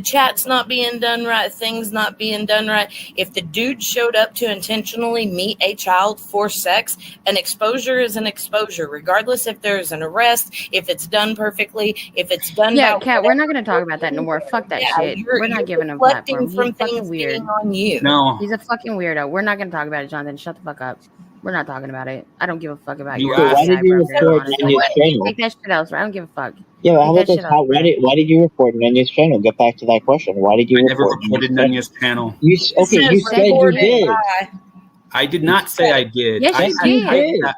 Chat's not being done right, things not being done right. If the dude showed up to intentionally meet a child for sex, an exposure is an exposure, regardless if there's an arrest, if it's done perfectly, if it's done. Yeah, Kat, we're not going to talk about that no more. Fuck that shit. We're not giving him a platform. He's from fucking things weird. being on you. No. He's a fucking weirdo. We're not going to talk about it, Jonathan. Shut the fuck up. We're not talking about it. I don't give a fuck about You your asked- Why did you program, report honestly. Nonya's channel? Take that shit elsewhere. I don't give a fuck. Yeah, but how Take about that this? shit elsewhere. Why did you report Nonya's channel? Get back to that question. Why did you I never report reported Nonya's Nonya's channel. You said you did. I did not say I did. Yes, I you had did. typed that-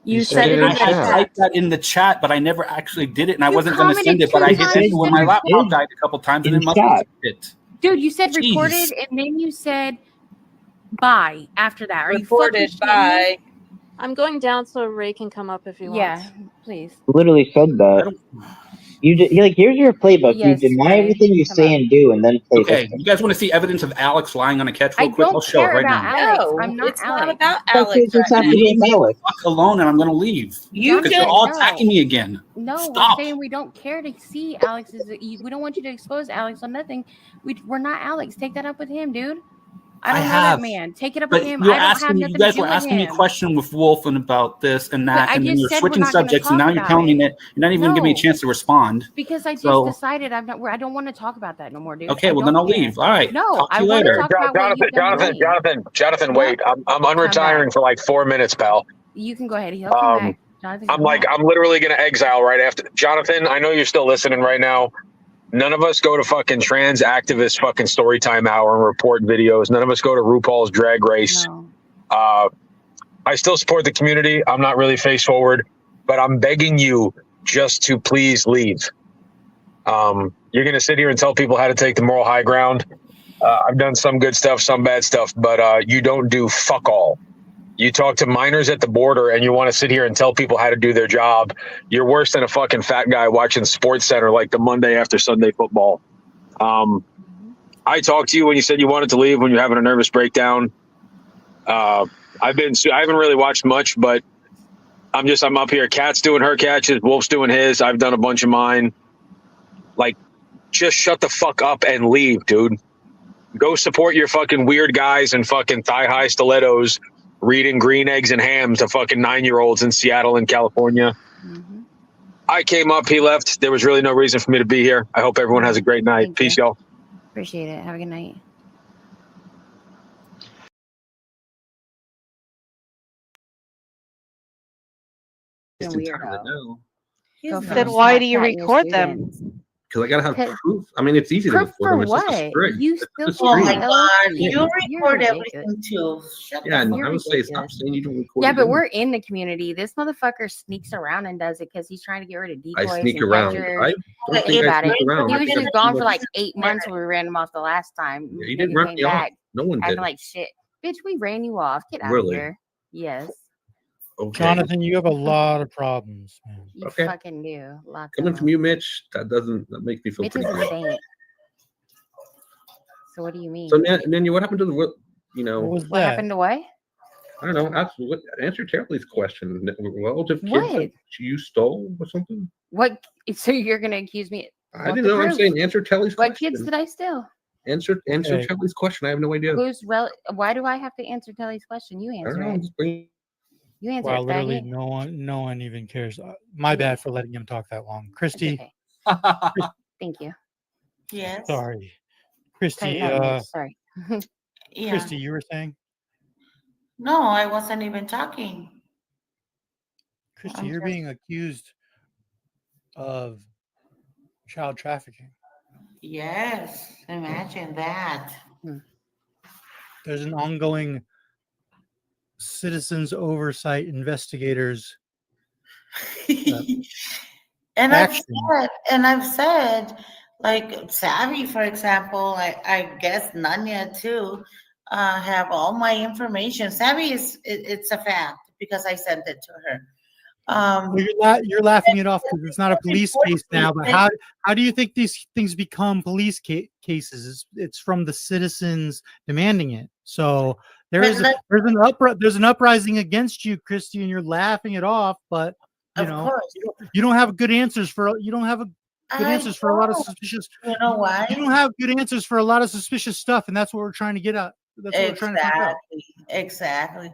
You said it in I the had chat. typed that in the chat, but I never actually did it, and I You wasn't going to send commented it, but I two hit times enter when my and laptop did. died a couple times, and In it must have chat. sent it. Dude, you said Jeez. recorded, and then you said bye after that. Are you Reported fucking shitting me? by. I'm going down so Ray can come up if he Yeah, wants. please. Literally said that. You like here's your playbook. Yes, you deny Ray, everything you come say up. and do, and then play Okay, victim. you guys want to see evidence of Alex lying on a catch I real quick? I'll don't show it care right about now. Alex. No, I'm not it's Alex. not about Okay, Alex just right have to now. be Alex. Fuck alone, and I'm going to leave. You Because just you're all no. attacking me again. No, Stop. we're saying we don't care to see Alex. We don't want you to expose Alex on nothing. We're not Alex. Take that up with him, dude. I don't know that have. man. Take it up But with him. you're I don't have asking me, nothing you guys to do were with asking me a him. question with Wolf and about this and that, I and then just you're said we're switching not gonna subjects, and talk now you're about telling me it. that you're not even going to give me a No. chance to respond. Because I just So- decided I don't want to talk about that no more, dude. Okay, I well then don't I'll care. leave. All right. No, Talk to I you want to later. talk about what you've done to me. Jonathan, What? wait. I'm Come unretiring back. for like 4 minutes, pal. You can go ahead. He'll come back. Jonathan, I'm come like, back. I'm literally going to exile right after. Jonathan, I know you're still listening right now. None of us go to fucking trans activist fucking Storytime Hour and report videos. None of us go to RuPaul's Drag Race. No. I still support the community. I'm not really face forward, but I'm begging you just to please leave. You're going to sit here and tell people how to take the moral high ground. I've done some good stuff, some bad stuff, but you don't do fuck all. You talk to minors at the border and you want to sit here and tell people how to do their job. You're worse than a fucking fat guy watching Sports Center like the Monday after Sunday football. I talked to you when you said you wanted to leave when you're having a nervous breakdown. I haven't really watched much, but I'm up here. Cat's doing her catches. Wolf's doing his. I've done a bunch of mine. Like, just shut the fuck up and leave, dude. Go support your fucking weird guys and fucking thigh-high stilettos reading Green Eggs and Ham to fucking 9-year-olds in Seattle and California. Mm-hmm. I came up, he left. There was really no reason for me to be here. I hope everyone has a great night. Thank Peace, you. y'all. Appreciate it. Have a good night. Weirdo. Then why do you record them? Because I gotta have proof. I mean, it's easy to Proof record them. for It's just a what? string. You It's still just a Oh string. my God! You You're record ridiculous. everything too. Shut Yeah, the I would say stop ridiculous. saying you don't record. Yeah, it but in. we're in the community. This motherfucker sneaks around and does it because he's trying to get rid of I decoys sneak and around. catchers. I don't Think think I about it. sneak around. He I was think just I'm gone too for much- like 8 months when we ran him off the last time. Yeah, you didn't Nigga run came me off. back No one acting did. like shit. Bitch, we ran you off. Get out Really? of here. Yes. Okay. Jonathan, you have a lot of problems, man. You Okay. fucking do. Lots Coming of from you, Mitch, that makes me feel Mitch is pretty a good. saint. So what do you mean? So, Nonya, what happened to the, What happened to what? I don't know. Answer Terry's question. Relative kids What? that you stole or something? What? So you're gonna accuse me? I Want didn't the know. I'm proof? saying answer Telly's What question. kids did I steal? Answer Okay. Telly's question. I have no idea. Why do I have to answer Telly's question? You I don't answer know. it. Just bring. You answer Wow, it, literally faggot. no one even cares. My bad for letting him talk that long. Christy, Okay. Thank you. Yes. sorry. Christy, Tighten up, Mitch. Sorry. Yeah. Christy, you were saying? No, I wasn't even talking. Christy, I'm you're just- being accused of child trafficking. Yes. Imagine that. There's an ongoing citizens oversight investigators. And action. I've said, like Savvy, for example, I guess Nonya too, have all my information. Savvy it's a fact because I sent it to her. Well, you're laughing it off because it's not a police case now. But how do you think these things become police cases? It's from the citizens demanding it. So there's an uprising against you, Christy, and you're laughing it off. But you don't have good answers for a lot of suspicious. You know why? You don't have good answers for a lot of suspicious stuff, and that's what we're trying to get at. That's what we're trying to find out. Exactly.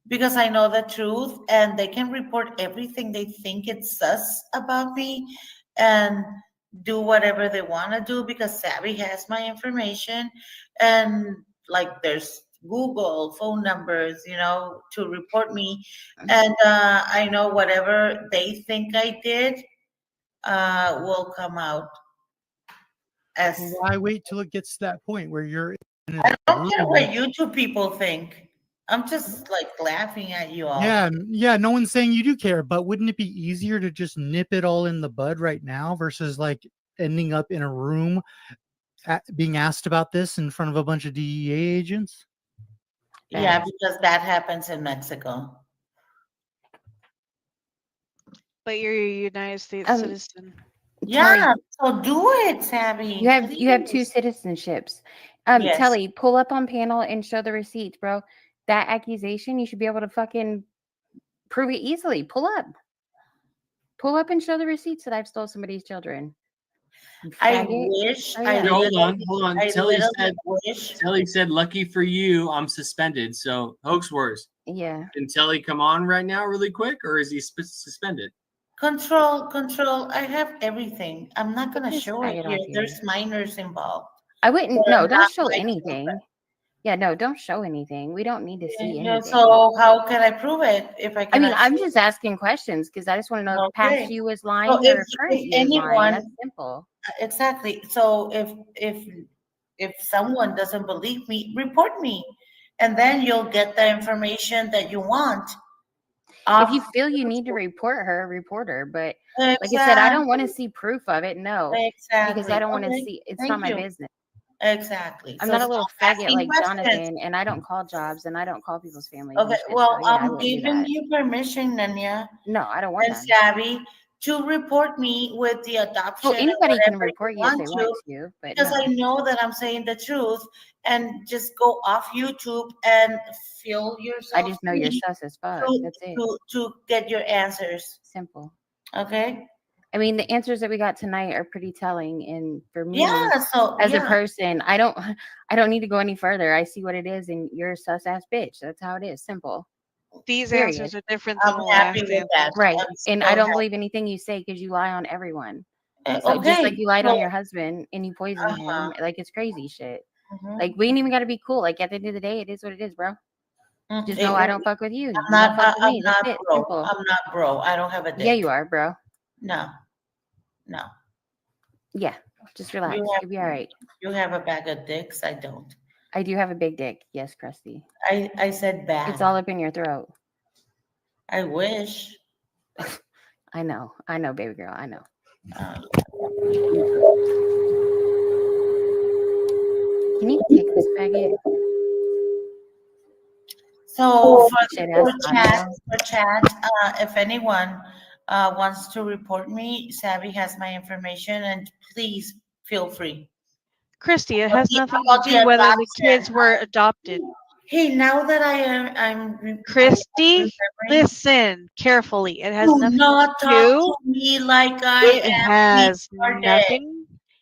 Because I know the truth and they can report everything they think it's sus about me and do whatever they want to do because Savvy has my information and like there's Google phone numbers, to report me. And I know whatever they think I did will come out. Why wait till it gets to that point where you're in I don't care what YouTube people think. I'm just like laughing at you all. Yeah, no one's saying you do care, but wouldn't it be easier to just nip it all in the bud right now versus like ending up in a room being asked about this in front of a bunch of DEA agents? Yeah, because that happens in Mexico. But you're a United States citizen. Yeah, so do it, Sammy. You have two citizenships. Yes. Telly, pull up on panel and show the receipts, bro. That accusation, you should be able to fucking prove it easily. Pull up and show the receipts that I've stole somebody's children. I Faggot. wish. Oh, yeah. Hold on. Telly said, "Lucky for you, I'm suspended." So, hoax wars. Yeah. Can Telly come on right now, really quick, or is he suspended? Control. I have everything. I'm not gonna Just show bag it it here. off here. There's minors involved. I wouldn't. But No, I'm don't not show like- anything. Yeah, no, don't show anything. We don't need to see Yeah, anything. so how can I prove it if I I can? mean, I'm just asking questions because I just want to know if past Okay. you was lying So or current you is lying. That's simple. Exactly. So if someone doesn't believe me, report me, and then you'll get the information that you want. If you feel you need to report her. But like I said, I don't want to see proof of it. No, because I don't want to Okay. see. It's Thank not my you. business. Exactly. I'm So not a little stop faggot asking like questions. Jonathan, and I don't call jobs and I don't call people's families. and Okay, shit, well, so yeah, I I'm wouldn't do giving that. you permission, Nonya. No, I don't want And that. Savvy to report me with the adoption. Well, anybody can whatever report you if want they want to, but because no. I know that I'm saying the truth, and just go off YouTube and feel yourself. I just know you're free sus as fuck. to, That's it. to get your answers. Simple. Okay. I mean, the answers that we got tonight are pretty telling, and for me, so as a person, I don't need to go any further. I see what it is, and you're a sus ass bitch. That's how it is. Simple. These Period. answers are different than I'm the happy last with that. answers. Right. I'm And so I don't happy. believe anything you say because you lie on everyone. So just Okay, like you lied on so- your husband and you poisoned Uh-huh. him, like it's crazy shit. Mhm. Like we ain't even gotta be cool. Like at the end of the day, it is what it is, bro. Just know I don't fuck with you. You I'm don't not. fuck with I'm me. That's not it. bro. Simple. I'm not bro. I don't have a dick. Yeah, you are, bro. No. No. Yeah. Just relax. You have, You'll be all right. you have a bag of dicks. I don't. I do have a big dick. Yes, Crusty. I said bad. It's all up in your throat. I wish. I know, baby girl. I know. Can you take this faggot? So Shit ass for chat, if anyone wants to report me, Savvy has my information, and please feel free. Christy, it has nothing to about the do whether the adoption. kids were adopted. Hey, now that I'm Christy, listen carefully. It has do nothing not to talk do. to me like I It am has retarded. nothing.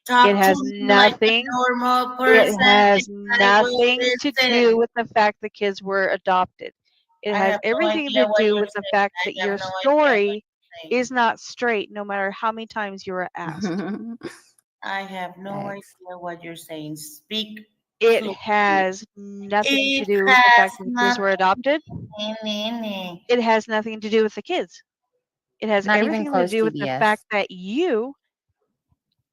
Talk It has to me like a nothing. normal person. It has and I will nothing to listen. do with the fact the kids were adopted. It I has have no everything idea to what do you're with the saying. fact I that have your no idea what story you're saying. is not straight, no matter how many times you were asked. I have no idea what you're saying. Speak. It to has nothing to It do with the has fact that the kids were adopted. nothing. It has nothing to do with the kids. It has Not even everything to close, do with the TBS. fact that you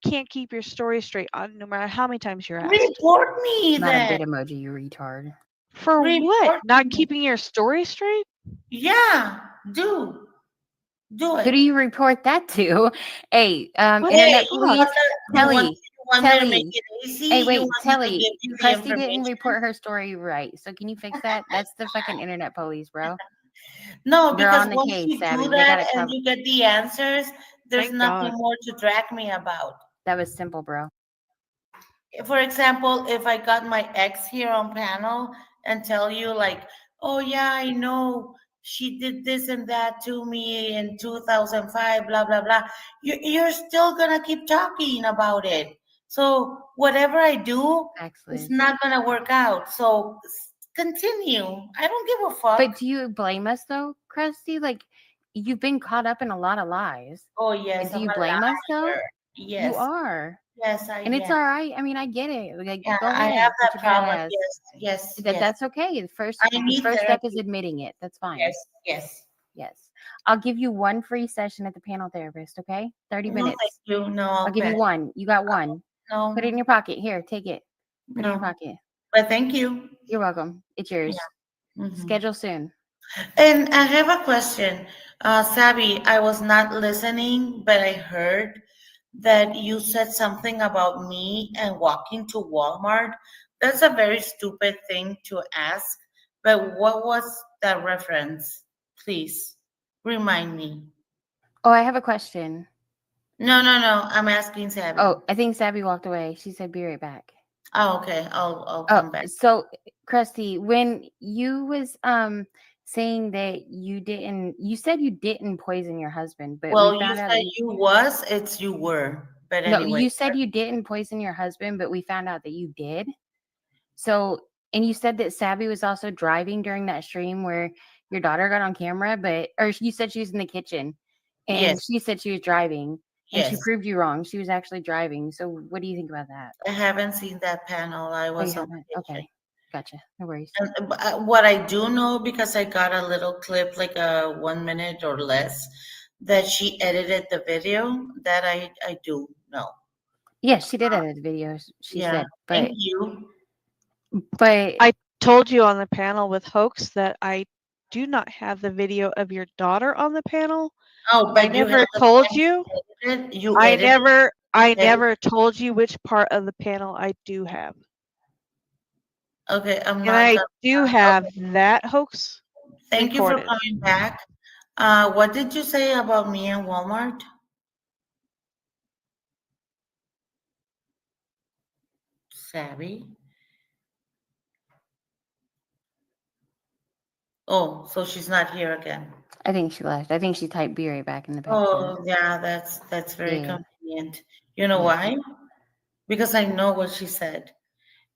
can't keep your story straight on no matter how many times you're asked. Report me Not a then. bit emoji, you retard. For Report what? Not me. keeping your story straight? Yeah, do it. Who do you report that to? Hey, What internet the police, fuck? Telly, want me to make Telly. it easy? Hey, You wait, want me to Telly. give you the Crusty didn't information? report her story right. So can you fix that? That's the fucking internet police, bro. No, They're because on the once case, you Savvy. do They got that it and covered. you get the answers, there's Thank nothing God. more to drag me about. That was simple, bro. For example, if I got my ex here on panel and tell you like, oh yeah, I know she did this and that to me in 2005, blah, blah, blah. You're still gonna keep talking about it. So whatever I do, it's not gonna work out. So continue. I don't give a fuck. But do you blame us though, Crusty? Like you've been caught up in a lot of lies. Oh yes. Do I'm you a blame us though? liar. Yes. You are. Yes, I And it's am. all right. I mean, I get it. Like, Yeah, go I ahead. have put that your fat problem. ass. Yes, yes, yes. That's okay. The first step is admitting it. That's fine. Yes, yes. Yes. I'll give you one free session at the panel therapist, okay? 30 No, minutes. thank you. No, I'll give you one. You got one. No. Put it in your pocket. Here, take it. Put it in your No. pocket. But thank you. You're welcome. It's yours. Mhm. Schedule soon. And I have a question. Sabi, I was not listening, but I heard that you said something about me and walking to Walmart. That's a very stupid thing to ask, but what was that reference? Please remind me. Oh, I have a question. No. I'm asking Sabi. Oh, I think Sabby walked away. She said, "Be right back." Oh, okay. I'll come back. So, Crusty, when you was saying that you said you didn't poison your husband, but Well, we you found out said you was, it's you were. But no, anyway. you said you didn't poison your husband, but we found out that you did. So, and you said that Sabby was also driving during that stream where your daughter got on camera, or you said she was in the kitchen, and Yes. she said she was driving, and she Yes. proved you wrong. She was actually driving. So, what do you think about that? I haven't seen that panel. I was on haven't? Okay, gotcha. No worries. And, what I do know, because I got a little clip, like a 1 minute or less, that she edited the video. That I do know. Yes, she did edit the videos. She said, but Thank you. But I told you on the panel with Hoax that I do not have the video of your daughter on the panel. Oh, but I you never have the told panel you. edited? You I edited never it? told you which part of the panel I do have. Okay, I'm And not I gonna- do have that Hoax Thank you recorded. for coming back. What did you say about me and Walmart? Savvy. Oh, so she's not here again. I think she left. I think she typed "be right back" in the back chat. Oh, yeah, that's very Yeah. convenient. You know why? Because I know what she said,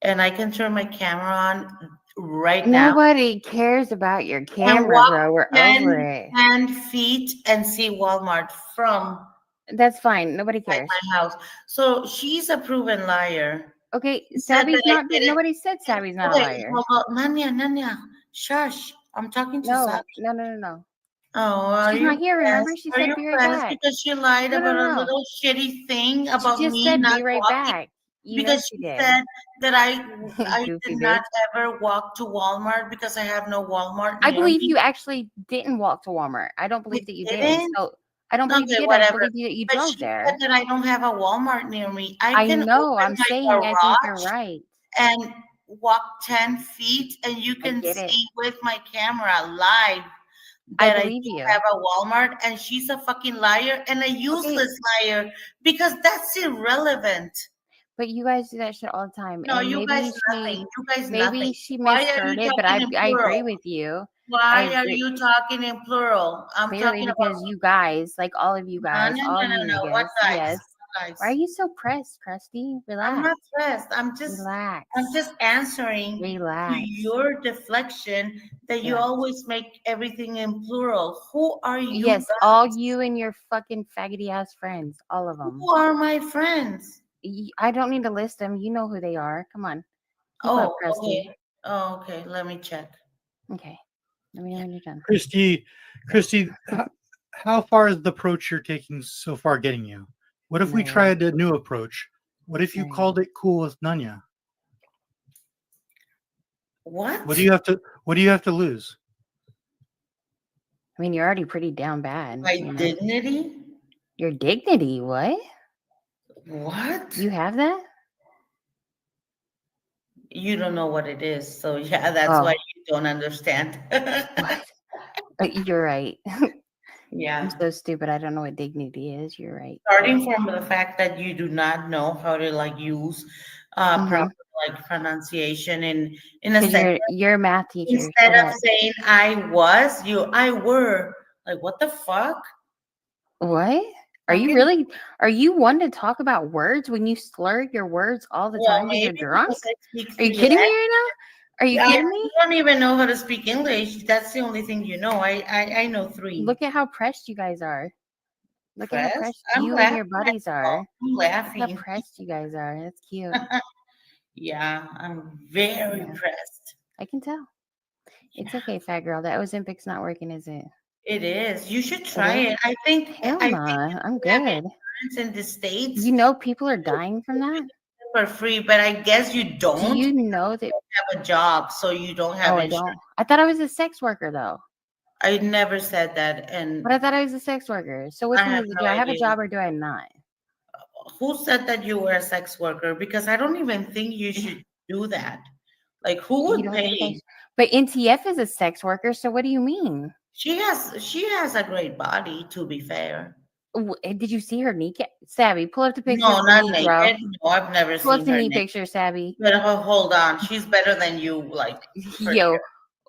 and I can turn my camera on right now Nobody cares about your and camera, walk bro. We're 10, over it. 10 feet and see Walmart from That's fine. Nobody cares. my house. So she's a proven liar. Okay, She said Sabby's that I not. did it. Nobody said Sabby's not a Okay, liar. well, Nonya, shush. I'm talking to No, Sabby. no. Oh, are She's you not here. Remember, pressed? she Are said you "be right pressed back." because she lied No, about a no. little shitty thing about She just me said not "be right walking? back." You know Because she she did. said that I Goofy did not bitch. ever walk to Walmart because I have no Walmart I near believe me. you actually didn't walk to Walmart. I don't believe that you did. Didn't? So I don't believe you Okay, did. whatever. I believe you But drove she there. said that I don't have a Walmart near me. I I can know. open I'm my saying I think you're garage right. and walk 10 feet and you can get it. see with my camera live I that I believe do you. have a Walmart, and she's a fucking liar and a useless liar because that's irrelevant. But you guys do that shit all the time. No, And you maybe guys she, nothing. You guys maybe nothing. she Why are misheard you it. But talking in I agree plural? with you. I Why are agree. you talking in plural? I'm Clearly, talking because about you guys, like all of you guys, all you no. niggas, What guys? yes. What guys? Why are you so pressed, Crusty? Relax. I'm not stressed. I'm just answering to your deflection that you always make everything in plural. Who are you? Yes, guys? all you and your fucking faggoty ass friends, all of them. Who are my friends? I don't need to list them. You know who they are. Come on. Keep Oh, up, Crusty. okay. Oh, okay. Let me check. Okay. Let me know when you're done. Christy, how far is the approach you're taking so far getting you? What if we tried a new approach? What if you called it cool with Nonya? What? What do you have to lose? I mean, you're already pretty down bad. My dignity? Your dignity? What? What? You have that? You don't know what it is. So yeah, that's why you don't understand. You're right. Yeah. I'm so stupid. I don't know what dignity is. You're right. Starting from the fact that you do not know how to like use proper like pronunciation in a sentence. You're a math teacher. Instead of saying I were. Like what the fuck? What? Are you really? Are you one to talk about words when you slur your words all the time because you're drunk? Are you kidding me right now? Are you kidding me? You don't even know how to speak English. That's the only thing you know. I know 3. Look at how pressed you guys are. Look at how pressed I'm you and your buddies are. I'm laughing. Look how pressed you guys are. That's cute. Yeah, I'm very pressed. I can tell. It's okay, fat girl. That Ozempic's not working, is it? It is. You should try it. I think. Hell nah. I'm good. In the States, you know people are dying from that for free, but I guess you don't. Do you know that you don't have a job, so you don't have I insurance. don't. I thought I was a sex worker though. I never said that, and but I thought I was a sex worker. So which one is it? Do I have a job or do I not? Who said that you were a sex worker? Because I don't even think you should do that. Like, who would pay? But NTF is a sex worker. So what do you mean? She has a great body. To be fair. Did you see her kneecap? Savvy, pull up the picture. No, not naked. Bro. No, I've never pull seen up the her knee naked. picture, Savvy. But hold on, she's better than you. Like, yo,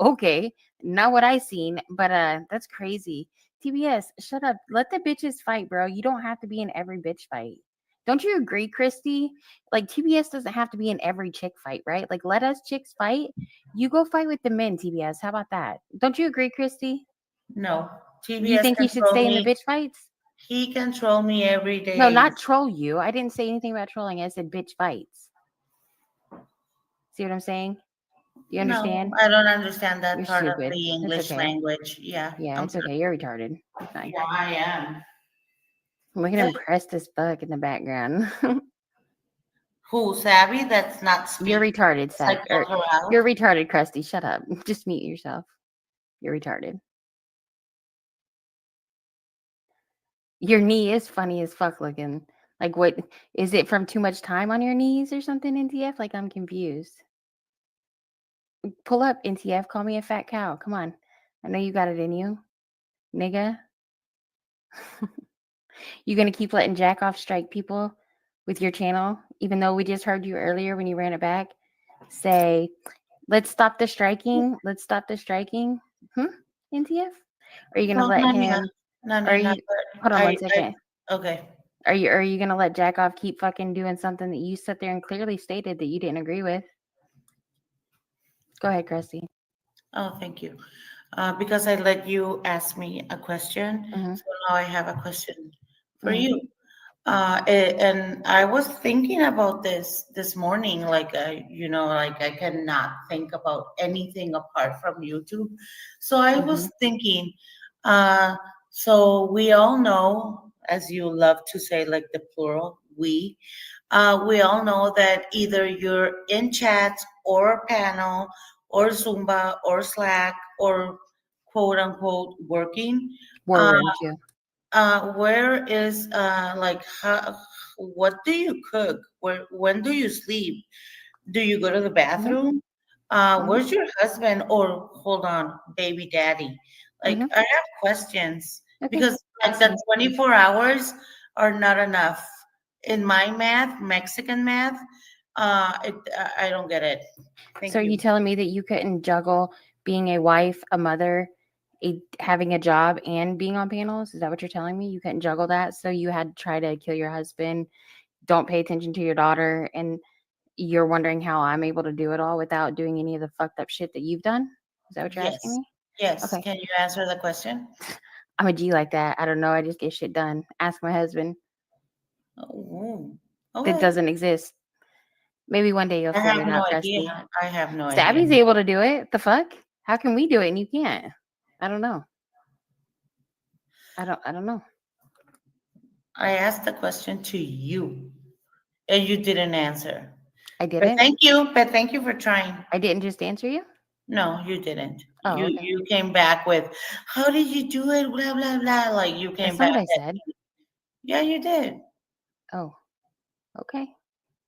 okay, not what I seen, but that's crazy. TBS, shut up. Let the bitches fight, bro. You don't have to be in every bitch fight. Don't you agree, Christy? Like TBS doesn't have to be in every chick fight, right? Like let us chicks fight. You go fight with the men, TBS. How about that? Don't you agree, Christy? No. TBS. You think he should stay in the bitch fights? He can troll me every day. No, not troll you. I didn't say anything about trolling. I said bitch fights. See what I'm saying? You understand? No, I don't understand that You're part stupid. of the English language. Yeah. Yeah, it's okay. You're retarded. It's fine. Yeah, I am. Look at him pressed as fuck in the background. Who, Savvy? That's not speaking. You're retarded, Savvy. You're retarded, Crusty. Shut up. Just mute yourself. You're retarded. Your knee is funny as fuck looking. Like, what is it from too much time on your knees or something, NTF? Like, I'm confused. Pull up, NTF. Call me a fat cow. Come on. I know you got it in you. nigga. You gonna keep letting jack off strike people with your channel, even though we just heard you earlier when you ran it back say, "Let's stop the striking. Let's stop the striking." NTF? Are you gonna No, let Nonya. him? Nonya, Are not you? that. Hold on one second. Okay. Are you gonna let jack off keep fucking doing something that you sat there and clearly stated that you didn't agree with? Go ahead, Crusty. Oh, thank you. Because I let you ask me a question, so now I have a question for you. And I was thinking about this morning, like like I cannot think about anything apart from YouTube. So I was thinking, so we all know, as you love to say, like the plural, we all know that either you're in chat or panel or Zumba or Slack or quote unquote working. Word, yeah. Where is like what do you cook? When do you sleep? Do you go to the bathroom? Where's your husband? Or hold on, baby daddy? Like I have questions because like the 24 hours are not enough. In my math, Mexican math, I don't get it. So are you telling me that you couldn't juggle being a wife, a mother, having a job, and being on panels? Is that what you're telling me? You couldn't juggle that, so you had to try to kill your husband, don't pay attention to your daughter, and you're wondering how I'm able to do it all without doing any of the fucked up shit that you've done? Is that what you're asking me? Yes. Okay. Can you answer the question? I'm a G like that. I don't know. I just get shit done. Ask my husband. Oh, That doesn't exist. Maybe one day you'll I figure have it no out, Crusty. idea. I have no Stabby's idea. able to do it. The fuck? How can we do it and you can't? I don't know. I don't know. I asked the question to you, and you didn't answer. I didn't. But thank you for trying. I didn't just answer you. No, you didn't. Oh, you okay. you came back with, "How did you do it?" Blah blah blah. Like you came That's not back. what I said. Yeah, you did. Oh, okay.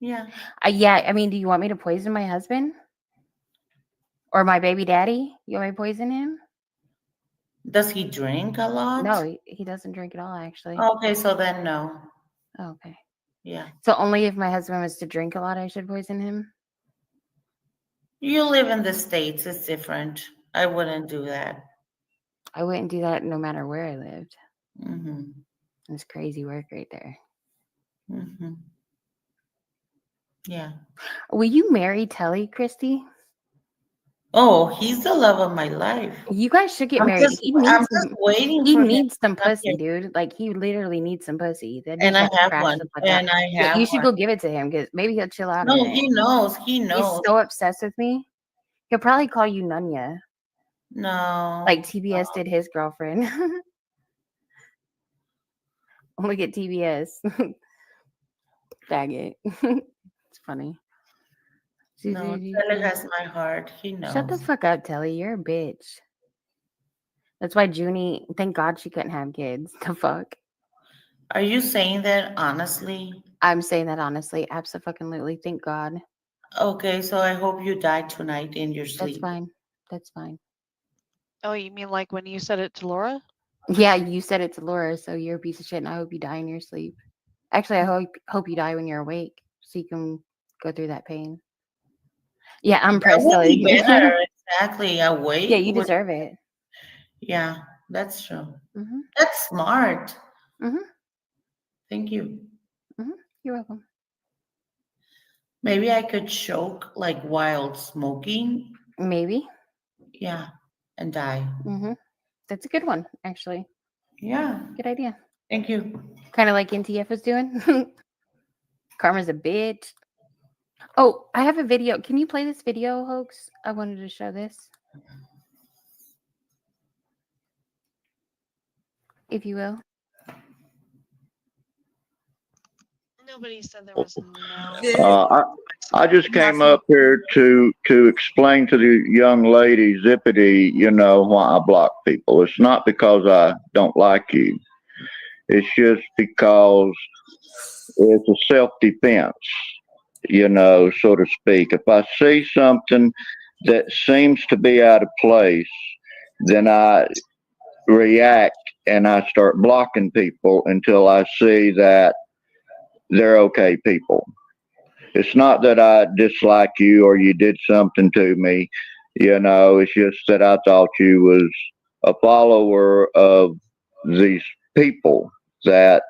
Yeah. Yeah. I mean, do you want me to poison my husband or my baby daddy? You want me to poison him? Does he drink a lot? No, he doesn't drink at all, actually. Okay, so then no. Oh, okay. Yeah. So only if my husband was to drink a lot, I should poison him? You live in the States. It's different. I wouldn't do that. I wouldn't do that no matter where I lived. Mm-hmm. It's crazy work right there. Mm-hmm. Yeah. Will you marry Telly, Christy? Oh, he's the love of my life. You guys should get I'm married. just waiting He for him needs some to come pussy, here. dude. Like he literally needs some pussy. That And dude's I about to have crash one. the fuck And out. I Yeah, have you should one. go give it to him because maybe he'll chill out a No, minute. he knows. He He's knows. so obsessed with me. He'll probably call you Nonya. No. Like TBS did his girlfriend. Look at TBS. Faggot. It's funny. No, Telly has my heart. He knows. Shut the fuck up, Telly. You're a bitch. That's why Junie, thank God she couldn't have kids. The fuck? Are you saying that honestly? I'm saying that honestly. Absolutely. Thank God. Okay, so I hope you die tonight in your sleep. That's fine. That's fine. Oh, you mean like when you said it to Laura? Yeah, you said it to Laura, so you're a piece of shit, and I hope you die in your sleep. Actually, I hope you die when you're awake, so you can go through that pain. Yeah, I'm That would Presley. be better. Exactly. Awake. Yeah, you deserve it. Yeah, that's true. Mm-hmm. That's smart. Mm-hmm. Thank you. Mm-hmm. You're welcome. Maybe I could choke like while smoking. Maybe. Yeah, and die. Mm-hmm. That's a good one, actually. Yeah. Good idea. Thank you. Kind of like NTF was doing. Karma's a bitch. Oh, I have a video. Can you play this video, Hoax? I wanted to show this. If you will. Nobody said there was no. I just came up here to explain to the young lady Zippity, why I block people. It's not because I don't like you. It's just because it's a self-defense, so to speak. If I see something that seems to be out of place, then I react and I start blocking people until I see that they're okay people. It's not that I dislike you or you did something to me. It's just that I thought you was a follower of these people that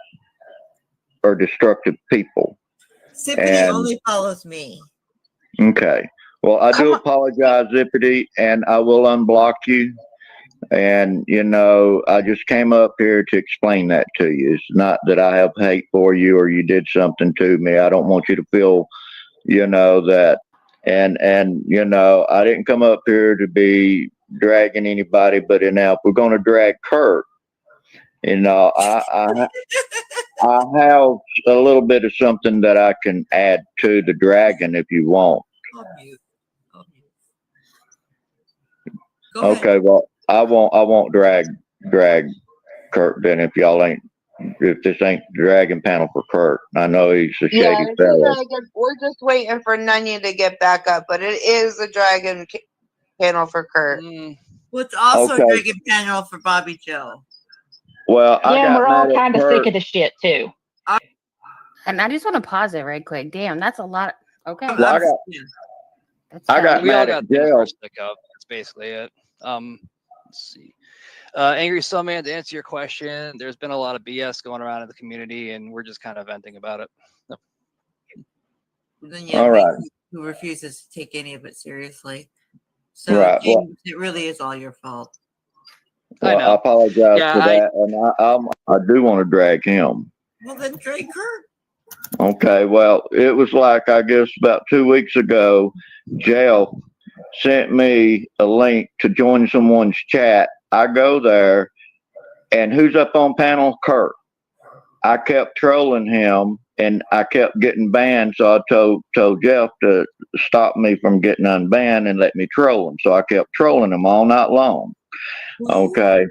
are destructive people. Zippity only follows me. Okay. Well, I do apologize, Zippity, and I will unblock you. And, I just came up here to explain that to you. It's not that I have hate for you or you did something to me. I don't want you to feel, that. And I didn't come up here to be dragging anybody, but now if we're going to drag Kurt, I have a little bit of something that I can add to the dragon if you want. Okay, well, I won't drag Kurt then if this ain't the dragon panel for Kurt. I know he's a shady fellow. We're just waiting for Nonya to get back up, but it is a dragon panel for Kurt. Well, it's also a dragon panel for Bobby Joe. Well, yeah, we're all kind of sick of the shit too. And I just want to pause it right quick. Damn, that's a lot. Okay. Well, I got we all mad got at things jail. to stick up. That's basically it. Let's see. Angry Snowman, to answer your question, there's been a lot of BS going around in the community, and we're just kind of venting about it. Yep. Then All right. who refuses to take any of it seriously. So Right. Well, James, it really is all your fault. I apologize for that, and I do want to drag him. Well, then drag Kurt. Okay, well, it was like, I guess about 2 weeks ago, Jail sent me a link to join someone's chat. I go there, and who's up on panel? Kurt. I kept trolling him, and I kept getting banned, so I told Jeff to stop me from getting unbanned and let me troll him. So I kept trolling him all night long. Okay.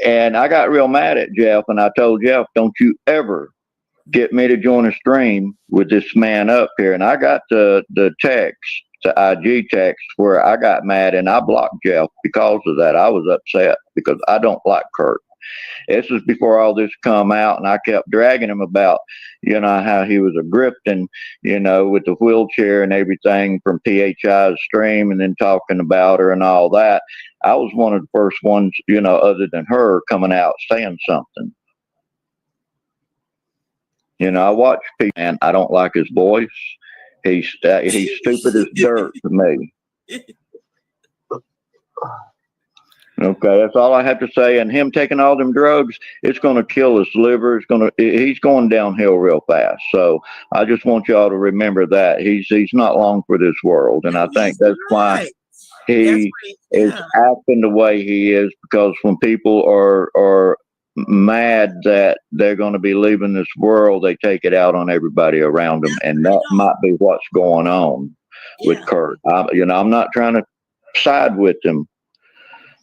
And I got real mad at Jeff, and I told Jeff, don't you ever get me to join a stream with this man up here. And I got the text, the IG text, where I got mad and I blocked Jeff because of that. I was upset because I don't like Kurt. This was before all this come out, and I kept dragging him about, how he was a grifting, with the wheelchair and everything from PHI's stream, and then talking about her and all that. I was one of the first ones, other than her, coming out saying something. I watch people, and I don't like his voice. He's stupid as dirt to me. Okay, that's all I have to say. And him taking all them drugs, it's going to kill his liver. He's going downhill real fast. So I just want y'all to remember that he's not long for this world. And I think that's why he is acting the way he is, because when people are mad that they're going to be leaving this world, they take it out on everybody around them. And that might be what's going on with Kurt. I'm not trying to side with him,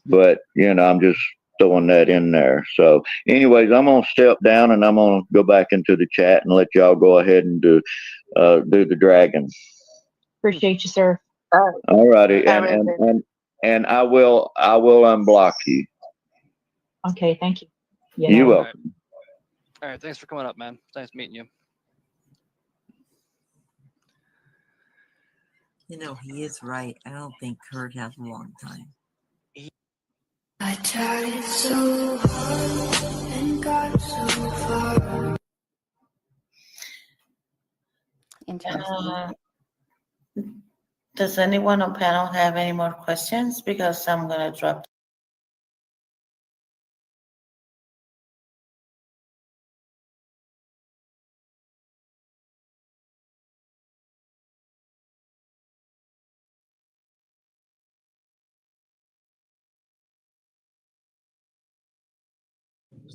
but I'm just throwing that in there. So anyways, I'm going to step down and I'm going to go back into the chat and let y'all go ahead and do the dragon. Appreciate you, sir. All righty. And I will unblock you. Okay, thank you. Yeah. You're welcome. All right. Thanks for coming up, man. Nice meeting you. He is right. I don't think Kurt has a long time. I tried so hard and got so far. Does anyone on panel have any more questions? Because I'm going to drop.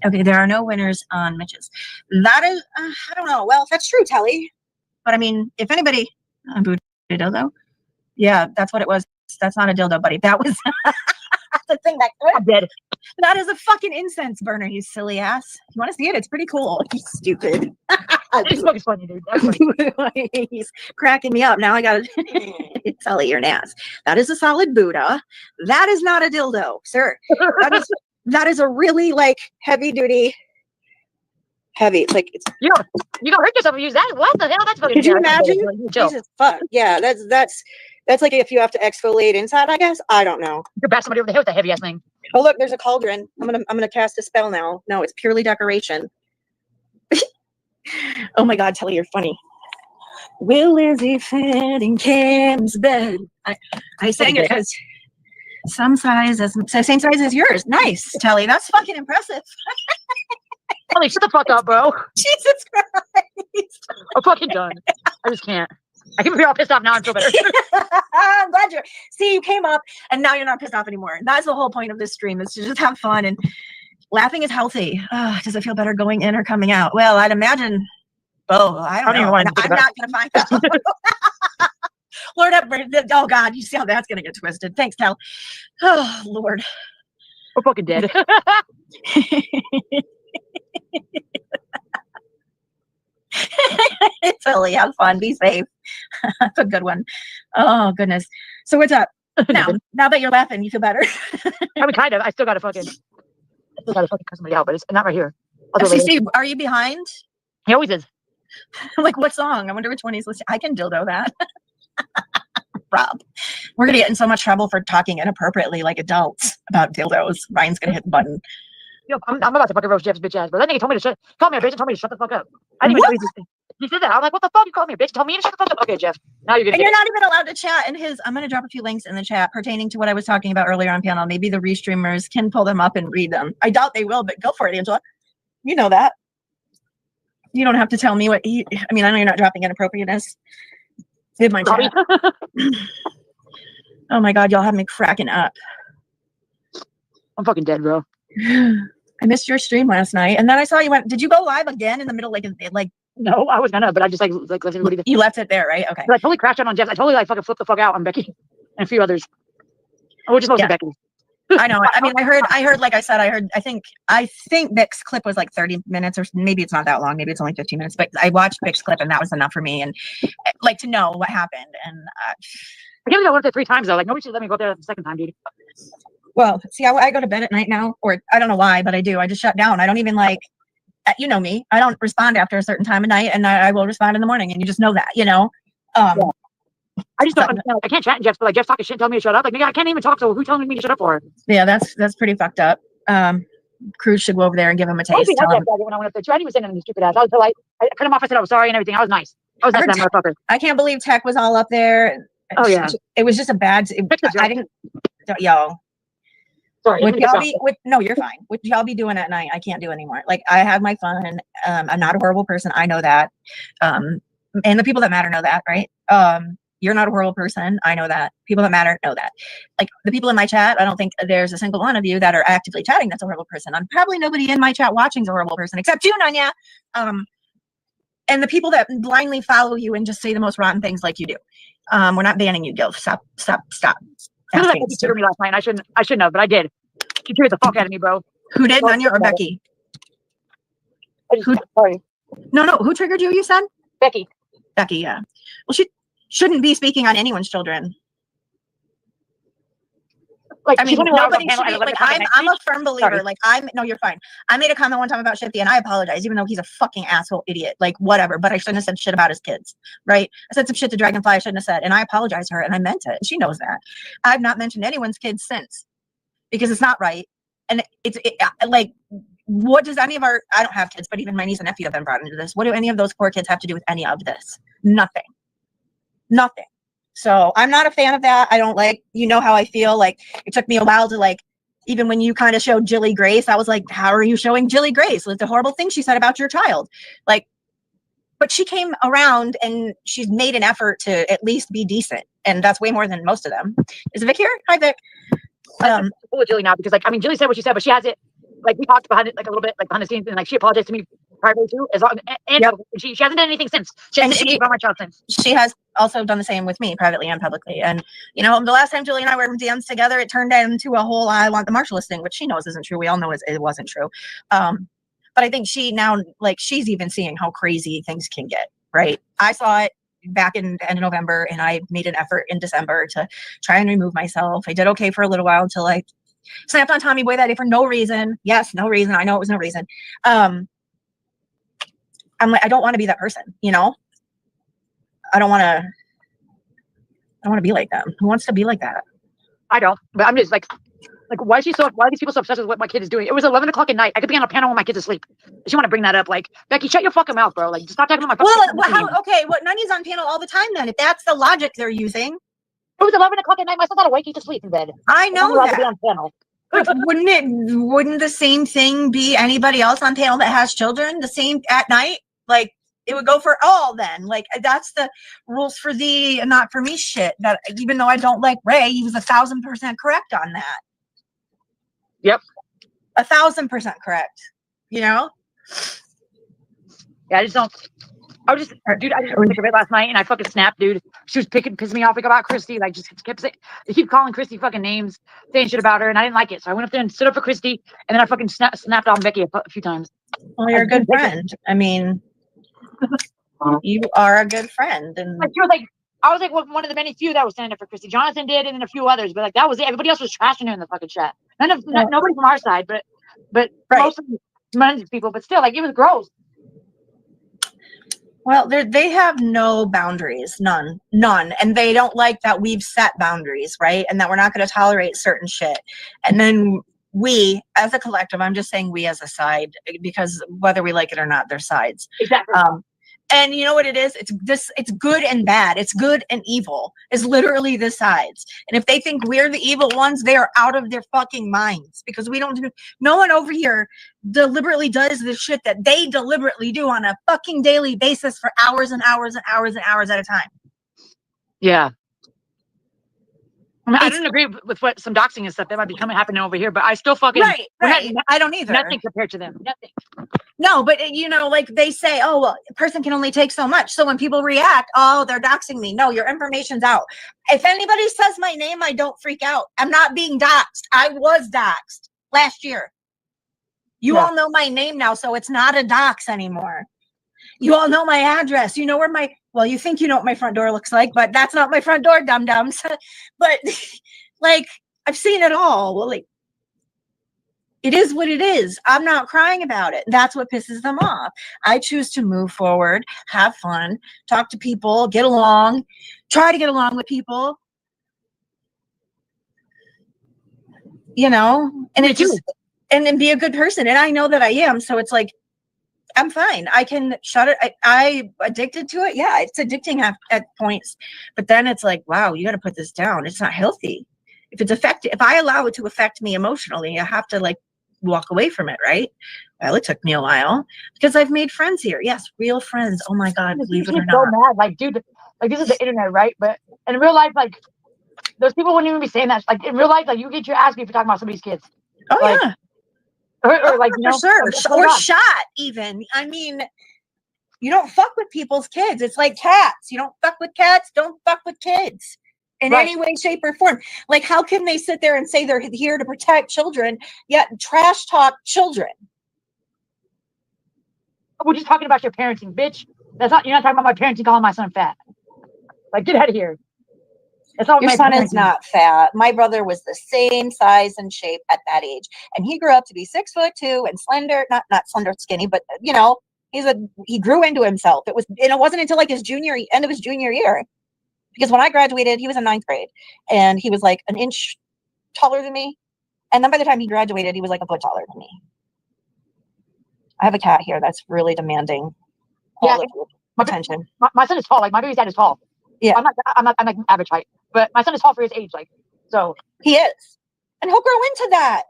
Okay, there are no winners on Mitch's. That is, I don't know. Well, that's true, Telly. But I mean, if anybody, dildo, yeah, that's what it was. That's not a dildo, buddy. That was the thing that Kurt did. That is a fucking incense burner, you silly ass. You want to see it? It's pretty cool. You stupid. It's fucking funny, dude. That's funny. He's cracking me up. Now I gotta tell you're an ass. That is a solid Buddha. That is not a dildo, sir. that is a really like heavy duty. Heavy. It's like it's you don't hurt yourself if you use that. What the hell? That's fucking. Could you imagine? Jesus fuck. Yeah, that's like if you have to exfoliate inside, I guess. I don't know. You're back somebody over the head with that heavy ass thing. Oh look, there's a cauldron. I'm gonna cast a spell now. No, it's purely decoration. Oh my god, Telly, you're funny. Will Lizzie fit in Kim's bed? I sang it because same size as yours. Nice, Telly. That's fucking impressive. Telly, shut the fuck up, bro. Jesus Christ. I'm fucking done. I just can't. I can be all pissed off now. I feel better. I'm glad you came up and now you're not pissed off anymore. That's the whole point of this stream, is to just have fun, and laughing is healthy. Does it feel better going in or coming out? Well, I'd imagine both. I don't know. I'm not gonna find out. Lord, oh God, you see how that's gonna get twisted. Thanks, Cal. Oh Lord, we're fucking dead. Totally have fun. Be safe. That's a good one. Oh goodness. So what's up now that you're laughing? You feel better? I mean, kind of. I still gotta fucking cut somebody out, but it's not right here. FCC, are you behind? He always is. Like what song? I wonder which one he's listening. I can dildo that. Rob, we're gonna get in so much trouble for talking inappropriately like adults about dildos. Ryan's gonna hit the button. Yo, I'm about to fucking roast Jeff's bitch ass, bro. That nigga told me to call me a bitch and told me to shut the fuck up. I didn't even know he said that. I'm like, what the fuck? You called me a bitch? Tell me to shut the fuck up. Okay, Jeff. Now you're gonna. And you're not even allowed to chat in his. I'm gonna drop a few links in the chat pertaining to what I was talking about earlier on panel. Maybe the restreamers can pull them up and read them. I doubt they will, but go for it, Angela. You know that. You don't have to tell me what he. I mean, I know you're not dropping inappropriateness in my chat. Oh my God, y'all have me cracking up. I'm fucking dead, bro. I missed your stream last night, and then I saw you went. Did you go live again in the middle, like? No, I was gonna, but I just like left everybody there. You left it there, right? Okay. But I totally crashed out on Jeff. I totally like fucking flipped the fuck out on Becky and a few others. Which is mostly Becky. I know. I mean, I heard. Like I said, I think Vic's clip was like 30 minutes, or maybe it's not that long. Maybe it's only 15 minutes. But I watched Vic's clip, and that was enough for me, and like to know what happened. And I can't believe I went there 3 times though. Like nobody should let me go there the second time, dude. Well, see, I go to bed at night now, or I don't know why, but I do. I just shut down. I don't even like. You know me. I don't respond after a certain time of night, and I will respond in the morning, and you just know that, you know. I just don't understand. I can't chat in Jeff's, but like Jeff's talking shit, telling me to shut up. Like, nigga, I can't even talk. So who telling me to shut up for? Yeah, that's pretty fucked up. Cruz should go over there and give him a taste. When I went up there too, I didn't even say anything stupid ass. I was polite. I cut him off. I said I was sorry and everything. I was nice. I was nice to that motherfucker. I can't believe Tech was all up there. Oh yeah, it was just a bad. I didn't. Yo. Sorry. No, you're fine. What y'all be doing at night? I can't do anymore. Like I have my fun. I'm not a horrible person. I know that. And the people that matter know that, right? You're not a horrible person. I know that. People that matter know that. Like the people in my chat, I don't think there's a single one of you that are actively chatting that's a horrible person. I'm probably nobody in my chat watching is a horrible person except you, Nonya. And the people that blindly follow you and just say the most rotten things like you do. We're not banning you, Gil. Stop. You triggered me last night. I shouldn't have, but I did. She triggered the fuck out of me, bro. Who did, Nonya or Becky? Sorry. No. Who triggered you? You said Becky. Becky, yeah. Well, she shouldn't be speaking on anyone's children. Like, I mean, nobody should be, like, I'm a firm believer. Like, no, you're fine. I made a comment one time about Shifty, and I apologize, even though he's a fucking asshole idiot. Like, whatever. But I shouldn't have said shit about his kids, right? I said some shit to Dragonfly I shouldn't have said, and I apologize to her, and I meant it. And she knows that. I've not mentioned anyone's kids since, because it's not right. And like, what does any of our, I don't have kids, but even my niece and nephew have been brought into this. What do any of those poor kids have to do with any of this? Nothing. So I'm not a fan of that. I don't like, you know how I feel. Like it took me a while to like, even when you kind of showed Jilly Grace, I was like, how are you showing Jilly Grace? It's a horrible thing she said about your child. Like, but she came around and she's made an effort to at least be decent. And that's way more than most of them. Is Vic here? Hi, Vic. I'm cool with Jilly now because like, I mean, Jilly said what she said, but she has it. Like we talked behind it, like a little bit, like behind the scenes, and like she apologized to me privately too. As long, and yep. she hasn't done anything since. She hasn't done anything about my child since. She has also done the same with me privately and publicly. And you know, the last time Julie and I were in DMs together, it turned into a whole "I want the Marshallist" thing, which she knows isn't true. We all know it wasn't true. But I think she now, like, she's even seeing how crazy things can get. Right? I saw it back in the end of November, and I made an effort in December to try and remove myself. I did okay for a little while until I snapped on Tommy Boy that day for no reason. Yes, no reason. I know it was no reason. I'm like, I don't want to be that person, you know? I don't want to be like them. Who wants to be like that? I don't, but I'm just like, why are these people so obsessed with what my kid is doing? It was 11 o'clock at night. I could be on a panel when my kid's asleep. She want to bring that up. Like, Becky, shut your fucking mouth, bro. Like, just stop talking about my fucking Okay, Nonya's on panel all the time then, if that's the logic they're using. It was 11 o'clock at night. My son's not awake. He's asleep in bed. I know I'm allowed to be that. on panel. But wouldn't the same thing be anybody else on panel that has children? The same at night? Like, it would go for all then. Like, that's the rules for thee and not for me shit. That even though I don't like Ray, he was 1,000% correct on that. Yep. 1,000% correct. You know? Yeah, I just don't. I just took a bit last night and I fucking snapped, dude. She was pissing me off like about Crusty. Like, just kept saying, they keep calling Crusty fucking names, saying shit about her, and I didn't like it. So I went up there and stood up for Crusty, and then I fucking snapped on Becky a few times. Well, you're a good friend. I mean, you are a good friend. And like, I was like one of the many few that was standing up for Crusty. Jonathan did, and then a few others, but like that was it. Everybody else was trashing her in the fucking chat. Nobody from our side, but mostly men's people. But still, like, it was gross. Well, they have no boundaries, none, and they don't like that we've set boundaries, right? And that we're not going to tolerate certain shit. And then we, as a collective, I'm just saying we as a side, because whether we like it or not, they're sides. Exactly. And you know what it is? It's good and bad. It's good and evil. It's literally the sides. And if they think we're the evil ones, they are out of their fucking minds, because no one over here deliberately does the shit that they deliberately do on a fucking daily basis for hours and hours and hours and hours at a time. Yeah. I mean, I didn't agree with what some doxing and stuff that might be happening over here, but I still fucking right. I don't either. Nothing compared to them. Nothing. No, but you know, like they say, oh well, a person can only take so much. So when people react, oh, they're doxing me. No, your information's out. If anybody says my name, I don't freak out. I'm not being doxed. I was doxed last year. You all know my name now, so it's not a dox anymore. You all know my address. You know where you think you know what my front door looks like, but that's not my front door, dum-dums. But like, I've seen it all. Well, like, it is what it is. I'm not crying about it. That's what pisses them off. I choose to move forward, have fun, talk to people, get along, try to get along with people. You know, and it just and then be a good person. And I know that I am. So it's like, I'm fine. I can shut it. I addicted to it. Yeah, it's addicting at points. But then it's like, wow, you got to put this down. It's not healthy. If I allow it to affect me emotionally, I have to like walk away from it, right? Well, it took me a while because I've made friends here. Yes, real friends. Oh my God, believe it or not. So mad. Like, dude, like, this is the internet, right? But in real life, like, those people wouldn't even be saying that. Like, in real life, like, you get your ass beat for talking about somebody's kids. Oh, like, yeah. Or like, you know, for sure. like, Or shot even. I mean, you don't fuck with people's kids. It's like cats. You don't fuck with cats. Don't fuck with kids in any way, shape, or form. Like, how can they sit there and say they're here to protect children, yet trash talk children? We're just talking about your parenting, bitch. You're not talking about my parenting calling my son fat. Like, get out of here. Your son is not fat. My brother was the same size and shape at that age, and he grew up to be 6'2" and slender. Not slender, skinny, but you know, he grew into himself. It wasn't until like end of his junior year, because when I graduated, he was in 9th grade, and he was like an inch taller than me, and then by the time he graduated, he was like a foot taller than me. I have a cat here that's really demanding all of your attention. My son is tall. Like, my baby's dad is tall. Yeah, I'm like average height, but my son is tall for his age. Like, so he is, and he'll grow into that.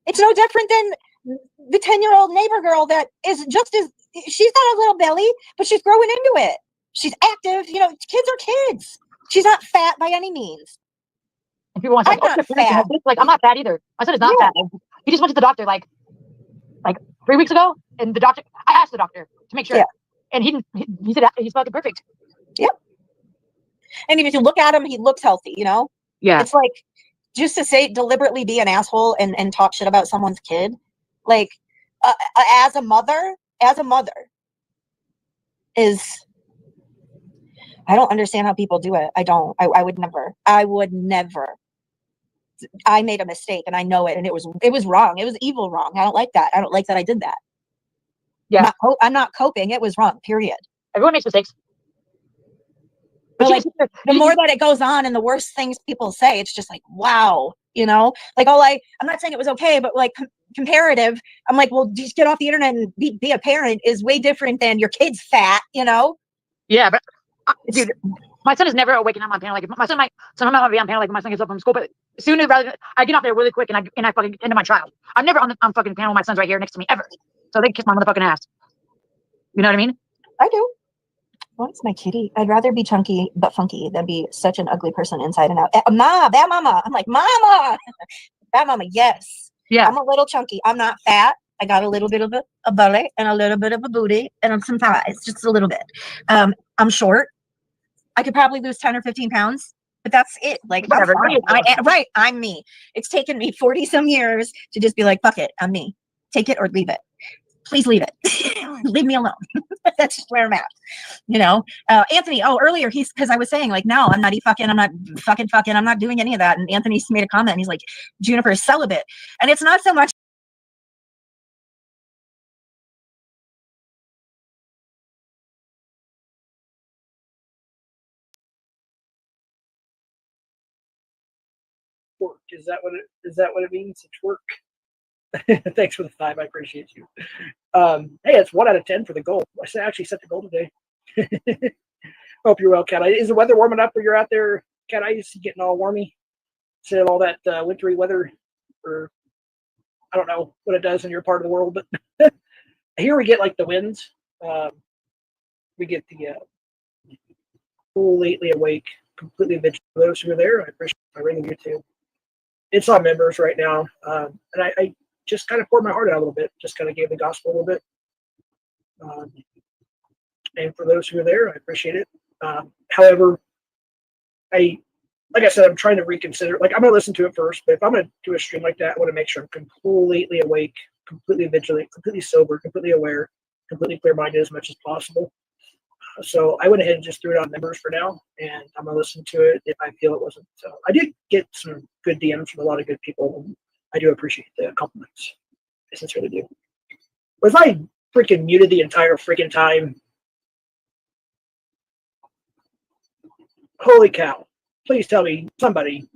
It's no different than the 10-year-old neighbor girl that is just as she's got a little belly, but she's growing into it. She's active. You know, kids are kids. She's not fat by any means. And people want to say, I'm not fat. Like, I'm not fat either. My son is not fat. He just went to the doctor like 3 weeks ago, and I asked the doctor to make sure, and he said he's fucking perfect. Yep. And if you look at him, he looks healthy, you know? Yeah. It's like, just to say, deliberately be an asshole and talk shit about someone's kid. Like, as a mother, I don't understand how people do it. I don't. I would never. I made a mistake and I know it, and it was wrong. It was evil wrong. I don't like that. I don't like that I did that. Yeah. I'm not coping. It was wrong, period. Everyone makes mistakes. But like the more that it goes on and the worse things people say, it's just like, wow, you know, like I'm not saying it was okay, but like comparative, I'm like, well, just get off the internet and be a parent is way different than your kid's fat, you know? Yeah, but dude, my son is never awakened on my panel. Like my son might be on panel like when my son gets up from school, but sooner rather I get off there really quick and I fucking into my child. I'm never on fucking panel. My son's right here next to me ever, so they can kiss my motherfucking ass. You know what I mean? I do. What's my kitty? I'd rather be chunky but funky than be such an ugly person inside and out. Ma, bad mama. I'm like, mama, bad mama. Yes. Yeah. I'm a little chunky. I'm not fat. I got a little bit of a belly and a little bit of a booty and some thighs, just a little bit. I'm short. I could probably lose 10 or 15 pounds, but that's it. Like, I'm fine. Right. I'm me. It's taken me 40 some years to just be like, fuck it. I'm me. Take it or leave it. Please leave it. Leave me alone. That's just where I'm at. You know, Anthony, earlier because I was saying like, no, I'm not I'm not fucking, I'm not doing any of that. And Anthony made a comment and he's like, Juniper is celibate. And it's not so much. Work. Is that what it means? It's work. Thanks for the 5. I appreciate you. Hey, it's 1 out of 10 for the goal. I actually set the goal today. Hope you're well, Cat Eye. Is the weather warming up where you're out there, Cat Eye? Is getting all warmy? Instead of all that wintry weather, or I don't know what it does in your part of the world, but here we get like the winds. We get the full lately awake, completely vigilant. For those who are there, I appreciate my ring of you too. It's on members right now, and I just kind of poured my heart out a little bit, just kind of gave the gospel a little bit. And for those who are there, I appreciate it. However, like I said, I'm trying to reconsider. Like, I'm going to listen to it first, but if I'm going to do a stream like that, I want to make sure I'm completely awake, completely vigilant, completely sober, completely aware, completely clear-minded as much as possible. So I went ahead and just threw it on members for now, and I'm going to listen to it if I feel it wasn't. So I did get some good DMs from a lot of good people, and I do appreciate the compliments. I sincerely do. Was I freaking muted the entire freaking time? Holy cow. Please tell me, somebody,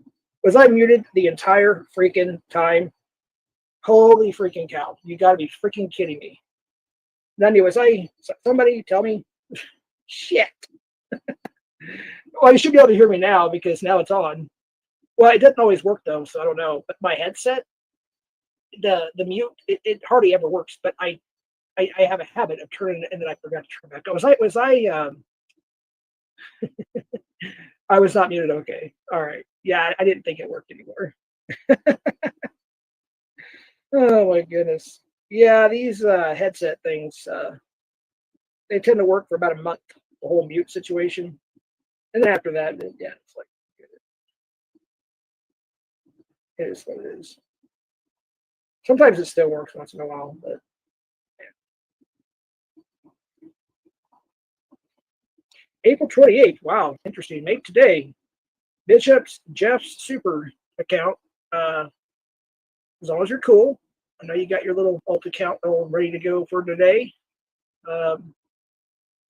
was I muted the entire freaking time? Holy freaking cow. You gotta be freaking kidding me. Nonya, was somebody tell me? Shit. Well, you should be able to hear me now because now it's on. Well, it doesn't always work though, so I don't know. But my headset, the mute, it hardly ever works. But I have a habit of turning it and then I forgot to turn it back. Was I I was not muted. Okay. All right. Yeah, I didn't think it worked anymore. Oh my goodness. Yeah, these headset things, they tend to work for about a month, the whole mute situation. And then after that, yeah, it's like, it is what it is. Sometimes it still works once in a while, but yeah. April 28th. Wow, interesting. Make today. Jeff's super account. As long as you're cool. I know you got your little alt account all ready to go for today. As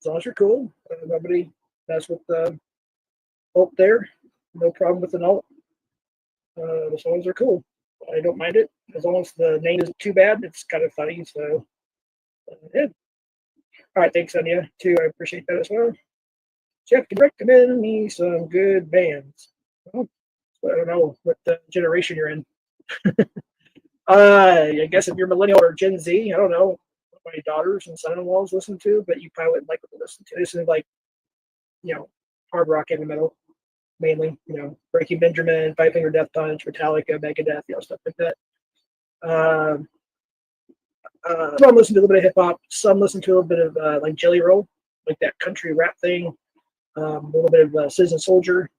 long as you're cool. Nobody mess with the alt there. No problem with an alt. As long as they're cool. I don't mind it. As long as the name isn't too bad, it's kind of funny. So, yeah. All right, thanks, Nonya, too. I appreciate that as well. Jeff can recommend me some good bands. Well, I don't know what generation you're in. I guess if you're millennial or Gen Z, I don't know what my daughters and son-in-laws listen to, but you probably wouldn't like what they listen to. This is like, hard rock, heavy metal, mainly. Breaking Benjamin, Five Finger Death Punch, Metallica, Megadeth, stuff like that. Some listen to a little bit of hip hop. Some listen to a little bit of like Jelly Roll, like that country rap thing. A little bit of Citizen Soldier.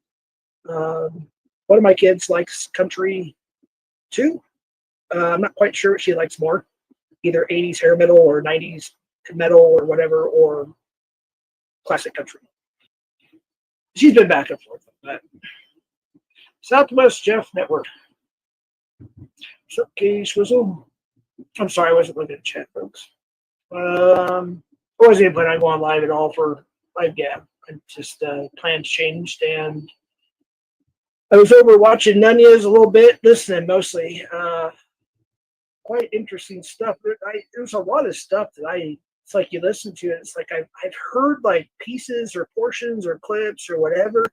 One of my kids likes country too. I'm not quite sure what she likes more, either 80s hair metal or 90s metal or whatever, or classic country. She's been back and forth on that. Southwest Jeff Network. What's up, Katie Swizzle? I'm sorry, I wasn't looking at chat, folks. I wasn't planning on going live at all for live gap. I just plans changed, and I was over watching Nunya's a little bit, listening mostly. Quite interesting stuff. There's a lot of stuff that it's like you listen to it, it's like I've heard like pieces or portions or clips or whatever,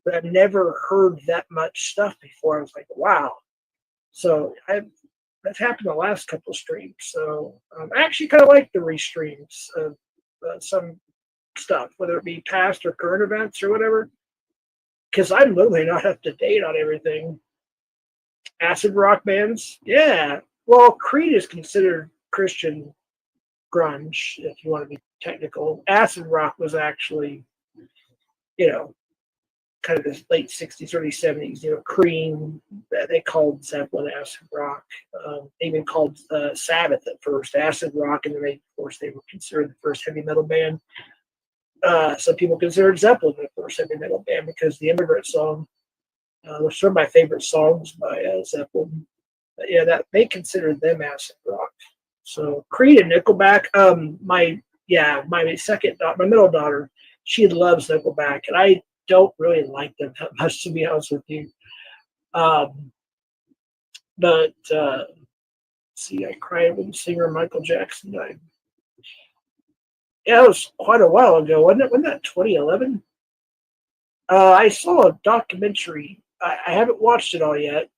but I've never heard that much stuff before. I was like, wow. So that's happened the last couple of streams. So I actually kind of like the restreams of some stuff, whether it be past or current events or whatever, because I'm literally not up to date on everything. Acid rock bands, yeah. Well, Creed is considered Christian grunge, if you want to be technical. Acid rock was actually, kind of the late 60s, early 70s, Cream, they called Zeppelin acid rock. They even called Sabbath at first acid rock, and then of course, they were considered the first heavy metal band. Some people considered Zeppelin the first heavy metal band because the Immigrant Song was some of my favorite songs by Zeppelin. But yeah, that they considered them acid rock. So Creed and Nickelback. My middle daughter, she loves Nickelback, and I don't really like them that much, to be honest with you. See, I cried when singer Michael Jackson died. Yeah, it was quite a while ago, wasn't it? Wasn't that 2011? I saw a documentary. I haven't watched it all yet.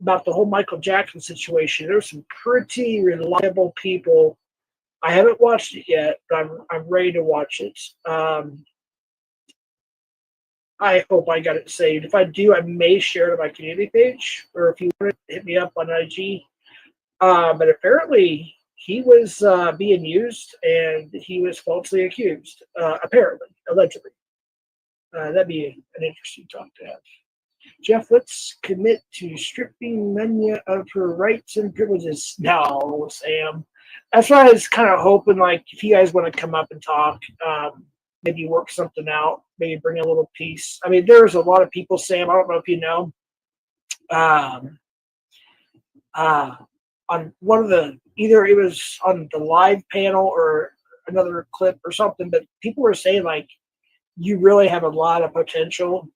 About the whole Michael Jackson situation. There's some pretty reliable people. I haven't watched it yet, but I'm ready to watch it. I hope I got it saved. If I do, I may share it on my community page, or if you want to hit me up on IG. But apparently, he was being used, and he was falsely accused. Apparently, allegedly. That'd be an interesting talk to have. Jeff, let's commit to stripping Nonya of her rights and privileges. No, Sam. That's why I was kind of hoping, like, if you guys want to come up and talk, maybe work something out, maybe bring a little peace. I mean, there's a lot of people, Sam, I don't know if you know, on one of the, either it was on the live panel or another clip or something, but people were saying, like, you really have a lot of potential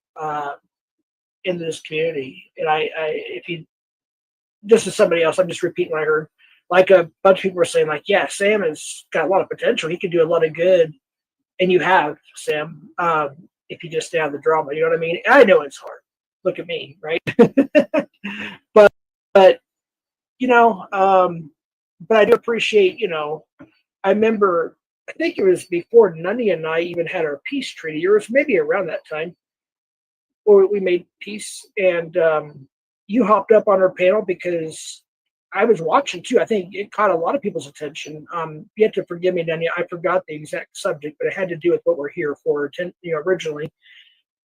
in this community. And if you, this is somebody else, I'm just repeating what I heard. Like a bunch of people were saying, like, yeah, Sam has got a lot of potential. He can do a lot of good. And you have, Sam, if you just stay out of the drama. You know what I mean? I know it's hard. Look at me, right? but I do appreciate, I remember, I think it was before Nonya and I even had our peace treaty, or it was maybe around that time, or we made peace, and you hopped up on our panel because I was watching too. I think it caught a lot of people's attention. You have to forgive me, Nonya. I forgot the exact subject, but it had to do with what we're here for, originally.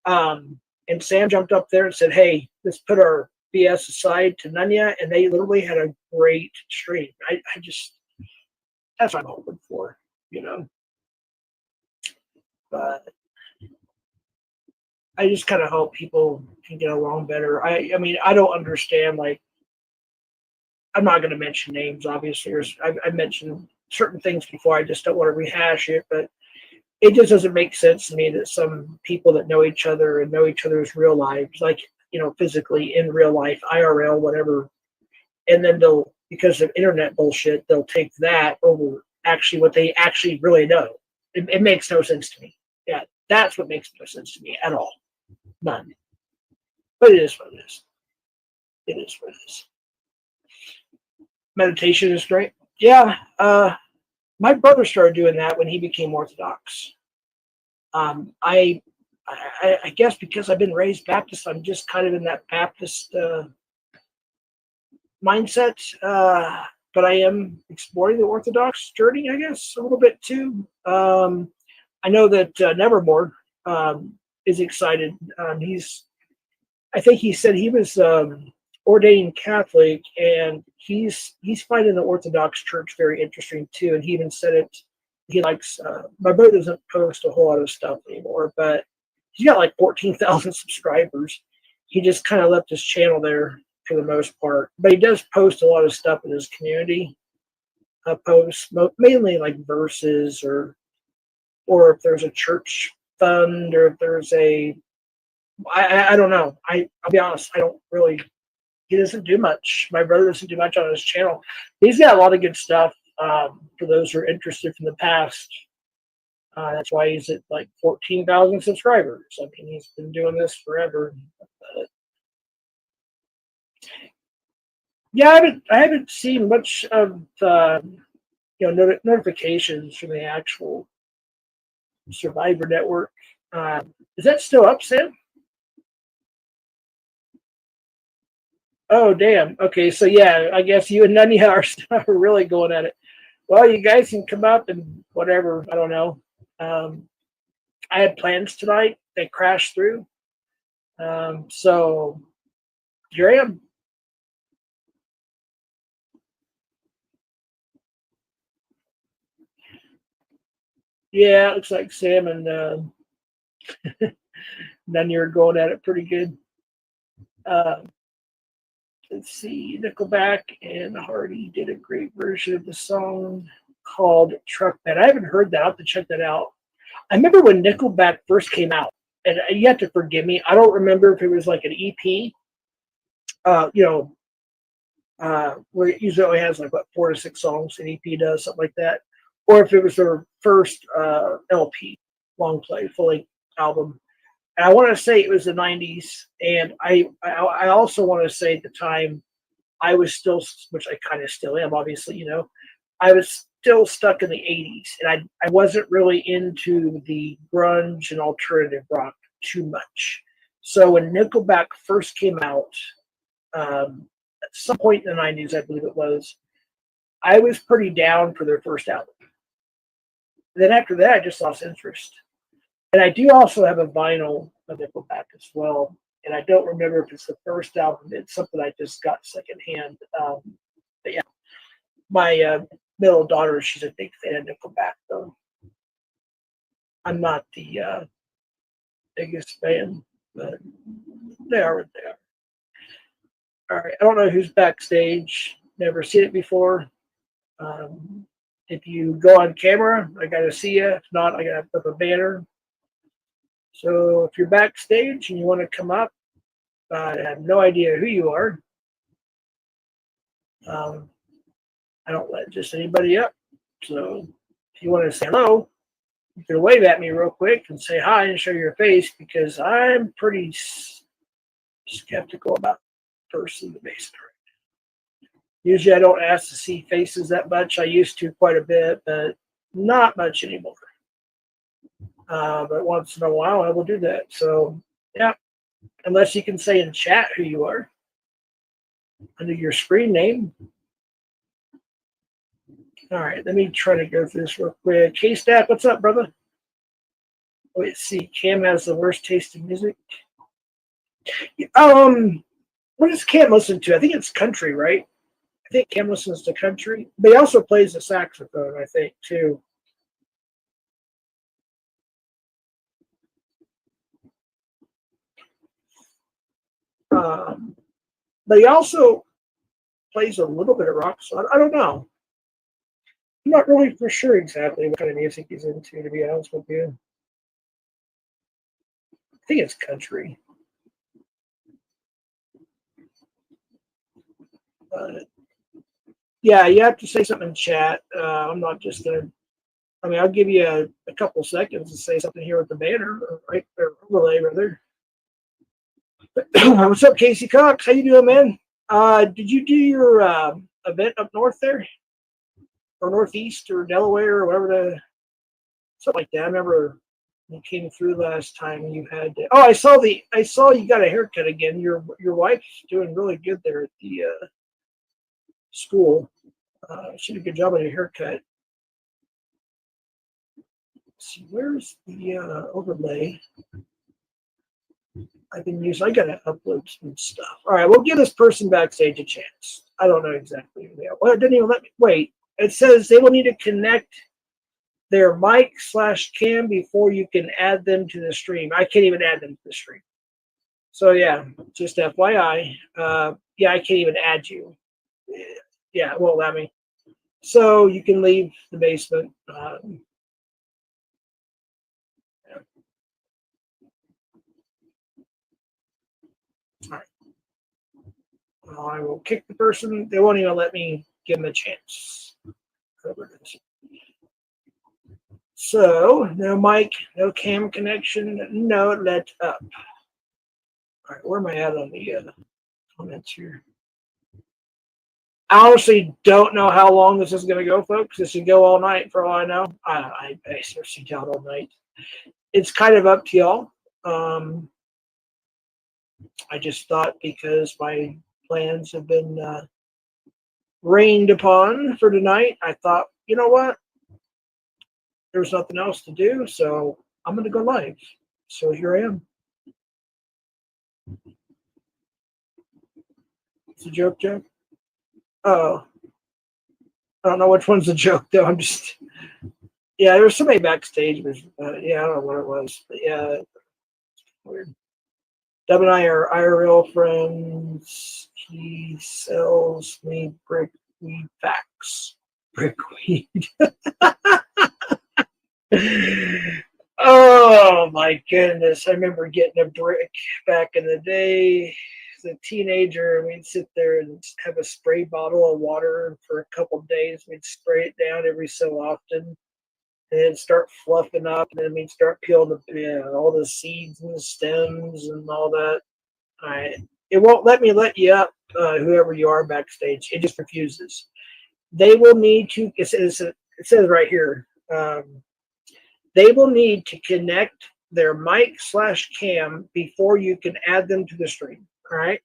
And Sam jumped up there and said, "Hey, let's put our BS aside to Nonya," and they literally had a great stream. I just, that's what I'm hoping for, But I just kind of hope people can get along better. I mean, I don't understand, like, I'm not going to mention names, obviously. I mentioned certain things before. I just don't want to rehash it, but it just doesn't make sense to me that some people that know each other and know each other's real lives, like, physically in real life, IRL, whatever, and then they'll, because of internet bullshit, they'll take that over actually what they actually really know. It makes no sense to me. Yeah, that's what makes no sense to me at all. None. But it is what it is. It is what it is. Meditation is great. Yeah, my brother started doing that when he became Orthodox. I guess because I've been raised Baptist, I'm just kind of in that Baptist mindset. But I am exploring the Orthodox journey, I guess, a little bit too. I know that Nevermore is excited. I think he said he was ordained Catholic, and he's finding the Orthodox Church very interesting too. And he even said it. He likes. My brother doesn't post a whole lot of stuff anymore, but he's got like 14,000 subscribers. He just kind of left his channel there for the most part. But he does post a lot of stuff in his community posts, mainly like verses or if there's a church fund or if there's I don't know. I'll be honest, I don't really. He doesn't do much. My brother doesn't do much on his channel. He's got a lot of good stuff for those who are interested from the past. That's why he's at like 14,000 subscribers. I mean, he's been doing this forever. Yeah, I haven't seen much of the notifications from the actual Survivor Network. Is that still up, Sam? Oh, damn. Okay, so yeah, I guess you and Nonya are really going at it. Well, you guys can come up and whatever. I don't know. I had plans tonight. They crashed through. So here I am. Yeah, it looks like Sam and Nonya are going at it pretty good. Let's see, Nickelback and Hardy did a great version of the song called Truck Bed. I haven't heard that. I'll have to check that out. I remember when Nickelback first came out, and you have to forgive me, I don't remember if it was like an EP, where it usually only has like, 4 to 6 songs, an EP does, something like that, or if it was their first LP, long play, full-length album. And I want to say it was the 90s, and I also want to say at the time I was still, which I kind of still am, obviously, I was still stuck in the 80s, and I wasn't really into the grunge and alternative rock too much. So when Nickelback first came out, at some point in the 90s, I believe it was, I was pretty down for their first album. Then after that, I just lost interest. And I do also have a vinyl of Nickelback as well. And I don't remember if it's the first album. It's something I just got secondhand. But yeah, my middle daughter, she's a big fan of Nickelback, though. I'm not the biggest fan, but they are what they are. All right, I don't know who's backstage. Never seen it before. If you go on camera, I got to see you. If not, I got to put up a banner. So if you're backstage and you want to come up, I have no idea who you are. I don't let just anybody up. So if you want to say hello, you can wave at me real quick and say hi and show your face, because I'm pretty skeptical about first in the basement. Usually I don't ask to see faces that much. I used to quite a bit, but not much anymore. But once in a while I will do that. So yeah, unless you can say in chat who you are under your screen name. All right, let me try to go through this real quick. K-Stack, what's up, brother? Let's see. Cam has the worst taste in music. What does Cam listen to? I think it's country, right? I think Cam listens to country, but he also plays the saxophone, I think, too. But he also plays a little bit of rock, so I don't know. I'm not really for sure exactly what kind of music he's into, to be honest with you. I think it's country. Yeah, you have to say something in chat. I'm not just going to, I'll give you a couple seconds to say something here with the banner, right? Or overlay, rather. What's up, Casey Cox? How you doing, man? Did you do your event up north there? Or northeast or Delaware or whatever something like that. I remember you came through last time and you had to, I saw you got a haircut again. Your wife's doing really good there at the school. She did a good job on your haircut. Let's see, where's the overlay? I gotta upload some stuff. All right, we'll give this person backstage a chance. I don't know exactly who they are. Well, it didn't even let me wait. It says they will need to connect their mic/cam before you can add them to the stream. I can't even add them to the stream. So yeah, just FYI. Yeah, I can't even add you. Yeah, it won't allow me. So you can leave the basement. Yeah. All right. Well, I will kick the person. They won't even let me give them a chance. So, no mic, no cam connection, no let up. All right, where am I at on the comments here? I honestly don't know how long this is going to go, folks. This can go all night for all I know. I seriously doubt all night. It's kind of up to y'all. I just thought because my plans have been rained upon for tonight, I thought, you know what? There's nothing else to do, so I'm going to go live. So here I am. It's a joke, Joe? Oh. I don't know which one's a joke, though. I'm just... Yeah, there was somebody backstage. Yeah, I don't know what it was. But yeah, weird. Deb and I are IRL friends. He sells me brickweed facts. Brickweed. Oh, my goodness. I remember getting a brick back in the day. As a teenager, we'd sit there and have a spray bottle of water for a couple of days. We'd spray it down every so often. And then start fluffing up, and then we'd start peeling all the seeds and the stems and all that. All right. It won't let me let you up, whoever you are backstage. It just refuses. They will need to, it says right here, they will need to connect their mic/cam before you can add them to the stream. All right.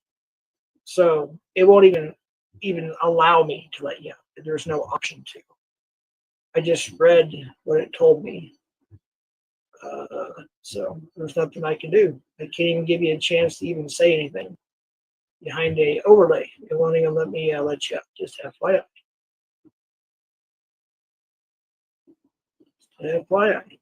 So it won't even allow me to let you up. There's no option to. I just read what it told me. So there's nothing I can do. I can't even give you a chance to even say anything behind a overlay. It won't even let me let you up. Just FYI. FYI.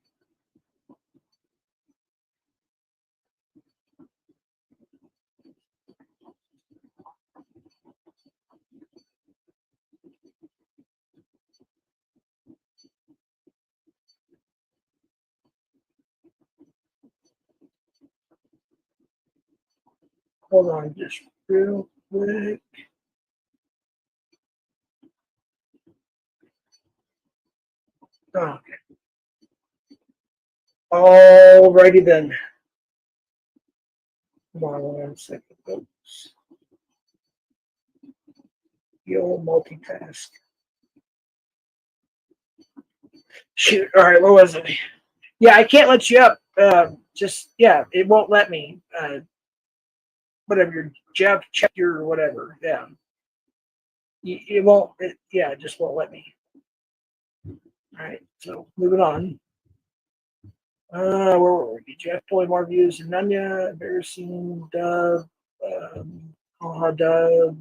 Hold on just real quick. Okay. Alrighty then. Come on 1 second, folks. The old multitask. Shoot. All right, what was it? Yeah, I can't let you up. It won't let me. Whatever your Jeff, check your whatever. Yeah. It won't. It just won't let me. All right, so moving on. Where were we? Jeff pulling more views than Nonya, embarrassing Dub, Dub,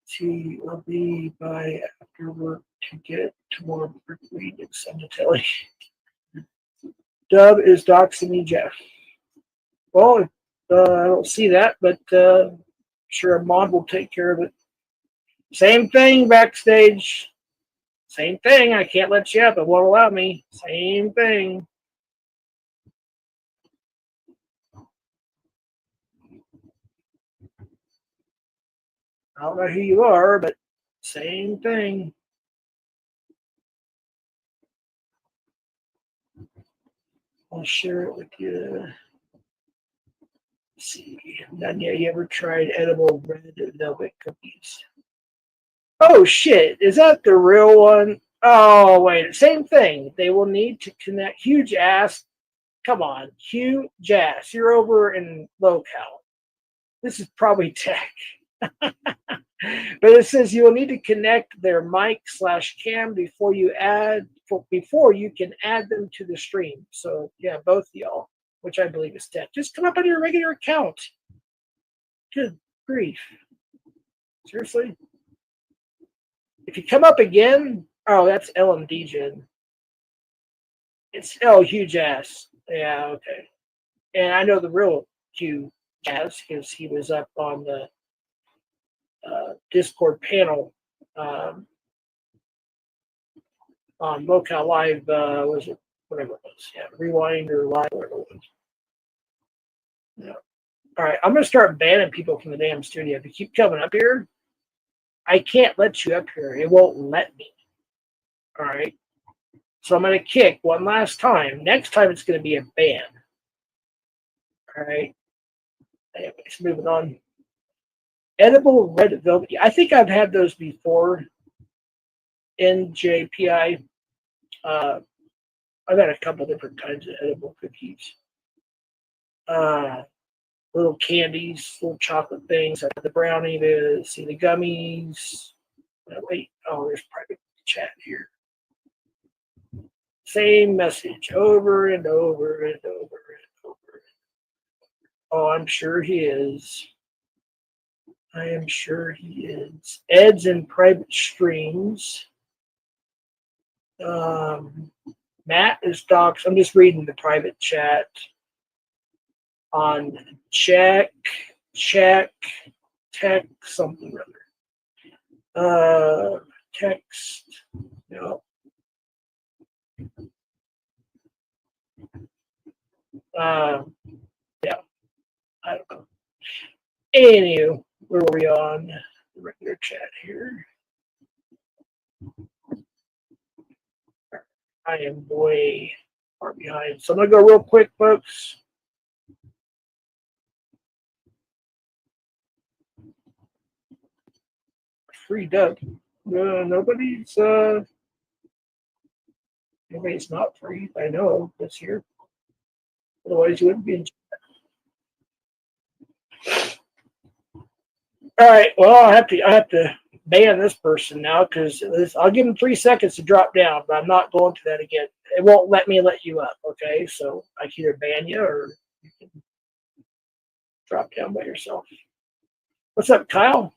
T will be by after work to get to more brickweed and send to Telly. Dub is doxing me, Jeff. Well, I don't see that, but sure a mod will take care of it. Same thing backstage. Same thing. I can't let you up. It won't allow me. Same thing. I don't know who you are, but same thing. I'll share it with you. Let's see. Nonya, you ever tried edible red velvet cookies? Oh shit, is that the real one? Oh wait, same thing. They will need to connect. Huge ass. Come on, huge ass. You're over in local. This is probably tech. But it says you will need to connect their mic/cam before you can add them to the stream. So yeah, both of y'all, which I believe is tech. Just come up on your regular account. Good grief. Seriously? If you come up again, oh, that's LMD Gen. It's huge ass. Yeah, okay. And I know the real Q Jazz because he was up on the Discord panel on Locale Live. Was it whatever it was? Yeah, Rewind or Live, whatever it was. Yeah. All right, I'm gonna start banning people from the damn studio. If you keep coming up here, I can't let you up here. It won't let me. All right. So I'm gonna kick one last time. Next time it's gonna be a ban. All right. Anyways, moving on. Edible red velvet. I think I've had those before. NJPI. I've had a couple different kinds of edible cookies. Little candies, little chocolate things. I had the brownie, the gummies. Wait, there's private chat here. Same message over and over and over and over. Oh, I'm sure he is. I am sure he is. Ed's in private streams. Matt is docs. I'm just reading the private chat on check, tech, something or other. Text. No. Yeah. I don't know. Anywho, where were we on the regular chat here? I am way far behind. So I'm going to go real quick, folks. Free Doug. Nobody's not free. I know this year. Otherwise, you wouldn't be in chat. All right. Well, I have to ban this person now because I'll give him 3 seconds to drop down, but I'm not going to that again. It won't let me let you up. Okay, so I can either ban you or you can drop down by yourself. What's up, Kyle?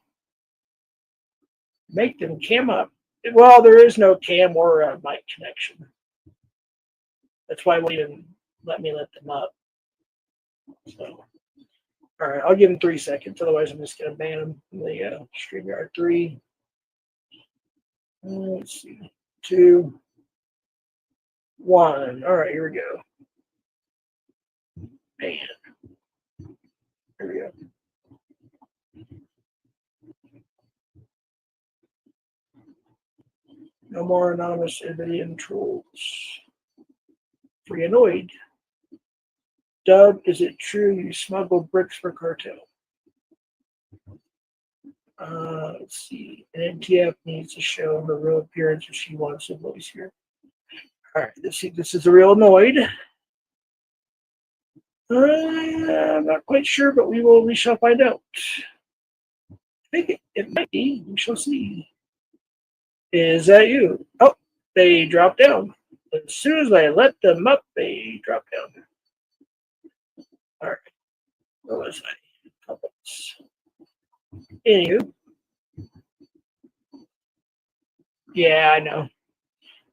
Make them cam up. Well, there is no cam or a mic connection. That's why it won't even let me let them up. So. All right, I'll give him 3 seconds. Otherwise, I'm just going to ban him from the StreamYard 3. Let's see. 2, 1. All right, here we go. Ban. Here we go. No more anonymous Iberian trolls. Free annoyed. Doug, is it true you smuggled bricks for cartel? Let's see. An NTF needs to show her real appearance if she wants a voice here. All right, let's see. This is a real annoyed. I'm not quite sure, but we shall find out. I think it might be. We shall see. Is that you? Oh, they dropped down. As soon as I let them up, they dropped down. All right. Where was I? Comments. Anywho. Yeah, I know.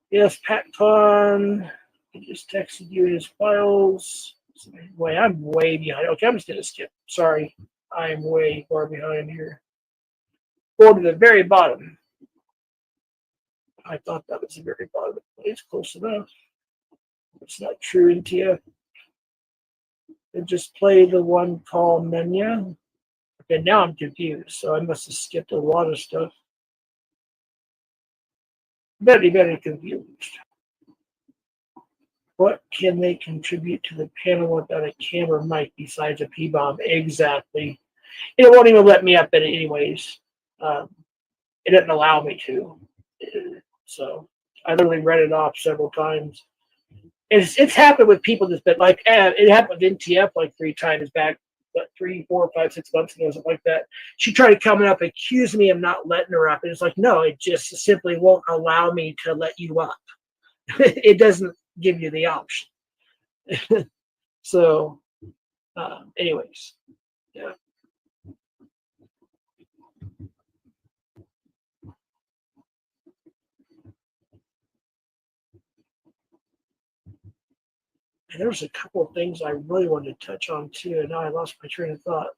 Yes, PatCon. He just texted you his files. Wait, I'm way behind. Okay, I'm just going to skip. Sorry. I'm way far behind here. Go to the very bottom. I thought that was the very bottom. It's close enough. It's not true, NTF. They just play the one called Nonya. Okay, now I'm confused. So I must have skipped a lot of stuff. Very confused. What can they contribute to the panel without a camera mic besides a P-bomb? Exactly. It won't even let me up in it anyways. It didn't allow me to. So I literally read it off several times. It's happened with people that's been like, it happened with NTF like 3 times back, 3, 4, 5, 6 months ago, something like that. She tried to come up and accuse me of not letting her up. And it's like, no, it just simply won't allow me to let you up. It doesn't give you the option. So, anyways, yeah. And there was a couple of things I really wanted to touch on too, and now I lost my train of thought.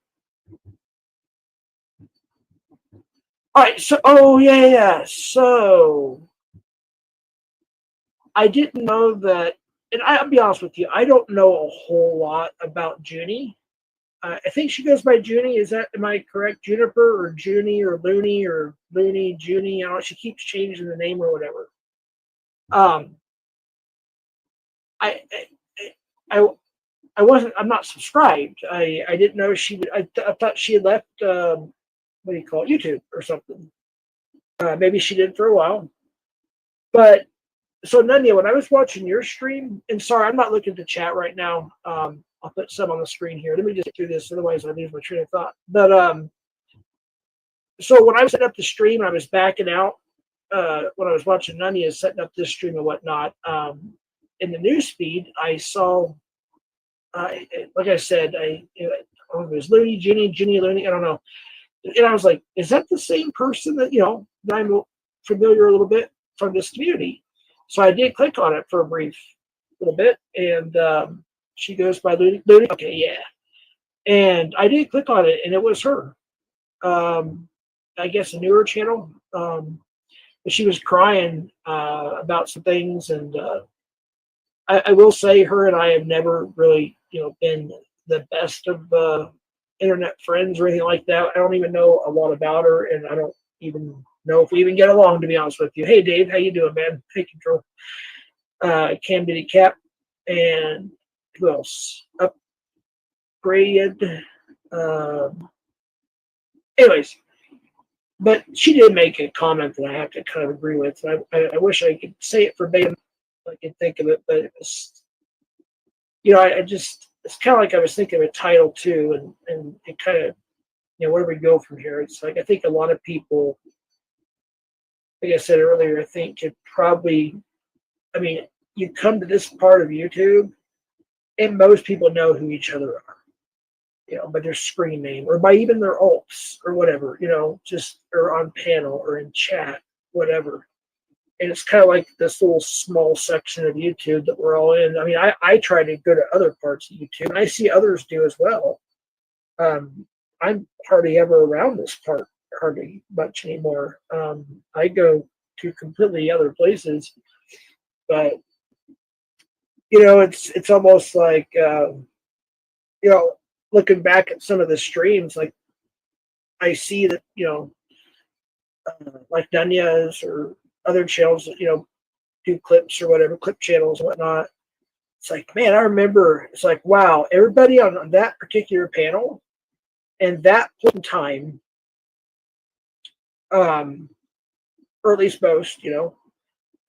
All right, so so I didn't know that, and I'll be honest with you, I don't know a whole lot about Junie. I think she goes by Junie. Am I correct? Juniper or Junie or Looney or Looney, Junie. I don't know. She keeps changing the name or whatever. I'm not subscribed. I didn't know she would. I thought she had left. What do you call it? YouTube or something. Maybe she did for a while. But so Nonya, when I was watching your stream, and sorry, I'm not looking at the chat right now. I'll put some on the screen here. Let me just get through this, otherwise I lose my train of thought. But so when I was setting up the stream, I was backing out when I was watching Nonya setting up this stream and whatnot. In the news feed, I saw, like I said, it was Looney, Ginny, Looney, I don't know. And I was like, is that the same person that, that I'm familiar a little bit from this community? So I did click on it for a brief little bit, and she goes by Looney. Okay, yeah. And I did click on it, and it was her. I guess a newer channel. But she was crying about some things, and I will say her and I have never really, been the best of internet friends or anything like that. I don't even know a lot about her, and I don't even know if we even get along, to be honest with you. Hey, Dave, how you doing, man? Hey, Control. Cam Diddy Cap, and who else? Upgraded. Anyways, but she did make a comment that I have to kind of agree with. I wish I could say it verbatim. I could think of it, but it was, it's kind of like I was thinking of a title too, and it kind of, where do we go from here? It's like, I think a lot of people, like I said earlier, I think it probably, you come to this part of YouTube, and most people know who each other are, by their screen name or by even their alts or whatever, or on panel or in chat, whatever. And it's kind of like this little small section of YouTube that we're all in. I try to go to other parts of YouTube, and I see others do as well. I'm hardly ever around this part, hardly much anymore. I go to completely other places, but it's almost like looking back at some of the streams, like I see that like Nonya's or other channels that do clips or whatever, clip channels and whatnot. It's like, man, I remember. It's like, wow, everybody on that particular panel and that point in time, or at least most,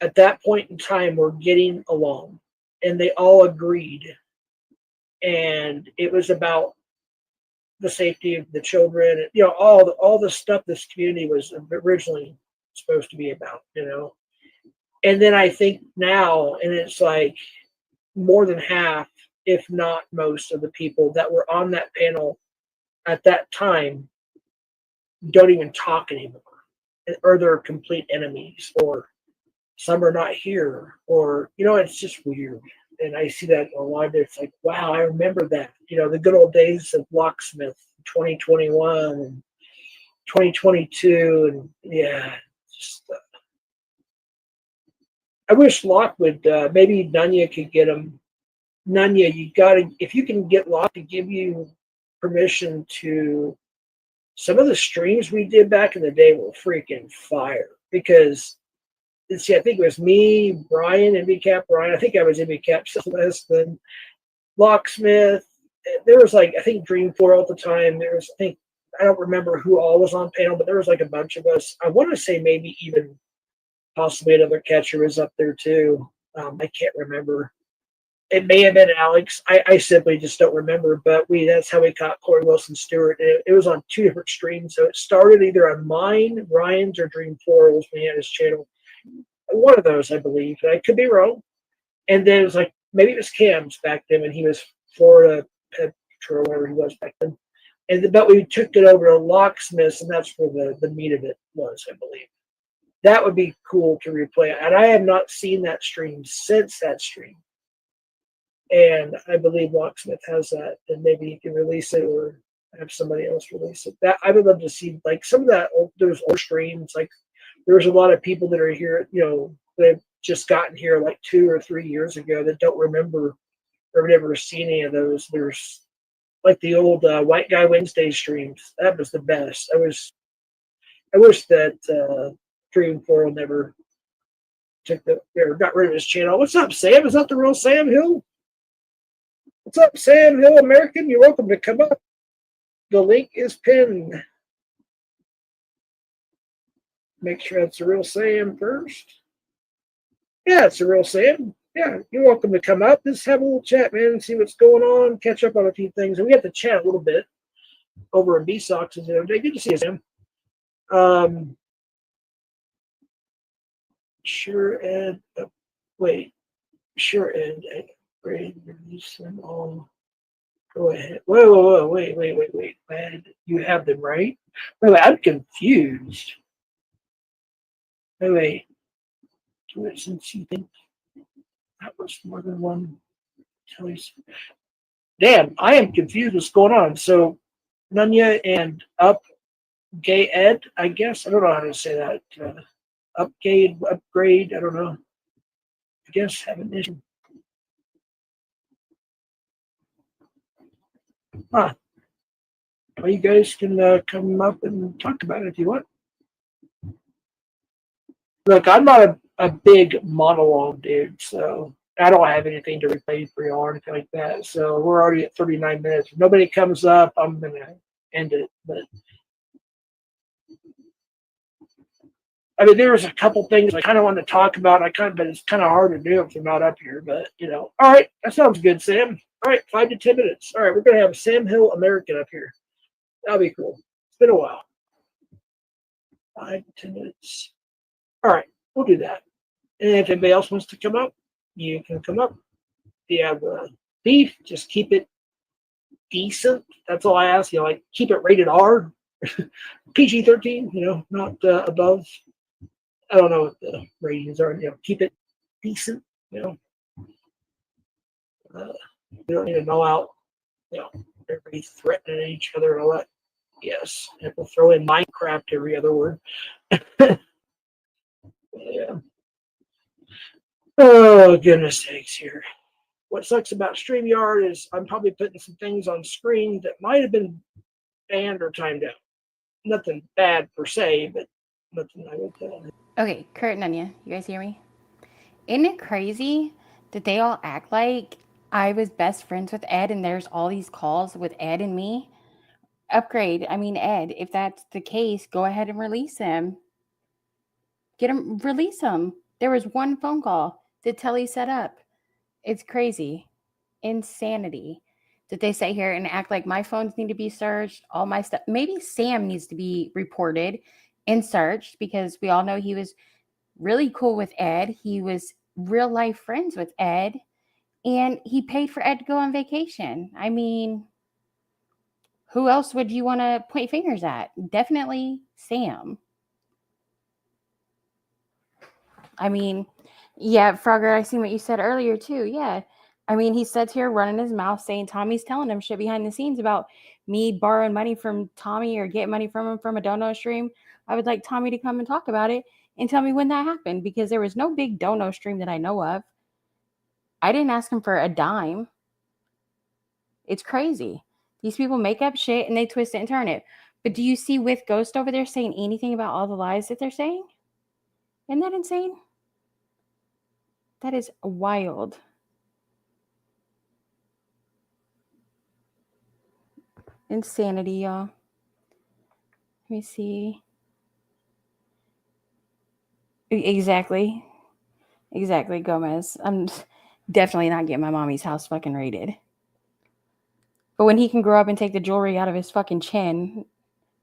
at that point in time, were getting along, and they all agreed, and it was about the safety of the children, all the stuff this community was originally supposed to be about, And then I think now, and it's like more than half, if not most of the people that were on that panel at that time don't even talk anymore, or they're complete enemies, or some are not here, or it's just weird. And I see that a lot. It's like, wow, I remember that, the good old days of Locksmith, 2021 and 2022, and yeah, just I wish Locke would, maybe Nonya could get him. Nonya, you gotta, if you can get Locke to give you permission to, some of the streams we did back in the day were freaking fire, because see, I think it was me, Brian, MBCap Brian. I think I was MBCap Celeste, then Locksmith. There was like, I think Dream4 at the time. There was, I don't remember who all was on panel, but there was like a bunch of us. I want to say maybe even possibly another catcher was up there too. I can't remember. It may have been Alex. I simply just don't remember. But that's how we caught Corey Wilson Stewart. It was on two different streams. So it started either on mine, Ryan's, or Dream4 was when he had his channel. One of those, I believe. I could be wrong. And then it was like, maybe it was Cam's back then, and he was Florida Pet Patrol, or whatever he was back then. But we took it over to Locksmiths, and that's where the meat of it was, I believe. That would be cool to replay. And I have not seen that stream since that stream. And I believe Locksmith has that, and maybe he can release it or have somebody else release it. That I would love to see, like some of that. There's old streams. Like there's a lot of people that are here, they've just gotten here like 2 or 3 years ago that don't remember or never seen any of those. There's like the old White Guy Wednesday streams. That was the best. I wish that Dream 4 never got rid of his channel. What's up, Sam? Is that the real Sam Hill? What's up, Sam Hill American? You're welcome to come up. The link is pinned. Make sure that's the real Sam first. Yeah, it's the real Sam. Yeah, you're welcome to come up. Just have a little chat, man, and see what's going on. Catch up on a few things. And we have to chat a little bit over in B-Sox the other day. Good to see you, Sam. Sure Ed. Sure Ed. Grade release them all. Go ahead. Whoa, wait. Man, you have them right? Wait, I'm confused. Wait. Do it since you think that was more than one. Damn, I am confused what's going on. So, Nonya and Gay Ed, I guess. I don't know how to say that. Upgrade, I don't know. I guess have an issue. Well, you guys can come up and talk about it if you want. Look, I'm not a big monologue dude, so I don't have anything to replay for you or anything like that. So we're already at 39 minutes. If nobody comes up, I'm going to end it. But I mean, there's a couple things I kind of want to talk about. But it's kind of hard to do if they're not up here. But all right, that sounds good, Sam. All right, 5 to 10 minutes. All right, we're going to have Sam Hill American up here. That'll be cool. It's been a while. 5 to 10 minutes. All right, we'll do that. And if anybody else wants to come up, you can come up. If you have beef, just keep it decent. That's all I ask. Keep it rated R, PG-13. Not above. I don't know what the ratings are. Keep it decent. We don't need to know out. Everybody threatening each other and all that. Yes, and we'll throw in Minecraft every other word. Yeah. Oh, goodness sakes here. What sucks about StreamYard is I'm probably putting some things on screen that might have been banned or timed out. Nothing bad per se, but nothing I would tell. Okay, Kurt and Nonya, you guys hear me? Isn't it crazy that they all act like I was best friends with Ed and there's all these calls with Ed and me? Ed, if that's the case, go ahead and release him. Release him. There was one phone call that Telly set up. It's crazy. Insanity that they sit here and act like my phones need to be searched, all my stuff. Maybe Sam needs to be reported and searched because we all know he was really cool with Ed. He was real life friends with Ed and he paid for Ed to go on vacation. I mean, who else would you want to point fingers at? Definitely Sam. I mean, yeah, Frogger, I seen what you said earlier too. Yeah. I mean, he sits here running his mouth saying Tommy's telling him shit behind the scenes about me borrowing money from Tommy or getting money from him from a dono stream. I would like Tommy to come and talk about it and tell me when that happened because there was no big dono stream that I know of. I didn't ask him for a dime. It's crazy. These people make up shit and they twist it and turn it. But do you see with Ghost over there saying anything about all the lies that they're saying? Isn't that insane? That is wild. Insanity, y'all. Let me see. Exactly, Gomez. I'm definitely not getting my mommy's house fucking raided. But when he can grow up and take the jewelry out of his fucking chin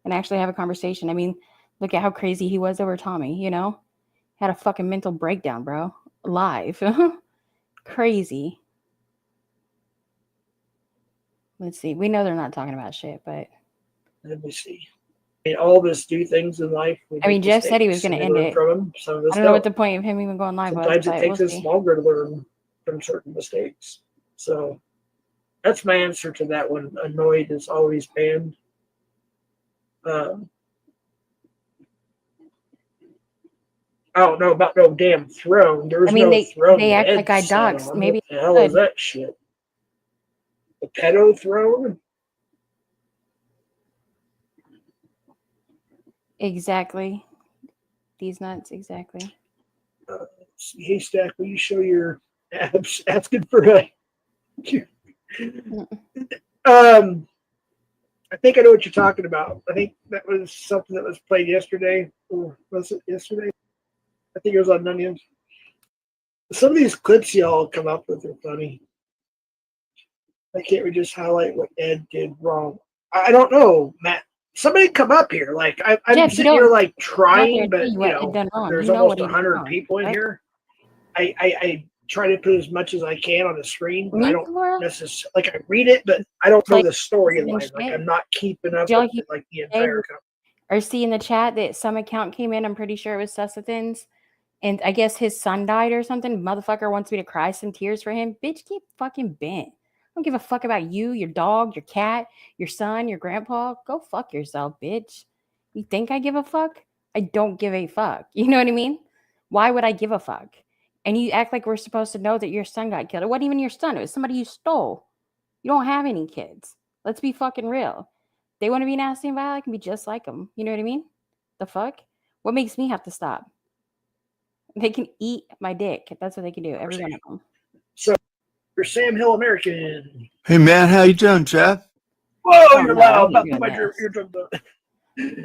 and actually have a conversation, I mean, look at how crazy he was over Tommy, Had a fucking mental breakdown, bro. Live. Crazy. Let's see. We know they're not talking about shit, but let me see. All of us do things in life. Jeff said he was going to end it. From some of us I don't know what the point of him even going live was. Sometimes it takes us longer to learn from certain mistakes. So that's my answer to that one. Annoyed is always banned. I don't know about no damn throne. There's no throne. they act like I Ed sat doxed. on. Maybe What the hell is that shit? The pedo throne? Exactly. These nuts, exactly. Haystack, will you show your abs? Asking for a. I think I know what you're talking about. I think that was something that was played yesterday. Or was it yesterday? I think it was on Nonya. Some of these clips y'all come up with are funny. Why can't we just highlight what Ed did wrong? I don't know, Matt. Somebody come up here. Like I'm Jeff, sitting here like trying, but you know, there's you know almost what he did 100 wrong. people in What? here. I try to put as much as I can on the screen, but I Me, don't Laura? necessarily like I read it, but I don't know Like, the storyline. shit. Like I'm not keeping up Did y'all with hear it, like the today entire company. or see in the chat that some account came in? I'm pretty sure it was Susathan's, and I guess his son died or something. Motherfucker wants me to cry some tears for him. Bitch, get fucking bent. I don't give a fuck about you, your dog, your cat, your son, your grandpa. Go fuck yourself, bitch. You think I give a fuck? I don't give a fuck. You know what I mean? Why would I give a fuck? And you act like we're supposed to know that your son got killed. It wasn't even your son. It was somebody you stole. You don't have any kids. Let's be fucking real. They want to be nasty and violent, I can be just like them. You know what I mean? The fuck? What makes me have to stop? They can eat my dick. That's what they can do. Every one of them. So you're Sam Hill American. Hey man, how you doing, Jeff? Whoa, Oh, you're no, I loud. ain't About doing my this. eardrum. Oh,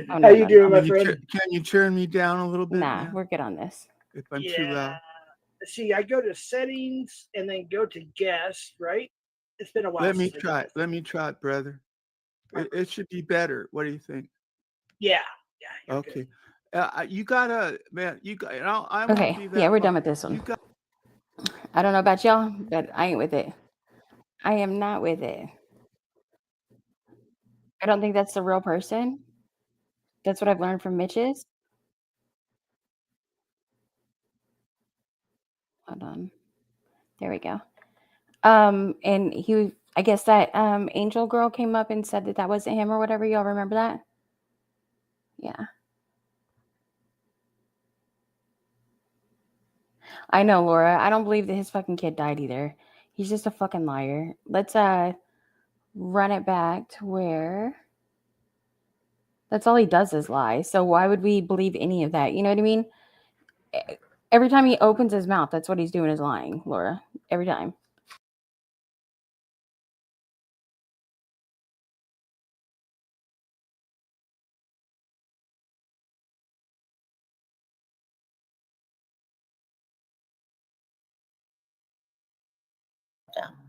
How no, you no, doing, no. my friend? Can you turn me down a little bit? Nah, man? we're good on this. If I'm too loud. See, I go to settings and then go to guest, right? It's been a while. Let me since I try did it. Let me try it, brother. It should be better. What do you think? Yeah. Okay. You gotta, man. You got. I won't Okay, be that yeah, we're long. done with this one. I don't know about y'all, but I ain't with it. I am not with it. I don't think that's the real person. That's what I've learned from Mitch's. Hold on. There we go. And I guess that Angel girl came up and said that wasn't him or whatever. Y'all remember that? Yeah. I know, Laura. I don't believe that his fucking kid died either. He's just a fucking liar. Let's run it back to where that's all he does is lie. So why would we believe any of that? You know what I mean? Every time he opens his mouth, that's what he's doing is lying, Laura. Every time.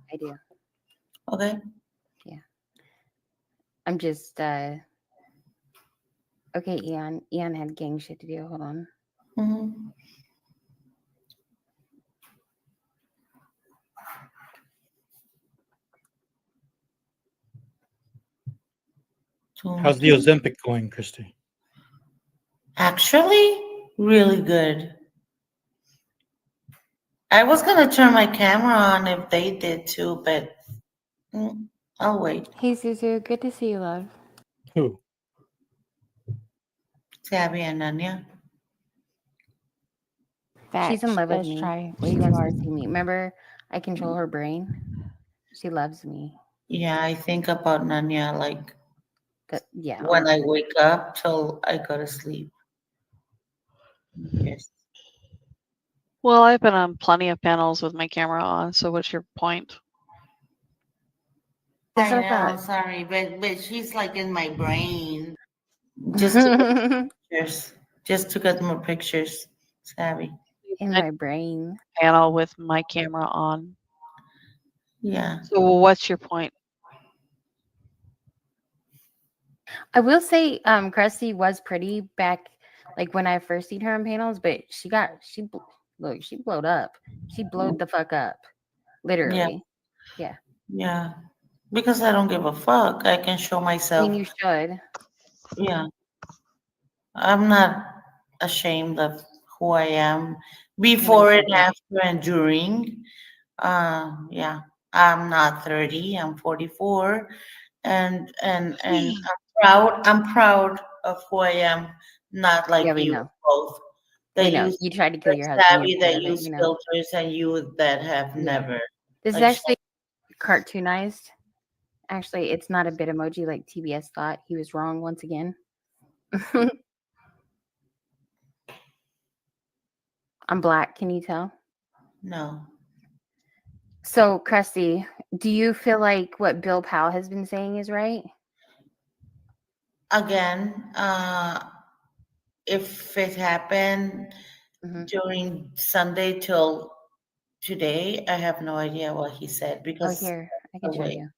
I do. Okay. Yeah. I'm just okay, Ian. Ian had gang shit to do. Hold on. Mm-hmm. How's the Ozempic going, Christy? Actually, really good. I was gonna turn my camera on if they did too, but I'll wait. Hey, Suzu. Good to see you, love. Who? Tabby and Nonya. She's in love with me. Try way too hard to me. Remember, I control her brain. She loves me. Yeah, I think about Nonya like yeah. when I wake up till I go to sleep. Yes. Well, I've been on plenty of panels with my camera on, so what's your point? I know, I'm sorry, but she's like in my brain. Just to get pictures. Just to get more pictures. Savvy. In my brain. Panel with my camera on. Yeah. So what's your point? I will say, Crusty was pretty back, like when I first seen her on panels, but she blowed up. She blowed the fuck up, literally. Yeah. Yeah. Because I don't give a fuck. I can show I myself. mean, you should. Yeah. I'm not ashamed of who I am before and after and during. Yeah. I'm not 30. I'm 44, and I'm proud. I'm proud of who I am. Not like Yeah, we you know. both. That We know. use You tried to kill that your husband. savvy, You're proud that of it. use We know. filters, and you that have Yeah. never. This is Like, actually cartoonized. Actually, it's not a bit emoji like TBS thought. He was wrong once again. I'm black. Can you tell? no. So, Crusty, do you feel like what Bill Powell has been saying is right? Again, if it happened during Sunday till today, I have no idea what he said Oh, because here, I can show wait. you.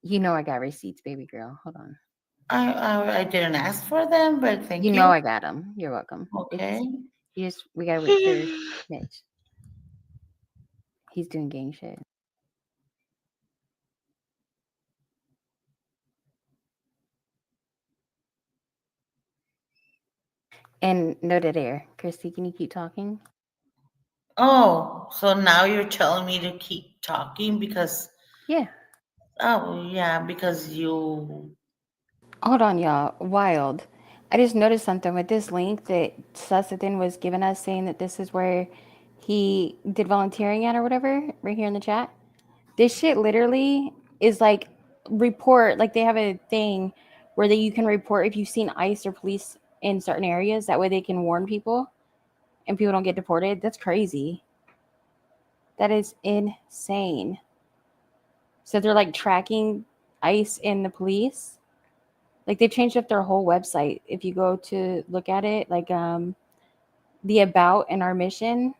You know I got receipts, baby girl. Hold on. I didn't ask for them, but thank you. You know I got them. You're welcome. Okay. We gotta wait for Mitch. He's doing gang shit. And no dead air. Christy, can you keep talking? Oh, so now you're telling me to keep talking because Yeah. Oh yeah, because you Hold on, y'all. Wild. I just noticed something with this link that Susathan was giving us saying that this is where he did volunteering at or whatever, right here in the chat. This shit literally is like report, like they have a thing where you can report if you've seen ICE or police in certain areas. That way they can warn people and people don't get deported. That's crazy. That is insane. So they're like tracking ICE and the police. Like they've changed up their whole website. If you go to look at it, like the about and our mission,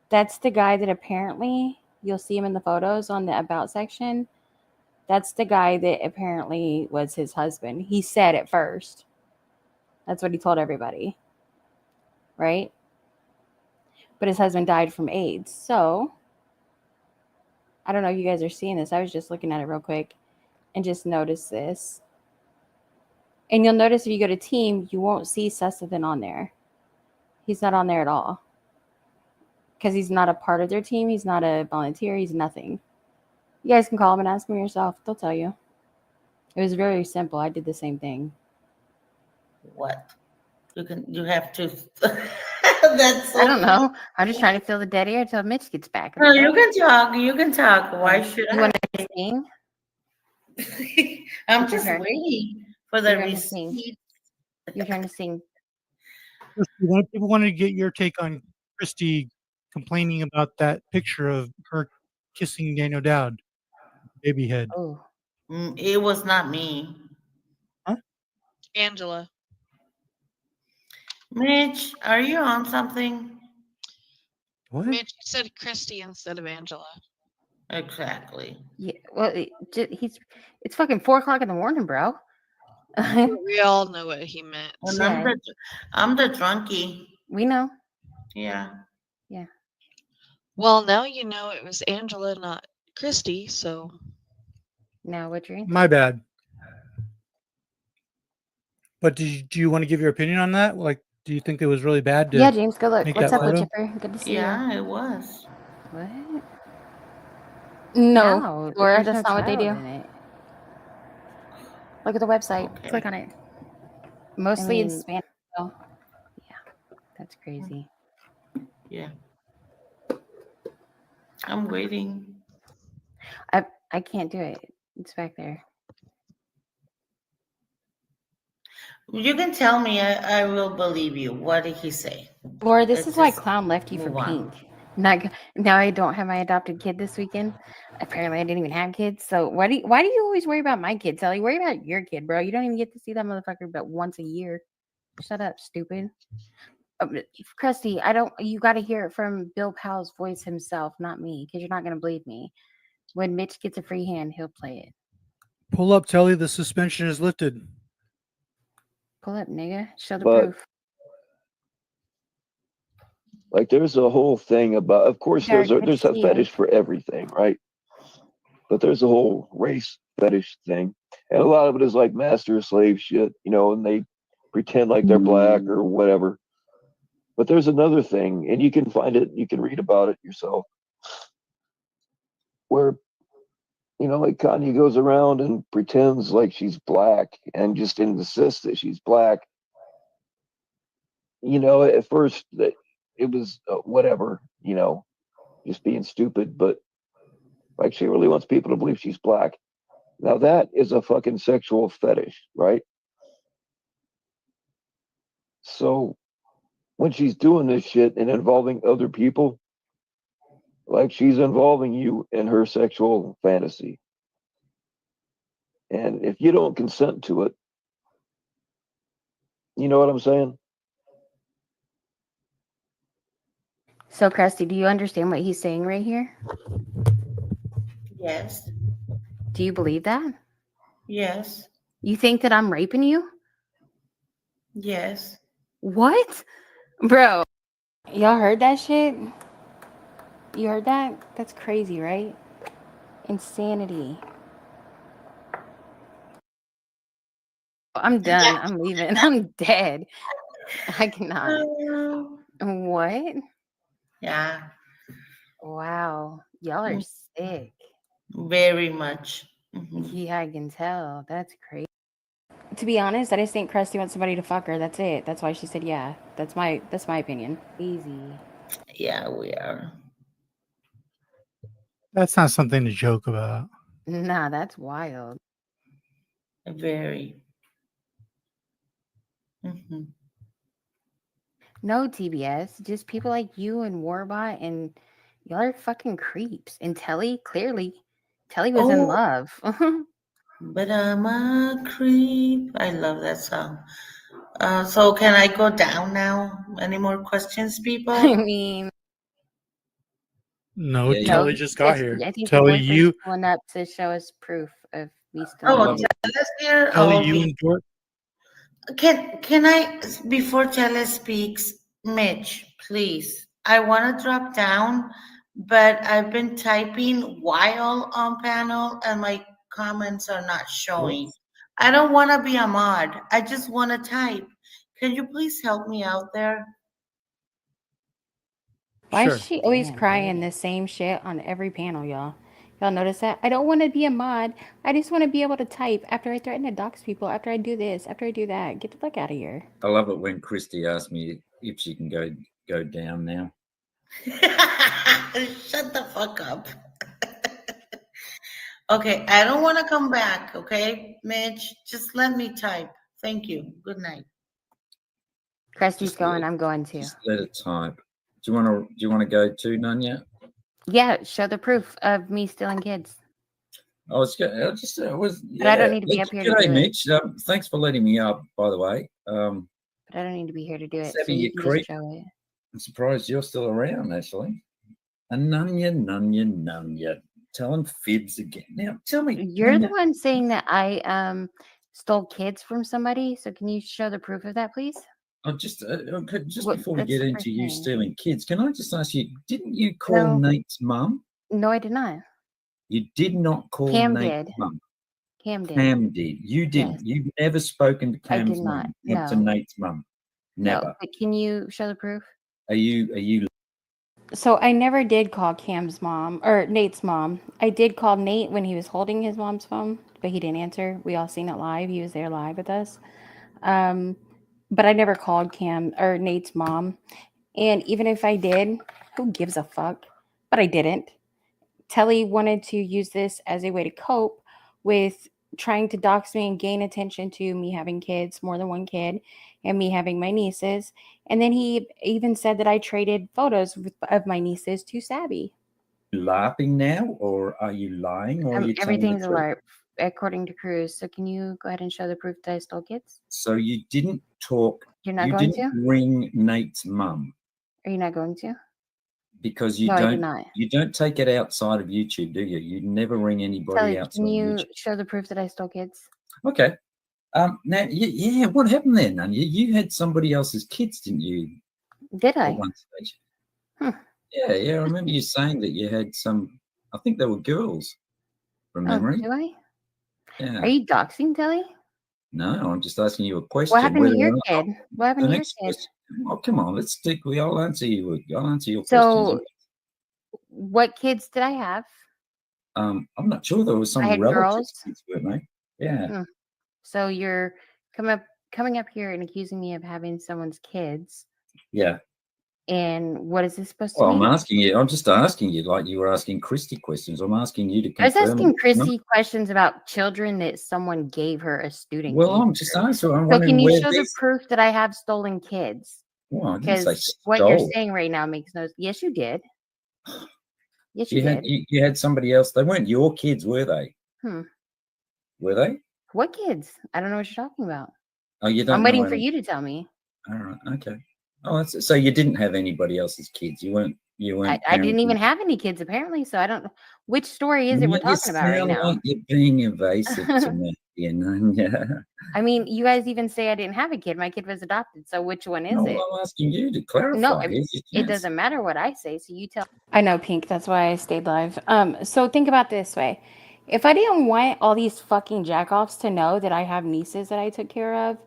that's the guy that apparently you'll see him in the photos on the about section. That's the guy that apparently was his husband. He said at first. That's what he told everybody. Right? But his husband died from AIDS. So I don't know if you guys are seeing this. I was just looking at it real quick and just noticed this. And you'll notice if you go to team, you won't see Susathan on there. He's not on there at all. Because he's not a part of their team. He's not a volunteer. He's nothing. You guys can call him and ask him yourself. They'll tell you. It was very simple. I did the same thing. what? You have to That's so I don't know. I'm just trying to fill the dead air until Mitch gets back. No, you can talk. You can talk. Why should You I? want to sing? I'm It's your just turn. waiting for the You're trying to sing. receipt. You're trying to sing. Christy, a lot of people wanted to get your take on Christy complaining about that picture of her kissing Daniel Dowd, baby head. Oh, It was not me. Angela. Mitch, are you on something? What? Mitch said Christy instead of Angela. Exactly. yeah. Well, it's fucking 4:00 in the morning, bro. We all know what he meant. And Yeah. I'm the drunkie. We know. Yeah. Yeah. Well, now you know it was Angela, not Christy. So Now what drink? My bad. But do you want to give your opinion on that? Like, do you think it was really bad to Yeah, James, go look. make What's that up, photo? Chipper? Good to see you. Yeah, it was. What? No, No, Laura, there's that's no not what they do. child in it. Look at the website. Okay. Click on it. Mostly in mean- Spanish. So. Yeah, that's crazy. Yeah. I'm waiting. I can't do it. It's back there. You can tell me. I will believe you. What did he say? Laura, this Let's is why just Clown left you for move on. Pink. Now I don't have my adopted kid this weekend. Apparently, I didn't even have kids. So why do you always worry about my kid, Sally? Worry about your kid, bro. You don't even get to see that motherfucker but once a year. Shut up, stupid. Crusty, you got to hear it from Bill Powell's voice himself, not me, because you're not going to believe me. When Mitch gets a free hand, he'll play it. Pull up, Telly. The suspension is lifted. Pull up, nigga. Show the But- proof. Like there's a whole thing about, of course, Derek, good there's to a see you. fetish for everything, right? But there's a whole race fetish thing, and a lot of it is like master slave shit, and they pretend like they're black or whatever. But there's another thing, and you can find it, you can read about it yourself. where, like Kanye goes around and pretends like she's black and just insists that she's black. At first that it was whatever, just being stupid, but like she really wants people to believe she's black. Now that is a fucking sexual fetish, right? So when she's doing this shit and involving other people, like she's involving you in her sexual fantasy. And if you don't consent to it, you know what I'm saying? So, Crusty, do you understand what he's saying right here? Yes. Do you believe that? Yes. You think that I'm raping you? Yes. What? Bro, y'all heard that shit? You heard that? That's crazy, right? Insanity. I'm done. I'm leaving. I'm dead. I cannot. What? Yeah. Wow. Y'all are sick. Very much. Yeah, I can tell. That's crazy. To be honest, I just think Crusty wants somebody to fuck her. That's it. That's why she said yeah. That's my opinion. Easy. Yeah, we are. That's not something to joke about. Nah, that's wild. Very. No, TBS. Just people like you and Warbot, and y'all are fucking creeps. And Telly, clearly, Telly was in love. But I'm a creep. I love that song. So can I go down now? Any more questions, people? I mean, No, no, Telly just got here. I think Telly, your you, boyfriend's pulling up to show us proof of me still. Oh, in it. Teles here. Telly, Oh, you and George. Can I, before Teles speaks, Mitch, please? I want to drop down, but I've been typing while on panel, and my comments are not showing. I don't want to be a mod. I just want to type. Can you please help me out there? Why is she always crying the same shit on every panel, y'all? Y'all notice that? I don't want to be a mod. I just want to be able to type after I threaten to dox people, after I do this, after I do that. Get the fuck out of here. I love it when Christy asks me if she can go down now. Shut the fuck up. Okay, I don't want to come back, okay, Mitch? Just let me type. Thank you. Good night. Krusty's going. I'm going too. Just let it type. Do you want to go too, Nonya? Yeah, show the proof of me stealing kids. But I don't need to be up here to G'day, do Mitch. Thanks for letting me up, by the way. But I don't need to be here to do it. Savvy, So you you can creep. just show it. I'm surprised you're still around, actually. And Nonya. Telling fibs again. Now, tell me. You're the one saying that I stole kids from somebody. So can you show the proof of that, please? Just before we get into you stealing kids, can I just ask you, didn't you call No. Nate's mum? No, I did not. You did not call Cam Nate's did. mum. Cam did. Cam did. You didn't. Yes. You've never spoken to I Cam's did not. mum, to No. Nate's mum. Never. No, but can you show the proof? Are you? So I never did call Cam's mom or Nate's mom. I did call Nate when he was holding his mom's phone, but he didn't answer. We all seen it live. He was there live with us. But I never called Cam or Nate's mom. And even if I did, who gives a fuck? But I didn't. Telly wanted to use this as a way to cope with trying to dox me and gain attention to me having kids, more than one kid, and me having my nieces. And then he even said that I traded photos of my nieces to Sabby. Laughing now, or are you lying, or are you telling Everything's the truth? alert, according to Cruz. So can you go ahead and show the proof that I stole kids? So you didn't talk. You're not you going didn't to? ring Nate's mum Are you not going to? because you No, I did don't. not. You don't take it outside of YouTube, do you? You never ring anybody Telly, outside can of you YouTube. show the proof that I stole kids? Okay. Now, yeah. What happened there, Nonya? You had somebody else's kids, didn't you? Did I? At one stage. Yeah. I remember you saying that you had some. I think they were girls, from memory. Do I? Yeah. Are you doxing, Telly? No, I'm just asking you a question. What happened to whether your or not- kid? What happened The to your next kid? question. Oh, come on. Let's stick. I'll answer you. I'll answer your So, questions. what kids did I have? I'm not sure. There was some I had relatives, girls. weren't they? Yeah. Hmm. So you're coming up here and accusing me of having someone's kids. Yeah. And what is this supposed to Well, I'm mean? asking you. I'm just asking you, like you were asking Christy questions. I'm asking you to I was confirm. asking Chrissy questions about children that someone gave her a student. Well, gave I'm just her. answering. I'm So wondering can you where show the this. proof that I have stolen kids? Well, I didn't say Because what you're stole. saying right now makes no. Yes, you did. Yes, you You had did. you had somebody else. They weren't your kids, were they? Were they? What kids? I don't know what you're talking about. Oh, you don't. I'm know waiting for any. you to tell me. All right. Okay. Oh, so you didn't have anybody else's kids. You weren't. I didn't even have any kids apparently, so I don't know which story is it we're You talking about right sound now. like you're being evasive to me, you know. Yeah. I mean, you guys even say I didn't have a kid. My kid was adopted. So which one is No, it? I'm asking you to clarify. No, Here's your it chance. doesn't matter what I say. So you tell. I know, Pink. That's why I stayed live. So think about this way. If I didn't want all these fucking jackoffs to know that I have nieces that I took care of,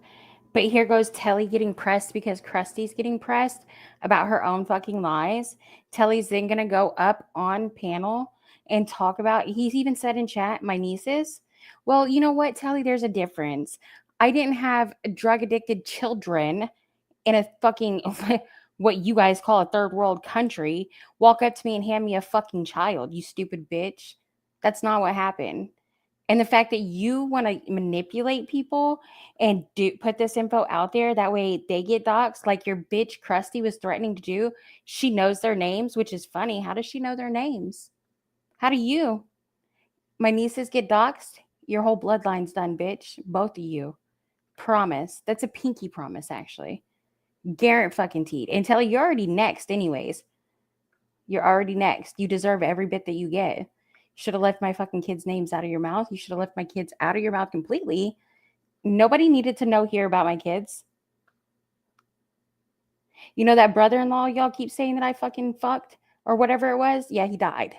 but here goes Telly getting pressed because Crusty's getting pressed about her own fucking lies. Telly's then going to go up on panel and talk about, he's even said in chat, my nieces. Well, you know what, Telly, there's a difference. I didn't have drug addicted children in a fucking, what you guys call a third world country, walk up to me and hand me a fucking child, you stupid bitch. That's not what happened. And the fact that you want to manipulate people and put this info out there, that way they get doxxed, like your bitch Crusty was threatening to do. She knows their names, which is funny. How does she know their names? How do you? My nieces get doxxed. Your whole bloodline's done, bitch. Both of you. Promise. That's a pinky promise, actually. Garrett fucking teed. And Telly, you're already next anyways. You're already next. You deserve every bit that you get. Should have left my fucking kids' names out of your mouth. You should have left my kids out of your mouth completely. Nobody needed to know here about my kids. You know that brother-in-law y'all keep saying that I fucking fucked or whatever it was? Yeah, he died.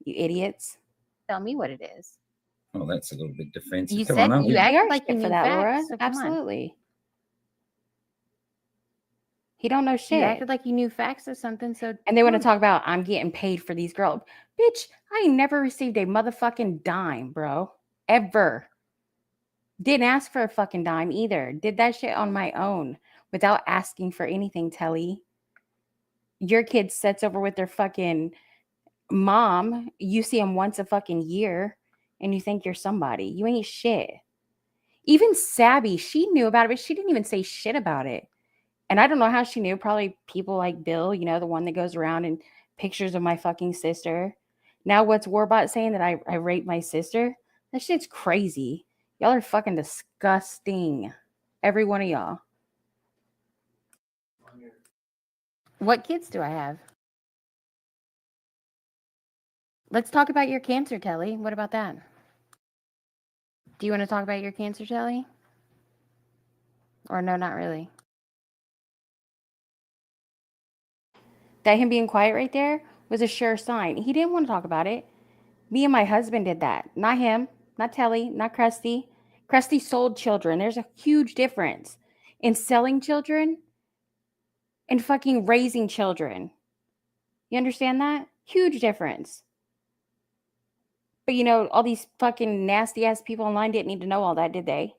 You idiots. Tell me what it is. Oh, that's a little bit defensive. You Come said on, you acted like you knew for that, Laura. facts, so come on. Absolutely. He don't know shit. You acted like you knew facts or something. So and they want to talk about I'm getting paid for these girls. Bitch, I ain't never received a motherfucking dime, bro. Ever. Didn't ask for a fucking dime either. Did that shit on my own without asking for anything, Telly. Your kid sits over with their fucking mom. You see them once a fucking year and you think you're somebody. You ain't shit. Even Sabby, she knew about it, but she didn't even say shit about it. And I don't know how she knew. Probably people like Bill, you know, the one that goes around and pictures of my fucking sister. Now what's Warbot saying that I raped my sister? That shit's crazy. Y'all are fucking disgusting. Every one of y'all. What kids do I have? Let's talk about your cancer, Telly. What about that? Do you want to talk about your cancer, Telly? Or no, not really? That him being quiet right there was a sure sign. He didn't want to talk about it. Me and my husband did that. Not him, not Telly, not Crusty. Crusty sold children. There's a huge difference in selling children and fucking raising children. You understand that? Huge difference. But you know, all these fucking nasty ass people online didn't need to know all that, did they?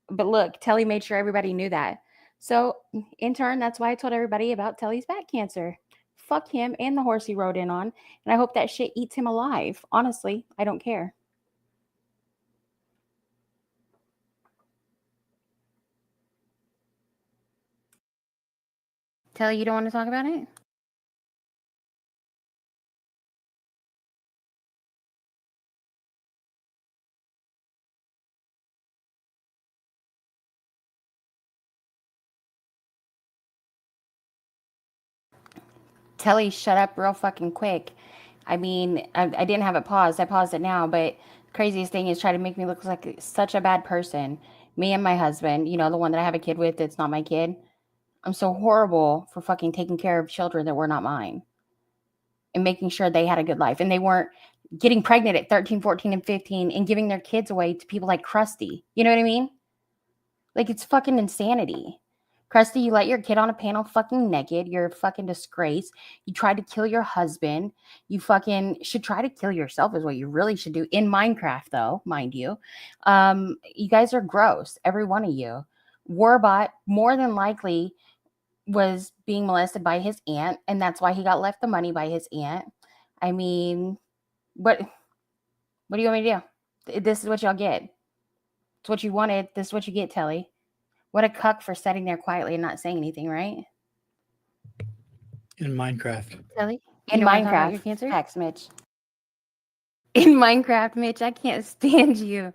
But look, Telly made sure everybody knew that. So in turn, that's why I told everybody about Telly's back cancer. Fuck him and the horse he rode in on. And I hope that shit eats him alive. Honestly, I don't care. Telly, you don't want to talk about it? Telly, shut up real fucking quick. I mean, I didn't have it paused. I paused it now, but craziest thing is try to make me look like such a bad person. Me and my husband, you know, the one that I have a kid with that's not my kid. I'm so horrible for fucking taking care of children that were not mine and making sure they had a good life. And they weren't getting pregnant at 13, 14, and 15 and giving their kids away to people like Crusty. You know what I mean? Like, it's fucking insanity. Crusty, you let your kid on a panel fucking naked. You're a fucking disgrace. You tried to kill your husband. You fucking should try to kill yourself is what you really should do. In Minecraft, though, mind you. You guys are gross. Every one of you. Warbot, more than likely, was being molested by his aunt, and that's why he got left the money by his aunt. I mean, what do you want me to do? This is what y'all get. It's what you wanted. This is what you get, Telly. What a cuck for sitting there quietly and not saying anything, right? In Minecraft. Telly? In Minecraft, cancer? Facts, Mitch. In Minecraft, Mitch, I can't stand you.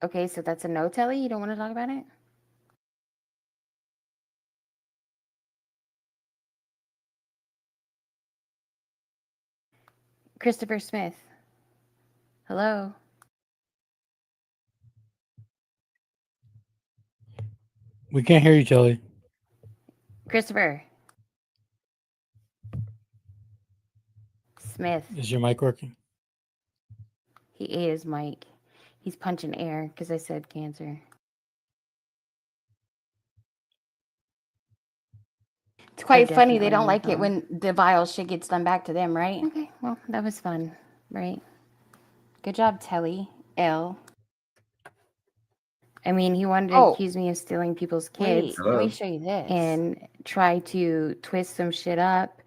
Okay, so that's a no, Telly? You don't want to talk about it? Christopher Smith. Hello? We can't hear you, Telly. Christopher. Smith. Is your mic working? He ate his mic. He's punching air because I said cancer. It's quite funny. They don't like it when the vile shit gets done back to them, right? Okay, well, that was fun, right? Good job, Telly. L. I mean, he wanted to accuse me of stealing people's kids. Wait, let me show you this. And try to twist some shit up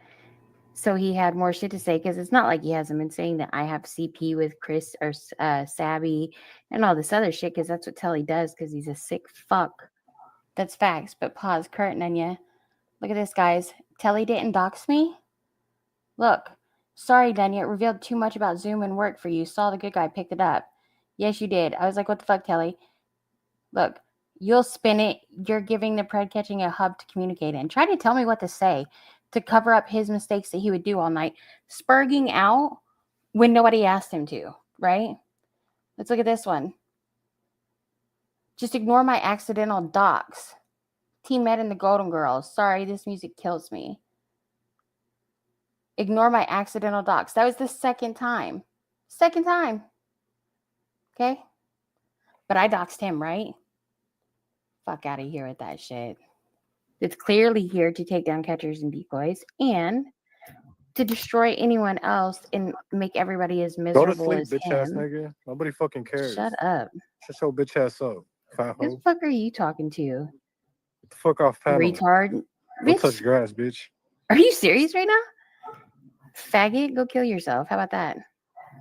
so he had more shit to say, because it's not like he hasn't been saying that I have CP with Chris or Sabby and all this other shit, because that's what Telly does, because he's a sick fuck. That's facts, but pause. Kurt, Nonya. Look at this, guys. Telly didn't dox me? Look. Sorry, Nonya. It revealed too much about Zoom and work for you. Saw the good guy, picked it up. Yes, you did. I was like, what the fuck, Telly? Look, you'll spin it. You're giving the pred catching a hub to communicate in. Try to tell me what to say to cover up his mistakes that he would do all night. Spurging out when nobody asked him to, right? Let's look at this one. Just ignore my accidental docs. Team Med and the Golden Girls. Sorry, this music kills me. Ignore my accidental docs. That was the second time. Second time. Okay? But I doxed him, right? Fuck out of here with that shit. It's clearly here to take down catchers and decoys and to destroy anyone else and make everybody as Go to miserable sleep, as bitch ass him. nigga. Nobody fucking cares. Shut up. Shut your bitch ass up, fat Who hoe. the fuck are you talking to? Get the fuck off panel. Retard. Go Bitch, touch grass, bitch. are you serious right now? Faggot, go kill yourself. How about that?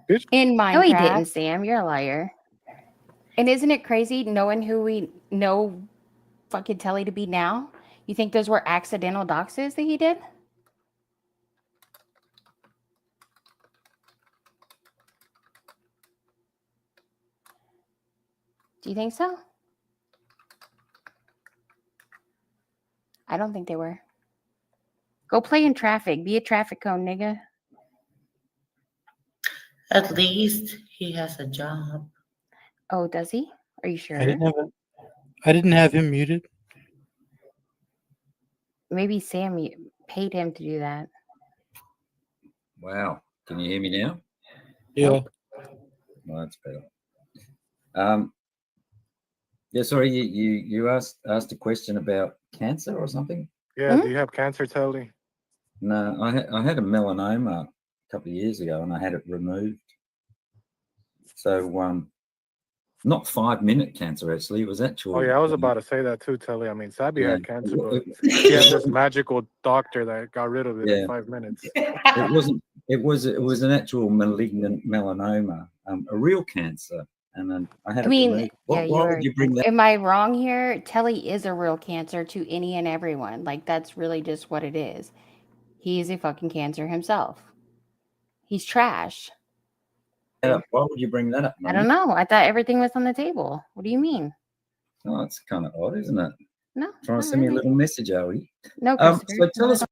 Bitch. In Minecraft. No, he didn't, Minecraft. Sam. You're a liar. And isn't it crazy knowing who we know fucking Telly to be now? You think those were accidental doxes that he did? Do you think so? I don't think they were. Go play in traffic. Be a traffic cone, nigga. At least he has a job. Oh, does he? Are you sure? I didn't have him muted. Maybe Sam paid him to do that. Wow. Can you hear me now? Yeah. Well, that's better. Yeah, sorry, you asked a question about cancer or something? Yeah, do you have cancer, Telly? No, I had a melanoma a couple of years ago and I had it removed. So not 5-minute cancer actually, it was actually. Oh yeah, I was about to say that too, Telly. I mean, Sabby Yeah. had cancer, but he had this magical doctor that got rid of it in 5 minutes. It wasn't. It was an actual malignant melanoma, a real cancer, and then I had I it mean, removed. yeah, Why would you bring that? Am I wrong here? Telly is a real cancer to any and everyone. Like, that's really just what it is. He is a fucking cancer himself. He's trash. Why would you bring that up? I don't know. I thought everything was on the table. What do you mean? Oh, it's kind of odd, isn't it? No. Trying not to send me a really. little message, are you? No, So Christopher. tell us.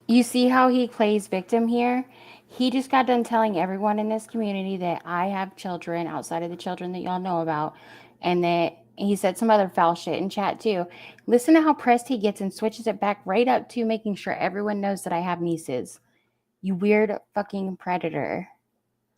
You see how he plays victim here? He just got done telling everyone in this community that I have children outside of the children that y'all know about, and that he said some other foul shit in chat too. Listen to how pressed he gets and switches it back right up to making sure everyone knows that I have nieces. You weird fucking predator.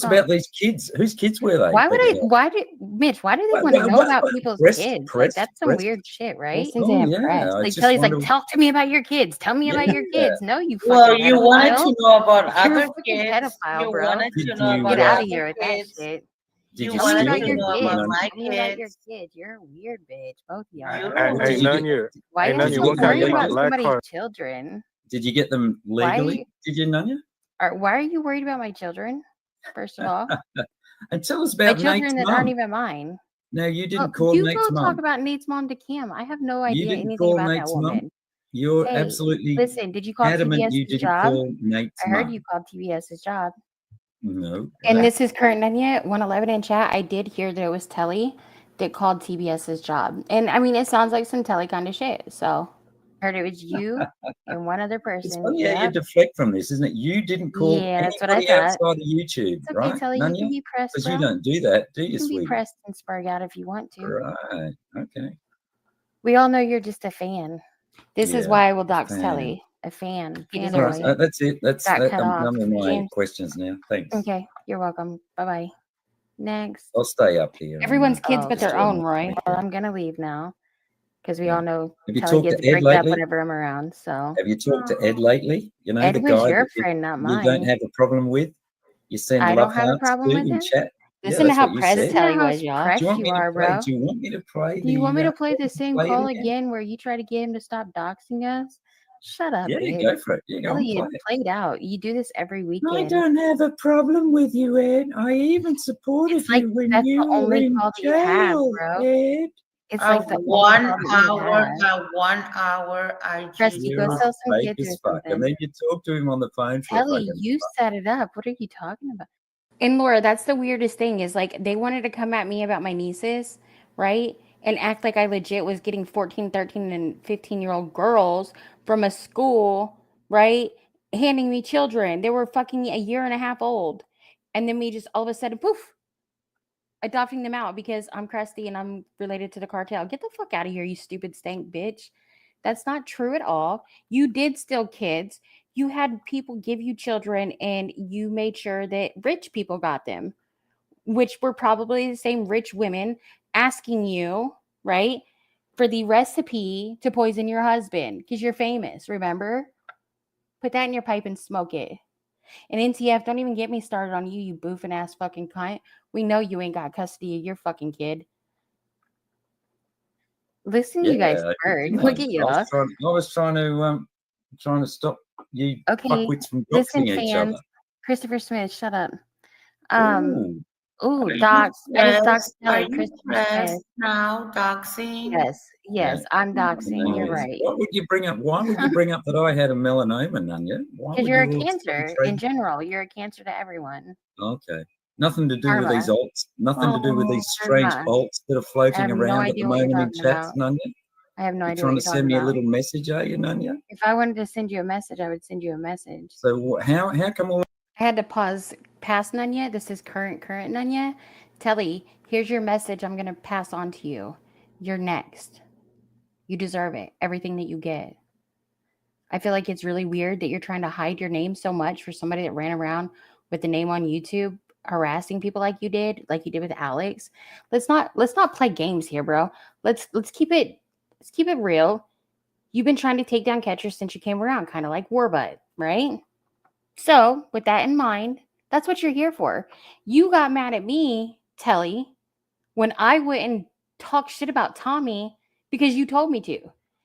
about these kids? Whose kids were they? Why did Mitch? Why do they want to know about people's kids? Like that's some weird shit, right? Oh, yeah. Like Kelly's like, talk to me about your kids. Tell me about your kids. No, you fucking Well, you wanted pedophile. to know about You're a other fucking kids. pedophile, You bro. wanted to Did know you, about Get out other of here with that kids. shit. Did You you Tell me wanted about to your know kids. about my Tell me about your kids. kids. You're a weird bitch, both of y'all. Hey, Nonya. Why Hey, are you Nonya, so what got worried you about the black somebody's card? children? Did you get them legally? Did you, Nonya? Why are you worried about my children? First of all, And tell us my about children Nate's that aren't mum. even mine. No, you didn't Well, call you Nate's go mum. talk about Nate's mom to Kim. I have no You idea didn't anything call about that Nate's mum. woman. You're Hey, absolutely listen, did you call adamant you TBS's didn't job? call Nate's I heard mum. you called TBS's job. No. And this is current Nonya 111 in chat. I did hear that it was Telly that called TBS's job. And I mean, it sounds like some Telly kind of shit. So I heard it was you and one other It's person. funny how you Yep. deflect from this, isn't it? You didn't call Yeah, that's what I anybody thought. outside of YouTube, It's okay, right? Telly. You Nonya? can be pressed, Because bro. you don't do that, do you, You can be sweetie? pressed and spurg out if you want to. Right. Okay. We all know you're just a fan. This is Yeah, why I will dox fan. Telly. A fan. All right, Fanboy. that's it. Got cut I'm off. done with my James. questions now. Thanks. Okay, you're welcome. Bye-bye. Next. I'll stay up here. Everyone's kids but just their doing own, my Roy. thing. Well, I'm gonna leave now because we all know Have you Telly talked gets to Ed bricked up lately? whenever I'm around. So Have you talked to Ed lately? You know, Ed the was guy your that friend, not you don't mine. have a problem with. You send I love don't have a hearts problem to with in him. chat. Listen to that's how what you pressed said. Telly was, y'all. Do you want You me to are, play? bro. Do you want me to play? Do you want me to play want the me same play it call again? again where you try to get him to stop doxing us? Shut up, Yeah, Ed. go for it. Yeah, go Telly, and play it's it. played out. You do this every I weekend. don't have a problem with you, Ed. I even supported It's like you when that's you the were only in call that you have, jail, bro. Ed. It's like the only call One that you hour, have. 1 hour, I just Crusty, go You're sell some fake kids or as fuck. And something. then you talk to him on the phone for a Telly, fucking you set it up. What are you talking about? And Laura, that's the weirdest thing is like they wanted to come at me about my nieces, right? And act like I legit was getting 14, 13, and 15-year-old girls from a school, right? Handing me children. They were fucking a year and a half old. And then me just all of a sudden, poof, adopting them out because I'm Crusty and I'm related to the cartel. Get the fuck out of here, you stupid stank bitch. That's not true at all. You did steal kids. You had people give you children and you made sure that rich people got them, which were probably the same rich women asking you, right, for the recipe to poison your husband because you're famous, remember? Put that in your pipe and smoke it. And NTF, don't even get me started on you, you boofing ass fucking cunt. We know you ain't got custody of your fucking kid. Listen, you guys heard. Look at y'all. I was trying to stop you Okay, fuckwits from listen, doxing each fans. other. Christopher Smith, shut up. Ooh. Ooh, docs. That is Docs Are Kelly, you Christopher pressed Smith. now, doxing? Yes, yes, I'm doxing. You're Nice. right. Why would you bring up that I had a melanoma, Nonya? Why Because would you're a you all cancer trade- in general. You're a cancer to everyone. Okay. Nothing to do with Karma. these alts. Nothing to do with these strange Karma. alts that are I floating have no around at the idea what you're moment in talking chats, about. Nonya. I have no You're idea trying what to you're send talking me a about. little message, are you, Nonya? If I wanted to send you a message, I would send you a message. So how come all I had to pause past Nonya. This is current Nonya. Telly, here's your message I'm going to pass on to you. You're next. You deserve it. Everything that you get. I feel like it's really weird that you're trying to hide your name so much for somebody that ran around with the name on YouTube harassing people like you did with Alex. Let's not play games here, bro. Let's keep it real. You've been trying to take down catchers since you came around, kind of like Warbutt, right? So, with that in mind, that's what you're here for. You got mad at me, Telly, when I went and talked shit about Tommy because you told me to.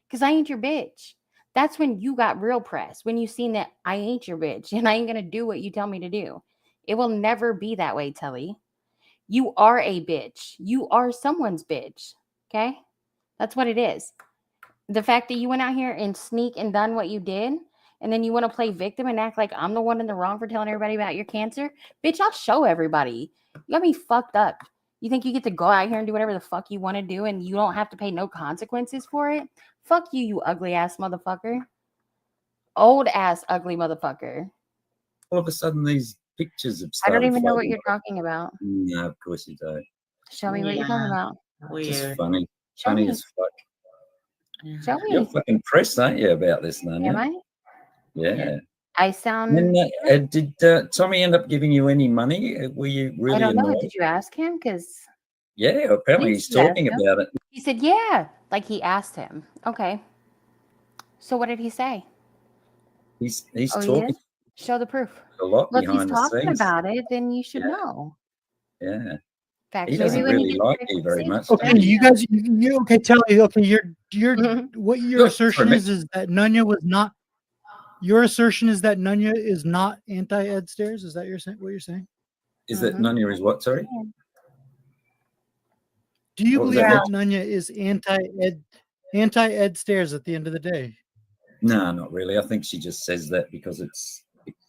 Because I ain't your bitch. That's when you got real pressed, when you seen that I ain't your bitch and I ain't going to do what you tell me to do. It will never be that way, Telly. You are a bitch. You are someone's bitch. Okay? That's what it is. The fact that you went out here and sneak and done what you did, and then you want to play victim and act like I'm the one in the wrong for telling everybody about your cancer, bitch, I'll show everybody. You got me fucked up. You think you get to go out here and do whatever the fuck you want to do and you don't have to pay no consequences for it? Fuck you, you ugly ass motherfucker. Old ass ugly motherfucker. of a sudden these pictures have I started don't even know what floating you're around? talking about. No, of course you don't. Show me what you're talking about. Just funny. Show Funny me. as fuck. Show You're me. fucking pressed, aren't you, about this, Nonya? Am I? Yeah. I sound. And did Tommy end up giving you any money? Were you really I don't know. annoyed? Did you ask him? Because Yeah, apparently he's talking about it. He said, "Yeah," like he asked him. Okay. So what did he say? He's He talking is? Show the proof. a lot Well, if he's behind the talking scenes. about it, then you should know. Yeah. Fact, He maybe doesn't when he really gets like back you on very stage, much. Okay, you guys, you okay? Tell me. Okay, your what your Look, assertion for a is that Nonya was not. Your assertion is that Nonya is not anti-ed stairs. Is that what you're saying? Is that Nonya is what? Sorry. Do you What was believe that? that Nonya is anti-ed stairs at the end of the day? No, not really. I think she just says that because it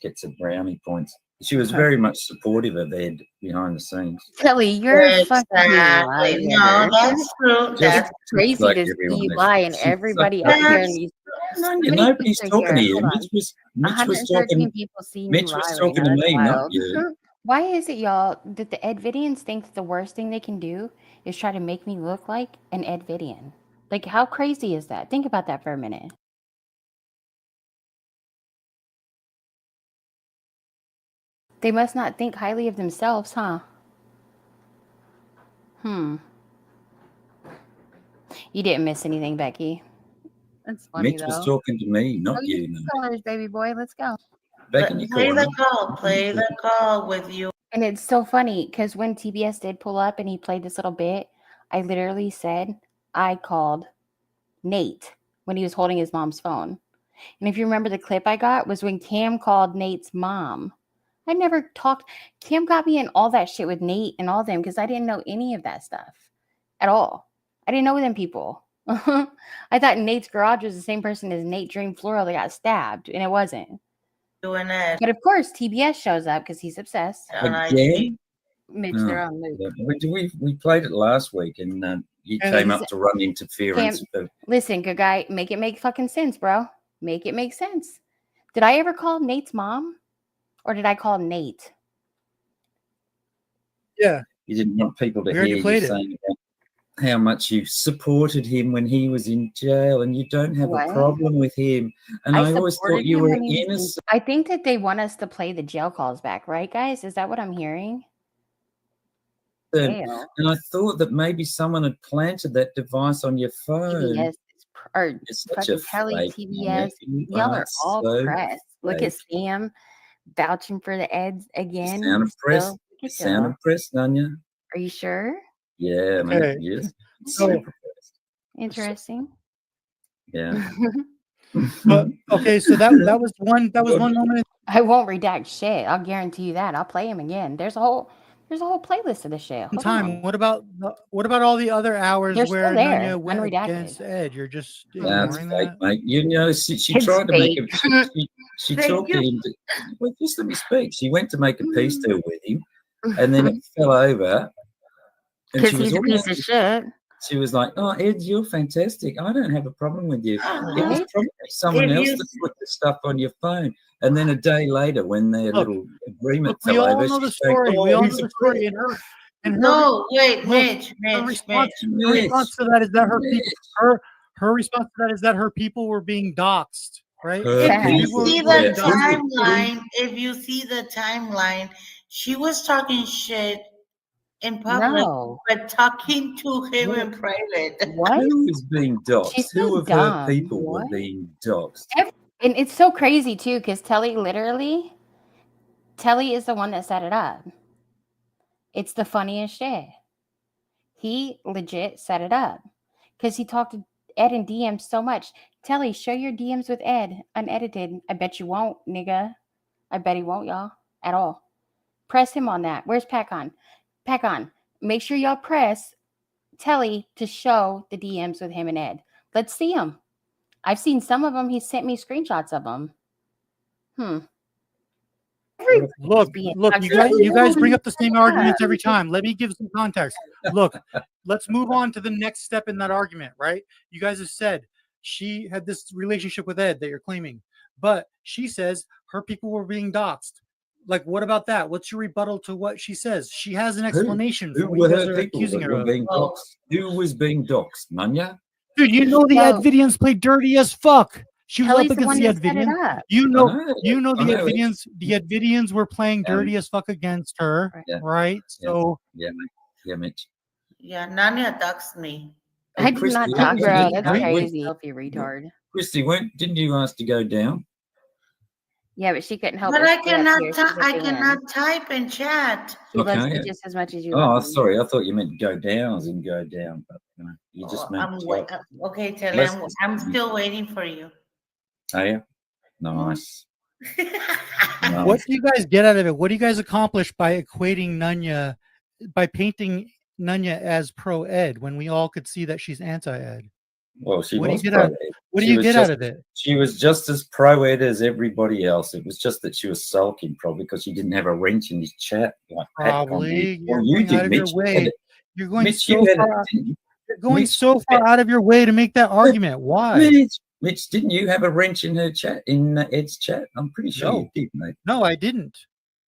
gets a brownie points. She was very much supportive of Ed behind the scenes. Kelly, you're a fucking liar. No, that's true. That's It's crazy like to see everyone you else. lie and everybody up here in these. How many Nobody's people talking here? to you. Hold on. Mitch was 113 talking. people seeing Mitch you was lie right talking now. to That's me, not wild. you. Why is it, y'all, that the Edvidians think that the worst thing they can do is try to make me look like an Edvidian? Like, how crazy is that? Think about that for a minute. They must not think highly of themselves, huh? You didn't miss anything, Becky. That's funny, Mitch was though. talking to me, not you you. can colors, baby boy. Let's go. Back in your play corner. the call. Play the call with you. And it's so funny because when TBS did pull up and he played this little bit, I literally said I called Nate when he was holding his mom's phone. And if you remember, the clip I got was when Cam called Nate's mom. I never talked. Cam got me in all that shit with Nate and all them because I didn't know any of that stuff at all. I didn't know them people. I thought Nate's garage was the same person as Nate Dream Floral that got stabbed, and it wasn't. Doing that. But of course, TBS shows up because he's obsessed. Again? Mitch, they're on loop. We played it last week, and you came up to run interference. Cam, listen, good guy, make it make fucking sense, bro. Make it make sense. Did I ever call Nate's mom? Or did I call Nate? Yeah. You didn't want people to We hear already you played it. saying about how much you supported him when he was in jail, and you don't have What? a problem with him. And I always thought supported you him were when he was in- innocent. I think that they want us to play the jail calls back, right, guys? Is that what I'm hearing? Jail. And I thought that maybe someone had planted that device on your phone. TBS or It's such a fucking Kelly, fake TBS. you Y'all are are all so pressed. Look at fake. Sam vouching for the Eds again. Sound impressed. Still, look at Sound y'all. impressed, Nonya? Are you sure? Yeah, Okay. man. Yes. So- Super impressed. Interesting. Yeah. But okay, so that was one moment. I won't redact shit. I'll guarantee you that. I'i'll play him again. There's a whole playlist of this shit. Hold Time. on. What about all the other hours They're where still there, Nonya went unredacted. against Ed? You're just That's ignoring fake, that. mate. You know, she It's tried to make fake. she Thank talked to you. him. Well, just let me speak. She went to make a peace deal with him, and then it fell over. And Because she was he's a piece of almost, shit. she was like, "Oh, Ed, you're fantastic. I don't have a problem with you." It was Right? probably someone If else you- that put the stuff on your phone. And then a day later, when their Look, little agreement we fell all over, know the she's saying, story. "Oh, We all know he's a the story. prick." And her No, wait, look, Mitch, her Mitch, response, Mitch. her response to that is that her people, her response to that is that her people were being doxxed, right? Her If you people, see yeah. the timeline, she was talking shit in public, No. but talking to him in private. What? Who is being doxxed? She's Who so of her dumb. people were What? being doxxed? And it's so crazy too, because Telly is the one that set it up. It's the funniest shit. He legit set it up because he talked to Ed in DMs so much. Telly, show your DMs with Ed unedited. I bet you won't, nigga. I bet he won't, y'all, at all. Press him on that. Where's Pac-On? Pac-On, make sure y'all press Telly to show the DMs with him and Ed. Let's see them. I've seen some of them. He sent me screenshots of them. Look, you guys bring up the same arguments every time. Let me give some context. Look, let's move on to the next step in that argument, right? You guys have said she had this relationship with Ed that you're claiming, but she says her people were being doxxed. Like, what about that? What's your rebuttal to what she says? She has an explanation Who for what were you guys her are people accusing that her were of. being doxxed? Who was being doxxed? Nonya? Dude, you know the No. Ed Vidians play dirty as fuck. She was Kelly's up the one against the that set it Edvidians. up. You I know, know. you know I the know. Edvidians were playing Um, dirty as fuck against her, Yeah. right? Yeah. So Yeah, Mitch. Yeah, Nanya doxed me. I did not Christy, talk bro, to that's crazy. Selfie retard. Christy, didn't you ask to go down? Yeah, but she couldn't help But it. I She was up cannot. here. She's a I fan. cannot type and chat. She loves Okay. you just as much as you Oh, love me. sorry. I thought you meant go down as in go down, but you just meant Okay, Telly, Let's I'm just- still waiting for you. Oh, yeah. Nice. what do you guys get out of it? What do you guys accomplish by equating Nonya, by painting Nonya as pro-ed when we all could see that she's anti-ed? Well, she What do was you get out? pro-ed. What do She you was get just- out of it? She was just as pro-ed as everybody else. It was just that she was sulking, probably because she didn't have a wrench in his chat like Pat Probably. commented. You're Well, you going did, out of your Mitch. way. You're going Mitch, so you had far. it, didn't you? You're going Mitch, so far out of your way to make that argument. Why? Mitch, didn't you have a wrench in her chat, in Ed's chat? I'm pretty sure No. you did, mate. No, I didn't.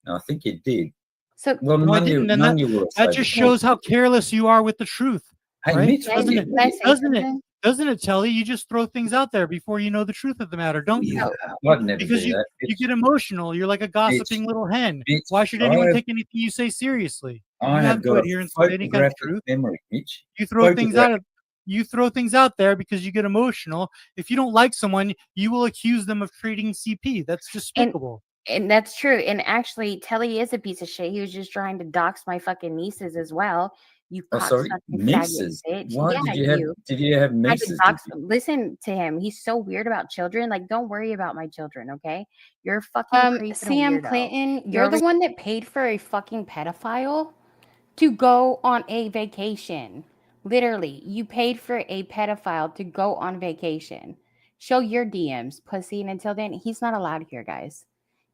No, I think you did. So well, No, I none didn't. you, And none you will that say just that. shows how careless you are with the truth. Hey, right? Mitch, Doesn't it? Can I say Doesn't it? something? Doesn't it, Telly? You just throw things out there before you know the truth of the matter, don't you? Yeah, I'd never Because do you, that. you get emotional. You're like a gossiping little hen. Mitch, Why should I anyone have- take anything you say seriously? I you have no got adherence a to any kind of photographic truth. memory, Mitch. You throw things out Photographic. of you throw things out there because you get emotional. If you don't like someone, you will accuse them of trading CP. That's despicable. And that's true. And actually, Telly is a piece of shit. He was just trying to dox my fucking nieces as well. You Oh, sorry, cocksucking nieces. faggot bitch. Why Yeah, did you have? Did you have I could nieces? dox listen to him. He's so weird about children. Like, don't worry about my children, okay? You're a fucking creep and a Sam weirdo. Clinton, you're the one that paid for a fucking pedophile to go on a vacation. Literally, you paid for a pedophile to go on vacation. Show your DMs, pussy. And until then, he's not allowed here, guys.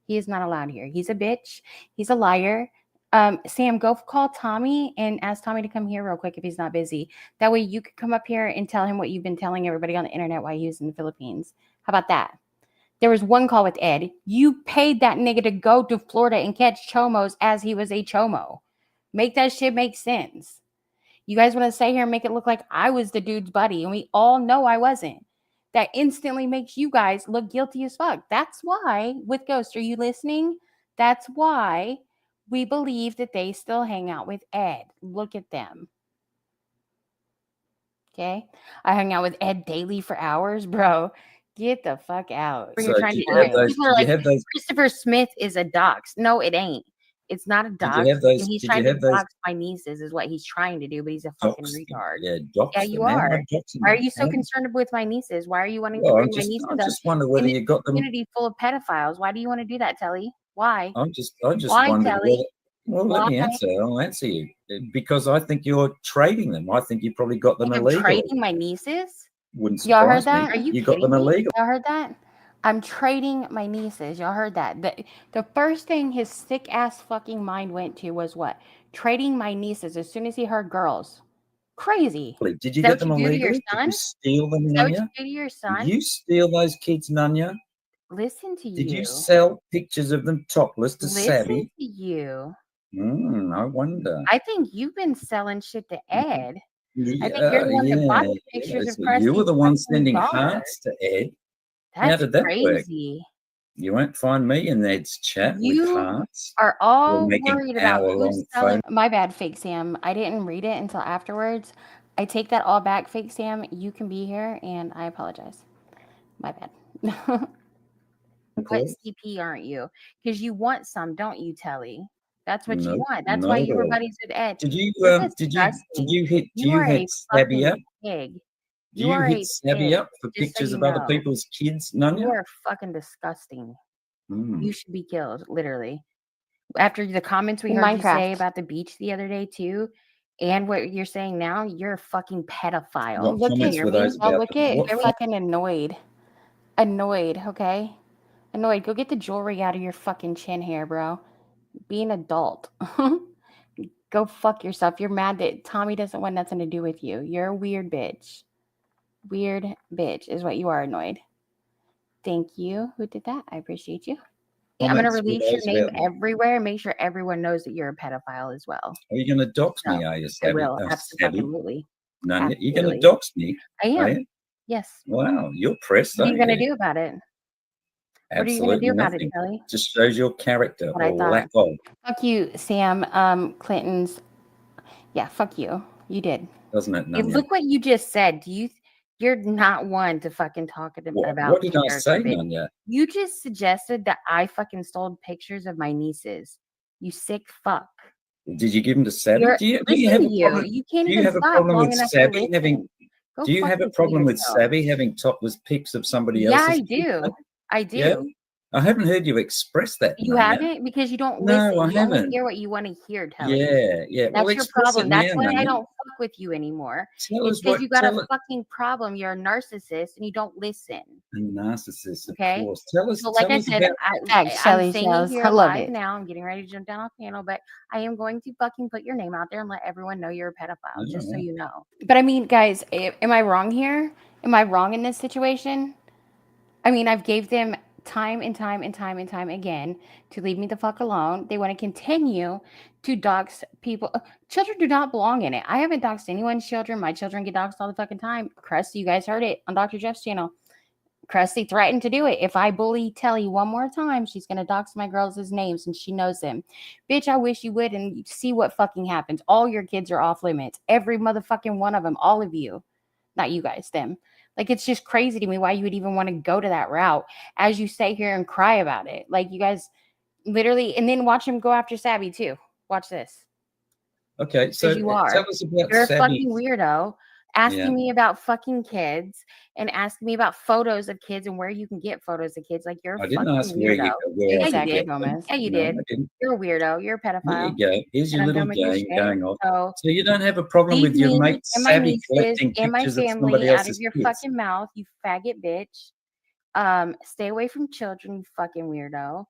He is not allowed here. He's a bitch. He's a liar. Sam, go call Tommy and ask Tommy to come here real quick if he's not busy. That way you could come up here and tell him what you've been telling everybody on the internet while he was in the Philippines. How about that? There was one call with Ed. You paid that nigga to go to Florida and catch chomos as he was a chomo. Make that shit make sense. You guys want to stay here and make it look like I was the dude's buddy, and we all know I wasn't. That instantly makes you guys look guilty as fuck. That's why, with Ghost, are you listening? That's why we believe that they still hang out with Ed. Look at them. Okay? I hung out with Ed daily for hours, bro. Get the fuck out. So You're trying did to you have those- people are did you like, have those- Christopher Smith is a dox. No, it ain't. It's not a you dox. have those- He's did you trying to have those- dox my nieces is what he's trying to do, but he's a fucking Dox them. retard. Yeah, dox Yeah, them. you How am I are. doxing Why are them? you so How? concerned with my nieces? Why are you wanting Well, to I bring my just, nieces I up just wonder whether in you a got them. community full of pedophiles? Why do you want to do that, Telly? Why? I just Why, wondered Telly? whether. Well, let me Why? answer. I'll answer you because I think you're trading them. I think you probably got them I'm illegally. trading my nieces? Wouldn't Y'all heard surprise me. that? Are you You got kidding them me? illegal. Y'all heard that? I'm trading my nieces. Y'all heard that? The first thing his sick ass fucking mind went to was what? Trading my nieces as soon as he heard girls. Crazy. Did you Is that get them what you do to your illegally? Did son? you steal them, Is that what you Nonya? do to your Did son? you steal those kids, Nonya? Listen to Did you. you sell pictures of them topless to Listen Savvy? to you. I wonder. I think you've been selling shit to Ed. I think Yeah, you're the one that bought the yeah. pictures of So Crusty. you were the one fucking sending Blunder. hearts to Ed. How That's did that work? crazy. You won't find me in Ed's chat with You hearts. are We're all making worried about who's hour-long selling. phone. My bad, Fake Sam. I didn't read it until afterwards. I take that all back, Fake Sam. You can be here, and I apologize. My bad. What CP aren't you? Because you want some, don't you, Telly? That's what you No, want. That's not why at you were all. buddies with Ed. Did you You're did disgusting. you hit You are hit a Savvy up? fucking pig. Do You you are hit a Savvy pig, up for just so pictures you of other know. people's kids, You Nonya? are fucking disgusting. Mm. You should be killed, literally. After the comments we In heard you say Minecraft. about the beach the other day, too, and what you're saying now, you're a fucking pedophile. What Look comments at were those I'll about? look at What fucking annoyed. Annoyed, okay? Annoyed. Go get the jewelry out of your fucking chin hair, bro. Be an adult. Go fuck yourself. You're mad that Tommy doesn't want nothing to do with you. You're a weird bitch. Weird bitch is what you are, Annoyed. Thank you. Who did that? I appreciate you. I'm going to comments were release your those name about? everywhere and make sure everyone knows that you're a pedophile as well. Are you going to dox me? So, Are you, I Savvy? will. Savvy? Absolutely. No, you're going to Absolutely. dox me. I Are am. you? Yes. Wow, you're pressed, What are aren't you going to you? do about it? What are you going to Absolutely do about it, nothing. Kelly? Just shows your character What I or thought. lack of. Fuck you, Sam. Clinton's. Yeah, fuck you. You did. Doesn't it, Hey, Nonya? look what you just said. You're not one to fucking talk about. What did I say, character. Nonya? You just suggested that I fucking stole pictures of my nieces. You sick fuck. Did you give them to Savvy? You're, Do you listen have to a you. problem? You can't Do you even have a stop problem long with enough to Savvy listen. having? Go Do you have a fucking kill problem with yourself. Savvy having topless pics of somebody Yeah, else's? I do. I do. Yeah, I haven't heard you express that. You Nonya. haven't because you don't No, listen. I You only haven't. hear what you want to hear, Telly. Yeah, yeah. That's Well, your express problem. it That's now, why I Nonya. don't fuck with you anymore. Tell It's us because what. you got a Tell it. fucking problem. You're a narcissist and you don't listen. A narcissist, of Okay. course. Tell us. So, like tell I us said, about. I'm Shelly saying it Shells. here I love live it. now. I'm getting ready to jump down off panel, but I am going to fucking put your name out there and let everyone know you're a pedophile, just so you know. But I mean, guys, am I wrong here? Am I wrong in this situation? I mean, I've gave them time and time and time and time again to leave me the fuck alone. They want to continue to dox people. Children do not belong in it. I haven't doxed anyone's children. My children get doxed all the fucking time. Crusty, you guys heard it on Dr. Jeff's channel. Crusty threatened to do it. If I bully Telly one more time, she's going to dox my girls' names and she knows them. Bitch, I wish you would and see what fucking happens. All your kids are off limits. Every motherfucking one of them. All of you. Not you guys, them. Like, it's just crazy to me why you would even want to go to that route as you sit here and cry about it. Like, you guys literally, and then watch him go after Savvy too. Watch this. Okay, so You are. tell us about You're a Savvy. fucking weirdo asking me about fucking kids and asking me about photos of kids and where you can get photos of kids. Like, you're a I didn't fucking ask weirdo. where I Yeah, could you get did, them. Gomez. Yeah, you No, did. I didn't. You're a weirdo. You're a There pedophile. you go. Here's your And I'm little done with your game shit. going on. So So you don't have a problem with leave your me mate and my Savvy nieces collecting and my pictures of somebody family out of else's your kids. fucking mouth, you faggot bitch. Stay away from children, you fucking weirdo.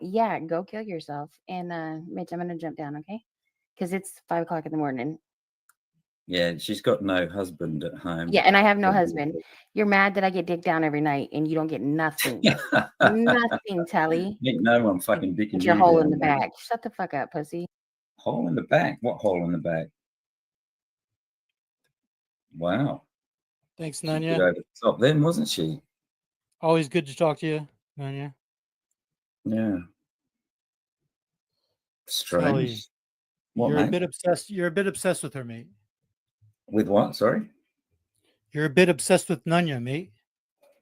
Yeah, go kill yourself. And Mitch, I'm gonna jump down, okay? Because it's 5 o'clock in the morning. Yeah, she's got no husband at home. Yeah, and I have no husband. You're mad that I get dicked down every night and you don't get nothing. Nothing, Telly. Ain't no one fucking dicking It's you your hole down. in the back. Shut the fuck up, pussy. Hole in the back? What hole in the back? Thanks, Wow. She did Nonya. over the top then, wasn't she? Always good to talk to you, Nonya. Yeah. Strange. Kelly, What, you're mate? a bit obsessed. You're a bit obsessed with her, mate. With what? Sorry? You're a bit obsessed with Nonya, mate.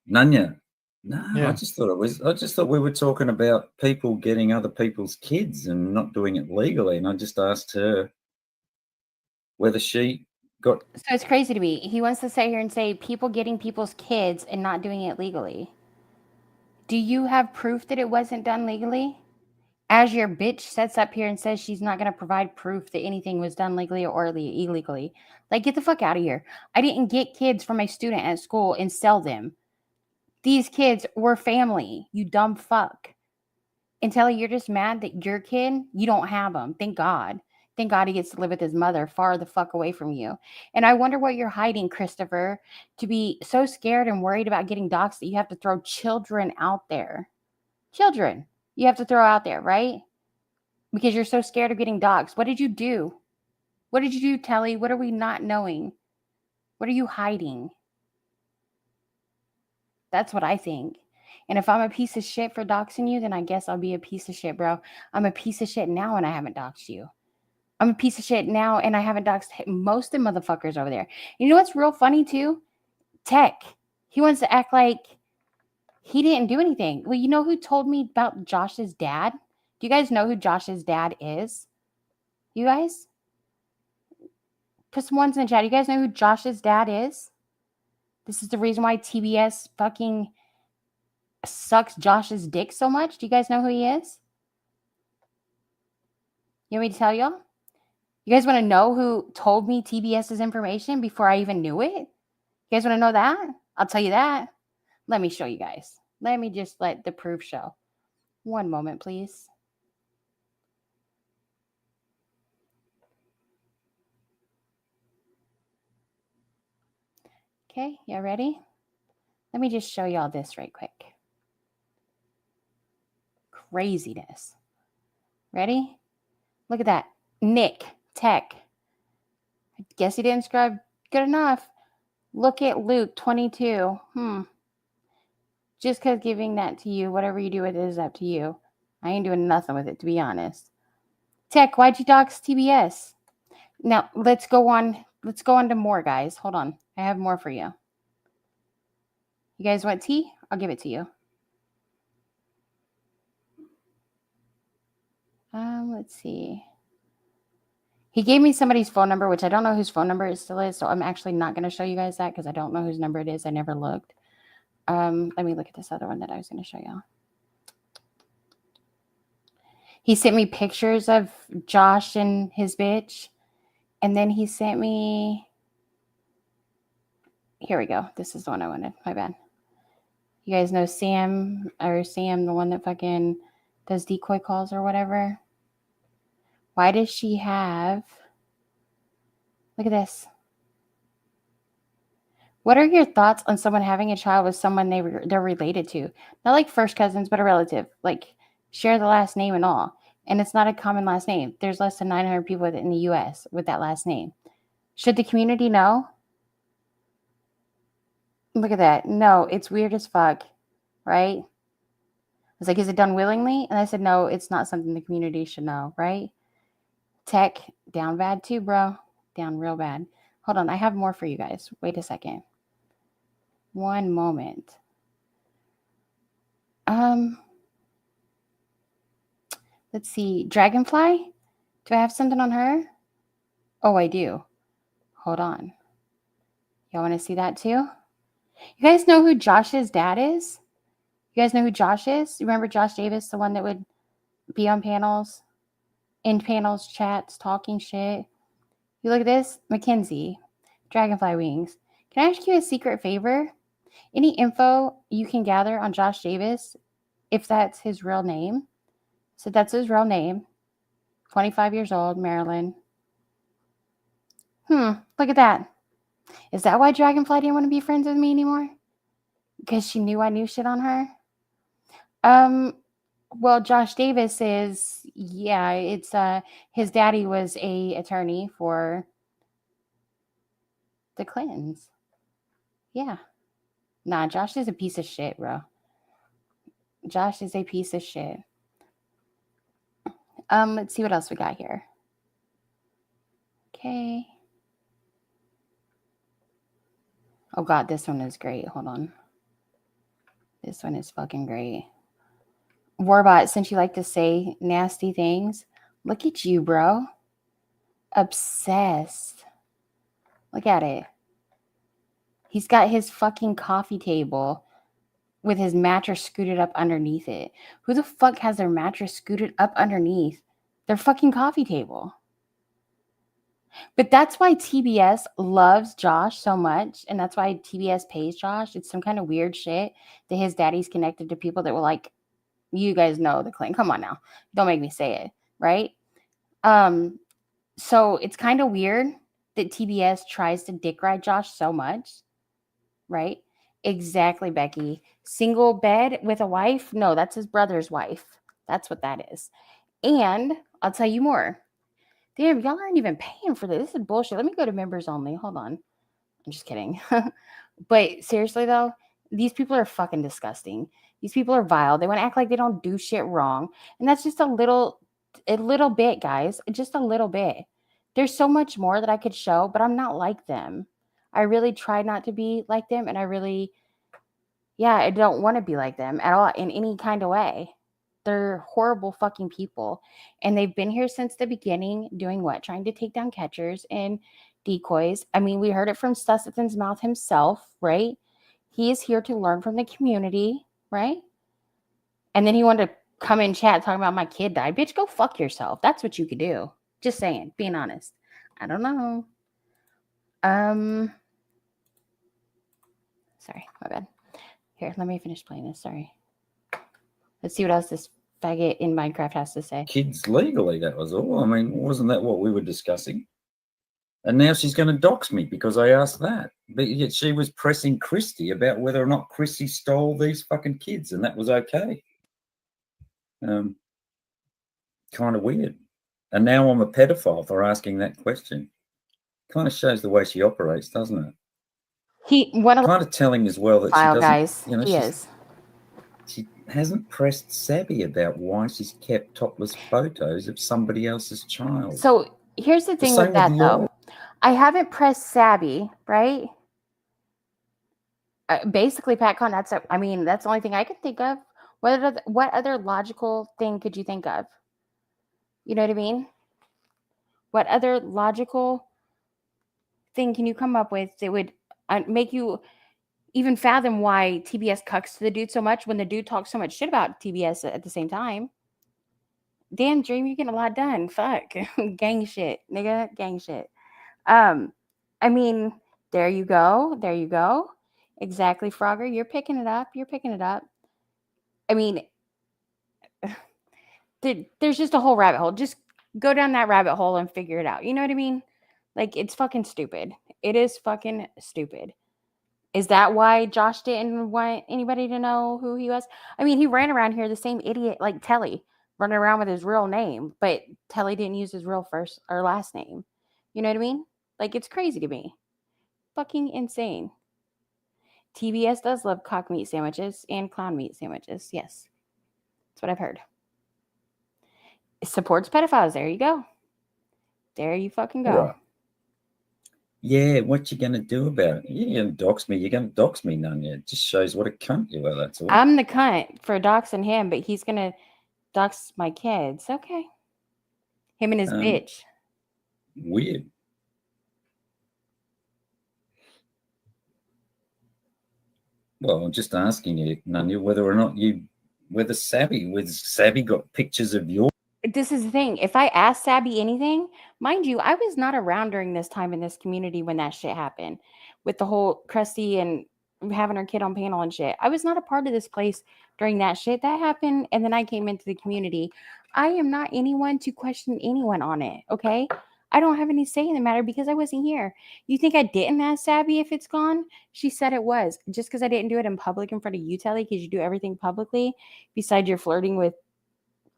Nonya. No, Yeah. I just thought we were talking about people getting other people's kids and not doing it legally. And I just asked her whether she got. So it's crazy to me. He wants to sit here and say people getting people's kids and not doing it legally. Do you have proof that it wasn't done legally? As your bitch sets up here and says she's not going to provide proof that anything was done legally or illegally. Like, get the fuck out of here. I didn't get kids from my student at school and sell them. These kids were family, you dumb fuck. And Telly, you're just mad that your kid, you don't have them. Thank God. Thank God he gets to live with his mother far the fuck away from you. And I wonder what you're hiding, Christopher, to be so scared and worried about getting doxxed that you have to throw children out there. Children you have to throw out there, right? Because you're so scared of getting doxxed. What did you do? What did you do, Telly? What are we not knowing? What are you hiding? That's what I think. And if I'm a piece of shit for doxing you, then I guess I'll be a piece of shit, bro. I'm a piece of shit now and I haven't doxed you. I'm a piece of shit now and I haven't doxed most of the motherfuckers over there. You know what's real funny too? Tech. He wants to act like he didn't do anything. Well, you know who told me about Josh's dad? Do you guys know who Josh's dad is? You guys? Put some ones in the chat. You guys know who Josh's dad is? This is the reason why TBS fucking sucks Josh's dick so much. Do you guys know who he is? You want me to tell y'all? You guys want to know who told me TBS's information before I even knew it? You guys want to know that? I'll tell you that. Let me show you guys. Let me just let the proof show. One moment, please. Okay, y'all ready? Let me just show y'all this right quick. Craziness. Ready? Look at that. Nick, Tech. I guess he didn't subscribe good enough. Look at Luke 22. Just because giving that to you, whatever you do with it is up to you. I ain't doing nothing with it, to be honest. Tech, why'd you dox TBS? Now, let's go on. Let's go on to more, guys. Hold on. I have more for you. You guys want tea? I'll give it to you. Let's see. He gave me somebody's phone number, which I don't know whose phone number it still is, so I'm actually not going to show you guys that because I don't know whose number it is. I never looked. Let me look at this other one that I was going to show y'all. He sent me pictures of Josh and his bitch, and then he sent me... Here we go. This is the one I wanted. My bad. You guys know Sam, the one that fucking does decoy calls or whatever? Why does she have... Look at this. What are your thoughts on someone having a child with someone they're related to? Not like first cousins, but a relative. Like, share the last name and all. And it's not a common last name. There's less than 900 people in the U.S. with that last name. Should the community know? Look at that. No, it's weird as fuck, right? I was like, is it done willingly? And I said, no, it's not something the community should know, right? Tech, down bad too, bro. Down real bad. Hold on, I have more for you guys. Wait a second. One moment. Let's see. Dragonfly? Do I have something on her? Oh, I do. Hold on. Y'all want to see that too? You guys know who Josh's dad is? You guys know who Josh is? You remember Josh Davis, the one that would be on panels, in panels, chats, talking shit? You look at this, Mackenzie, Dragonfly Wings. Can I ask you a secret favor? Any info you can gather on Josh Davis, if that's his real name? So that's his real name. 25 years old, Maryland. Look at that. Is that why Dragonfly didn't want to be friends with me anymore? Because she knew I knew shit on her? Well, Josh Davis is, yeah, it's his daddy was a attorney for the Clintons. Yeah. Nah, Josh is a piece of shit, bro. Josh is a piece of shit. Let's see what else we got here. Okay. Oh god, this one is great. Hold on. This one is fucking great. Warbot, since you like to say nasty things, look at you, bro. Obsessed. Look at it. He's got his fucking coffee table with his mattress scooted up underneath it. Who the fuck has their mattress scooted up underneath their fucking coffee table? But that's why TBS loves Josh so much, and that's why TBS pays Josh. It's some kind of weird shit that his daddy's connected to people that were like, you guys know the Clinton. Come on now. Don't make me say it, right? So it's kind of weird that TBS tries to dick ride Josh so much, right? Exactly, Becky. Single bed with a wife? No, that's his brother's wife. That's what that is. And I'll tell you more. Damn, y'all aren't even paying for this. This is bullshit. Let me go to members only. Hold on. I'm just kidding. But seriously, though, these people are fucking disgusting. These people are vile. They want to act like they don't do shit wrong. And that's just a little bit, guys. Just a little bit. There's so much more that I could show, but I'm not like them. I really try not to be like them. And I really, I don't want to be like them at all in any kind of way. They're horrible fucking people. And they've been here since the beginning doing what? Trying to take down catchers and decoys. I mean, we heard it from Susathan's mouth himself, right? He is here to learn from the community, right? And then he wanted to come in chat talking about my kid died. Bitch, go fuck yourself. That's what you could do. Just saying, being honest. I don't know. Sorry, my bad. Here, let me finish playing this. Sorry. Let's see what else this faggot in Minecraft has to say. Kids legally, that was all. I mean, wasn't that what we were discussing? And now she's going to dox me because I asked that. But yet she was pressing Crusty about whether or not Crusty stole these fucking kids, and that was okay. Kind of weird. And now I'm a pedophile for asking that question. Kind of shows the way she operates, doesn't it? one of the kind of telling as well that she file doesn't. guys. You know, He is. she hasn't pressed savvy about why she's kept topless photos of somebody else's child. So here's the thing same with that, with though. I haven't pressed savvy, right? Basically, PatCon, that's the only thing I can think of. What other logical thing could you think of? You know what I mean? What other logical thing can you come up with that would make you even fathom why TBS cucks to the dude so much when the dude talks so much shit about TBS at the same time? Damn, Dream, you're getting a lot done. Fuck. Gang shit, nigga. Gang shit. I mean, there you go. There you go. Exactly, Frogger. You're picking it up. You're picking it up. I mean, there's just a whole rabbit hole. Just go down that rabbit hole and figure it out. You know what I mean? Like, it's fucking stupid. It is fucking stupid. Is that why Josh didn't want anybody to know who he was? I mean, he ran around here the same idiot like Telly, running around with his real name, but Telly didn't use his real first or last name. You know what I mean? Like, it's crazy to me. Fucking insane. TBS does love cock meat sandwiches and clown meat sandwiches. Yes. That's what I've heard. It supports pedophiles. There you go. There you fucking go. Right. Yeah, what you gonna do about it? You're gonna dox me. You're gonna dox me, Nonya. It just shows what a cunt you are. That's all. I'm the cunt for doxing him, but he's gonna dox my kids. Okay. Him and his bitch. Weird. Well, I'm just asking you, Nonya, whether Savvy got pictures of your. This is the thing. If I asked Sabby anything, mind you, I was not around during this time in this community when that shit happened with the whole Crusty and having her kid on panel and shit. I was not a part of this place during that shit. That happened, and then I came into the community. I am not anyone to question anyone on it, okay? I don't have any say in the matter because I wasn't here. You think I didn't ask Sabby if it's gone? She said it was. Just because I didn't do it in public in front of you, Telly, because you do everything publicly, besides your flirting with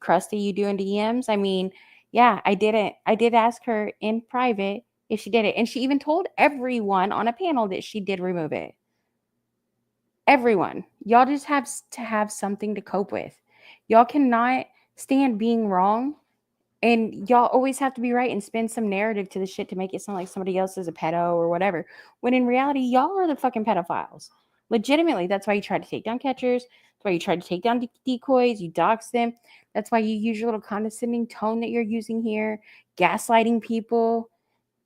Crusty you do in DMs. I mean, yeah, I didn't. I did ask her in private if she did it. And she even told everyone on a panel that she did remove it. Everyone. Y'all just have to have something to cope with. Y'all cannot stand being wrong. And y'all always have to be right and spin some narrative to the shit to make it sound like somebody else is a pedo or whatever. When in reality, y'all are the fucking pedophiles. Legitimately, that's why you try to take down catchers. That's why you try to take down decoys. You dox them. That's why you use your little condescending tone that you're using here. Gaslighting people.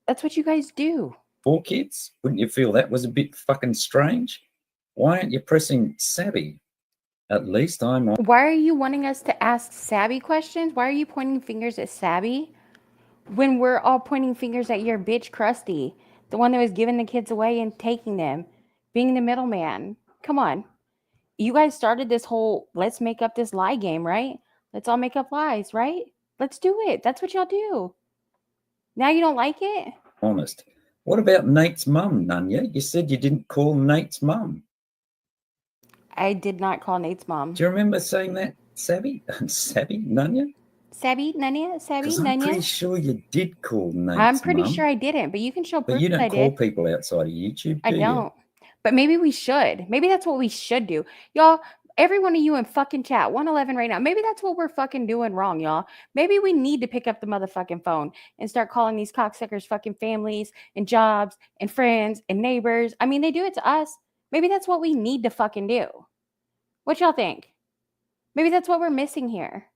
That's what you guys do. 4 kids? Wouldn't you feel that was a bit fucking strange? Why aren't you pressing Savvy? At least I'm on. Why are you wanting us to ask Savvy questions? Why are you pointing fingers at Savvy when we're all pointing fingers at your bitch Crusty, the one that was giving the kids away and taking them, being the middleman? Come on. You guys started this whole let's make up this lie game, right? Let's all make up lies, right? Let's do it. That's what y'all do. Now you don't like it? Honest. What about Nate's mum, Nonya? You said you didn't call Nate's mum. I did not call Nate's mom. Do you remember saying that, Savvy? Savvy, Nonya? Savvy, Nonya? Savvy, Because I'm pretty Nonya? sure you did call Nate's I'm pretty mum. sure I didn't, but you can show But proof you that don't I call did. people outside of YouTube, I do don't. But maybe we should. Maybe that's what we should do. Y'all, every one of you in fucking chat, 111 right now, maybe that's what we're fucking doing wrong, y'all. Maybe we need to pick up the motherfucking phone and start calling these cocksuckers fucking families and jobs and friends and neighbors. I mean, they do it to us. Maybe that's what we need to fucking do. What y'all think? Maybe that's what we're missing here.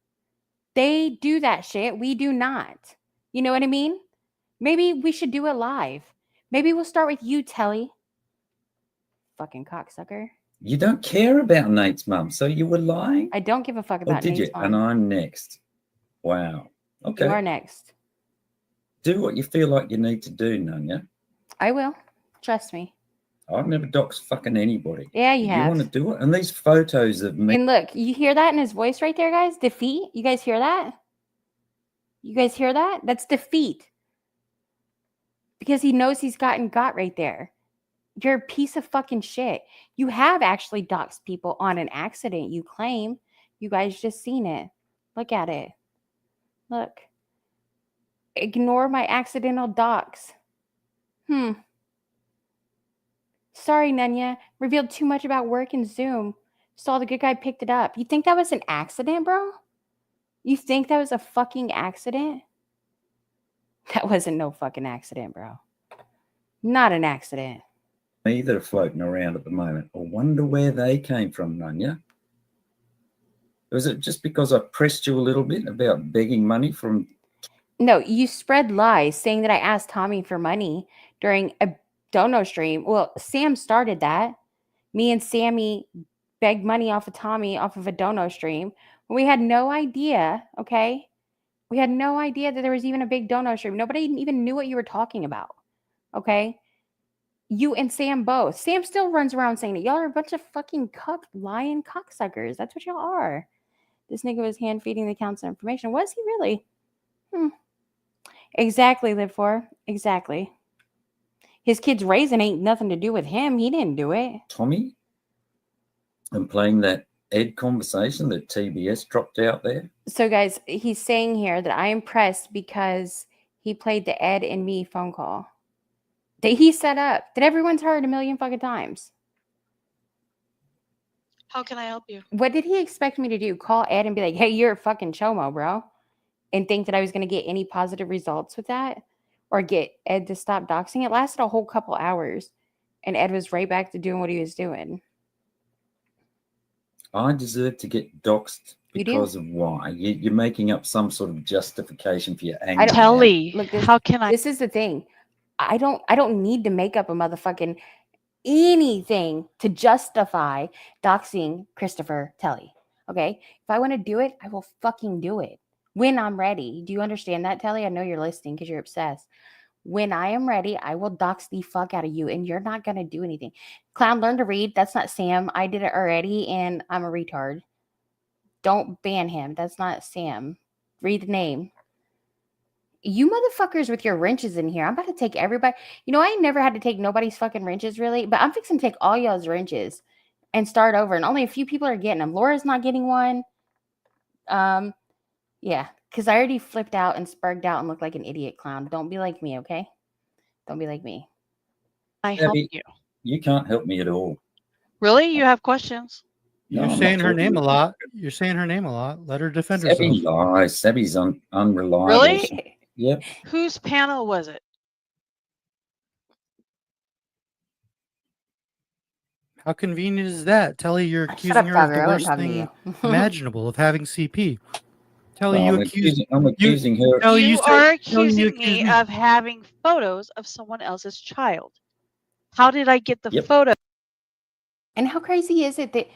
They do that shit. We do not. You know what I mean? Maybe we should do it live. Maybe we'll start with you, Telly. Fucking cocksucker. You don't care about Nate's mum, so you were lying? I don't give a fuck Or about did Nate's you? mom. And I'm next. Wow. Okay. You are next. Do what you feel like you need to do, Nonya. I will. Trust me. I've never doxed fucking anybody. Yeah, you have. You want to do it? And these photos of me. And look, you hear that in his voice right there, guys? Defeat. You guys hear that? You guys hear that? That's defeat. Because he knows he's got right there. You're a piece of fucking shit. You have actually doxed people on an accident, you claim. You guys just seen it. Look at it. Look. Ignore my accidental dox. Sorry, Nonya. Revealed too much about work and Zoom. Saw the good guy picked it up. You think that was an accident, bro? You think that was a fucking accident? That wasn't no fucking accident, bro. Not an accident. Me that are floating around at the moment. I wonder where they came from, Nonya. Was it just because I pressed you a little bit about begging money from... No, you spread lies saying that I asked Tommy for money during a dono stream. Well, Sam started that. Me and Sammy begged money off of Tommy off of a dono stream. We had no idea, okay? We had no idea that there was even a big dono stream. Nobody even knew what you were talking about, okay? You and Sam both. Sam still runs around saying that y'all are a bunch of fucking lying cocksuckers. That's what y'all are. This nigga was hand feeding the council information. Was he really? Exactly, Live For. Exactly. His kid's raising ain't nothing to do with him. He didn't do it. Tommy? And playing that Ed conversation that TBS dropped out there? So, guys, he's saying here that I am pressed because he played the Ed and me phone call that he set up, that everyone's heard a million fucking times. How can I help you? What did he expect me to do? Call Ed and be like, hey, you're a fucking chomo, bro? And think that I was going to get any positive results with that? Or get Ed to stop doxing? It lasted a whole couple hours. And Ed was right back to doing what he was doing. I deserve to get doxed because of why? You're making up some sort of justification for your anger. Telly, Look, how can I? This is the thing. I don't need to make up a motherfucking anything to justify doxing Christopher Telly. Okay? If I want to do it, I will fucking do it. When I'm ready. Do you understand that, Telly? I know you're listening because you're obsessed. When I am ready, I will dox the fuck out of you, and you're not going to do anything. Clown, learn to read. That's not Sam. I did it already, and I'm a retard. Don't ban him. That's not Sam. Read the name. You motherfuckers with your wrenches in here. I'm about to take everybody. You know, I ain't never had to take nobody's fucking wrenches, really, but I'm fixing to take all y'all's wrenches and start over, and only a few people are getting them. Laura's not getting one. Yeah, because I already flipped out and spurged out and looked like an idiot clown. Don't be like me, okay? Don't be like me. I help you. You can't help me at all. Really? You have questions? No, You're I'm saying not her talking name a to you. lot. You're saying her name a lot. Let her defend Sebby herself. lies. Sebby's unreliable. Really? Yep. Whose panel was it? How convenient is that? Telly, you're Shut accusing up, her of the Dogger. I wasn't worst talking to thing you. imaginable of having CP. Telly, Well, you I'm accuse accusing her. Telly, You said- are Telly, you accusing accused me of having photos of someone else's child. How did I get the photo? And how crazy is it that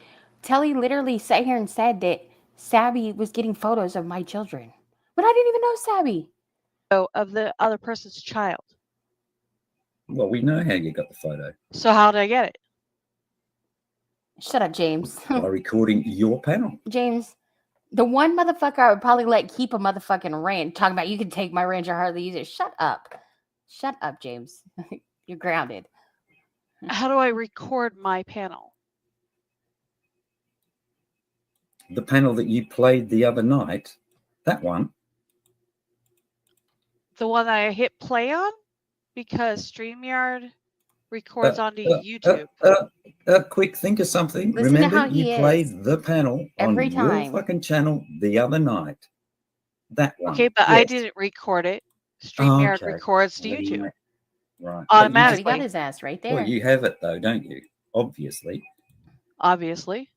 Telly literally sat here and said that Sabby was getting photos of my children? But I didn't even know Sabby. Of the other person's child. Well, we know how you got the photo. So how did I get it? Shut up, James. By recording your panel. James, the one motherfucker I would probably let keep a motherfucking ranch, talking about you can take my ranch or hardly use it. Shut up. Shut up, James. You're grounded. How do I record my panel? The panel that you played the other night, that one. The one that I hit play on? Because StreamYard records onto YouTube. Quick, think of something. Listen to Remember, how you he played is. the panel Every on your time. fucking channel the other night. That one. Okay, but I Yes. didn't record it. StreamYard Okay. records to YouTube. Right. Automatically. He got his ass right there. Well, you have it though, don't you? Obviously. Obviously.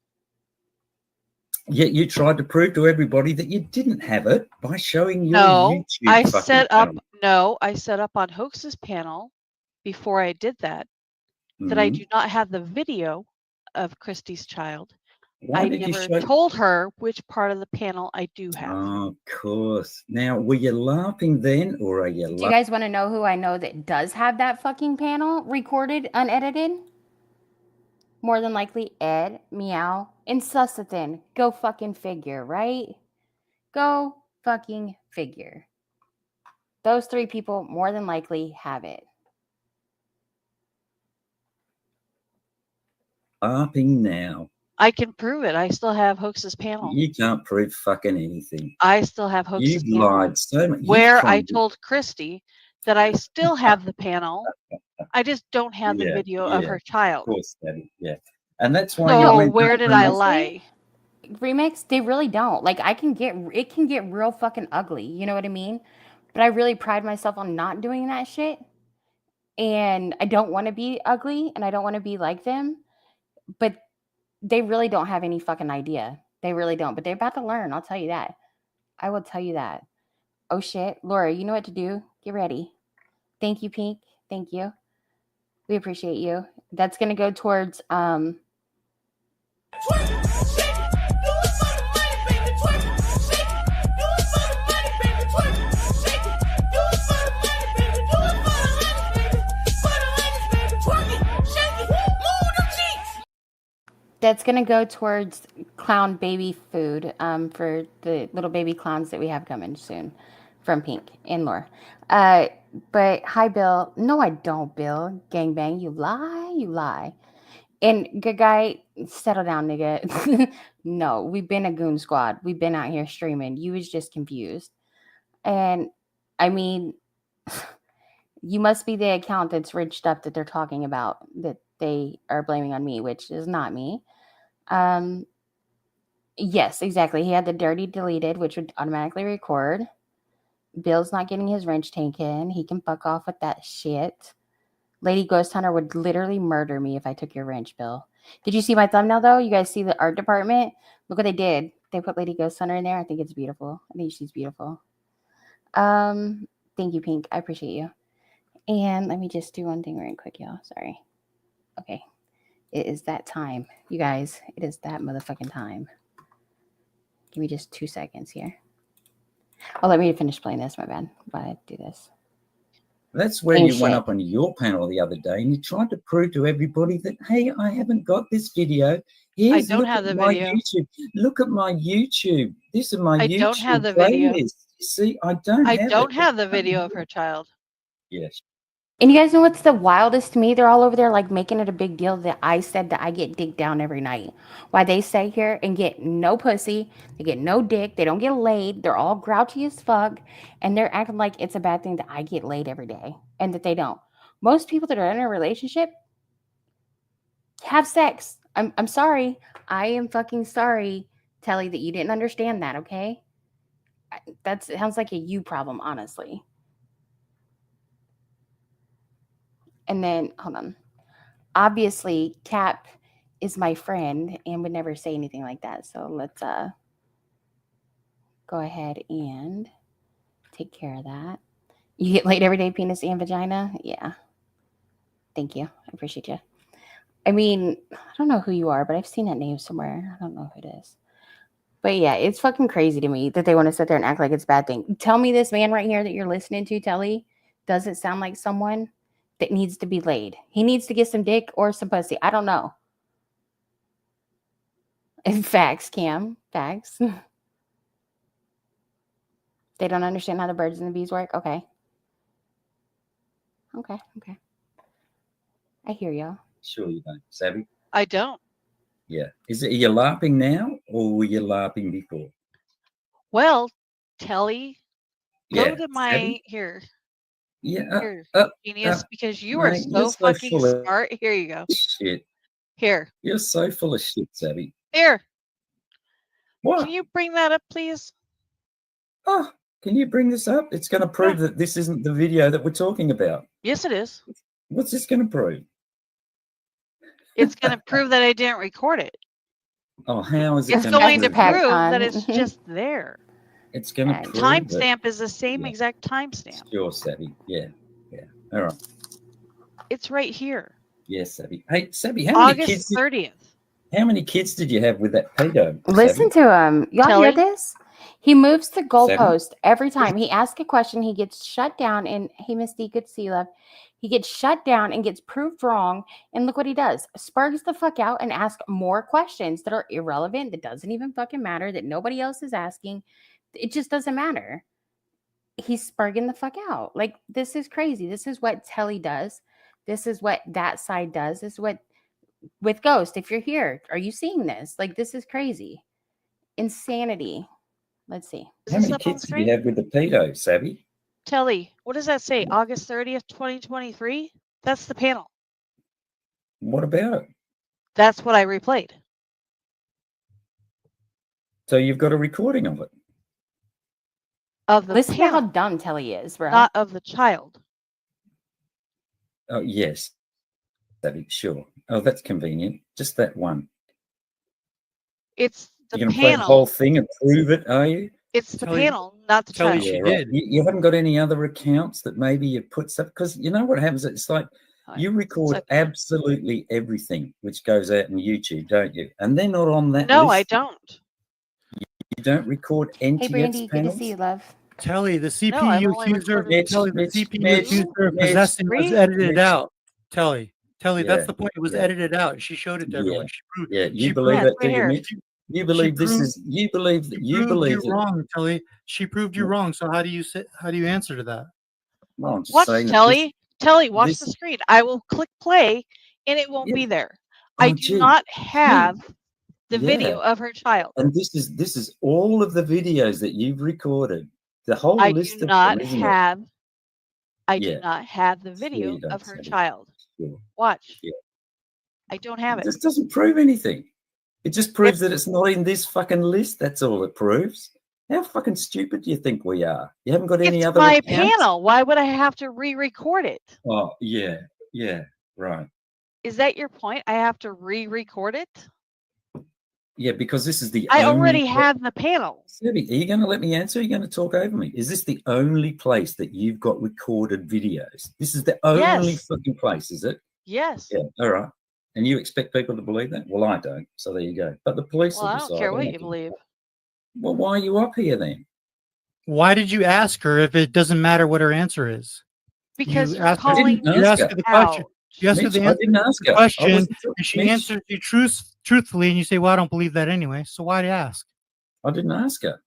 Yet you tried to prove to everybody that you didn't have it by showing your No, YouTube I fucking set up. channel. No, I set up on Hoax's panel before I did that. That I Mhm. do not have the video of Christy's child. Why I did you never show? told her which part of the panel I do have. Oh, of course. Now, were you laughing then, or are you? Do you guys want to know who I know that does have that fucking panel recorded, unedited? More than likely, Ed, Meow, and Susathan. Go fucking figure, right? Go fucking figure. Those three people more than likely have it. Laughing now? I can prove it. I still have Hoax's panel. You can't prove fucking anything. I still have Hoax's You've panel. lied so much. Where I told Christy that I still have the panel. I just don't have the video of her child. Of course, Daddy. Yeah. And that's why So you where did I lie? Remix, they really don't. Like it can get real fucking ugly. You know what I mean? But I really pride myself on not doing that shit. And I don't want to be ugly and I don't want to be like them. But they really don't have any fucking idea. They really don't. But they're about to learn. I'll tell you that. I will tell you that. Oh shit. Laura, you know what to do. Get ready. Thank you, Pink. Thank you. We appreciate you. That's gonna go towards that's going to go towards clown baby food for the little baby clowns that we have coming soon from Pink and Laura. But hi, Bill. No, I don't, Bill. Gangbang, you lie, you lie. And good guy, settle down, nigga. No, we've been a goon squad. We've been out here streaming. You was just confused. And I mean, you must be the account that's rigged up that they're talking about that they are blaming on me, which is not me. Yes, exactly. He had the dirty deleted, which would automatically record. Bill's not getting his wrench taken. He can fuck off with that shit. Lady Ghost Hunter would literally murder me if I took your wrench, Bill. Did you see my thumbnail, though? You guys see the art department? Look what they did. They put Lady Ghost Hunter in there. I think it's beautiful. I think she's beautiful. Thank you, Pink. I appreciate you. And let me just do one thing right quick, y'all. Sorry. Okay. It is that time. You guys, it is that motherfucking time. Give me just 2 seconds here. Oh, let me finish playing this. My bad. Why did I do this? That's where you went up on your panel the other day and you tried to prove to everybody that, hey, I haven't got this video. Here's, I don't have the video. YouTube. Look at my YouTube. This is my YouTube don't have the video. playlist. You see, I don't have the video of her child. Yes. And you guys know what's the wildest to me? They're all over there like making it a big deal that I said that I get dick down every night. Why they stay here and get no pussy, they get no dick, they don't get laid, they're all grouchy as fuck, and they're acting like it's a bad thing that I get laid every day and that they don't. Most people that are in a relationship have sex. I'm sorry. I am fucking sorry, Telly, that you didn't understand that, okay? That sounds like a you problem, honestly. And then, hold on. Obviously, Cap is my friend and would never say anything like that. So let's go ahead and take care of that. You get laid every day, penis and vagina? Yeah. Thank you. I appreciate you. I mean, I don't know who you are, but I've seen that name somewhere. I don't know who it is. But yeah, it's fucking crazy to me that they want to sit there and act like it's a bad thing. Tell me this man right here that you're listening to, Telly, doesn't sound like someone that needs to be laid. He needs to get some dick or some pussy. I don't know. Facts, Cam. Facts. They don't understand how the birds and the bees work? Okay. Okay. I hear y'all. Sure you don't. Savvy? I don't. Yeah. Are you laughing now or were you laughing before? Well, Telly, go Yeah. to my Savvy? here. Yeah. Here, genius, because you are mate, so you're fucking full of smart. Here you go. shit. Here. You're so full of shit, Savvy. Here. What? Can you bring that up, please? Oh, can you bring this up? It's going to prove that this isn't the video that we're talking about. Yes, it is. What's this going to prove? It's going to prove that I didn't record it. Oh, how is it It's going going to prove prove that? that it's just there. It's going to And prove timestamp is the same exact timestamp. Sure, Savvy. Yeah. All right. It's right here. Yes, Savvy. Hey, Savvy, how many kids? August 30th. How many kids did you have with that pedo? Listen to him. Y'all Telly? hear this? He moves the goalpost every time. He asks a question. He gets shut down. And hey, Misty, good to see you, love. He gets shut down and gets proved wrong. And look what he does. Spurgs the fuck out and asks more questions that are irrelevant, that doesn't even fucking matter, that nobody else is asking. It just doesn't matter. He's spurging the fuck out. Like, this is crazy. This is what Telly does. This is what that side does. This is what with Ghost. If you're here, are you seeing this? Like, this is crazy. Insanity. Let's see. How many kids did you have with the pedo, Savvy? Telly, what does that say? August 30th, 2023? That's the panel. What about it? That's what I replayed. So you've got a recording of it. Of the Listen to how panel, dumb Telly is, bro. not of the child. Oh, yes. That'd be sure. Oh, that's convenient. Just that one. It's the You're going to play the whole panel. thing and prove it, are you? It's the Telly- panel, not the Telly, child. she Yeah, right. did. You haven't got any other accounts that maybe you put stuff, because you know what happens? It's like you record absolutely everything which goes out on YouTube, don't you? And they're not on that No, list. I don't. You don't record Hey, NTX Brandy, good to panels? see you, love. Telly, the CP No, I've you only accused her. recorded Telly, the Mitch, CP you Mitch, accused her of Mitch, possessing was Mitch, edited out. Telly, that's Yeah, the point. It was yeah. edited out. She showed it to Yeah, everyone. yeah. You She believe Yeah, that, it's do right you, here. Mitch? You believe this proved- is? You believe that? You proved believe you that? wrong, Telly. She proved you wrong. So how do you answer to that? Well, I'm just Watch saying that Telly. Telly, watch this- the screen. I will click play and it won't Yeah. be there. Oh, I do gee, not have the Yeah. video of her child. And this is all of the videos that you've recorded. The whole I list do of not them, isn't it? have I Yeah. do not have the Sure video you don't, of her Sadie. child. Sure. Watch. Yeah. I don't have it. This doesn't prove anything. It just proves that it's not in this fucking list. That's all it proves. How fucking stupid do you think we are? You haven't got any It's other my accounts? panel. Why would I have to re-record it? Oh, yeah, right. Is that your point? I have to re-record it? Yeah, because this is the I only already have the panel. Debbie, are you going to let me answer? Are you going to talk over me? Is this the only place that you've got recorded videos? This is the only Yes. fucking place, is it? Yes. Yeah, all right. And you expect people to believe that? Well, I don't. So there you go. But the police Well, will I decide. don't care what I'm you not gonna- believe. Well, why are you up here then? Why did you ask her if it doesn't matter what her answer is? Because you you're asked her, calling you me asked her the question. out. You asked her Mitch, the I answer didn't to ask the her. I question, wasn't- and she Mitch, answered you truthfully, and you say, "Well, I don't believe that anyway." So why do you ask? I didn't ask her.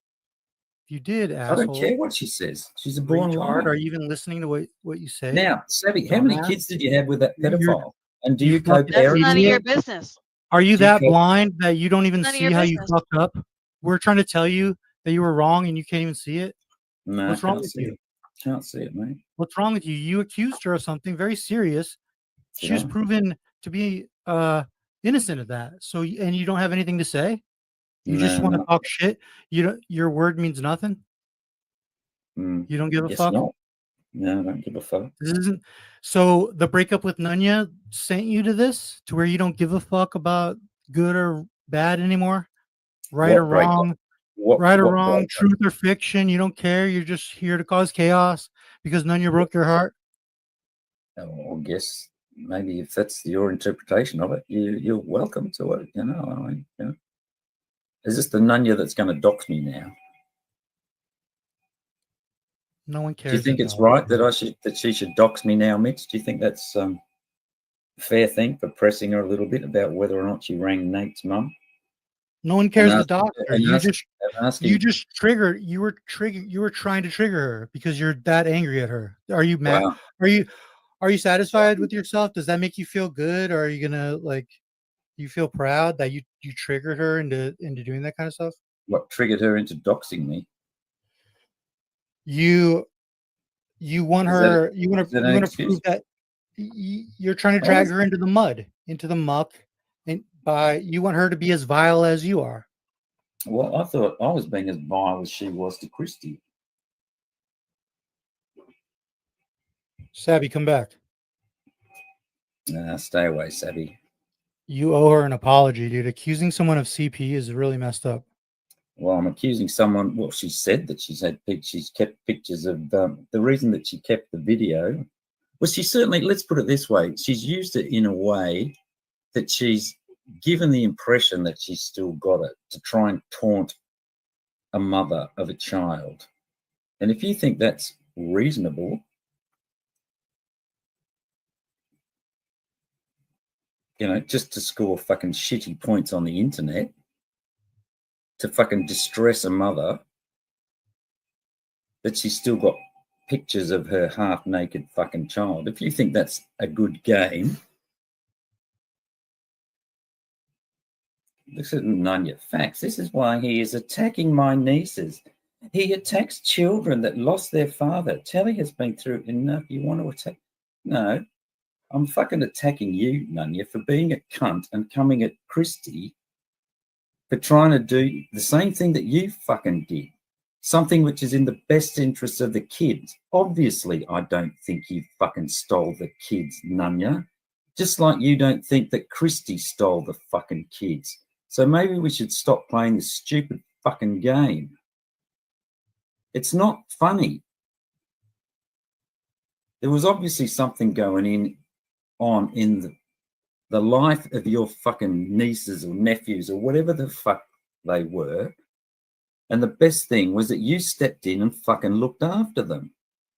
You did, I asshole. don't care what she says. She's a born Retard. liar. Are you even listening to what you say? Now, Savvy, how many Dumbass. kids did you have with that You're- pedophile? And do you you fucking That's co-parent? none of idiot. your business. Are you Do you that co- blind that you don't even None of see your how you business. fucked up? We're trying to tell you that you were wrong and you can't even see it. No, What's wrong can't with see you? it. Can't see it, mate. What's wrong with you? You accused her of something very serious. She was Yeah. proven to be innocent of that. So, and you don't have anything to say. You just No, want to no. talk shit. You don't. Your word means nothing. Mm, You don't give a guess fuck. not. No, I don't give a fuck. This isn't. So the breakup with Nonya sent you to this, to where you don't give a fuck about good or bad anymore, right What or breakup? wrong, What breakup? truth or fiction. You don't care. You're just here to cause chaos because Nonya broke your heart. Oh, I guess maybe if that's your interpretation of it, you're welcome to it. You know, I mean, you know. Is this the Nonya that's going to dox me now? No one Do you cares. think it's about right that she should dox me now, Mitch? Do you think that's a fair thing for pressing her a little bit about whether or not she rang Nate's mum? No one cares And the doctor. and You ask- just and asking, you just triggered. You were trying to trigger her because you're that angry at her. Are you mad? Wow. Are you satisfied with yourself? Does that make you feel good, or are you gonna you feel proud that you triggered her into doing that kind of stuff? what triggered her into doxing me? You want Is that a- her. You want is that to an prove excuse? that you're trying to What drag is- her into the mud, into the muck, and you want her to be as vile as you are. Well, I thought I was being as vile as she was to Christy. Sabby, come back. Nah, stay away, Savvy. You owe her an apology, dude. Accusing someone of CP is really messed up. Well, I'm accusing someone. Well, she said that she's kept pictures of the reason that she kept the video. Well, she certainly. Let's put it this way: she's used it in a way that she's given the impression that she's still got it to try and taunt a mother of a child. And if you think that's reasonable, you know, just to score fucking shitty points on the internet, to fucking distress a mother, that she's still got pictures of her half-naked fucking child. If you think that's a good game, this is Nonya facts. This is why he is attacking my nieces. He attacks children that lost their father. Telly has been through enough. You want to attack? No, I'm fucking attacking you, Nonya, for being a cunt and coming at Crusty for trying to do the same thing that you fucking did. Something which is in the best interest of the kids. Obviously, I don't think you fucking stole the kids, Nonya. Just like you don't think that Crusty stole the fucking kids. So maybe we should stop playing this stupid fucking game. It's not funny. There was obviously something going on in the life of your fucking nieces or nephews or whatever the fuck they were. And the best thing was that you stepped in and fucking looked after them.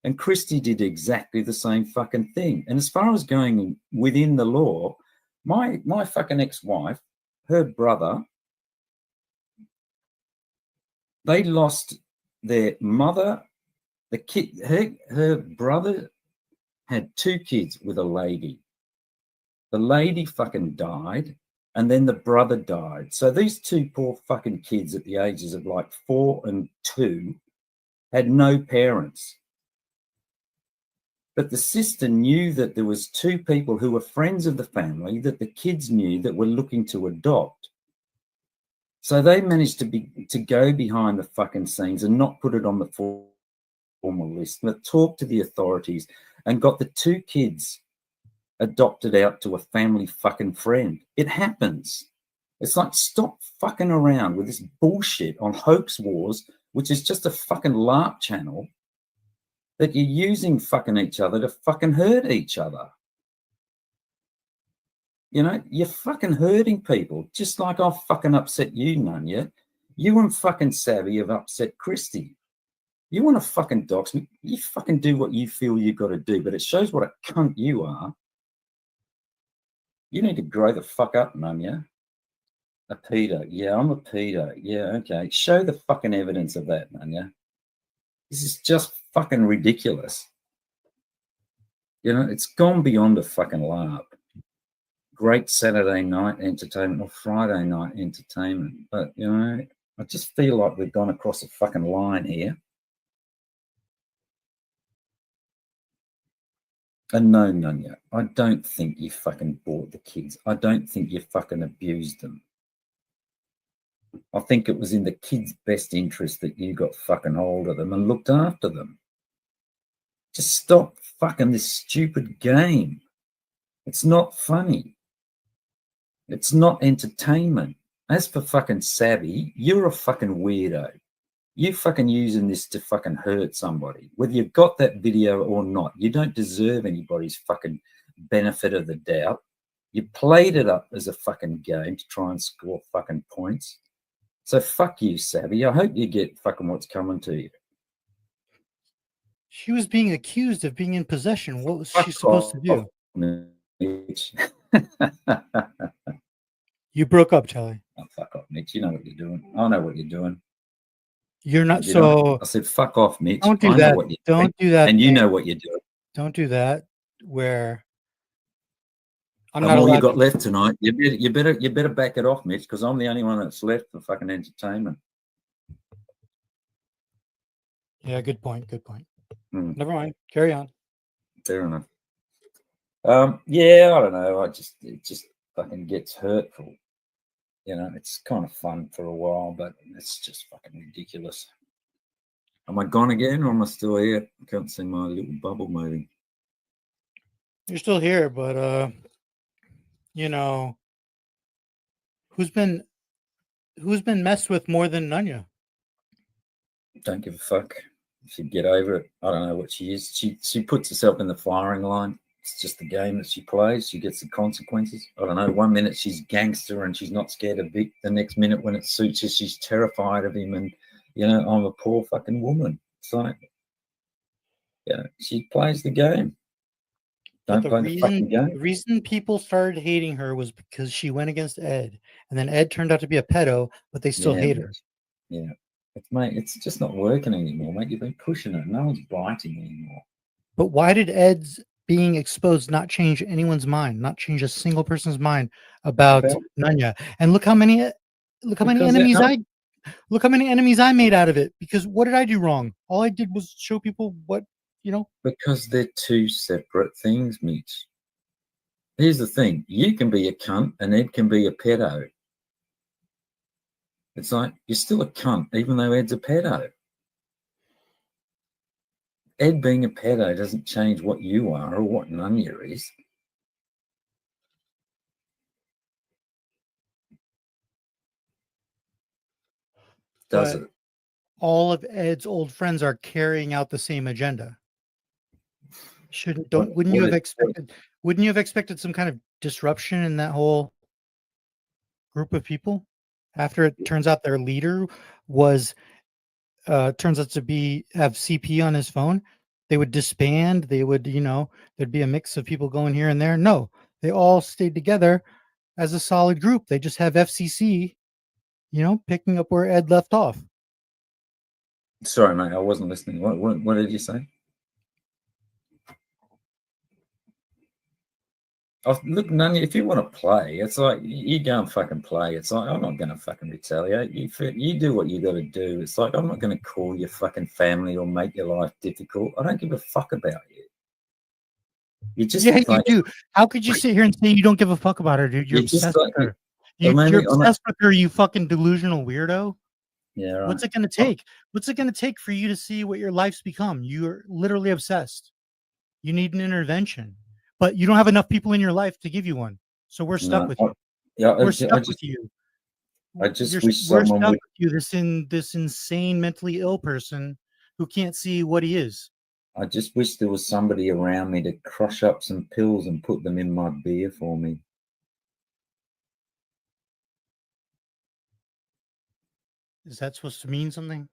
And Crusty did exactly the same fucking thing. And as far as going within the law, my fucking ex-wife, her brother, they lost their mother, the kid, her brother had 2 kids with a lady. The lady fucking died, and then the brother died. So these 2 poor fucking kids at the ages of like 4 and 2 had no parents. But the sister knew that there was 2 people who were friends of the family that the kids knew that were looking to adopt. So they managed to go behind the fucking scenes and not put it on the formal list, but talk to the authorities and got the 2 kids adopted out to a family fucking friend. It happens. It's like, stop fucking around with this bullshit on Hoax Wars, which is just a fucking LARP channel that you're using fucking each other to fucking hurt each other. You know, you're fucking hurting people, just like I've fucking upset you, Nonya. You and fucking Savvy have upset Crusty. You want to fucking dox me? You fucking do what you feel you got to do, but it shows what a cunt you are. You need to grow the fuck up, Nonya. A pedo. Yeah, I'm a pedo. Yeah, okay. Show the fucking evidence of that, Nonya. This is just fucking ridiculous. You know, it's gone beyond a fucking LARP. Great Saturday night entertainment or Friday night entertainment. But, you know, I just feel like we've gone across a fucking line here. And no, Nonya, I don't think you fucking bought the kids. I don't think you fucking abused them. I think it was in the kids' best interest that you got fucking hold of them and looked after them. Just stop fucking this stupid game. It's not funny. It's not entertainment. As for fucking Savvy, you're a fucking weirdo. You fucking using this to fucking hurt somebody. Whether you've got that video or not, you don't deserve anybody's fucking benefit of the doubt. You played it up as a fucking game to try and score fucking points. So fuck you, Savvy. I hope you get fucking what's coming to you. She was being accused of being in possession. What was she supposed to do? Mitch. You broke up, Charlie. Oh, fuck off, Mitch. You know what you're doing. I know what you're doing. You're not You so. know, I said, fuck off, Mitch. Don't do I that. know what you're Don't doing, do that. and you thing. know what you're doing. Don't do that. Where I'm And not all you allowed got to- left tonight, you better back it off, Mitch, because I'm the only one that's left for fucking entertainment. Yeah, good point. Good point. Hmm. Never mind. Carry on. Fair enough. Yeah, I don't know. It just fucking gets hurtful. You know, it's kind of fun for a while, but it's just fucking ridiculous. Am I gone again, or am I still here? I can't see my little bubble moving. You're still here, but you know, who's been messed with more than Nonya? Don't give a fuck. She'd get over it. I don't know what she is. She puts herself in the firing line. It's just the game that she plays. She gets the consequences. I don't know. 1 minute she's gangster and she's not scared of Vic. The next minute when it suits her, she's terrified of him. And, you know, I'm a poor fucking woman. It's like, yeah, she plays the game. Don't play the fucking game. The reason people started hating her was because she went against Ed. And then Ed turned out to be a pedo, but they still hate her. Yeah. It's just not working anymore, mate. You've been pushing it. No one's biting anymore. But why did Ed's being exposed not change anyone's mind, not change a single person's mind about Nonya? And look how many enemies Look how many enemies I made out of it. Because what did I do wrong? All I did was show people what, Because they're two separate things, Mitch. Here's the thing. You can be a cunt and Ed can be a pedo. It's like, you're still a cunt, even though Ed's a pedo. Ed being a pedo doesn't change what you are or what Nonya is. Does but it? all of Ed's old friends are carrying out the same agenda. Wouldn't you have expected some kind of disruption in that whole group of people after it turns out their leader turns out to have CP on his phone? They would disband. They would, there'd be a mix of people going here and there. No, they all stayed together as a solid group. They just have FCC, picking up where Ed left off. Sorry, mate, I wasn't listening. What did you say? Oh, look, Nonya, if you want to play, it's like you go and fucking play. It's like, I'm not going to fucking retaliate. You do what you got to do. It's like, I'm not going to call your fucking family or make your life difficult. I don't give a fuck about you. You just you like, do. How could you sit here and say you don't give a fuck about her, dude? You're obsessed with her. You're obsessed with her, you fucking delusional weirdo. Yeah, right. What's it going to take? What's it going to take for you to see what your life's become? You're literally obsessed. You need an intervention. But you don't have enough people in your life to give you one. So we're stuck with you. We're stuck with you. I just wish we're someone stuck would. with you, this insane mentally ill person who can't see what he is. I just wish there was somebody around me to crush up some pills and put them in my beer for me. Is that supposed to mean something?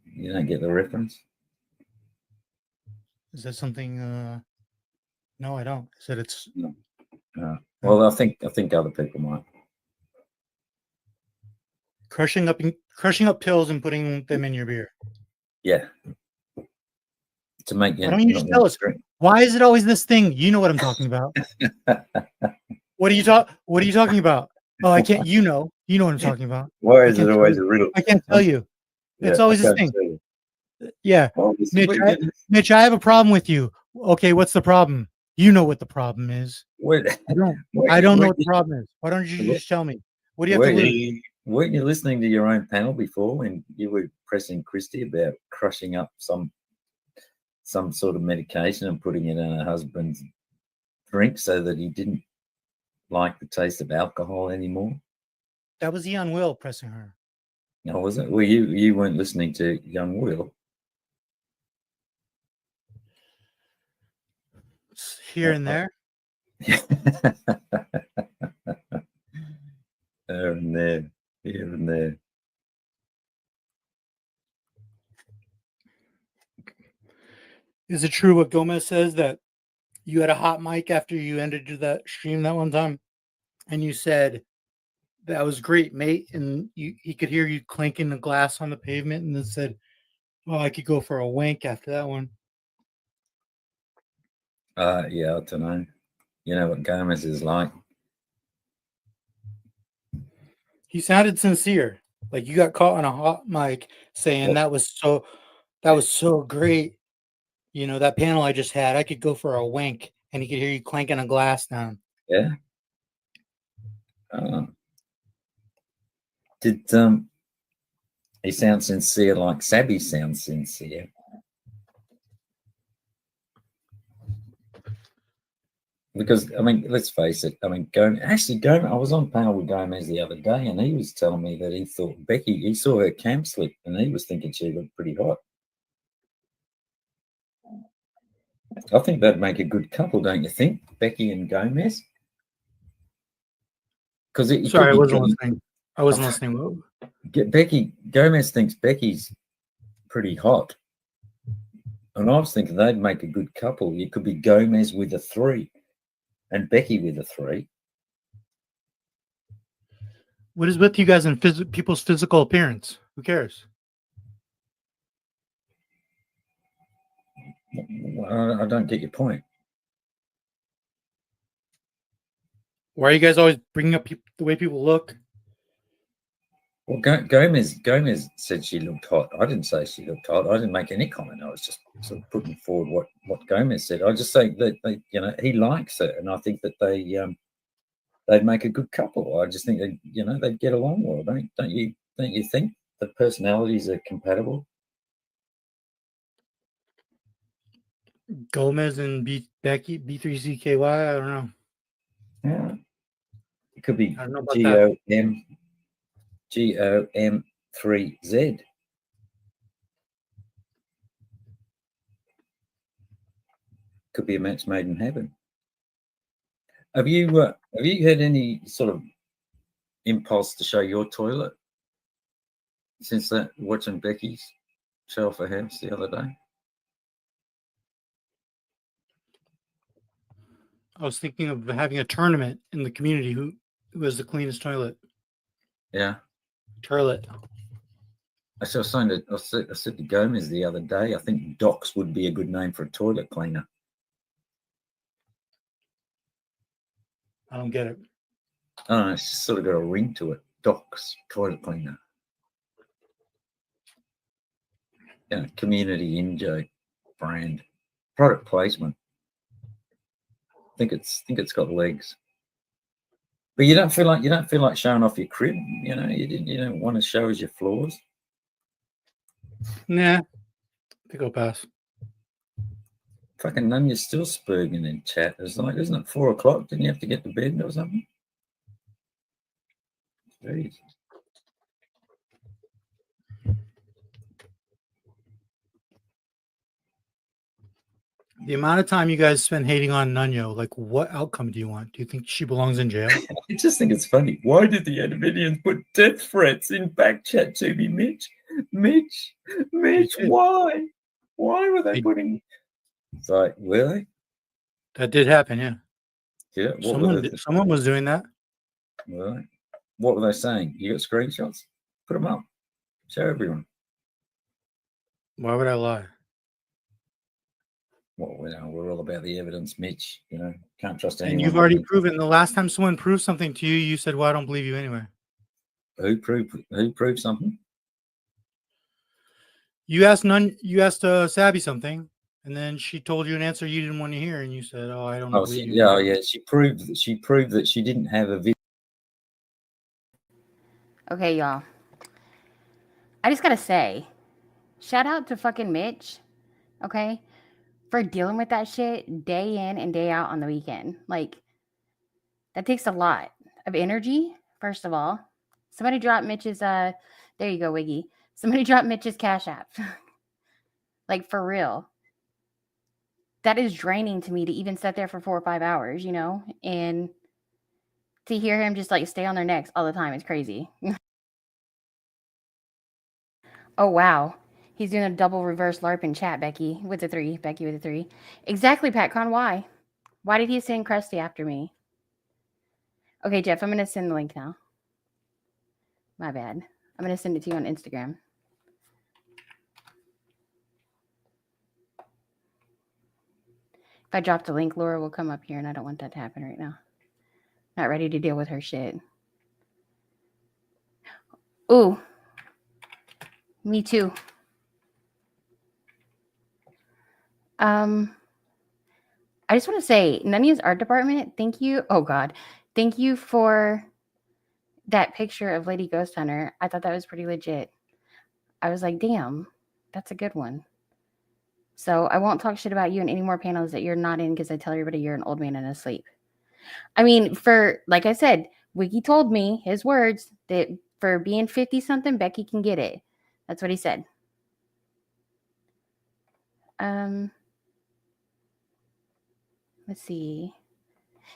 You don't get the reference? Is that something? No, I don't. I said it's. No. Well, I think other people might. Crushing up pills and putting them in your beer. Yeah. To make Why don't you just tell us? Why is it always this thing? You know what I'm talking about. What are you talking about? Oh, I can't. You know what I'm talking about. Why is it always a riddle? I can't tell you. It's always this thing. Yeah, Mitch, I have a problem with you. Okay, what's the problem? You know what the problem is. I don't know what the problem is. Why don't you just tell me? What do you have to lose? Weren't you listening to your own panel before when you were pressing Crusty about crushing up some sort of medication and putting it in her husband's drink so that he didn't like the taste of alcohol anymore? That was young Will pressing her. No, was it? Well, you weren't listening to young Will. Here and there. There and there. Here and there. Is it true what Gomez says that you had a hot mic after you ended that stream that one time, and you said that was great, mate, and he could hear you clanking the glass on the pavement, and then said, "Oh, I could go for a wank after that one." Yeah, I don't know. You know what Gomez is like. He sounded sincere, like you got caught on a hot mic saying that was so great. You know, that panel I just had, I could go for a wank, and he could hear you clanking a glass down. Yeah. Did he sound sincere like Sabby sounds sincere? Because, I mean, let's face it. I mean, Gomez, I was on panel with Gomez the other day, and he was telling me that he thought he saw her cam slip, and he was thinking she looked pretty hot. I think that'd make a good couple, don't you think, Becky and Gomez? Because sorry, I wasn't listening. I wasn't listening. Gomez thinks Becky's pretty hot, and I was thinking they'd make a good couple. You could be Gomez with a 3 and Becky with a 3. What is with you guys and people's physical appearance? Who cares? I don't get your point. Why are you guys always bringing up the way people look? Well, Gomez said she looked hot. I didn't say she looked hot. I didn't make any comment. I was just sort of putting forward what Gomez said. I just say that he likes her, and I think that they'd make a good couple. I just think they'd get along well. Don't you think the personalities are compatible? Gomez and Becky B3CKY. I don't know. Yeah, it could be I don't know about that. GOM3Z. Could be a match made in heaven. Have you had any sort of impulse to show your toilet since that watching Becky's show off her house the other day? I was thinking of having a tournament in the community. Who has the cleanest toilet? Yeah. Toilet. I said to Gomez the other day, I think Docs would be a good name for a toilet cleaner. I don't get it. I don't know, it's just sort of got a ring to it. Docs, toilet cleaner. Community in-joke brand. Product placement. I think it's got legs. But you don't feel like showing off your crib, you don't want to show us your floors. Nah. I think I'll pass. Fucking Nonya's still spurging in chat. It's like, isn't it 4 o'clock? Didn't you have to get to bed or something? Jeez. The amount of time you guys spend hating on Nonya, like what outcome do you want? Do you think she belongs in jail? I just think it's funny. Why did the Animinians put death threats in back chat to me, Mitch? Mitch, why? Why were they putting... It's like, really? That did happen, yeah. Yeah. Someone was doing that. Really? What were they saying? You got screenshots? Put them up. Show everyone. Why would I lie? Well, we're all about the evidence, Mitch. Can't trust anyone. And you've already proven. The last time someone proved something to you, you said, "Well, I don't believe you anyway." Who proved something? You asked Sabby something, and then she told you an answer you didn't want to hear, and you said, "Oh, I don't know." Yeah. She proved that she didn't have a video. Okay, y'all. I just gotta say, shout out to fucking Mitch, okay, for dealing with that shit day in and day out on the weekend. Like, that takes a lot of energy, first of all. Somebody drop Mitch's, there you go, Wiggy. Somebody drop Mitch's Cash App. Like, for real. That is draining to me to even sit there for 4 or 5 hours, and to hear him just, like, stay on their necks all the time is crazy. Oh, wow. He's doing a double reverse LARP in chat, Becky with a 3. Becky with a 3. Exactly, PatCon. Why? Why did he send Crusty after me? Okay, Jeff, I'm going to send the link now. My bad. I'm going to send it to you on Instagram. If I drop the link, Laura will come up here, and I don't want that to happen right now. Not ready to deal with her shit. Ooh. Me too. I just want to say, Nonya's art department, thank you. Oh, God. Thank you for that picture of Lady Ghost Hunter. I thought that was pretty legit. I was like, damn, that's a good one. So I won't talk shit about you in any more panels that you're not in because I tell everybody you're an old man and asleep. I mean, like I said, Wiki told me, his words, that for being 50-something, Becky can get it. That's what he said. Let's see.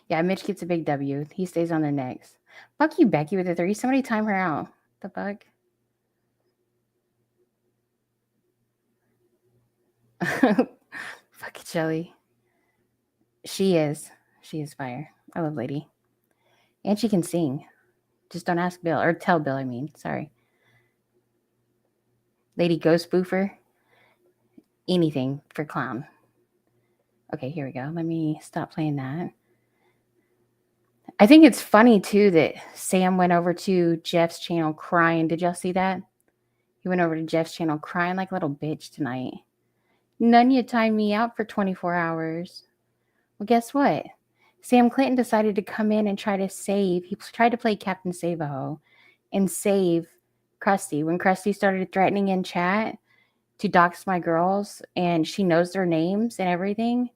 Yeah, Mitch gets a big W. He stays on their necks. Fuck you, Becky, with a 3. Somebody time her out. The fuck? Fuck it, Shelly. She is fire. I love Lady. And she can sing. Just don't ask Bill. Or tell Bill, I mean. Sorry. Lady Ghost Boofer. Anything for clown. Okay, here we go. Let me stop playing that. I think it's funny too that Sam went over to Jeff's channel crying. Did y'all see that? He went over to Jeff's channel crying like a little bitch tonight. Nonya timed me out for 24 hours. Well, guess what? Sam Clinton decided to come in and try to save. He tried to play Captain Save-A-Ho and save Crusty. When Crusty started threatening in chat to dox my girls and she knows their names and everything,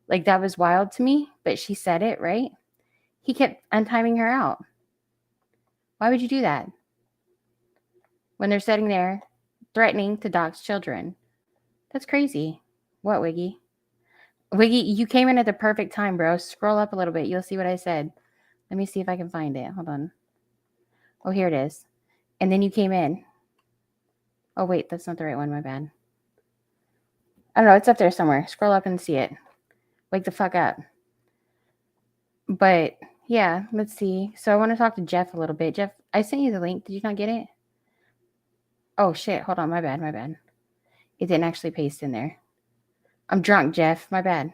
like that was wild to me, but she said it, right? He kept untiming her out. Why would you do that? When they're sitting there threatening to dox children. That's crazy. What, Wiggy? Wiggy, you came in at the perfect time, bro. Scroll up a little bit. You'll see what I said. Let me see if I can find it. Hold on. Oh, here it is. And then you came in. Oh, wait, that's not the right one. My bad. I don't know. It's up there somewhere. Scroll up and see it. Wake the fuck up. But, yeah, let's see. So I want to talk to Jeff a little bit. Jeff, I sent you the link. Did you not get it? Oh, shit. Hold on. My bad. My bad. It didn't actually paste in there. I'm drunk, Jeff. My bad.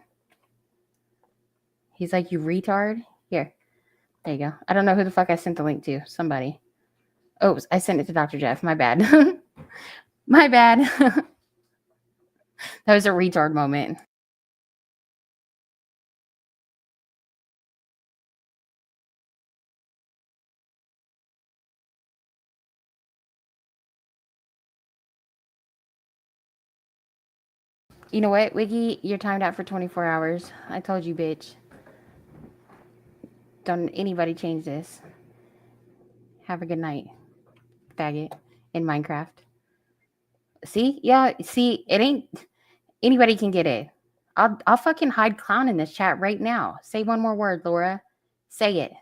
He's like, you retard? Here. There you go. I don't know who the fuck I sent the link to. Somebody. Oh, I sent it to Dr. Jeff. My bad. My bad. That was a retard moment. You know what, Wiggy? You're timed out for 24 hours. I told you, bitch. Don't anybody change this. Have a good night, faggot, in Minecraft. See? Yeah, see, it ain't... Anybody can get it. I'll fucking hide clown in this chat right now. Say one more word, Laura. Say it.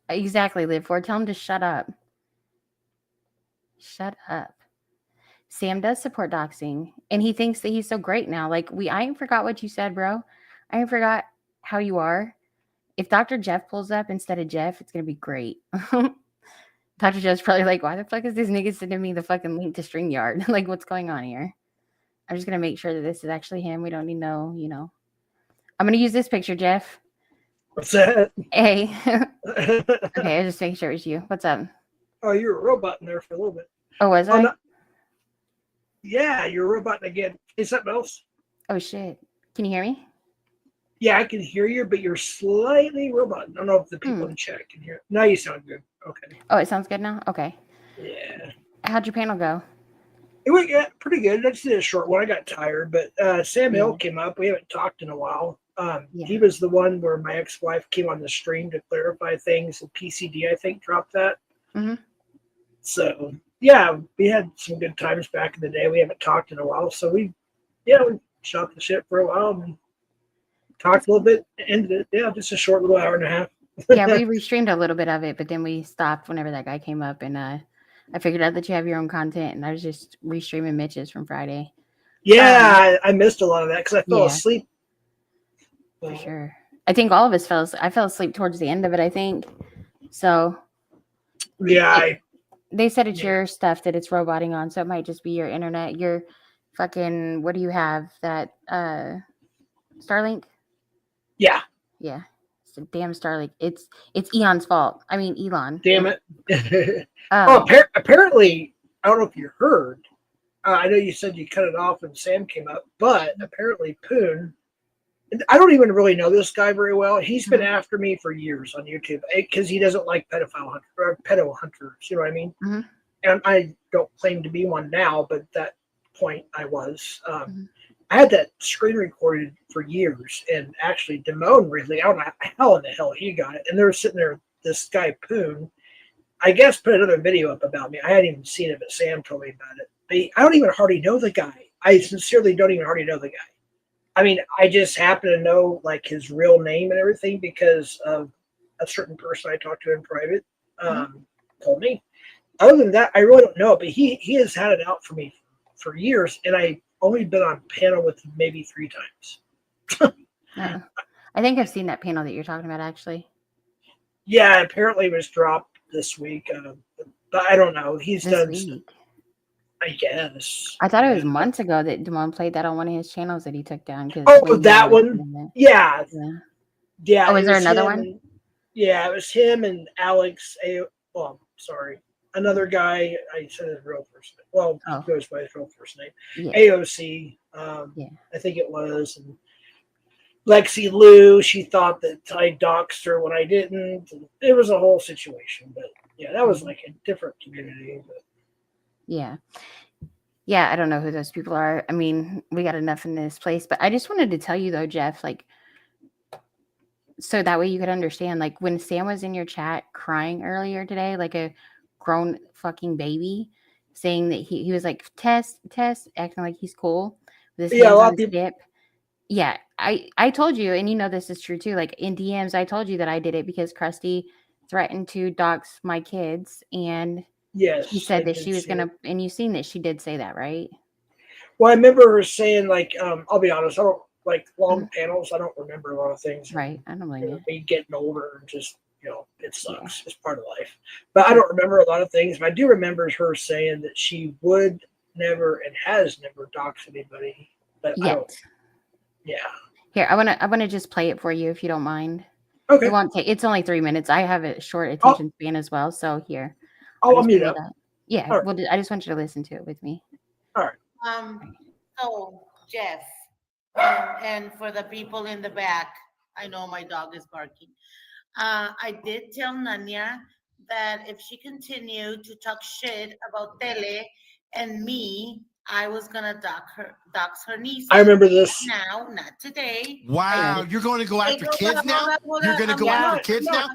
Exactly, Live for. Tell him to shut up. Shut up. Sam does support doxing, and he thinks that he's so great now. Like, I ain't forgot what you said, bro. I ain't forgot how you are. If Dr. Jeff pulls up instead of Jeff, it's going to be great. Dr. Jeff's probably like, why the fuck is this nigga sending me the fucking link to StreamYard? Like, what's going on here? I'm just going to make sure that this is actually him. We don't need no, you know. I'm going to use this picture, Jeff. What's that? Hey. Okay, I was just making sure it was you. What's up? Oh, you were a robot in there for a little bit. Oh, was I? No. Yeah, you're a robot again. Is something else? Oh, shit. Can you hear me? Yeah, I can hear you, but you're slightly robot. I don't know if the people in chat can hear. Now you sound good. Okay. Oh, it sounds good now? Okay. Yeah. How'd your panel go? It went pretty good. I just did a short one. I got tired, but Sam Hill came up. We haven't talked in a while. He was the one where my ex-wife came on the stream to clarify things, and PCD, I think, dropped that. Mm-hmm. So, yeah, we had some good times back in the day. We haven't talked in a while. So, we shot the shit for a while and talked a little bit, ended it. Yeah, just a short little hour and a half. Yeah, we restreamed a little bit of it, but then we stopped whenever that guy came up, and I figured out that you have your own content, and I was just restreaming Mitch's from Friday. Yeah, I missed a lot of that because I fell asleep. For sure. I think all of us I fell asleep towards the end of it, I think. So. Yeah. They said it's your stuff that it's roboting on, so it might just be your internet. Your fucking, what do you have? That Starlink? Yeah. Yeah. It's a damn Starlink. It's Elon's fault. I mean, Elon. Damn it. Apparently, I don't know if you heard. I know you said you cut it off when Sam came up, but apparently Poon, I don't even really know this guy very well. He's been after me for years on YouTube because he doesn't like pedo hunters. You know what I mean? Mm-hmm. And I don't claim to be one now, but at that point I was. I had that screen recorded for years, and actually Damone really, I don't know how in the hell he got it. And they were sitting there, this guy Poon, I guess, put another video up about me. I hadn't even seen it, but Sam told me about it. But I don't even hardly know the guy. I sincerely don't even hardly know the guy. I mean, I just happen to know like his real name and everything because of a certain person I talked to in private told me. Other than that, I really don't know. But he has had it out for me for years, and I've only been on panel with him maybe 3 times. I think I've seen that panel that you're talking about, actually. Yeah, apparently it was dropped this week, but I don't know. He's done stuff, I guess. I thought it was months ago that Damone played that on one of his channels that he took down. Oh, that one? Yeah. Yeah. Oh, is it there was another him one? and- yeah, it was him and Alex. Sorry, another guy. I said his real first name. Well, Oh. he goes by his real first name. Yeah. AOC. Yeah. I think it was. And Lexi Lou. She thought that I doxed her when I didn't. And it was a whole situation. But yeah, that was like a different community. But. Yeah. Yeah, I don't know who those people are. I mean, we got enough in this place, but I just wanted to tell you though, Jeff, like, so that way you could understand, like when Sam was in your chat crying earlier today, like a grown fucking baby, saying that he was like, Tess, acting like he's cool with his Yeah, a hands lot on of his people. hip. Yeah, I told you, and you know this is true too. Like in DMs, I told you that I did it because Crusty threatened to dox my kids, and Yes, she said I that did she was see gonna, it. and you've seen that she did say that, right? Well, I remember her saying, like, I'll be honest, I don't like long panels. I don't remember a lot of things. Right. I don't blame you. Me getting older, and just, it sucks. It's part of life. But I don't remember a lot of things. But I do remember her saying that she would never and has never doxed anybody. But I don't. Yeah. Here, I wanna just play it for you if you don't mind. Okay. It won't take. It's only 3 minutes. I have a short attention span as well. So here, I'll just mute play up. that. Yeah. All right. Well, I just want you to listen to it with me. All right. So Jeff, and for the people in the back, I know my dog is barking. I did tell Nonya that if she continued to talk shit about Tele and me, I was gonna dox her niece. I remember this. Now, not today. Wow, you're going to go after kids now? You're going to go after kids now?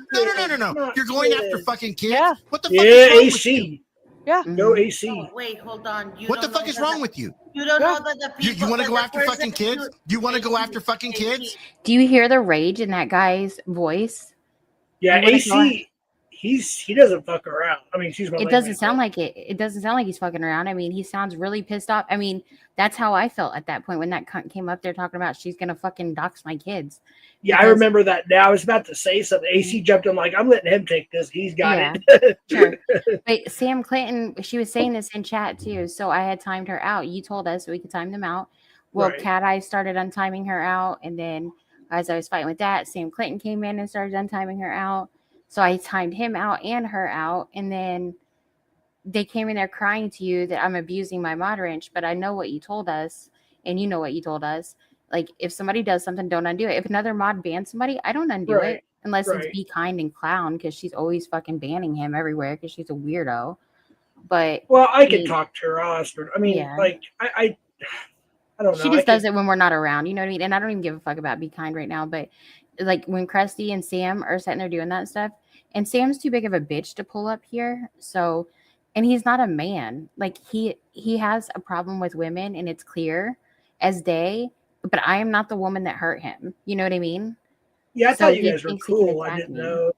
No. You're going after fucking kids? Yeah. What the fuck is wrong with AC. you? Yeah. No AC. Oh, wait, hold on. What the fuck is wrong with you? You don't know that the people. You want to that go the after person fucking kids? who- Do you want to go after fucking kids? Do you hear the rage in that guy's voice? Yeah, You wanna AC. He doesn't fuck around. I mean, she's my. It doesn't sound like it. It doesn't sound like he's fucking around. I mean, he sounds really pissed off. I mean, that's how I felt at that point when that cunt came up there talking about she's gonna fucking dox my kids. Yeah, I remember that now. I was about to say something. AC jumped in like, I'm letting him take this. He's got it. Sure. But Sam Clinton, she was saying this in chat too. So I had timed her out. You told us so we could time them out. Well, Right. Cat Eye started untiming her out, and then as I was fighting with that, Sam Clinton came in and started untiming her out. So I timed him out and her out, and then they came in there crying to you that I'm abusing my mod range. But I know what you told us, and you know what you told us. Like, if somebody does something, don't undo it. If another mod bans somebody, I don't undo Right, it unless right. it's Be Kind and Clown, because she's always fucking banning him everywhere because she's a weirdo. But Well, I can talk to her. I'll ask her. I mean, Yeah. like, I don't know. she I just does can- it when we're not around. You know what I mean? And I don't even give a fuck about Be Kind right now. But like when Crusty and Sam are sitting there doing that stuff, and Sam's too big of a bitch to pull up here. So, and he's not a man. Like he has a problem with women, and it's clear as day. But I am not the woman that hurt him. You know what I mean? Yeah, I So thought you he guys were thinks he can cool. I attack didn't me. know.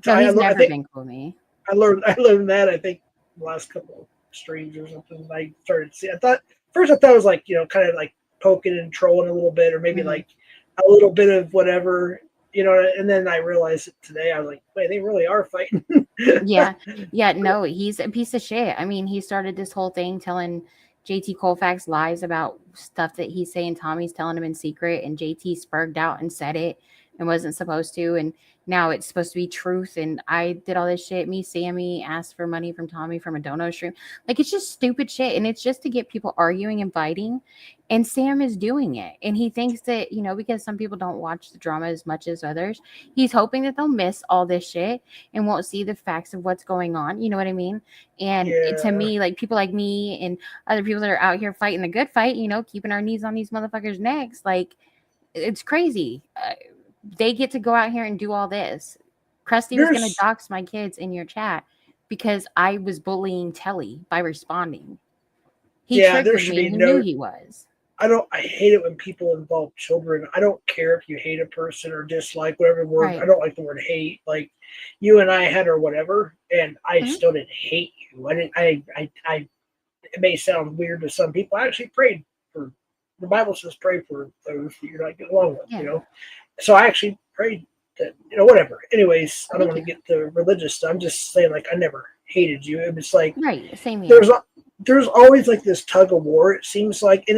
No, he's I never think- been cool with me. I learned that I think the last couple of streams or something. I started to see. I thought it was like kind of like poking and trolling a little bit, or maybe Mm-hmm. like a little bit of whatever, And then I realized it today. I was like, wait, they really are fighting. Yeah. No, he's a piece of shit. I mean, he started this whole thing telling JT Colfax lies about stuff that he's saying Tommy's telling him in secret, and JT spurged out and said it and wasn't supposed to, and now it's supposed to be truth. And I did all this shit. Me, Sammy asked for money from Tommy from a dono stream. Like, it's just stupid shit, and it's just to get people arguing and fighting. And Sam is doing it, and he thinks that because some people don't watch the drama as much as others, he's hoping that they'll miss all this shit and won't see the facts of what's going on. You know what I mean? And to me, like people like me and other people that are out here fighting the good fight, keeping our knees on these motherfuckers' necks, like it's crazy. They get to go out here and do all this. Crusty was going to dox my kids in your chat because I was bullying Telly by responding. He there triggered should me. be He no- knew he was. I hate it when people involve children. I don't care if you hate a person or dislike whatever word. Right. I don't like the word hate. Like you and I had or whatever, and I still didn't hate you. I didn't. I. It may sound weird to some people. I actually prayed for. The Bible says pray for those that you're not getting along with. So I actually prayed that whatever. Anyways, I don't want to get to religious stuff. I'm just saying like I never hated you. It was like right. Same here. There's always like this tug of war, it seems like, and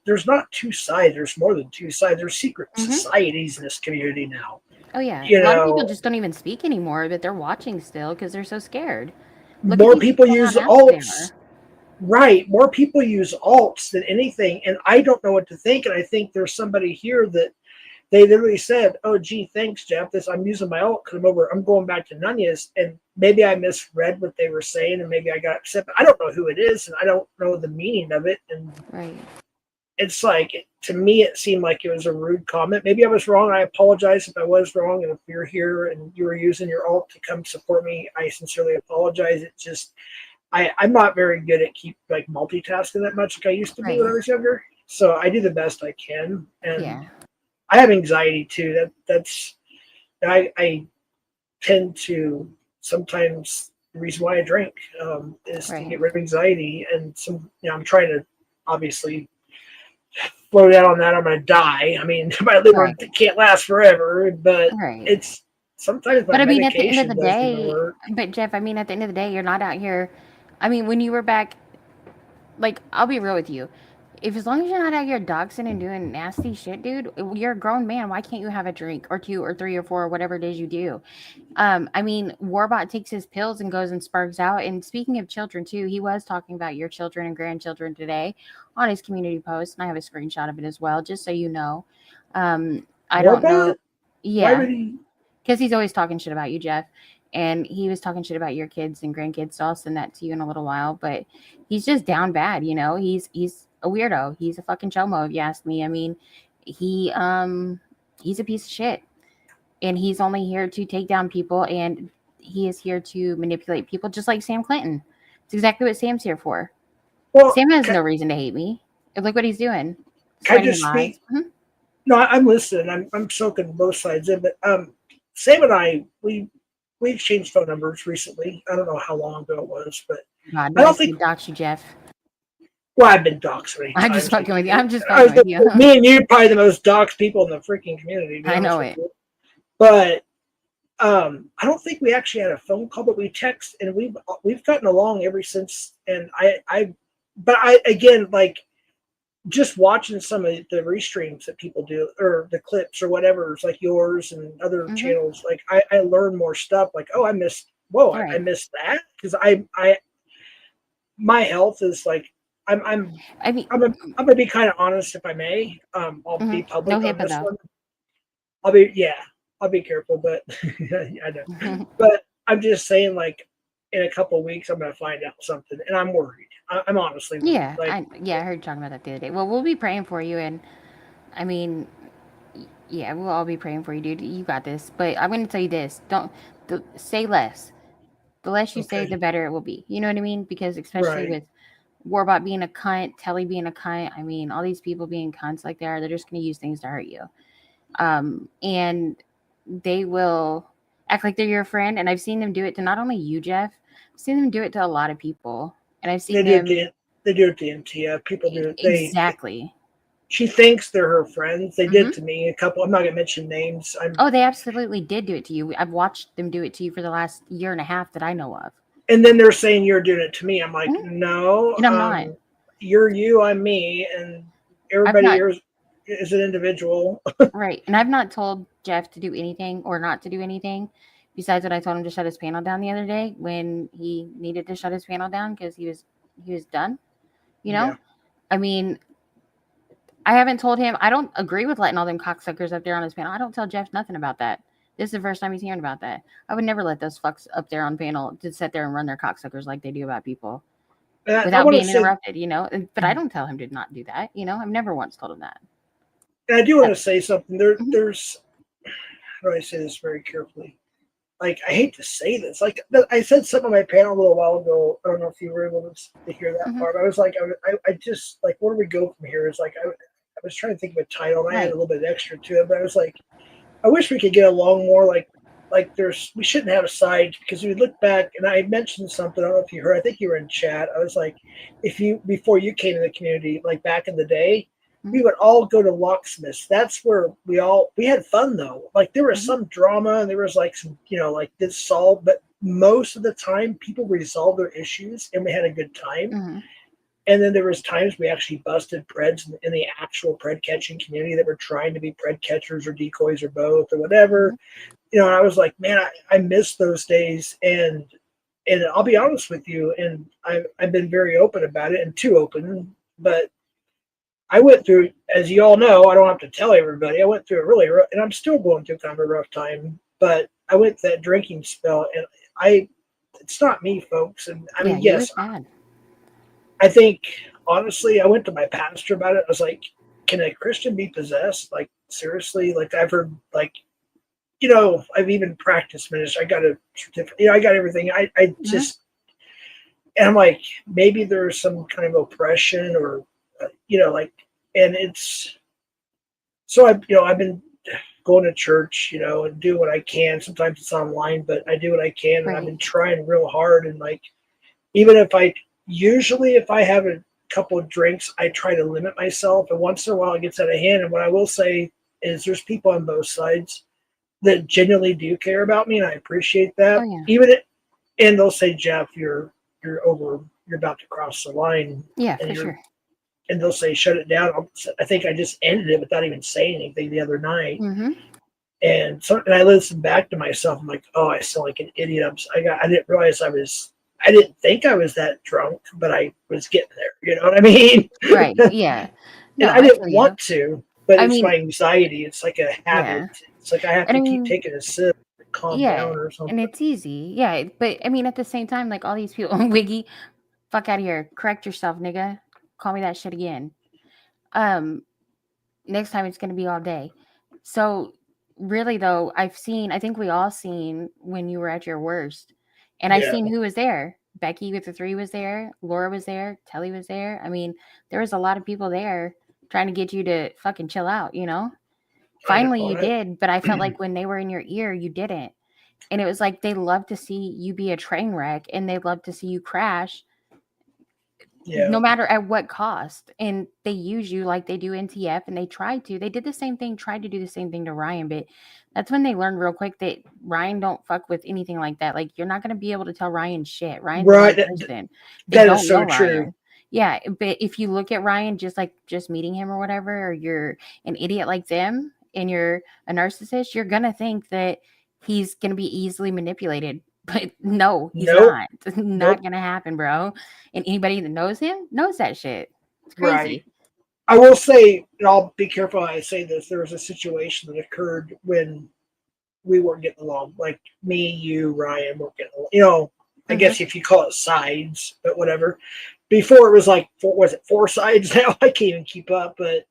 there's not two sides. There's more than two sides. There's secret societies in this community now. Oh yeah, You a lot of people know, just don't even speak anymore, but they're watching still because they're so scared. Look more at these people people, use how nasty they are. alts. Right. More people use alts than anything. And I don't know what to think. And I think there's somebody here that they literally said, "Oh, gee, thanks, Jeff. I'm using my alt because I'm going back to Nonya's." And maybe I misread what they were saying and maybe I got upset, but I don't know who it is and I don't know the meaning of it. And right. It's like, to me, it seemed like it was a rude comment. Maybe I was wrong. I apologize if I was wrong. And if you're here and you were using your alt to come support me, I sincerely apologize. It just, I'm not very good at multitasking that much like I used to be when I was younger. So I do the best I can. And Yeah. I have anxiety too. I tend to sometimes, the reason why I drink is to get rid of anxiety. And I'm trying to obviously slow down on that. I'm going to die. I mean, my liver can't last forever, but it's sometimes my But I mean, at the end medication of the doesn't day, work. but Jeff, I mean, at the end of the day, you're not out here. I mean, when you were back, like, I'll be real with you. If as long as you're not out here doxing and doing nasty shit, dude, you're a grown man. Why can't you have a drink or 2 or 3 or 4 or whatever it is you do? I mean, Warbot takes his pills and goes and sparks out. And speaking of children too, he was talking about your children and grandchildren today on his community post, and I have a screenshot of it as well, just so you know. I don't know. Yeah, because he's always talking shit about you, Jeff. And he was talking shit about your kids and grandkids, so I'll send that to you in a little while. But he's just down bad, you know. He's a weirdo. He's a fucking chomo, if you ask me. I mean, he's a piece of shit. And he's only here to take down people, and he is here to manipulate people, just like Sam Clinton. It's exactly what Sam's here for. Well, Sam has no reason to hate me. Look what he's doing. Can I just speak? No, I'm listening. I'm soaking both sides in. But Sam and I, we exchanged phone numbers recently. I don't know how long ago it was, but God, I don't think dox you, Jeff. Well, I've been doxxed many times. I'm just fucking with you. I'm just fucking with you. Me and you, probably the most doxxed people in the freaking community. I know it. But I don't think we actually had a phone call, but we text, and we've gotten along ever since. And I again, like, just watching some of the restreams that people do, or the clips or whatever, it's like yours and other channels. Like I learn more stuff. Like, oh, I missed that because my health is like. I'm gonna be kind of honest, if I may. I'll be public on this one. I'll be careful, but I know. But I'm just saying, like, in a couple of weeks, I'm gonna find out something, and I'm worried. I'm honestly worried. Yeah, like, I heard you talking about that the other day. Well, we'll be praying for you, and I mean, yeah, we'll all be praying for you, dude. You got this. But I'm gonna tell you this: say less. The less you say, the better it will be. You know what I mean? Because especially with Warbot being a cunt, Telly being a cunt, I mean, all these people being cunts like they are, they're just going to use things to hurt you. And they will act like they're your friend. And I've seen them do it to not only you, Jeff, I've seen them do it to a lot of people. And I've seen them. They do it to MT. People do it. Exactly. She thinks they're her friends. They did it to me. A couple. I'm not going to mention names. Oh, they absolutely did do it to you. I've watched them do it to you for the last year and a half that I know of. And then they're saying you're doing it to me. I'm like, no, and I'm not. You're you, I'm me, and everybody here is an individual. Right. And I've not told Jeff to do anything or not to do anything besides what I told him to shut his panel down the other day when he needed to shut his panel down because he was done. You know? Yeah. I mean, I haven't told him. I don't agree with letting all them cocksuckers up there on his panel. I don't tell Jeff nothing about that. This is the first time he's hearing about that. I would never let those fucks up there on panel to sit there and run their cocksuckers like they do about people without being interrupted, you know. But I don't tell him to not do that, you know. I've never once told him that. And I do want to say something. There's how do I say this very carefully? Like, I hate to say this. Like, I said something on my panel a little while ago. I don't know if you were able to hear that part. I was like, I just like, where do we go from here? It's like I was trying to think of a title, and I had a little bit extra to it, but I was like, I wish we could get along more. Like we shouldn't have a side, because we look back, and I mentioned something. I don't know if you heard. I think you were in chat. I was like, before you came to the community, like back in the day, we would all go to locksmiths. That's where we had fun though. Like there was some drama, and there was like some, like this solved, but most of the time people resolved their issues and we had a good time. And then there was times we actually busted preds in the actual pred catching community that were trying to be pred catchers or decoys or both or whatever. You know, and I was like, man, I miss those days. And I'll be honest with you, and I've been very open about it and too open, but I went through, as you all know, I don't have to tell everybody, I went through a really rough, and I'm still going through kind of a rough time, but I went through that drinking spell, and it's not me, folks. And I mean, yes, I think, honestly, I went to my pastor about it. I was like, can a Christian be possessed? Like, seriously? Like, I've heard, like, you know, I've even practiced ministry. I got a certificate, you know, I got everything. I just, and I'm like, maybe there's some kind of oppression or, you know, like, and it's, so I've been going to church, you know, and do what I can. Sometimes it's online, but I do what I can. And I've been trying real hard. And like, even if I have a couple of drinks, I try to limit myself. And once in a while it gets out of hand. And what I will say is there's people on both sides that genuinely do care about me. And I appreciate that. And they'll say, Jeff, you're about to cross the line. Yeah, for sure. And they'll say, shut it down. I think I just ended it without even saying anything the other night. And I listened back to myself. I'm like, oh, I sound like an idiot. I didn't realize I didn't think I was that drunk, but I was getting there. You know what I mean? Right. Yeah. And I didn't want to, but it's my anxiety. It's like a habit. Yeah. It's like I have to keep taking a sip to calm down or something. And it's easy. Yeah. But I mean, at the same time, like all these people, Wiggy, fuck out of here. Correct yourself, nigga. Call me that shit again. Next time it's going to be all day. So really though, I think we all seen when you were at your worst, and I've seen who was there. Becky with the 3 was there. Laura was there. Telly was there. I mean, there was a lot of people there trying to get you to fucking chill out, you know? Finally you did, but I felt like when they were in your ear, you didn't. And it was like, they love to see you be a train wreck, and they love to see you crash. No matter at what cost. And they use you like they do NTF, and they did the same thing, tried to do the same thing to Ryan, but that's when they learned real quick that Ryan don't fuck with anything like that. Like, you're not going to be able to tell Ryan shit. Ryan's right. The right person. They don't know Ryan. Yeah, but if you look at Ryan just meeting him or whatever, or you're an idiot like them and you're a narcissist, you're going to think that he's going to be easily manipulated. But no, he's not. It's not going to happen, bro. And anybody that knows him knows that shit. It's crazy. Right. I will say, and I'll be careful how I say this, there was a situation that occurred when we weren't getting along. Like me, you, Ryan weren't getting along. You know, I guess if you call it sides, but whatever. Before it was like, 4 sides now? I can't even keep up. But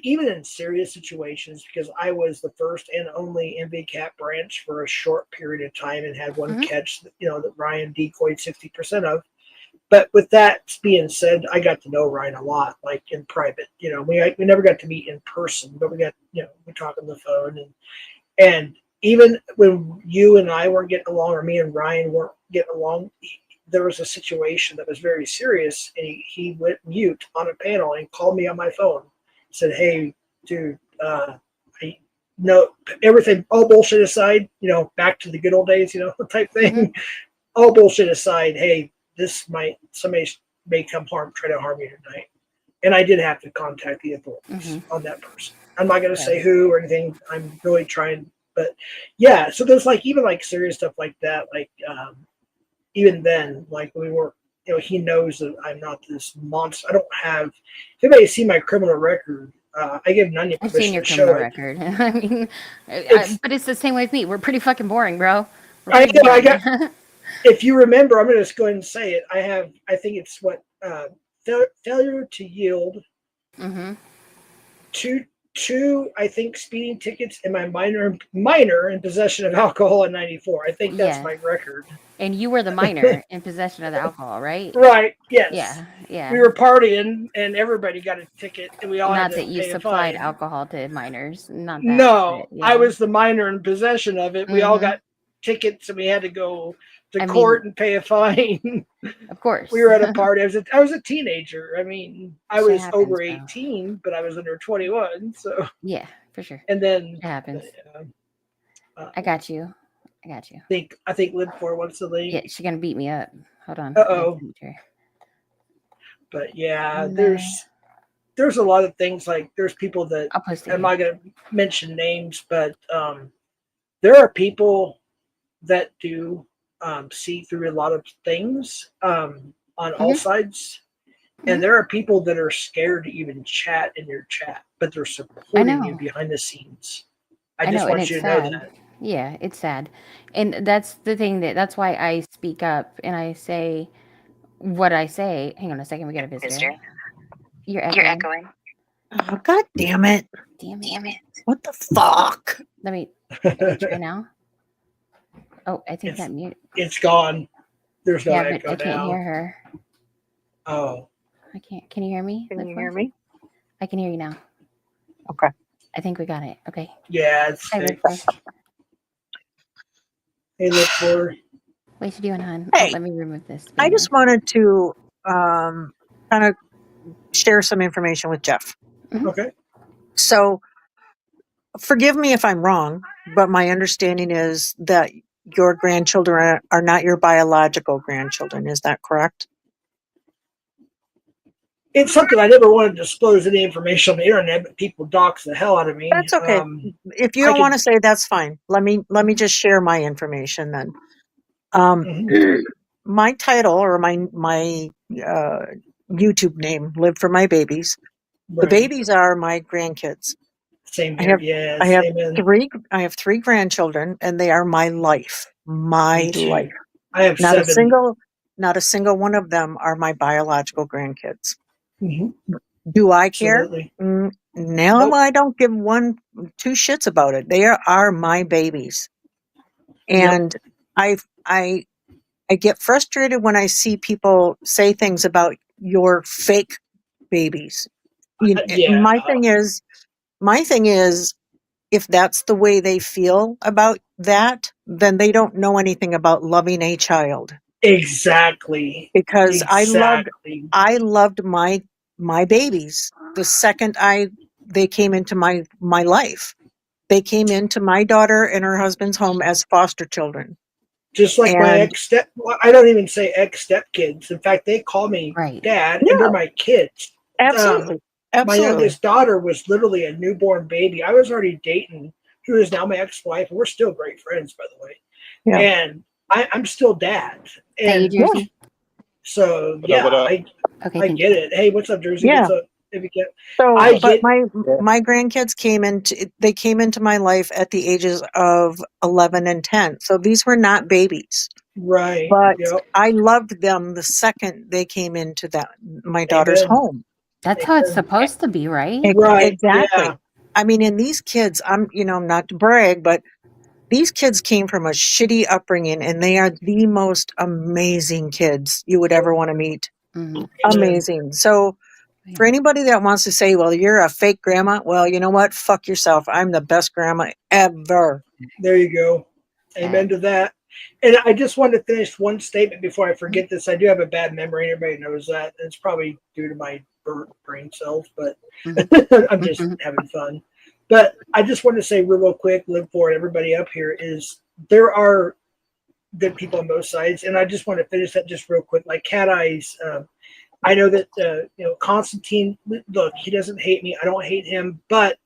even in serious situations, because I was the first and only MVCAT branch for a short period of time and had one catch, you know, that Ryan decoyed 60% of. But with that being said, I got to know Ryan a lot, like in private. You know, we never got to meet in person, but we got, you know, we talk on the phone. And even when you and I weren't getting along, or me and Ryan weren't getting along, there was a situation that was very serious, and he went mute on a panel and called me on my phone. Said, hey, dude, I know everything, all bullshit aside, you know, back to the good old days, you know, type thing. All bullshit aside, hey, somebody may try to harm you tonight. And I did have to contact the authorities on that person. I'm not going to say who or anything. I'm really trying, but yeah. So there's like, even like serious stuff like that. Like, even then, like we were, you know, he knows that I'm not this monster. I don't have. If anybody see my criminal record, I give Nonya permission. I've seen your criminal record. I mean, but it's the same way with me. We're pretty fucking boring, bro. I got. If you remember, I'm going to just go ahead and say it. I think it's what failure to yield. Two, I think, speeding tickets, and my minor in possession of alcohol in '94. I think that's my record. And you were the minor in possession of the alcohol, right? Right. Yes. Yeah. Yeah. We were partying, and everybody got a ticket, and we all not had to that you pay supplied alcohol to minors. Not that. No, but, yeah. I was the minor in possession of it. We all got tickets, and we had to go to court and pay a fine. Of course. We were at a party. I was a teenager. I mean, I was over 18, but I was under 21. So yeah, for sure. And then it happens. I got you. I think Lid4 wants to leave. Yeah, she's gonna beat me up. Hold on. Uh-oh. But yeah, there's a lot of things like there's people that I'm not going to mention names, but there are people that do see through a lot of things on all sides. And there are people that are scared to even chat in your chat, but they're supporting you behind the scenes. I just want you to know that. Yeah, it's sad. And that's the thing that's why I speak up and I say what I say. Hang on a second, we got a visitor. You're echoing. Oh, God damn it. Damn it. What the fuck? Let me try now. Oh, I think that mute. It's gone. There's no but echo I can't now. hear her. Oh. I can't. Can you hear me? Can you hear me? I can hear you now. Okay. I think we got it. Okay. Yeah, it's Hi, fixed. Hey, look for. What you doing, hon? Hey, let me remove this. I just wanted to kind of share some information with Jeff. Okay. So, forgive me if I'm wrong, but my understanding is that your grandchildren are not your biological grandchildren. Is that correct? It's something I never want to disclose any information on the internet, but people dox the hell out of me. That's okay. If you don't want to say, that's fine. Let me just share my information then. My title or my YouTube name, Live for My Babies. The babies are my grandkids. Same here. I have three grandchildren, and they are my life. My life. I have not 7. Not a single one of them are my biological grandkids. Mm-hmm. Do I care? Absolutely. No, Nope. I don't give two shits about it. They are my babies, and I get frustrated when I see people say things about your fake babies. My thing is, if that's the way they feel about that, then they don't know anything about loving a child. Exactly. Because I loved my babies the second they came into my life. They came into my daughter and her husband's home as foster children. Just like my ex-step, I don't even say ex-stepkids. In fact, they call me dad, and they're my kids. Absolutely. My youngest daughter was literally a newborn baby. I was already dating who is now my ex-wife, and we're still great friends, by the way. Yeah. And I'm still dad. And hey, Jersey. So I get it. Hey, what's up, Jersey? Yeah. What's up? So, my grandkids came into my life at the ages of 11 and 10. So these were not babies. Right. But I loved them the second they came into my daughter's home. That's how it's supposed to be, right? Exactly. Yeah. I mean, and these kids, I'm not to brag, but these kids came from a shitty upbringing, and they are the most amazing kids you would ever want to meet. Mm-hmm. Amazing. So, for anybody that wants to say, well, you're a fake grandma, well, you know what? Fuck yourself. I'm the best grandma ever. There you go. Amen to that. And I just wanted to finish one statement before I forget this. I do have a bad memory. Everybody knows that. It's probably due to my brain cells, but I'm just having fun. But I just want to say real quick, live for it, everybody up here, is there are good people on both sides. And I just want to finish that just real quick. Like Cat Eyes, I know that Constantine. Look, he doesn't hate me. I don't hate him, but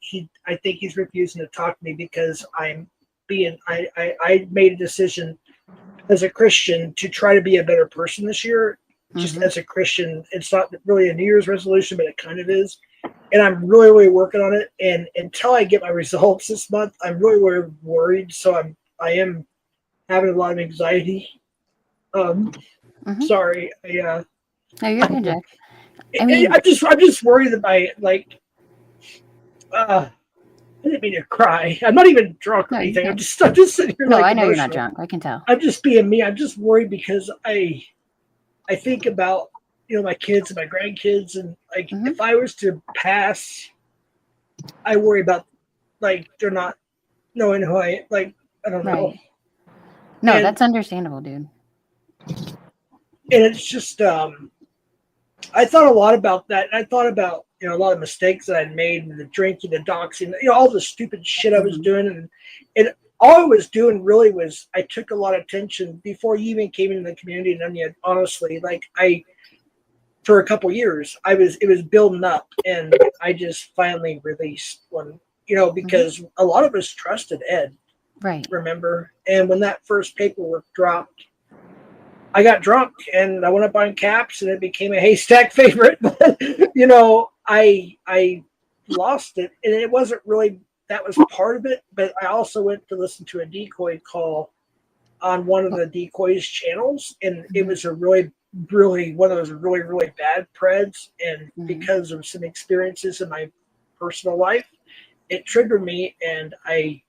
I think he's refusing to talk to me because I made a decision as a Christian to try to be a better person this year. Just as a Christian, it's not really a New Year's resolution, but it kind of is. And I'm really, really working on it. And until I get my results this month, I'm really, really worried. So I am having a lot of anxiety. Sorry. No, you're good, Jack. I'm just worried that I didn't mean to cry. I'm not even drunk or anything. I'm just sitting here. No, I know you're not drunk. I can tell. I'm just being me. I'm just worried because I think about my kids and my grandkids, and if I was to pass, I worry about they're not knowing who I don't know. No, that's understandable, dude. And it's just I thought a lot about that. I thought about a lot of mistakes that I'd made, and the drinking, the doxing, all the stupid shit I was doing, and all I was doing really was I took a lot of attention before you even came into the community. And honestly, for a couple years. It was building up, and I just finally released one. Because a lot of us trusted Ed. Right. Remember? And when that first paperwork dropped, I got drunk and I went up on caps and it became a haystack favorite. I lost it, and it wasn't really, that was part of it, but I also went to listen to a decoy call on one of the decoys channels, and it was a really one of those really, really bad preds. And because of some experiences in my personal life, it triggered me, and I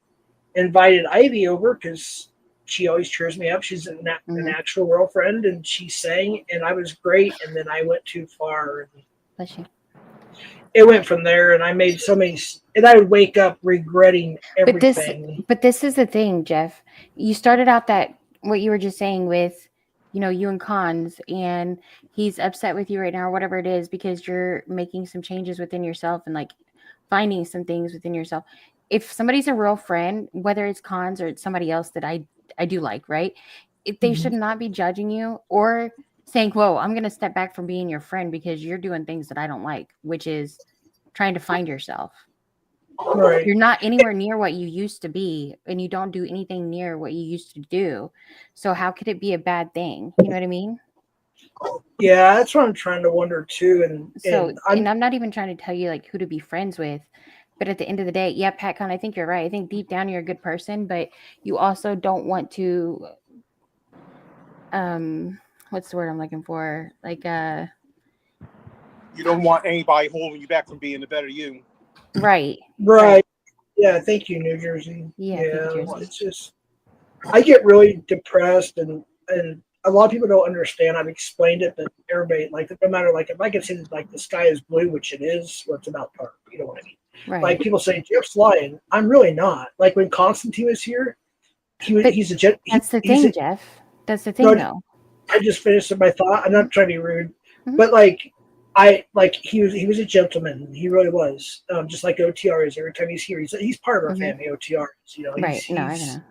invited Ivy over because she always cheers me up. She's an actual girlfriend, and she sang, and I was great. And then I went too far. Bless you. It went from there, and I made so many, and I would wake up regretting everything. But this is the thing, Jeff. You started out what you were just saying with, you and Cons, and he's upset with you right now or whatever it is because you're making some changes within yourself and like finding some things within yourself. If somebody's a real friend, whether it's Cons or it's somebody else that I do like, right? If they should not be judging you or saying, whoa, I'm going to step back from being your friend because you're doing things that I don't like, which is trying to find yourself. Right. You're not anywhere near what you used to be, and you don't do anything near what you used to do. So how could it be a bad thing? You know what I mean? Yeah, that's what I'm trying to wonder too. And I'm not even trying to tell you like who to be friends with, but at the end of the day, yeah, PatCon, I think you're right. I think deep down you're a good person, but you also don't want to what's the word I'm looking for? Like you don't want anybody holding you back from being the better you. Right. Yeah, thank you, New Jersey. Yeah, it's just I get really depressed, and a lot of people don't understand. I've explained it, but everybody, like, no matter, like, if I can say like the sky is blue, which it is, well, it's about dark. You know what I mean? Right. Like people say Jeff's lying. I'm really not. Like when Constantine was here, he's a jet. That's the thing, Jeff. That's the thing, though. I just finished my thought. I'm not trying to be rude, but he was a gentleman. He really was. Just like OTR is. Every time he's here, he's part of our family. OTR is. Right. No, I know.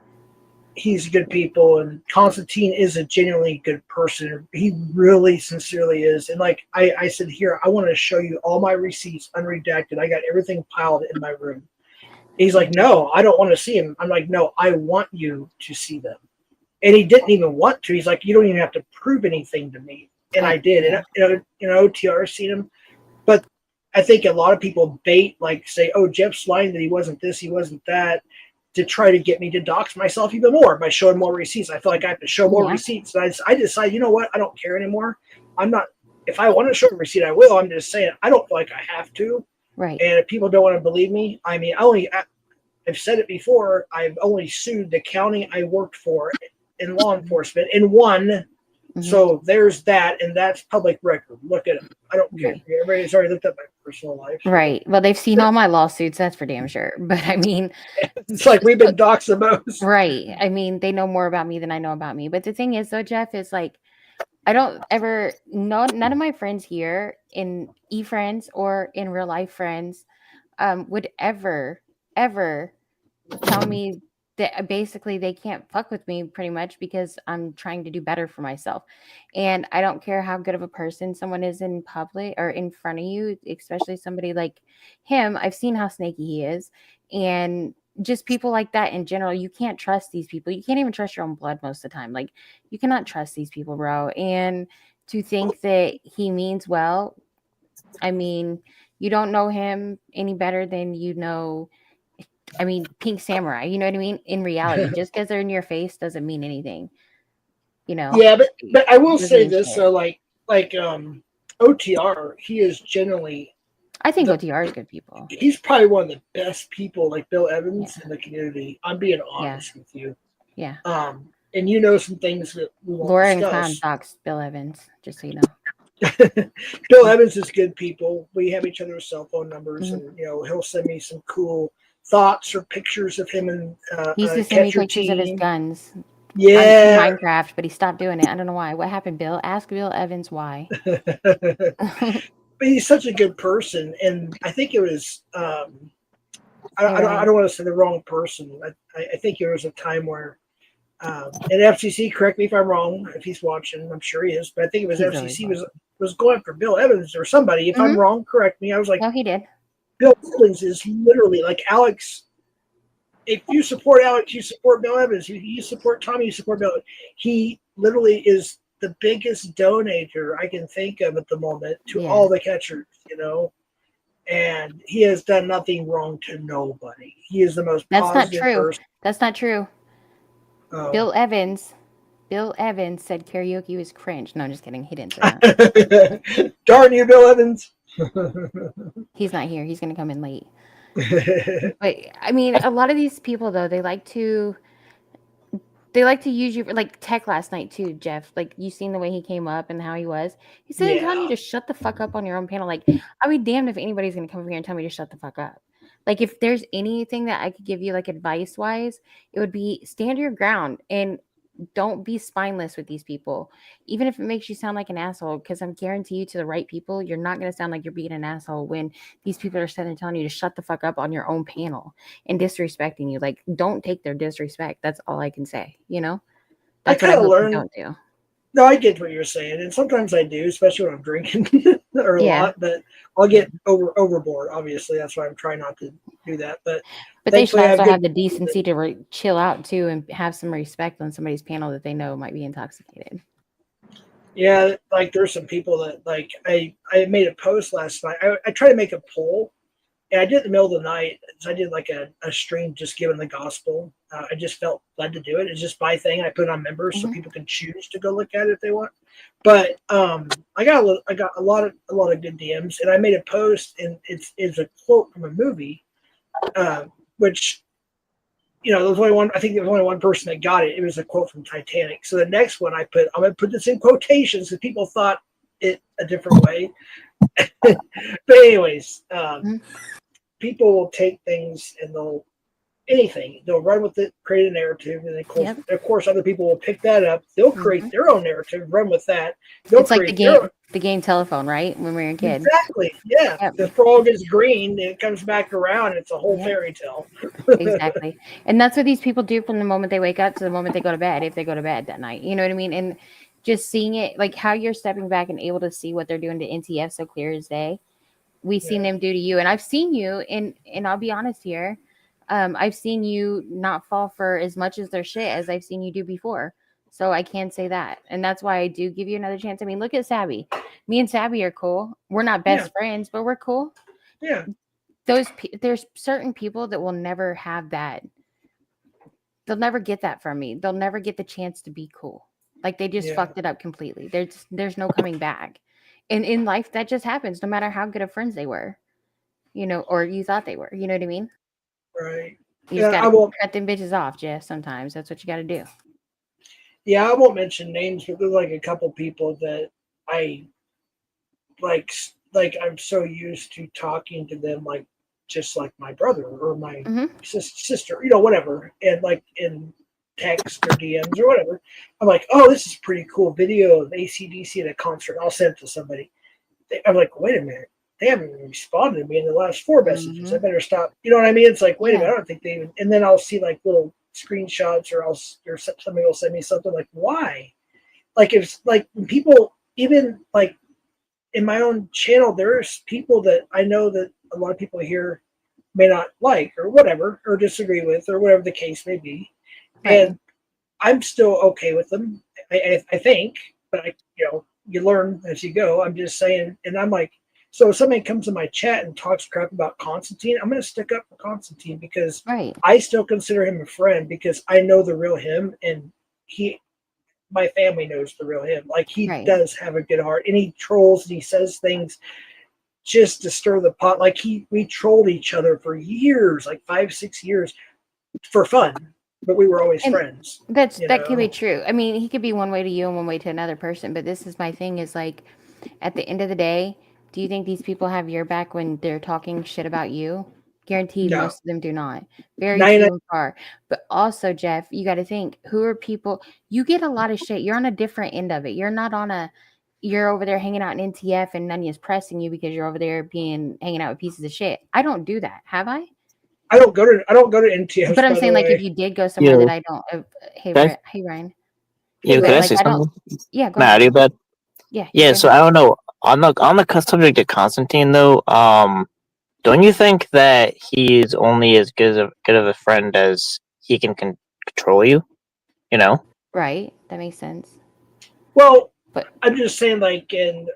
He's good people, and Constantine is a genuinely good person. He really sincerely is. And like I said, here, I want to show you all my receipts unredacted. I got everything piled in my room. He's like, no, I don't want to see him. I'm like, no, I want you to see them. And he didn't even want to. He's like, you don't even have to prove anything to me. And I did. And OTR seen him. But I think a lot of people say, oh, Jeff's lying that he wasn't this, he wasn't that, to try to get me to dox myself even more by showing more receipts. I feel like I have to show more receipts. And I decided, you know what? I don't care anymore. I'm not, if I want to show a receipt, I will. I'm just saying, I don't feel like I have to. Right. And if people don't want to believe me, I mean, I've said it before. I've only sued the county I worked for in law enforcement and won. So there's that, and that's public record. Look at it. I don't care. Everybody's already looked at my personal life. Right. Well, they've seen all my lawsuits. That's for damn sure. But I mean, it's like we've been doxed the most. Right. I mean, they know more about me than I know about me. But the thing is, though, Jeff, is like, I don't ever know, none of my friends here in eFriends or in real life friends would ever tell me that basically they can't fuck with me pretty much because I'm trying to do better for myself. And I don't care how good of a person someone is in public or in front of you, especially somebody like him. I've seen how snaky he is. And just people like that in general, you can't trust these people. You can't even trust your own blood most of the time. Like, you cannot trust these people, bro. And to think that he means well, I mean, you don't know him any better than you know, I mean, Pink Samurai, you know what I mean? In reality, just because they're in your face doesn't mean anything, you know? Yeah, but I will say this, like OTR, he is generally, I think OTR is good people. He's probably one of the best people, like Bill Evans in the community. I'm being honest with you. Yeah. And you know some things that we won't Laura and discuss. Con doxed Bill Evans, just so you know. Bill Evans is good people. We have each other's cell phone numbers, and he'll send me some cool thoughts or pictures of him and he used to send me pictures of his guns. Yeah, Minecraft, but he stopped doing it. I don't know why. What happened, Bill? Ask Bill Evans why. But he's such a good person, and I think it was. I don't want to say the wrong person. I think there was a time where, and FCC, correct me if I'm wrong, if he's watching, I'm sure he is. But I think it was FCC was going for Bill Evans or somebody. If I'm wrong, correct me. I was like, no, he did. Bill Evans is literally like Alex. If you support Alex, you support Bill Evans. You support Tommy, you support Bill. He literally is the biggest donator I can think of at the moment to all the catchers, and he has done nothing wrong to nobody. He is the most That's not positive true. person. That's not true. Oh. Bill Evans said karaoke was cringe. No, I'm just kidding. He didn't say that. Darn you, Bill Evans. He's not here. He's going to come in late. But I mean, a lot of these people though, they like to use you for, like Tech last night too, Jeff. Like you seen the way he came up and how he was. He said, telling you to shut the fuck up on your own panel. Like I'd be damned if anybody's gonna come over here and tell me to shut the fuck up. Like if there's anything that I could give you like advice wise, it would be stand your ground and don't be spineless with these people, even if it makes you sound like an asshole, because I'm guarantee you to the right people, you're not going to sound like you're being an asshole when these people are sitting and telling you to shut the fuck up on your own panel and disrespecting you. Like, don't take their disrespect. That's all I can say, That's what I hope you don't do. No, I get what you're saying, and sometimes I do, especially when I'm drinking or a lot. But I'll get overboard. Obviously, that's why I'm trying not to do that. But they should also have the decency to chill out too and have some respect on somebody's panel that they know might be intoxicated. Yeah, like there's some people that like I made a post last night. I tried to make a poll, and I did it in the middle of the night. So I did like a stream just giving the gospel. I just felt led to do it. It's just my thing. I put it on members so people can choose to go look at it if they want. But I got a lot of good DMs, and I made a post, and it's a quote from a movie, which there was only one. I think there was only one person that got it. It was a quote from Titanic. So the next one I'm gonna put this in quotations because people thought it a different way. But anyways, people will take things and they'll run with it, create a narrative, and of course other people will pick that up. They'll create their own narrative, run with that. It's like the game telephone, right? When we were kids. Exactly. Yeah. Yep. The frog is green, it comes back around, it's a whole fairy tale. Exactly. And that's what these people do from the moment they wake up to the moment they go to bed, if they go to bed that night. You know what I mean? And just seeing it, like how you're stepping back and able to see what they're doing to NTF so clear as day. We've seen them do to you. And I've seen you, and I'll be honest here, I've seen you not fall for as much as their shit as I've seen you do before. So I can say that. And that's why I do give you another chance. I mean, look at Sabby. Me and Sabby are cool. We're not best friends, but we're cool. Yeah. There's certain people that will never have that. They'll never get that from me. They'll never get the chance to be cool. Like they just fucked it up completely. There's no coming back. And in life, that just happens no matter how good of friends they were, or you thought they were. You know what I mean? Right. You just gotta cut them bitches off, Jeff. Sometimes that's what you gotta do. Yeah, I won't mention names, but there's like a couple people that I like I'm so used to talking to them like just like my brother or my sister, whatever, and like in text or DMs or whatever. I'm like, oh, this is a pretty cool video of AC/DC at a concert. I'll send it to somebody. I'm like, wait a minute. They haven't even responded to me in the last 4 messages. I better stop. You know what I mean? It's like, wait a minute, I don't think they even. And then I'll see like little screenshots, or somebody will send me something like, why? Like if like when people, even like in my own channel, there's people that I know that a lot of people here may not like or whatever, or disagree with, or whatever the case may be, and I'm still okay with them. I think, but you learn as you go. I'm just saying, and I'm like. So if somebody comes in my chat and talks crap about Constantine, I'm going to stick up for Constantine because I still consider him a friend because I know the real him, and my family knows the real him. Like he does have a good heart, and he trolls and he says things just to stir the pot. Like we trolled each other for years, like 5-6 years for fun, but we were always friends. That could be true. I mean, he could be one way to you and one way to another person, but this is my thing is like at the end of the day, do you think these people have your back when they're talking shit about you? Guaranteed, most of them do not. Very few and far. But also, Jeff, you got to think, who are people? You get a lot of shit. You're on a different end of it. You're not you're over there hanging out in NTF and Nonya's pressing you because you're over there hanging out with pieces of shit. I don't do that. Have I? I don't go to NTF. But I'm saying, like, if you did go somewhere that I don't. Hey, Ryan. Can I say something? Yeah, go ahead. Yeah. So I don't know. on the subject of Constantine, though, don't you think that he is only as good of a friend as he can control you? You know? Right. That makes sense. Well, but I'm just saying, like in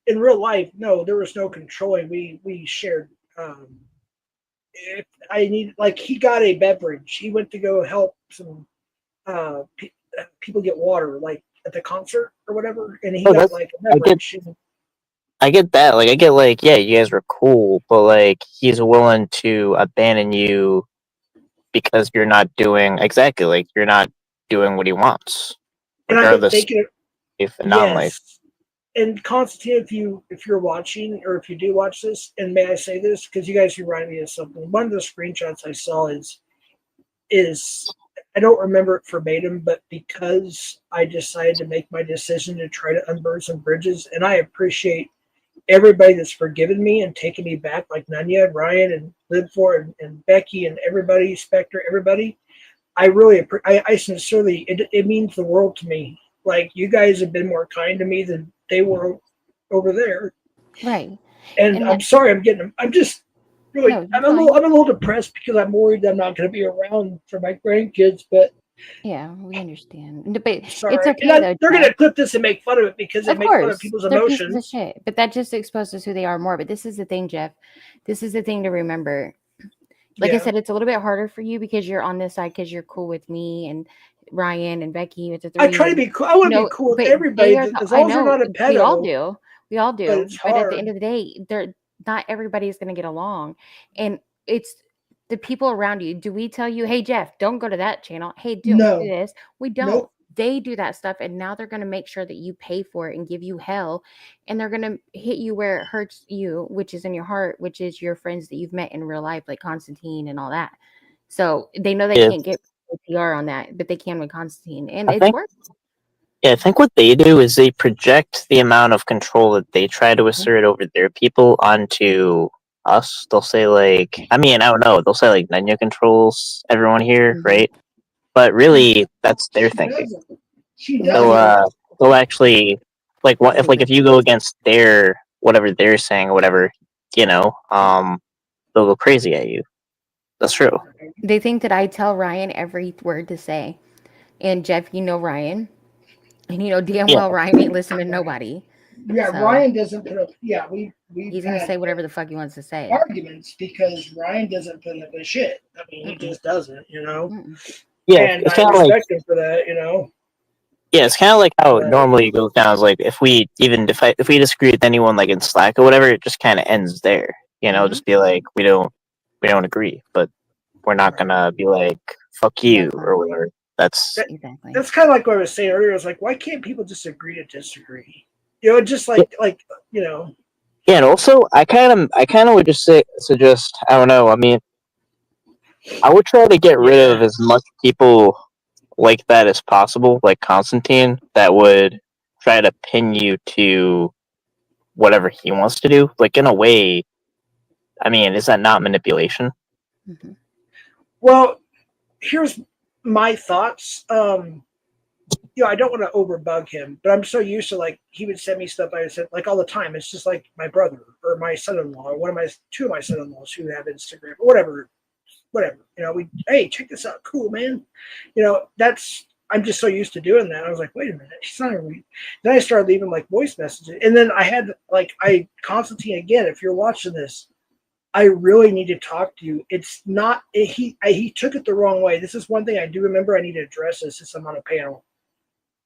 real life, no, there was no controlling. We shared. If I need, like, he got a beverage. He went to go help some people get water, like at the concert or whatever, and he got like a beverage. I get that. Like, I get, like, yeah, you guys were cool, but, like, he's willing to abandon you because you're not doing exactly, like, you're not doing what he wants, And regardless I think if non-life. yes. And Constantine, if you're watching, or if you do watch this, and may I say this, because you guys remind me of something. One of the screenshots I saw is I don't remember it verbatim, but because I decided to make my decision to try to unburn some bridges, and I appreciate everybody that's forgiven me and taken me back, like Nonya, Ryan, and Live For, and Becky, and everybody, Spectre, everybody. I really, I sincerely, it means the world to me. Like, you guys have been more kind to me than they were over there. Right. And I'm sorry, I'm just really, No, I'm a little depressed because I'm worried I'm not going to be around for my grandkids. But yeah, we understand. But sorry, it's okay though. They're going Jeff. to clip this and make fun of it because they Of make fun of course, people's they're pieces of emotions. shit. But that just exposes who they are more. But this is the thing, Jeff. This is the thing to remember. Like I said, it's a little bit harder for you because you're on this side because you're cool with me and Ryan and Becky with the three. I try to be cool. I want to be cool with everybody as long as they're not a pedo. We all do. We all do. But it's But at the hard. end of the day, not everybody is going to get along, and it's the people around you. Do we tell you, hey Jeff, don't go to that channel? Hey, don't No. do this. We don't. Nope. They do that stuff, and now they're going to make sure that you pay for it and give you hell, and they're going to hit you where it hurts you, which is in your heart, which is your friends that you've met in real life, like Constantine and all that. So they know they can't get PR on that, but they can with Constantine, and it's worth. Yeah, I think what they do is they project the amount of control that they try to assert over their people onto us. They'll say, like, I mean, I don't know. They'll say, like, Nonya controls everyone here, right? But really, that's their thinking. They'll actually, like, what if you go against their whatever they're saying or whatever, you know, they'll go crazy at you. That's true. They think that I tell Ryan every word to say, and Jeff, you know Ryan. And you know damn well Ryan ain't listening to nobody. Yeah, So, Ryan doesn't put up. Yeah, he's gonna say whatever the fuck he wants to say. Arguments because Ryan doesn't put up with shit. I mean, he just doesn't, you know. Yeah, and it's I kind of like respect him for that, you know. yeah, it's kind of like how it normally goes down. Is like if we disagree with anyone, like in Slack or whatever, it just kind of ends there. You know, just be like we don't agree, but we're not gonna be like fuck you or whatever. That's That's kind of like what I was saying earlier. It's like, why can't people just agree to disagree? You know, just like you know. Yeah, and also I kind of would just suggest, I don't know. I mean, I would try to get rid of as much people like that as possible, like Constantine, that would try to pin you to whatever he wants to do. Like, in a way, I mean, is that not manipulation? Well, here's my thoughts. You know, I don't want to overbug him, but I'm so used to, like, he would send me stuff. I said, like, all the time. It's just like my brother or my son-in-law or two of my son-in-laws who have Instagram or whatever. You know, hey, check this out. Cool, man. You know, I'm just so used to doing that. I was like, wait a minute, he's not even. Then I started leaving like voice messages, and then I had Constantine again. If you're watching this, I really need to talk to you. It's not he took it the wrong way. This is one thing I do remember. I need to address this since I'm on a panel.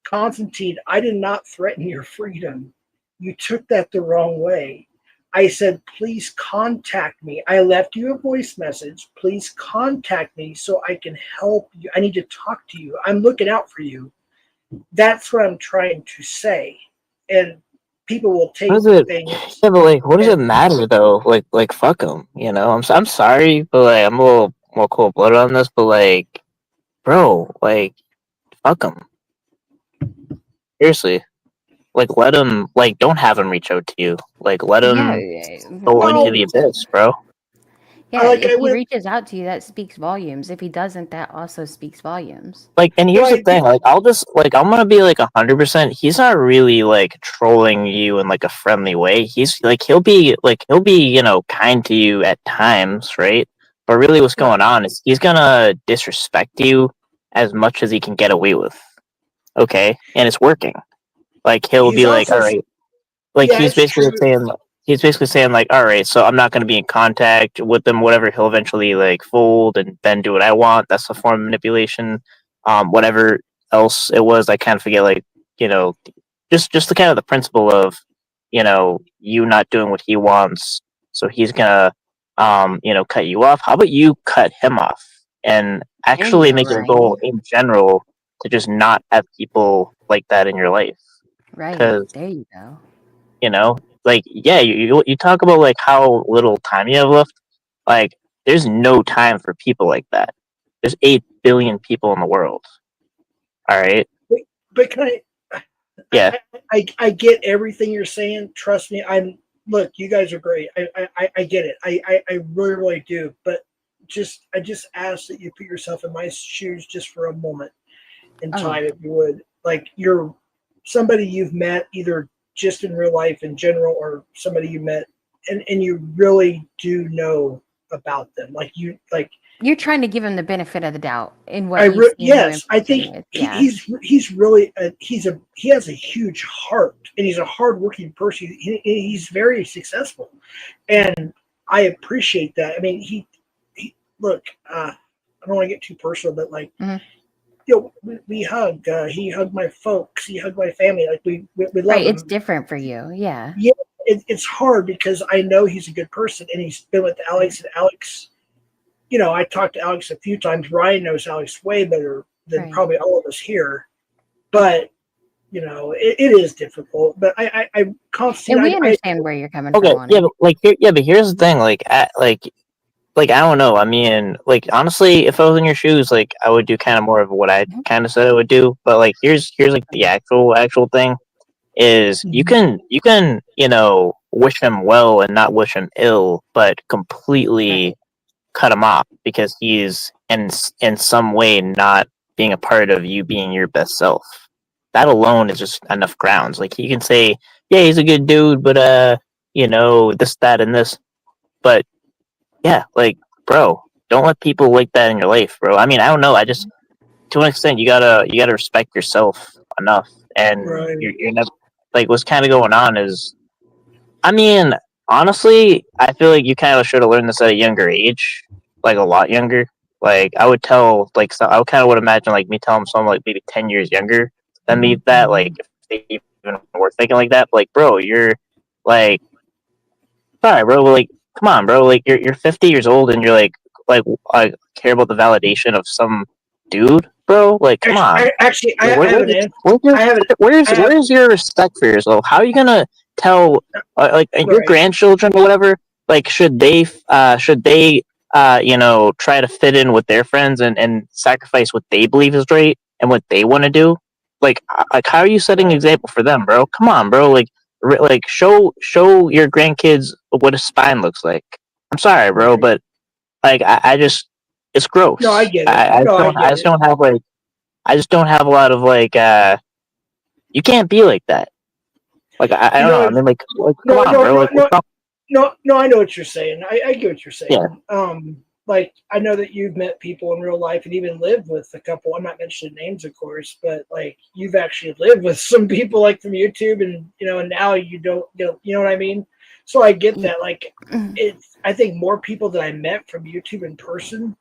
Constantine, I did not threaten your freedom. You took that the wrong way. I said, please contact me. I left you a voice message. Please contact me so I can help you. I need to talk to you. I'm looking out for you. That's what I'm trying to say. And people will take things. Yeah, but like, what does it matter though? Like, fuck them. You know, I'm sorry, but like, I'm a little more cold-blooded on this. But like, bro, like, fuck them. Seriously. Like, let him, like, don't have him reach out to you. Like, let him go into the abyss, bro. Yeah, like, if he reaches out to you, that speaks volumes. If he doesn't, that also speaks volumes. Like, and here's the thing, like, I'm gonna be like 100%. He's not really like trolling you in like a friendly way. He's like, he'll be, you know, kind to you at times, right? But really, what's going on is he's gonna disrespect you as much as he can get away with. Okay, and it's working. Like, he'll be like, all right, like he's basically saying like, all right, so I'm not going to be in contact with them, whatever. He'll eventually like fold and then do what I want. That's a form of manipulation. Whatever else it was, I kind of forget, like, you know, just the kind of the principle of, you know, you not doing what he wants, so he's gonna you know, cut you off. How about you cut him off and actually make it a goal in general to just not have people like that in your life? Right. 'Cause, There you go. you know, like, yeah, you talk about like how little time you have left. Like, there's no time for people like that. There's 8 billion people in the world. All right. But can Yeah. I get everything you're saying. Trust me. Look, you guys are great. I get it. I really, really do. But I just ask that you put yourself in my shoes just for a moment in time, if you would. Like, you're somebody you've met either just in real life in general, or somebody you met and you really do know about them. Like, you're trying to give him the benefit of the doubt in what yes, I think he's really he has a huge heart, and he's a hardworking person. He's very successful, and I appreciate that. I mean, he look. I don't want to get too personal, but like, you know, we hug. He hugged my folks. He hugged my family. Like, we love right. him. It's different for you. Yeah. Yeah, it's hard because I know he's a good person, and he's been with Alex, and Alex. You know, I talked to Alex a few times. Ryan knows Alex way better than probably all of us here. But, you know, it is difficult. But I constantly... And we understand where you're coming Okay, from on yeah, it. but like, but here's the thing, like, I don't know. I mean, like, honestly, if I was in your shoes, like, I would do kind of more of what I kind of said I would do. But like, here's like the actual thing is you can, you know, wish him well and not wish him ill, but completely cut him off because he's in some way not being a part of you being your best self. That alone is just enough grounds. Like, you can say, yeah, he's a good dude, but you know, this, that, and this. But yeah, like, bro, don't let people like that in your life, bro. I mean, I don't know. I just, to an extent, you gotta respect yourself enough, and you're never, like, what's kind of going on is, I mean, honestly, I feel like you kind of should have learned this at a younger age, like a lot younger. Like, I would tell, like, so I kind of would imagine, like, me telling someone like maybe 10 years younger than me that, like, if they even were thinking like that, but, like, bro, you're like, sorry, bro, like, come on, bro, like, you're 50 years old and you're like care about the validation of some dude, bro. Like, come on. Where's your respect for yourself? How are you gonna tell your grandchildren or whatever? Like, should they you know, try to fit in with their friends and sacrifice what they believe is right and what they want to do? Like, how are you setting an example for them, bro? Come on, bro. Like show your grandkids what a spine looks like. I'm sorry, bro, but like, I just, it's gross. No, I get it. I just don't have a lot of like, you can't be like that. Like, I don't know. I mean, like come on, bro. No, I know what you're saying. I get what you're saying. Yeah. Like, I know that you've met people in real life and even lived with a couple. I'm not mentioning names, of course, but like, you've actually lived with some people like from YouTube, and you know, and now you don't, you know what I mean? So I get that. Like, I think more people that I met from YouTube in person,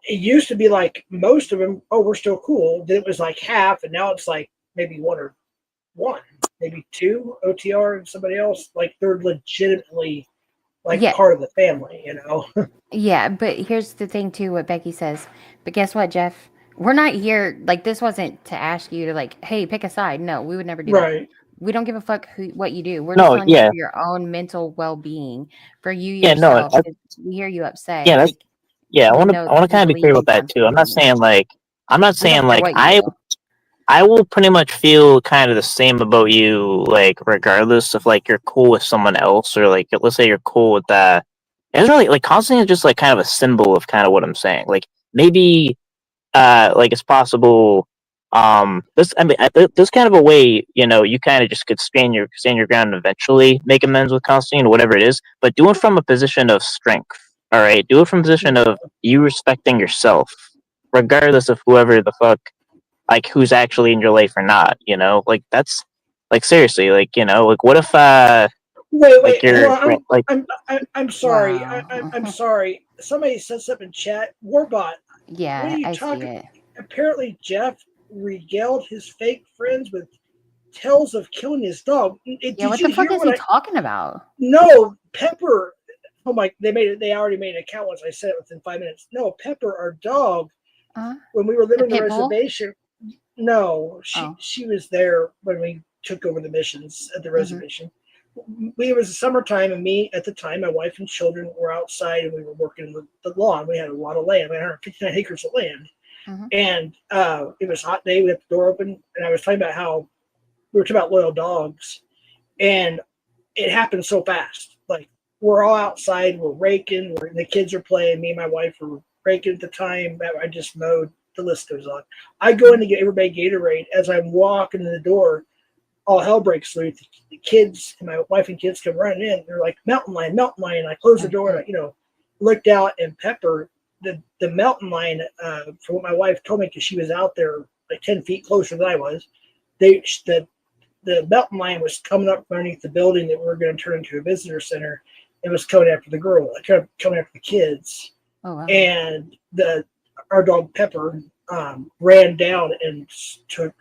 it used to be like most of them, oh, we're still cool. Then it was like half, and now it's like maybe one, maybe two, OTR and somebody else. Like, they're legitimately like part of the family, you know? Yeah, but here's the thing too, what Becky says. But guess what, Jeff? We're not here, like, this wasn't to ask you to, like, hey, pick a side. No, we would never do that. We don't give a fuck what you do. We're just telling you for your own mental well-being, for you yourself. We hear you upset. Yeah, I want to kind of be clear about that too. I'm not saying like I will pretty much feel kind of the same about you, like, regardless if like you're cool with someone else, or like, let's say you're cool with It doesn't really like Constantine is just like kind of a symbol of kind of what I'm saying. Like maybe like it's possible this there's kind of a way, you know, you kind of just could stand your ground and eventually make amends with Constantine or whatever it is, but do it from a position of strength. All right, do it from a position of you respecting yourself, regardless of whoever the fuck, like who's actually in your life or not. You know, like that's like seriously, like you know, like what if Wait, like you're hold on. like I'm sorry. Wow. I'm sorry. Somebody said something in chat. Warbot. What Yeah, are you I see talking? it. Apparently, Jeff regaled his fake friends with tales of killing his dog. Yeah, what the fuck is he talking about? No, Pepper. Oh my! They made it. They already made an account once. I said it within 5 minutes. No, Pepper, our dog. When we were living on the pit bull? reservation. No, Oh. she was there when we took over the missions at the Mm-hmm. reservation. It was the summertime, and me at the time, my wife and children were outside, and we were working the lawn. We had a lot of land, 159 acres of land, and it was a hot day. We had the door open, and I was talking about how we were talking about loyal dogs, and it happened so fast. Like we're all outside, we're raking, the kids are playing. Me and my wife were raking at the time. I just mowed. The list goes on. I go in to get everybody Gatorade. As I'm walking in the door, all hell breaks loose. The kids and my wife and kids come running in. They're like, mountain lion, mountain lion. I close the door and I, looked out, and Pepper, the mountain lion, from what my wife told me, because she was out there like 10 feet closer than I was, the mountain lion was coming up underneath the building that we were going to turn into a visitor center. It was coming after the girl, coming after the kids. Oh, wow. And our dog Pepper ran down and took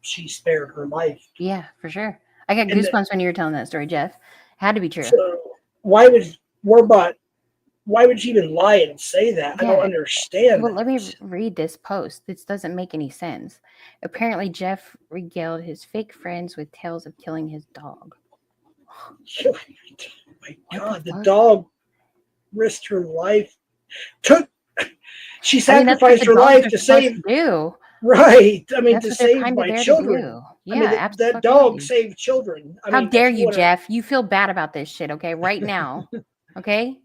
she spared her life. Yeah, for sure. I got goosebumps when you were telling that story, Jeff. Had to be true. So why would Warbot? Why would you even lie and say that? Yeah. I don't understand. Well, let me read this post. This doesn't make any sense. Apparently, Jeff regaled his fake friends with tales of killing his dog. Oh my God, the dog risked her life. She sacrificed her life to save. Right. I mean, to save my children. Yeah, I mean, that dog saved children. How dare you, Jeff? You feel bad about this shit, okay? Right now. Okay?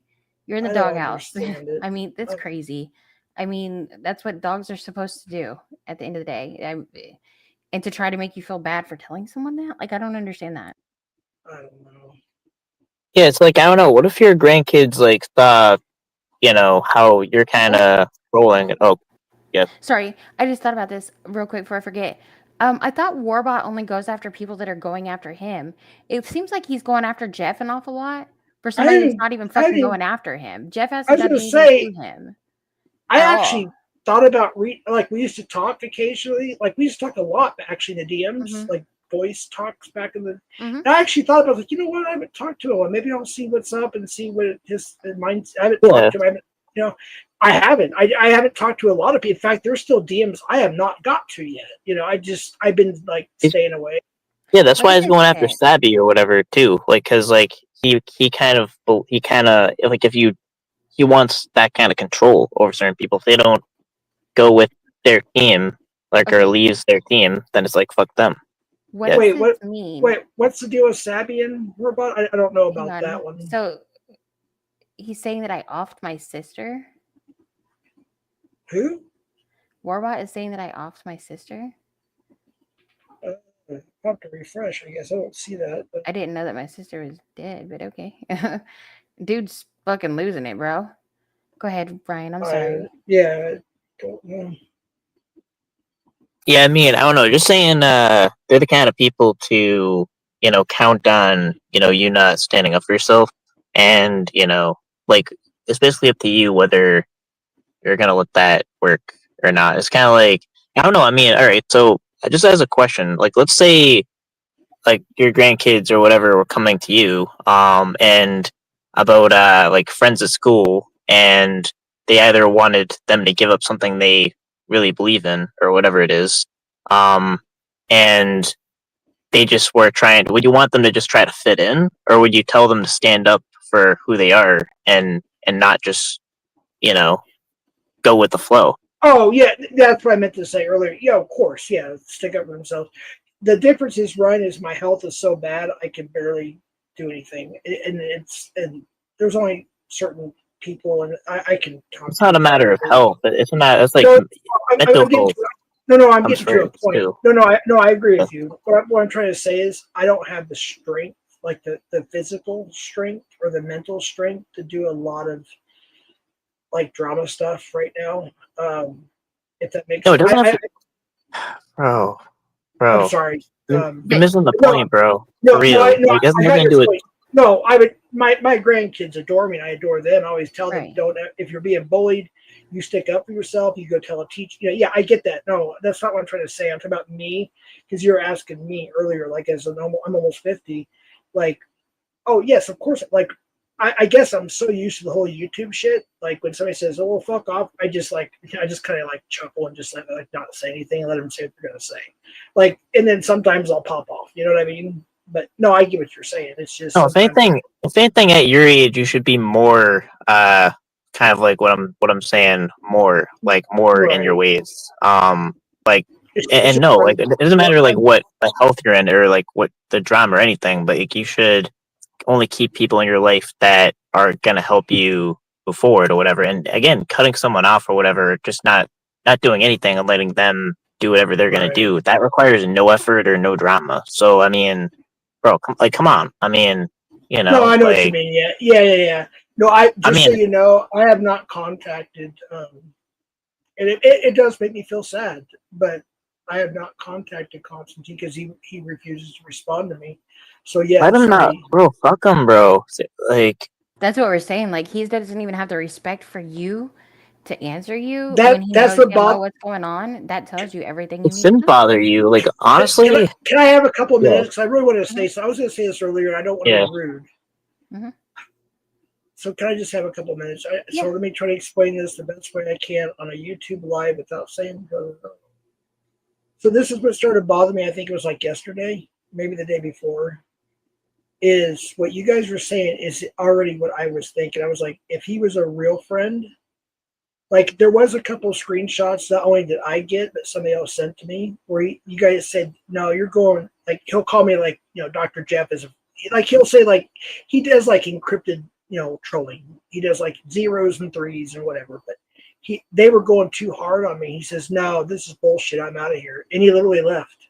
You're in the doghouse. I mean, that's crazy. I mean, that's what dogs are supposed to do at the end of the day. And to try to make you feel bad for telling someone that? Like, I don't understand that. I don't know. yeah, it's like I don't know. What if your grandkids like saw, you know, how you're kind of rolling? Oh, yeah. Sorry, I just thought about this real quick before I forget. I thought Warbot only goes after people that are going after him. It seems like he's going after Jeff an awful lot for somebody that's not even fucking going after him. Jeff hasn't done anything to him. I actually thought about we used to talk occasionally. Like we used to talk a lot actually in the DMs, like voice talks back in the. And I actually thought about like, you know what? I haven't talked to him. Maybe I'll see what's up and see what his mind. I haven't talked to him. I haven't. I haven't talked to a lot of people. In fact, there's still DMs I have not got to yet. I've been like staying away. Yeah, that's why he's going after Stabby or whatever too. Like, cause like he kind of like if he wants that kind of control over certain people. If they don't go with their team, like or leaves their team, then it's like fuck them. What does this mean? Wait, what's the deal with Sabian Robot? I don't know about that one. So he's saying that I offed my sister. Who? Warbot is saying that I offed my sister. I'll have to refresh. I guess I don't see that. But... I didn't know that my sister was dead, but okay. Dude's fucking losing it, bro. Go ahead, Brian. I'm sorry. Yeah, don't know. Yeah, I mean, I don't know. Just saying, they're the kind of people to, count on, you not standing up for yourself, and like it's basically up to you whether you're gonna let that work or not. It's kind of like I don't know. I mean, all right. So just as a question, like let's say, like your grandkids or whatever were coming to you, and about like friends at school, and they either wanted them to give up something they really believe in or whatever it is, and they just were trying. Would you want them to just try to fit in, or would you tell them to stand up for who they are and not just go with the flow? Oh yeah, that's what I meant to say earlier. Yeah, of course, yeah, stick up for themselves. The difference is, Ryan, is my health is so bad I can barely do anything, and there's only certain people, and I can talk. It's not a matter of health. It's not. It's like No, mental I'm getting health. I'm getting to a it's point. too. No, I agree with you. What I'm trying to say is I don't have the strength, like the physical strength or the mental strength to do a lot of like drama stuff right now. If that makes No, it sense. doesn't have to. Bro. I'm sorry. You're missing the point, bro. No, For real. no, It doesn't I have got anything to your do with. point. No, I would. My grandkids adore me, and I adore them. I always tell them, don't. If you're being bullied, you stick up for yourself. You go tell a teacher. Yeah, I get that. No, that's not what I'm trying to say. I'm talking about me, because you were asking me earlier. Like, as I'm almost 50. Like, oh yes, of course. Like, I guess I'm so used to the whole YouTube shit. Like when somebody says, "Oh, well, fuck off," I just kind of like chuckle and just like not say anything and let them say what they're gonna say. Like, and then sometimes I'll pop off. You know what I mean? But no, I get what you're saying. It's just No, if anything, at your age, you should be more, kind of like what I'm saying, more in your ways. Like, and no, like it doesn't matter like what health you're in or like what the drama or anything, but like you should only keep people in your life that are gonna help you move forward or whatever. And again, cutting someone off or whatever, just not doing anything and letting them do whatever they're gonna do, that requires no effort or no drama. So I mean, bro, come on. I mean, you know. No, I know like, what you mean. Yeah. No, so you know, I have not contacted, and it does make me feel sad, but I have not contacted Constantine because he refuses to respond to me. So yeah, let him not, bro. Fuck him, bro. Like, That's what we're saying. Like, he doesn't even have the respect for you to answer you That- when he that's knows what you know Bob- what's going on. That tells you everything you it need to shouldn't know. bother you. Like, honestly, Can I have a couple of Yeah. minutes? Because I really wanted to say so. I was going to say this earlier, and I don't want to Yeah. be rude. Mhm. So can I just have a couple of minutes? So let me try to explain this the best way I can on a YouTube live without saying. So this is what started bothering me. I think it was like yesterday, maybe the day before. Is what you guys were saying is already what I was thinking. I was like, if he was a real friend, like there was a couple screenshots not only did I get, but somebody else sent to me where you guys said, no, you're going, like he'll call me like, you know, Dr. Jeff is like, he'll say like, he does like encrypted, you know, trolling. He does like 0s and 3s or whatever, but they were going too hard on me. He says, no, this is bullshit. I'm out of here. And he literally left.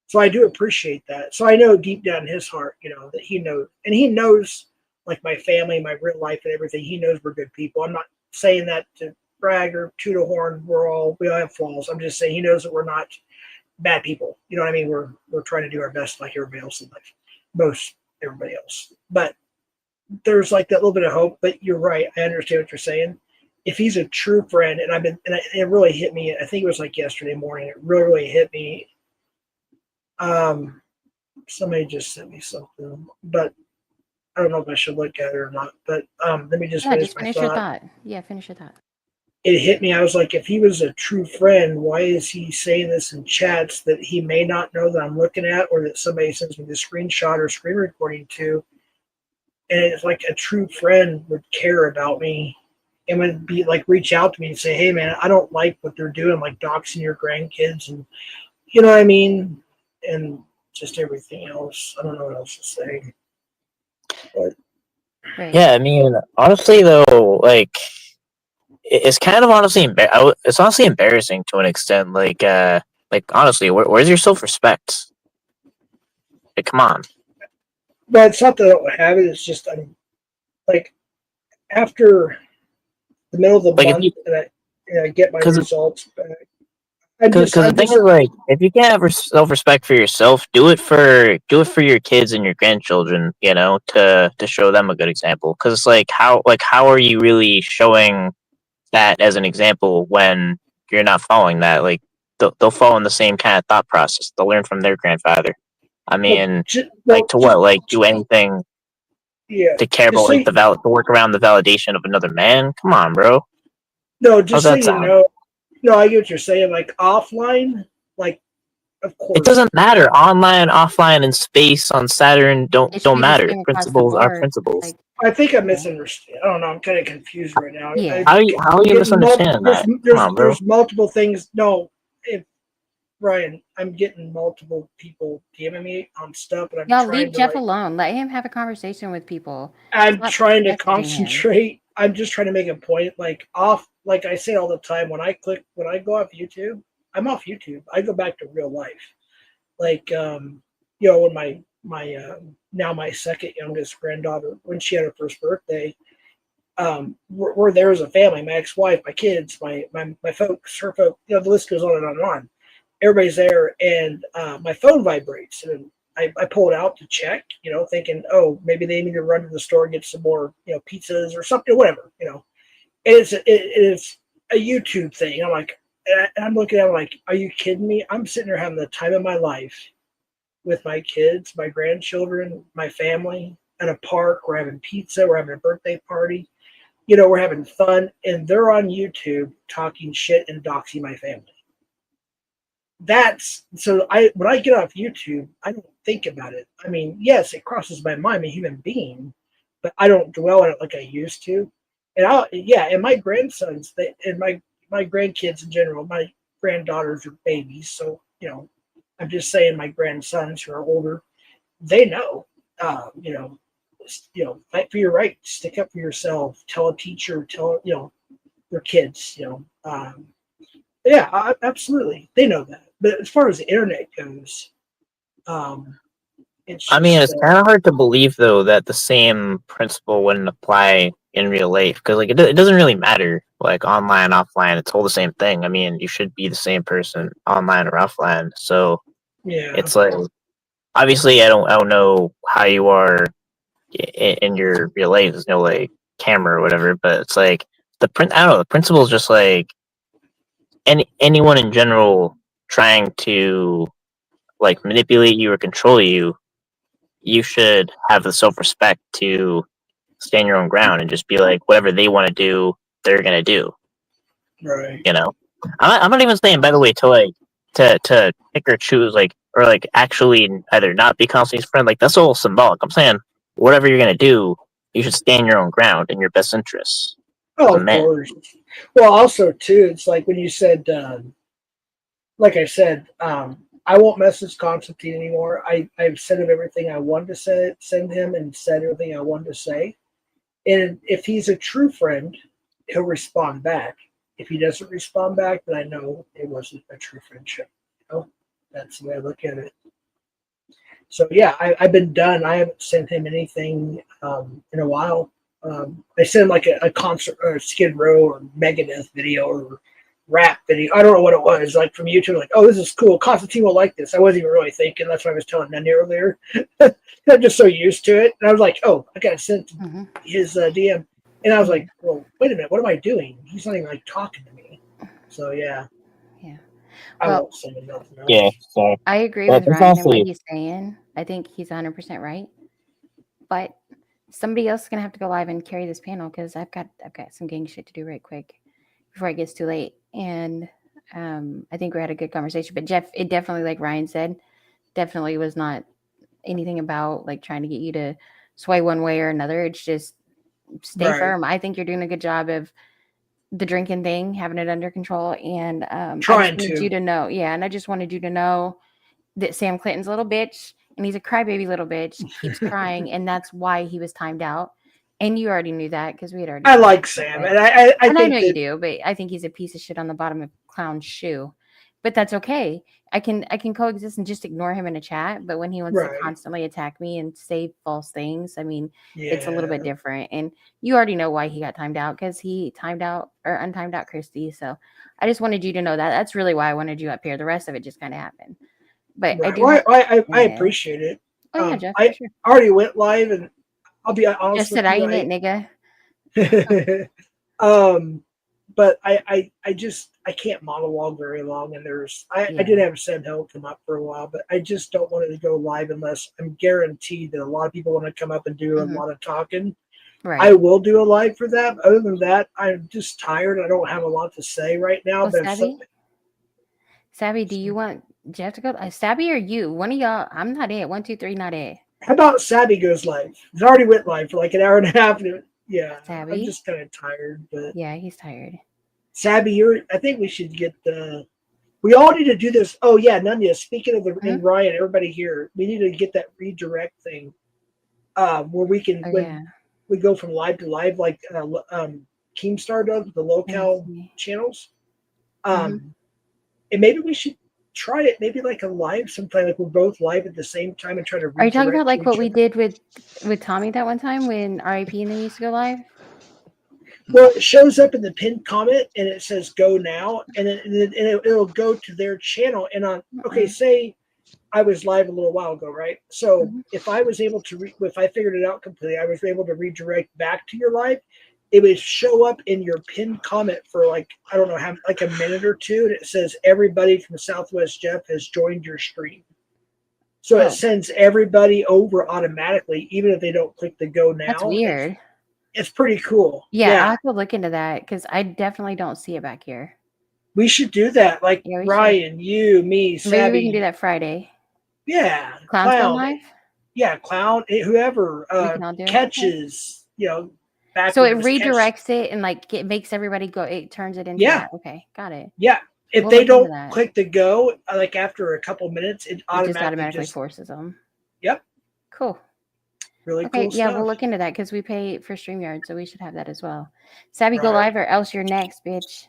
So I do appreciate that. So I know deep down in his heart, you know, that he knows, and he knows like my family, my real life and everything. He knows we're good people. I'm not saying that to brag or toot a horn. We all have flaws. I'm just saying he knows that we're not bad people. You know what I mean? We're trying to do our best like everybody else in life, most everybody else. But there's like that little bit of hope. But you're right. I understand what you're saying. If he's a true friend, and it really hit me. I think it was like yesterday morning. It really hit me. Somebody just sent me something, but I don't know if I should look at it or not. But let me just finish my finish your thought. Yeah, finish your thought. It hit me. I was like, if he was a true friend, why is he saying this in chats that he may not know that I'm looking at, or that somebody sends me the screenshot or screen recording to? And it's like a true friend would care about me and would be like, reach out to me and say, hey man, I don't like what they're doing, like doxing your grandkids, and you know what I mean? And just everything else. I don't know what else to say. But yeah. I mean, honestly, though, like it's kind of honestly it's honestly embarrassing to an extent. Like honestly, where's your self-respect? Like, come on. But it's not that I don't have it. It's just I'm like after the middle of the month, and I get my results back. Because the thing is, like, if you can't have self-respect for yourself, do it for your kids and your grandchildren. You know, to show them a good example. Because it's like how are you really showing that as an example when you're not following that? Like they'll follow in the same kind of thought process. They'll learn from their grandfather. I mean, do anything to care about like to work around the validation of another man? Come on, bro. No, just so you know. No, I get what you're saying. Like offline, like of course it doesn't matter. Online, offline, and space on Saturn don't matter. Principles are principles. I think I misunderstand. I don't know. I'm kind of confused right now. Yeah. How are you misunderstanding that? There's multiple things. No, Ryan, I'm getting multiple people DMing me on stuff, and I'm Y'all trying leave to Jeff like. alone. Let him have a conversation with people. I'm Stop trying to messaging him. concentrate. I'm just trying to make a point. Like I say all the time, when I go off YouTube, I'm off YouTube. I go back to real life. Like, when my now my second youngest granddaughter, when she had her first birthday, we're there as a family. My ex-wife, my kids, my folks, her folks. The list goes on and on and on. Everybody's there, and my phone vibrates, and I pull it out to check, thinking, oh, maybe they need to run to the store and get some more, pizzas or something, whatever, And it's a YouTube thing. I'm like, and I'm looking at it like, are you kidding me? I'm sitting there having the time of my life with my kids, my grandchildren, my family at a park. We're having pizza. We're having a birthday party. We're having fun, and they're on YouTube talking shit and doxing my family. When I get off YouTube, I don't think about it. I mean, yes, it crosses my mind. I'm a human being, but I don't dwell on it like I used to. And my grandsons, and my grandkids in general, my granddaughters are babies, so I'm just saying my grandsons who are older, they know, fight for your rights, stick up for yourself, tell a teacher, tell your kids, absolutely, they know that. But as far as the internet goes, it's it's kind of hard to believe though that the same principle wouldn't apply in real life, because like it doesn't really matter, like online, offline, it's all the same thing. I mean, you should be the same person online or offline. So it's like, obviously I don't know how you are in your real life. There's no like camera or whatever, but it's like I don't know, the principle is just like anyone in general trying to like manipulate you or control you, you should have the self-respect to stand your own ground and just be like, whatever they want to do, they're gonna do. Right. I'm not even saying, by the way, to like to pick or choose, like, or like actually either not be Constantine's friend. Like, that's all symbolic. I'm saying whatever you're gonna do, you should stand your own ground in your best interests. Oh, of course. Well, also too, it's like when you said, like I said, I won't message Constantine anymore. I've said him everything I wanted to send him, and said everything I wanted to say. And if he's a true friend, he'll respond back. If he doesn't respond back, then I know it wasn't a true friendship. That's the way I look at it. So yeah, I've been done. I haven't sent him anything in a while. I sent him like a concert or a Skid Row or Megadeth video or rap video. I don't know what it was, like from YouTube. Like, oh, this is cool. Constantine will like this. I wasn't even really thinking. That's what I was telling Nonya earlier. I'm just so used to it. And I was like, oh, I got to send his DM. And I was like, well, wait a minute. What am I doing? He's not even like talking to me. So yeah. Yeah. I Well, won't send him nothing else. Yeah. So I agree with Ryan and what he's saying. I think he's 100% right. But somebody else is gonna have to go live and carry this panel because I've got some gang shit to do right quick before it gets too late. And I think we had a good conversation. But Jeff, it definitely, like Ryan said, definitely was not anything about like trying to get you to sway one way or another. It's just stay firm. I think you're doing a good job of the drinking thing, having it under control. And I just wanted you to know, and I just wanted you to know that Sam Clinton's a little bitch, and he's a crybaby little bitch, keeps crying, and that's why he was timed out. And you already knew that because we had already. I like Sam, and I think I know you do, but I think he's a piece of shit on the bottom of Clown's shoe. But that's okay. I can coexist and just ignore him in a chat. But when he wants to constantly attack me and say false things, I mean, it's a little bit different. And you already know why he got timed out, because he timed out or untimed out Crusty. So I just wanted you to know that. That's really why I wanted you up here. The rest of it just kind of happened. But I do. I appreciate it. Oh yeah, Jeff. I already went live, and I'll be honest. Just said I ain't it, nigga. But I can't monologue very long, and I did have Sam Hill come up for a while, but I just don't want it to go live unless I'm guaranteed that a lot of people want to come up and do a lot of talking. Right. I will do a live for that. Other than that, I'm just tired. I don't have a lot to say right now. But Savvy, do you want Jeff to go? Savvy or you? One of y'all. I'm not it. 1, 2, 3, not it. How about Savvy goes live? It already went live for like an hour and a half. Yeah, Savvy? I'm just kind of tired. But yeah, he's tired. Savvy, I think we should get We all need to do this. Oh yeah, Nonya. Speaking of and Ryan, everybody here, we need to get that redirect thing, where we can we go from live to live, like Keemstar does, the locale channels. And maybe we should try it. Maybe like a live sometime, like we're both live at the same time and try to. Are you talking about like what we did with Tommy that one time when RIP and they used to go live? Well, it shows up in the pinned comment and it says "Go now," and then it'll go to their channel. And on say I was live a little while ago, right? So if I was able to, if I figured it out completely, I was able to redirect back to your live. It would show up in your pinned comment for like, I don't know, how like a minute or two, and it says everybody from Southwest Jeff has joined your stream. So it sends everybody over automatically, even if they don't click the go now. That's weird. It's pretty cool. Yeah, I'll have to look into that because I definitely don't see it back here. We should do that. Like Ryan, you, me, Savvy. Maybe we can do that Friday. Yeah. Clown's going live? Yeah, Clown, whoever catches, back. So it redirects it and like it makes everybody go, it turns it into that. Okay, got it. Yeah. If they don't click the go, like after a couple minutes, it automatically forces them. Yep. Cool. Really cool yeah, stuff. we'll look into that because we pay for StreamYard, so we should have that as well. Savvy, go live or else you're next, bitch.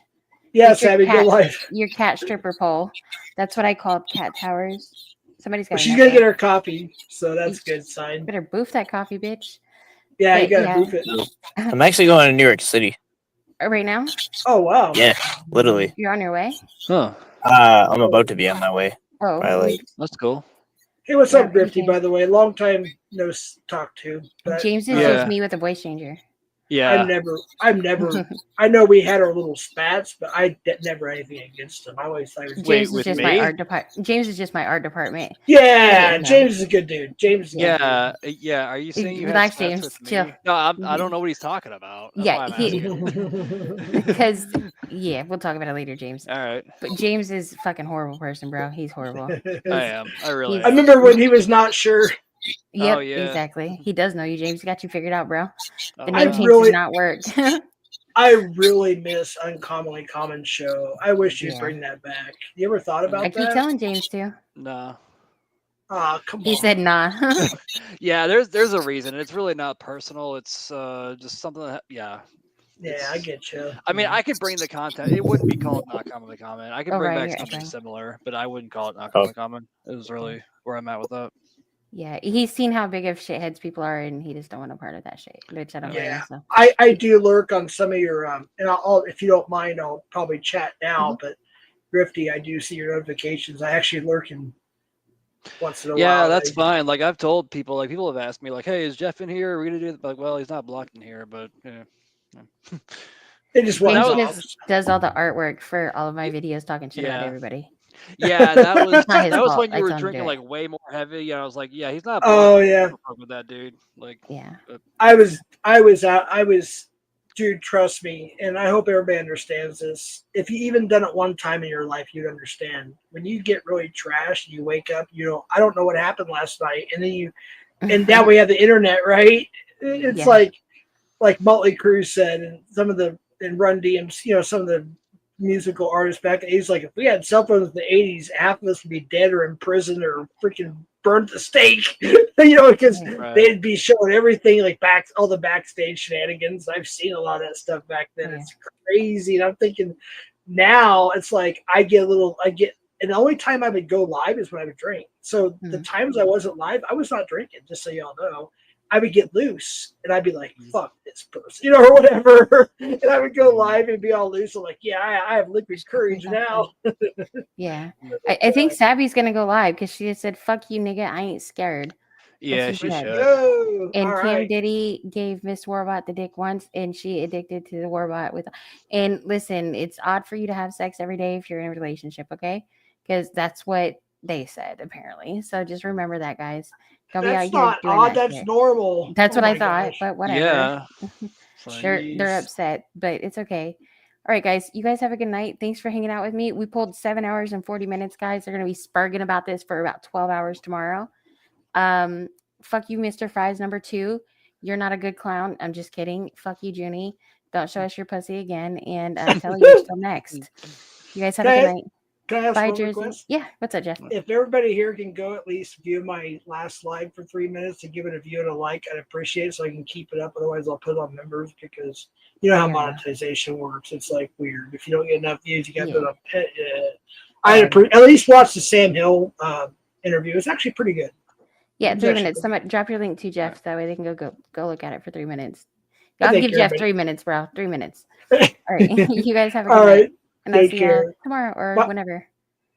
Yeah, Savvy, go live. Your cat stripper pole. That's what I call cat towers. Somebody's got. She's gonna get her coffee, so that's a good sign. Better boof that coffee, bitch. Yeah, you gotta boof it. I'm actually going to New York City. Right now? Oh wow. Yeah, literally. You're on your way? Huh. I'm about to be on my way. Oh, that's cool. Hey, what's up, Grifty? By the way, long time no talk to. But, James is just me with a voice changer. Yeah. I'm never. I know we had our little spats, but I never anything against them. I always thought James is just my art department. James is just my art department. Yeah, James is a good dude. James. Yeah. Are you saying you relax, had James? with me? Chill. No, I don't know what he's talking about. That's because we'll talk about it later, James. All right. But James is a fucking horrible person, bro. He's horrible. I am. I really. I remember when he was not sure. Yep, exactly. He does know you, James. He got you figured out, bro. The name change does not work. I really miss Uncommonly Common show. I wish you'd bring that back. You ever thought about that? I keep telling James to. Nah. Ah, come on. He said nah. Yeah, there's a reason. It's really not personal. It's just something that Yeah, I get you. I mean, I could bring the content. It wouldn't be called Not Commonly Common. I could bring back something similar, but I wouldn't call it Not Commonly Common. It was really where I'm at with that. Yeah, he's seen how big of shitheads people are, and he just don't want a part of that shit, which I don't really. So. I do lurk on some of your and I'll if you don't mind, I'll probably chat now. But Grifty, I do see your notifications. I actually lurk in once in a while. Yeah, that's fine. Like I've told people, like people have asked me, like, "Hey, is Jeff in here? Are we gonna do it?" Like, well, he's not blocked in here, but yeah. It just does all the artwork for all of my videos, talking shit about everybody. Yeah, that was fault. when you were I drinking like way more heavy, and I was like, yeah, he's not. Oh yeah, with that dude. Like yeah, I was, dude. Trust me, and I hope everybody understands this. If you even done it one time in your life, you'd understand. When you get really trashed, and you wake up, I don't know what happened last night, and then and now we have the internet, right? It's like Motley Crue said, and some of the Run DMC, some of the musical artists back in the 80s, like if we had cell phones in the 80s, half of us would be dead or in prison or freaking burnt at the stake, because they'd be showing everything, like all the backstage shenanigans. I've seen a lot of that stuff back then. It's crazy. And I'm thinking now it's like and the only time I would go live is when I would drink. So the times I wasn't live, I was not drinking, just so y'all know. I would get loose and I'd be like, fuck this person, or whatever. And I would go live and be all loose. I'm like, yeah, I have liquid courage now. Yeah. I think Savvy's going to go live because she just said, fuck you, nigga. I ain't scared. Yeah, she should. And Kim Diddy gave Miss Warbot the dick once, and she addicted to the Warbot and listen, it's odd for you to have sex every day if you're in a relationship, okay? Because that's what they said, apparently. So just remember that, guys. Don't be out That's here not doing odd. that That's shit. normal. That's what I my thought, gosh. but whatever. Yeah. They're upset, but it's okay. All right, guys. You guys have a good night. Thanks for hanging out with me. We pulled 7 hours and 40 minutes, guys. They're gonna be sparking about this for about 12 hours tomorrow. Fuck you, Mr. Fries number 2. You're not a good clown. I'm just kidding. Fuck you, Junie. Don't show us your pussy again, and tell you you're still next. You guys have a good night. Can I ask Bye, one Jersey. request? Yeah, what's up, Jeff? If everybody here can go at least view my last live for 3 minutes and give it a view and a like, I'd appreciate it so I can keep it up. Otherwise, I'll put it on members because you know how monetization works. It's like weird. If you don't get enough views, you got to put it up. I'd at least watch the Sam Hill interview. It's actually pretty good. Yeah, It's 3 actually minutes. Somebody drop your link to Jeff. That way they can go look at it for 3 minutes. I I'll think give Jeff everybody- 3 minutes, bro. 3 minutes. All right. You guys have a good All night. right. And I'll Take see care. you tomorrow or Bye. whenever.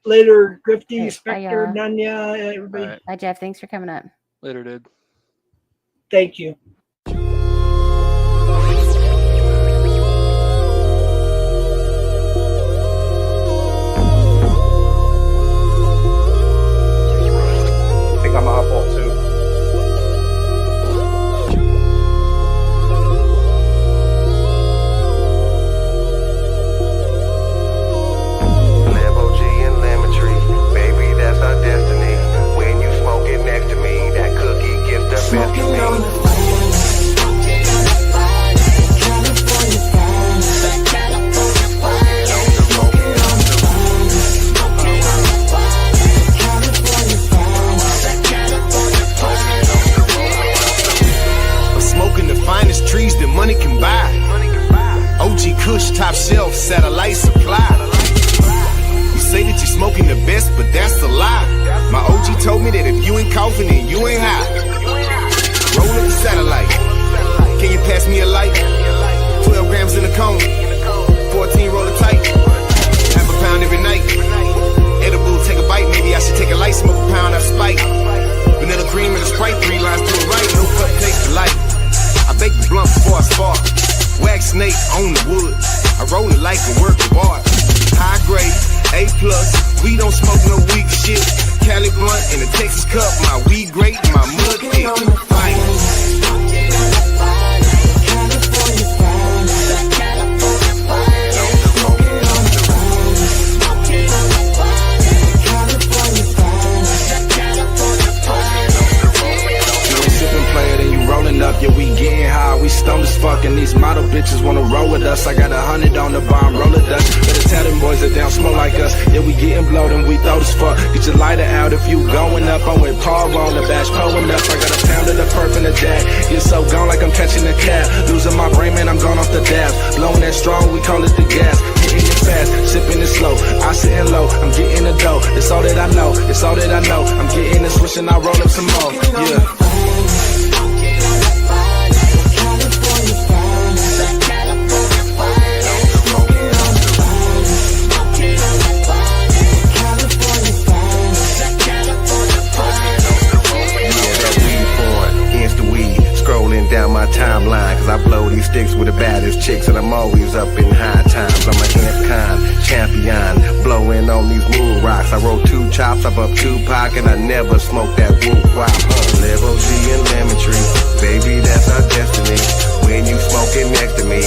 Later, Crusty, Bye, Spectre, y'all. Nonya, everybody. Bye, Jeff. Thanks for coming up. Later, dude. Thank you. I think I'm a hot ball too. Live OG and lemon tree, baby, that's our destiny. When you smoking next to me, that cookie gives the best to me. I'm smoking the finest trees that money can buy. OG Kush, top shelf, satellite supply. You say that you're smoking the best, but that's a lie. My OG told me that if you ain't coughing, then you ain't high. Roll up the satellite. Can you pass me a light? 12 grams in a cone. 14 roll it tight. Half a pound every night. Edible, take a bite. Maybe I should take a light, smoke a pound out of spite. Vanilla cream and a Sprite, 3 lines to a right. No cupcakes to light. I bake the blunt before I spark. Wax snake on the wood. I roll it like a work of art. High grade, A+. We don't smoke no weak shit. Cali blunt in a Texas cup. My weed great, my mud thick. Fine. Rolling up, yeah, we getting high, we stoned as fuck, and these model bitches wanna roll with us. I got 100 on the bomb, roll a Dutch. Better tell them boys that they don't smoke like us. Yeah, we getting blowed and we throw as fuck. Get your lighter out if you going up. I'm with Paul on the bash, pulling up. I got a pound of the perp and the jack. Get so gone like I'm catching a cab. Losing my brain, man, I'm gone off the dabs. Blowing that strong, we call it the gas. Getting it fast, sipping it slow. I sitting low, I'm getting the dough. It's all that I know, it's all that I know. I'm getting the switch and I roll up some more. Yeah. Scrolling down my timeline, cause I blow these sticks with the baddest chicks, and I'm always up in high times. I'm a half-con champion, blowing on these moon rocks. I roll 2 chops, I up Tupac, and I never smoke that whoop wop. Live OG and lemon tree, baby, that's our destiny. When you smoking next to me,